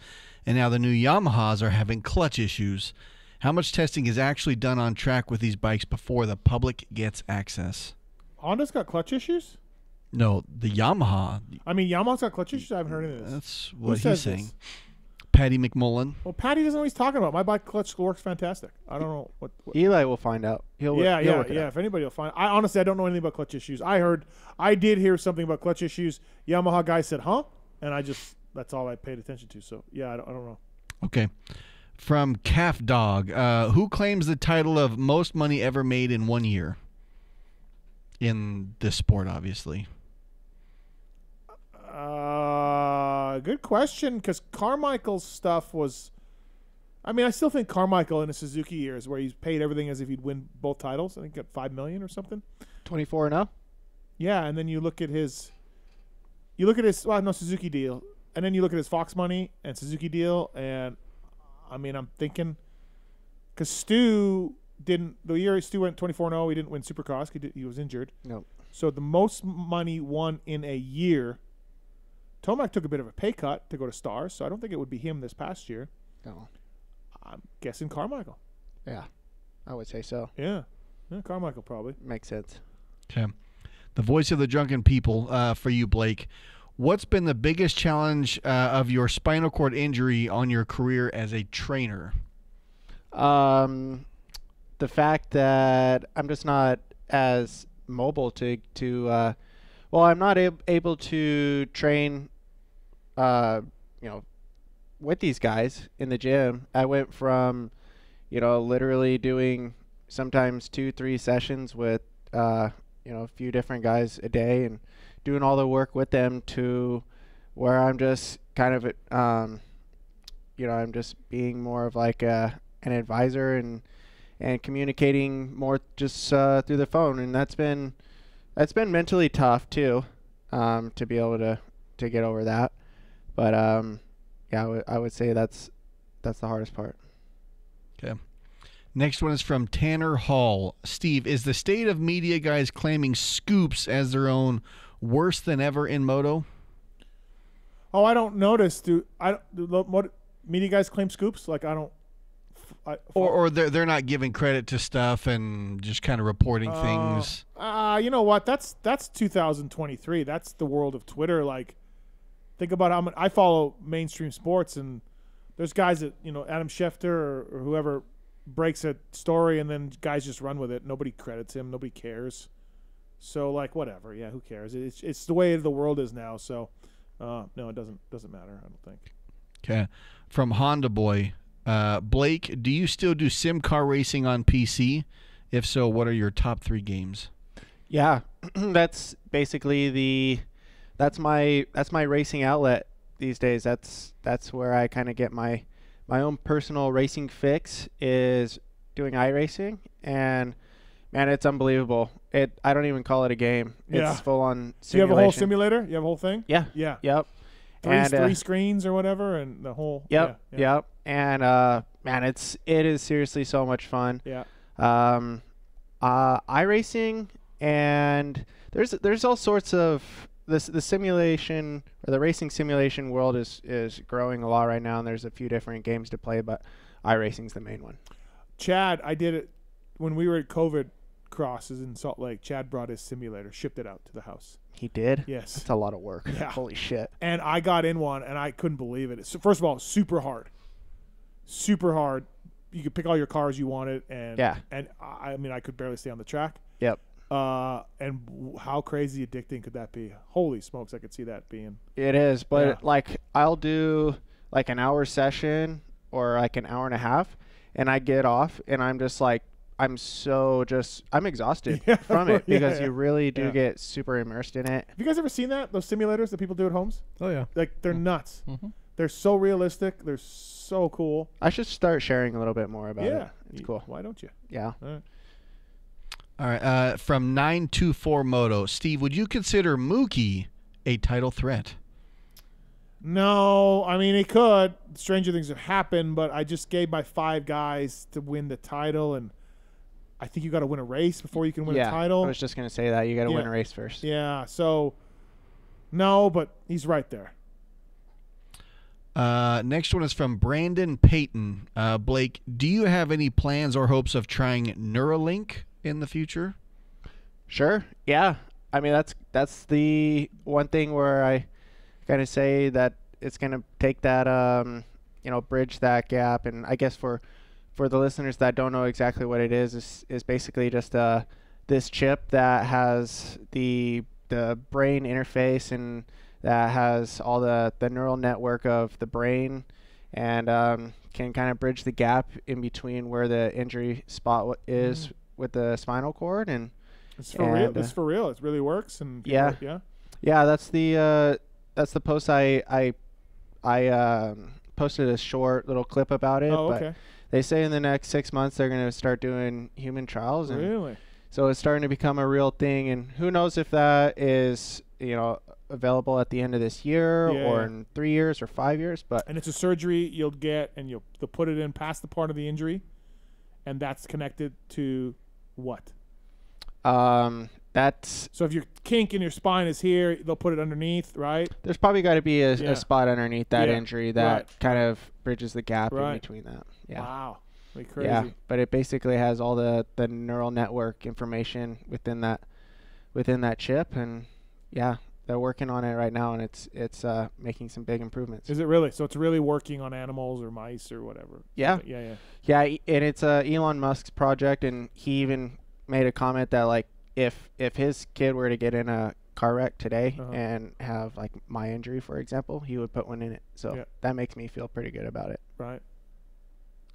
and now the new Yamahas are having clutch issues. How much testing is actually done on track with these bikes before the public gets access? Honda's got clutch issues? No, the Yamaha. I mean, Yamaha's got clutch issues? I haven't heard any of this. That's what he's saying. Patty McMullen. Well, Patty doesn't know what he's talking about. My bike clutch works fantastic. I don't know what Eli will find out. He'll look it up. If anybody will find. I honestly don't know anything about clutch issues. I did hear something about clutch issues. Yamaha guy said, "Huh?" And that's all I paid attention to. So yeah, I don't know. Okay. From Calf Dog, who claims the title of most money ever made in 1 year? In this sport, obviously. Good question, because Carmichael's stuff was... I mean, I still think Carmichael in the Suzuki years where he's paid everything as if he'd win both titles. I think he got $5 million or something. 24-0? Yeah, and then you look at his Suzuki deal, and then you look at his Fox money and Suzuki deal, and I mean, I'm thinking, because Stu didn't, the year Stu went 24-0, he didn't win Supercross. He was injured. No. So the most money won in a year, Tomac took a bit of a pay cut to go to Stars, so I don't think it would be him this past year. No. I'm guessing Carmichael. Yeah, I would say so. Yeah, Carmichael probably. Makes sense. Okay. The voice of the drunken people for you, Blake. What's been the biggest challenge of your spinal cord injury on your career as a trainer? The fact that I'm just not as mobile to I'm not able to train, with these guys in the gym. I went from, literally doing sometimes 2-3 sessions with, a few different guys a day and doing all the work with them to where I'm just kind of, I'm just being more of like an advisor and communicating more just through the phone. And that's been mentally tough too, to be able to get over that. But I would say that's the hardest part. Okay. Next one is from Tanner Hall. Steve, is the state of media guys claiming scoops as their own worse than ever in moto? Oh, I don't notice. Do media guys claim scoops? Like I don't. Or they're not giving credit to stuff and just kind of reporting things. You know what? That's 2023. That's the world of Twitter. Like, think about how much I follow mainstream sports, and there's guys that Adam Schefter or whoever breaks a story, and then guys just run with it. Nobody credits him. Nobody cares. So like whatever. Yeah, who cares? It's the way the world is now. So no, it doesn't matter. I don't think. Okay, from Honda Boy. Blake, do you still do sim car racing on PC? If so, what are your top 3 games? Yeah, that's basically that's my racing outlet these days. That's where I kind of get my own personal racing fix, is doing iRacing, and man, it's unbelievable. I don't even call it a game. Yeah. It's full on simulation. Do you have a whole simulator? You have a whole thing? Yeah. Yeah. Yep. Three screens or whatever, and the whole. Yep. Yep. And man, it is seriously so much fun. Yeah. iRacing, and there's all sorts of the simulation, or the racing simulation world is growing a lot right now, and there's a few different games to play, but iRacing's the main one. Chad, I did it when we were at COVID crosses in Salt Lake. Chad brought his simulator, shipped it out to the house. He did? Yes. That's a lot of work. Yeah. Holy shit. And I got in one, and I couldn't believe it. So first of all, super hard. Super hard. You could pick all your cars you wanted, and and I mean, I could barely stay on the track. Yep. And how crazy addicting could that be? Holy smokes, I could see that being. It is, but like I'll do like an hour session or like an hour and a half, and I get off, and I'm just like, I'm exhausted from it, because you really do get super immersed in it. Have you guys ever seen that? Those simulators that people do at homes? Oh yeah. Like they're nuts. Mm-hmm. They're so realistic. They're so cool. I should start sharing a little bit more about it. It's cool. Why don't you? Yeah. All right. From 924 Moto, Steve, would you consider Mookie a title threat? No, I mean he could. Stranger things have happened, but I just gave my 5 guys to win the title, and I think you got to win a race before you can win a title. I was just gonna say that you got to win a race first. Yeah. So, no, but he's right there. Next one is from Brandon Payton. Blake, do you have any plans or hopes of trying Neuralink in the future? Sure. Yeah. I mean, that's the one thing where I kind of say that it's going to take that, bridge that gap. And I guess for the listeners that don't know exactly what it is basically just this chip that has the brain interface, and that has all the neural network of the brain, and can kind of bridge the gap in between where the injury spot is with the spinal cord. And it's for real. It's for real. It really works. And yeah. That's the post I posted a short little clip about it. Oh, okay. But they say in the next 6 months they're going to start doing human trials. And really? So it's starting to become a real thing, and who knows if that is available at the end of this year or in 3 years or 5 years. And it's a surgery you'll get, and they'll put it in past the part of the injury, and that's connected to what? That's so if your kink in your spine is here, they'll put it underneath, right? There's probably got to be a spot underneath that injury that kind of bridges the gap in between that. Yeah. Wow. Like crazy. Yeah, but it basically has all the neural network information within that chip, and they're working on it right now, and it's making some big improvements. Is it really? So it's really working on animals or mice or whatever? Yeah. Yeah, and it's Elon Musk's project, and he even made a comment that like if his kid were to get in a car wreck today and have like my injury, for example, he would put one in it. So that makes me feel pretty good about it. Right.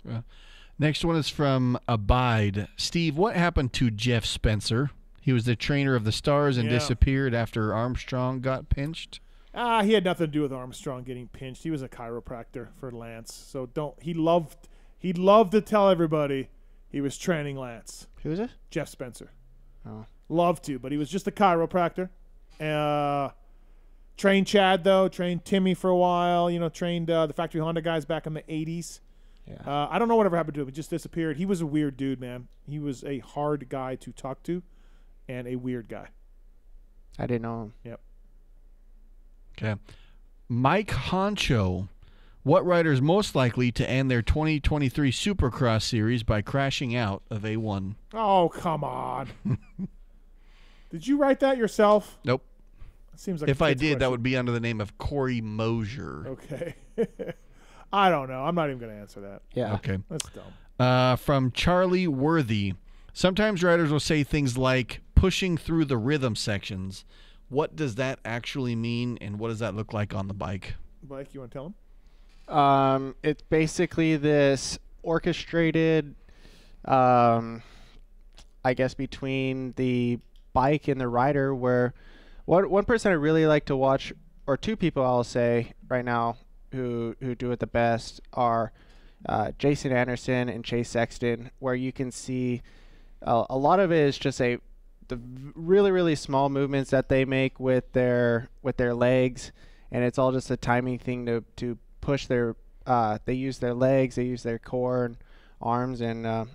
Yeah. Next one is from Abide. Steve, what happened to Jeff Spencer? He was the trainer of the Stars and disappeared after Armstrong got pinched. He had nothing to do with Armstrong getting pinched. He was a chiropractor for Lance. So he'd love to tell everybody he was training Lance. Who is it? Jeff Spencer. Oh. Love to, but he was just a chiropractor. Trained Chad though, trained Timmy for a while, trained the Factory Honda guys back in the 80s. Yeah. I don't know whatever happened to him. He just disappeared. He was a weird dude, man. He was a hard guy to talk to and a weird guy. I didn't know him. Yep. Okay. Mike Honcho. What rider is most likely to end their 2023 Supercross series by crashing out of A1? Oh, come on. Did you write that yourself? Nope. It seems like if I did, that would be under the name of Corey Mosier. Okay. I don't know. I'm not even going to answer that. Yeah. Okay. That's dumb. From Charlie Worthy. Sometimes riders will say things like pushing through the rhythm sections. What does that actually mean, and what does that look like on the bike? Blake, you want to tell him? It's basically this orchestrated, I guess, between the bike and the rider, where one person I really like to watch, or two people I'll say right now who do it the best are Jason Anderson and Chase Sexton, where you can see a lot of it is just the really, really small movements that they make with their legs, and it's all just a timing thing to push their they use their legs, they use their core and arms, and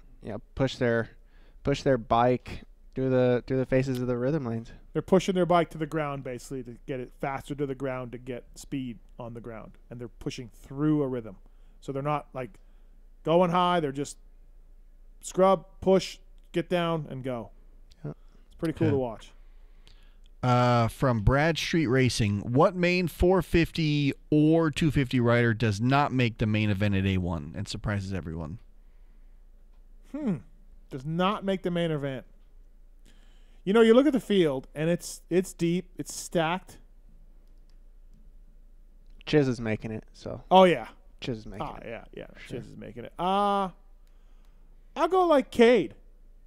push their bike through the faces of the rhythm lanes. They're pushing their bike to the ground basically to get it faster to the ground to get speed on the ground, and they're pushing through a rhythm. So they're not like going high, they're just scrub, push, get down, and go. Yep. It's pretty cool to watch. From Brad Street Racing, what main 450 or 250 rider does not make the main event at A1 and surprises everyone? Does not make the main event. You know, you look at the field, and it's deep, it's stacked. Chiz is making it, so. Oh, yeah. Chiz is making it. Yeah. Sure. Chiz is making it. I'll go like Cade.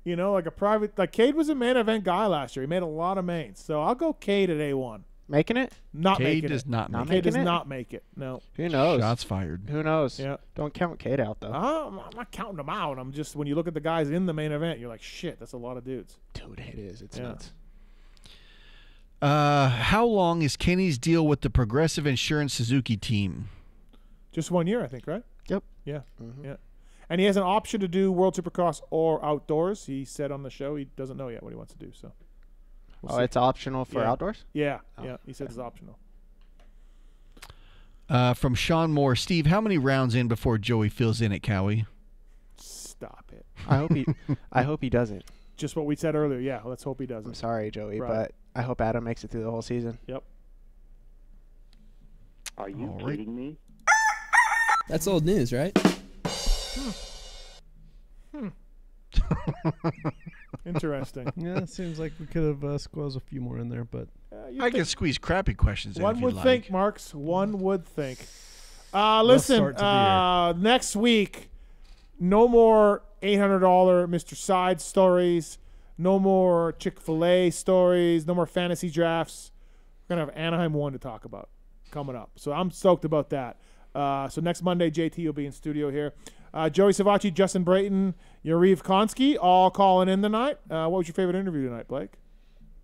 You know, like a private. Like Cade was a main event guy last year. He made a lot of mains. So I'll go Cade at A1. Making it? Not Cade making it. does not make it. Cade does not make it. No. Who knows? Shots fired. Who knows? Yeah. Don't count Cade out, though. I'm not counting them out. I'm just, when you look at the guys in the main event, you're like, shit, that's a lot of dudes. Dude, it is. It's nuts. How long is Kenny's deal with the Progressive Insurance Suzuki team? Just 1 year, I think, right? Yep. Yeah. Yeah. And he has an option to do World Supercross or outdoors. He said on the show he doesn't know yet what he wants to do. So. We'll see. It's optional for outdoors? Yeah. Oh. Yeah. He said it's optional. From Sean Moore, Steve, how many rounds in before Joey fills in at Cowie? Stop it. I hope he doesn't. Just what we said earlier. Yeah. Let's hope he doesn't. I'm sorry, Joey, Right. but I hope Adam makes it through the whole season. Yep. Are you kidding me? That's old news, right? Interesting. Yeah, it seems like we could have squeezed a few more in there, but I can squeeze crappy questions in One if would you'd think, like. Marks. One would think. Listen, next week, no more $800 Mr. Side stories. No more Chick-fil-A stories. No more fantasy drafts. We're going to have Anaheim 1 to talk about coming up. So I'm stoked about that. So next Monday, JT will be in studio here. Joey Savatgy, Justin Brayton, Yarrive Konsky, all calling in tonight. What was your favorite interview tonight, Blake?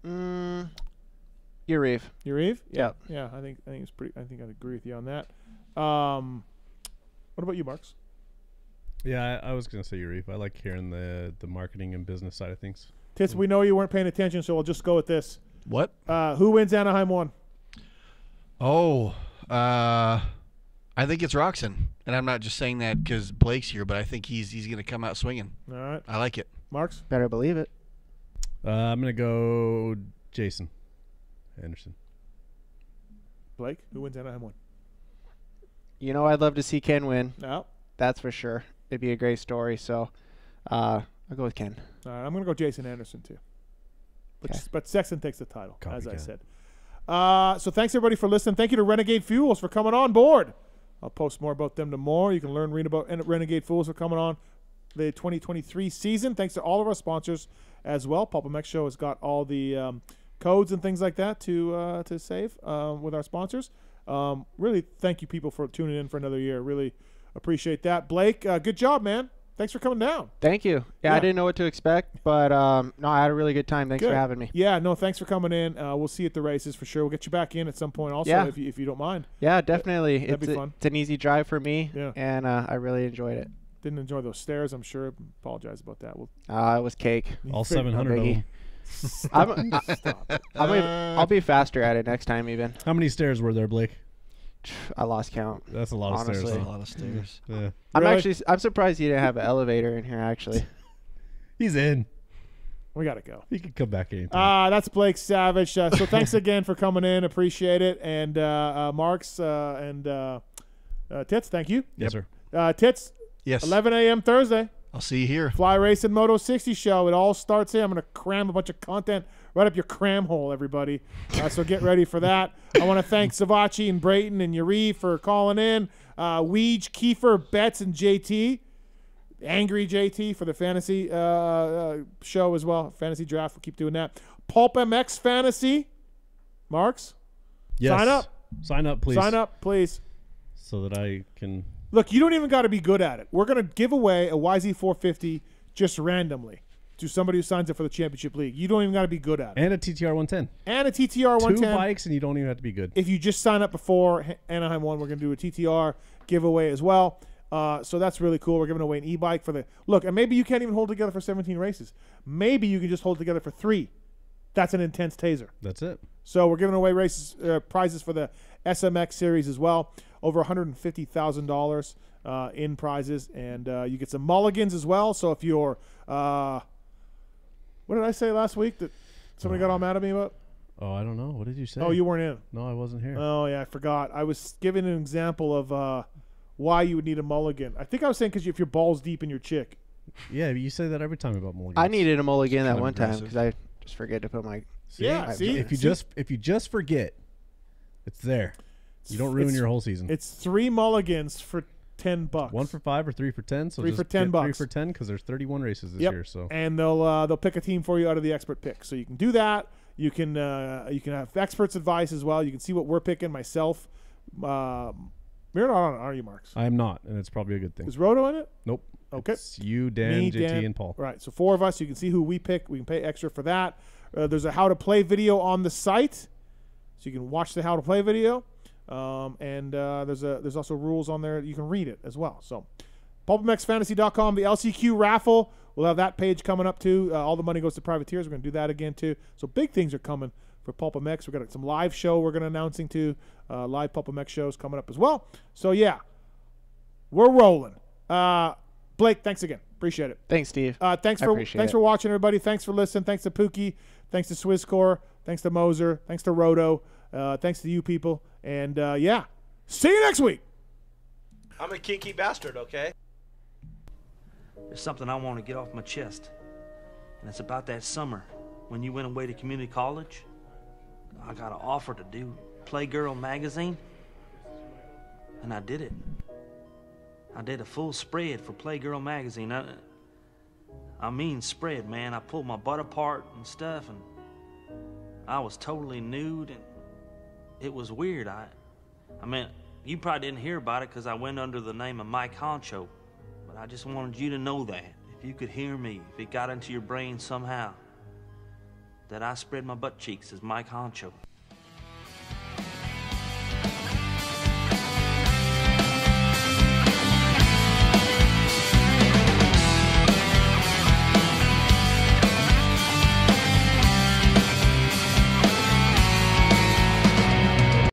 Yarrive. Yarrive? Yeah. Yeah, I think it's pretty. I think I'd agree with you on that. What about you, Marks? yeah, I was gonna say Yarrive. I like hearing the marketing and business side of things. Tits, we know you weren't paying attention, so we'll just go with this. What? Who wins Anaheim 1? Oh, I think it's Roxon, and I'm not just saying that because Blake's here, but I think he's going to come out swinging. All right. I like it. Marks? Better believe it. I'm gonna go Jason Anderson. Blake, who wins Anaheim 1? You know I'd love to see Ken win. No. That's for sure. It'd be a great story, so I'll go with Ken. All right, I'm going to go Jason Anderson, too. But Sexton takes the title, as I said. So thanks, everybody, for listening. Thank you to Renegade Fuels for coming on board. I'll post more about them tomorrow. You can read about Renegade Fuels for coming on the 2023 season. Thanks to all of our sponsors as well. PulpMX Show has got all the codes and things like that to save with our sponsors. Really, thank you, people, for tuning in for another year. Really appreciate that. Blake, good job, man. Thanks for coming down. Thank you. Yeah, I didn't know what to expect, but no, I had a really good time. Thanks for having me. Yeah, no, thanks for coming in. We'll see you at the races for sure. We'll get you back in at some point also if you don't mind. Yeah, definitely. That'd be fun. It's an easy drive for me, Yeah. and I really enjoyed it. Didn't enjoy those stairs, I'm sure. Apologize about that. It was cake. All 700 of them. I'll be faster at it next time even. How many stairs were there, Blake? I lost count. That's a lot of stairs. That's a lot of stairs. Yeah. I'm surprised you didn't have an elevator in here actually. He's in. We got to go. He can come back anytime. That's Blake Savage. So thanks again for coming in. Appreciate it. And Marks and Tits, thank you. Yes, sir. Tits, yes. 11 a.m. Thursday. I'll see you here. Fly Racing Moto 60 show. It all starts here. I'm going to cram a bunch of content right up your cram hole, everybody. So get ready for that. I want to thank Savatgy and Brayton and Yarrive for calling in. Weege, Kiefer, Betts, and JT. Angry JT for the fantasy show as well. Fantasy draft. We'll keep doing that. PulpMX Fantasy. Marks? Yes. Sign up. Sign up, please. Sign up, please. So that I can... Look, you don't even got to be good at it. We're going to give away a YZ450 just randomly to somebody who signs up for the Championship League. You don't even got to be good at it. And a TTR 110. And a TTR 110. 2 bikes, and you don't even have to be good. If you just sign up before Anaheim 1, we're going to do a TTR giveaway as well. So that's really cool. We're giving away an e-bike for the look, and maybe you can't even hold together for 17 races. Maybe you can just hold together for 3. That's an intense taser. That's it. So we're giving away prizes for the SMX series as well. Over $150,000 in prizes, and you get some mulligans as well. So if you're, what did I say last week that somebody got all mad at me about? Oh, I don't know. What did you say? Oh, you weren't in. No, I wasn't here. Oh yeah, I forgot. I was giving an example of why you would need a mulligan. I think I was saying because if your balls deep in your chick. Yeah, you say that every time about mulligans. I needed a mulligan that one time because I just forget to put my. If you just forget, it's there. You don't ruin your whole season. It's 3 mulligans for $10. 1 for 5 or 3 for 10. So 3 just for $10. 3 for 10 because there's 31 races this year. So and they'll pick a team for you out of the expert pick. So you can do that. You can have experts' advice as well. You can see what we're picking. Myself, you're not on it, are you, Marks? I am not, and it's probably a good thing. Is Roto in it? Nope. Okay. It's you, Dan, Me, JT, Dan, and Paul. Right. So 4 of us. You can see who we pick. We can pay extra for that. There's a how to play video on the site, so you can watch the how to play video. And there's also rules on there. You can read it as well. So PulpMXFantasy.com, the LCQ raffle. We'll have that page coming up too. All the money goes to privateers. We're going to do that again too. So big things are coming for PulpMX. We've got some live show we're going to announcing too. Live PulpMX shows coming up as well. So yeah, we're rolling. Blake, thanks again. Appreciate it. Thanks, Steve. Thanks for watching, everybody. Thanks for listening. Thanks to Pookie. Thanks to Swisscore. Thanks to Moser. Thanks to Roto. Thanks to you people. And yeah, see you next week. I'm a kinky bastard, okay? There's something I want to get off my chest. And it's about that summer when you went away to community college. I got an offer to do Playgirl magazine. And I did it. I did a full spread for Playgirl magazine. I mean spread, man. I pulled my butt apart and stuff, and I was totally nude, and it was weird. I mean, you probably didn't hear about it because I went under the name of Mike Honcho, but I just wanted you to know that. If you could hear me, if it got into your brain somehow, that I spread my butt cheeks as Mike Honcho.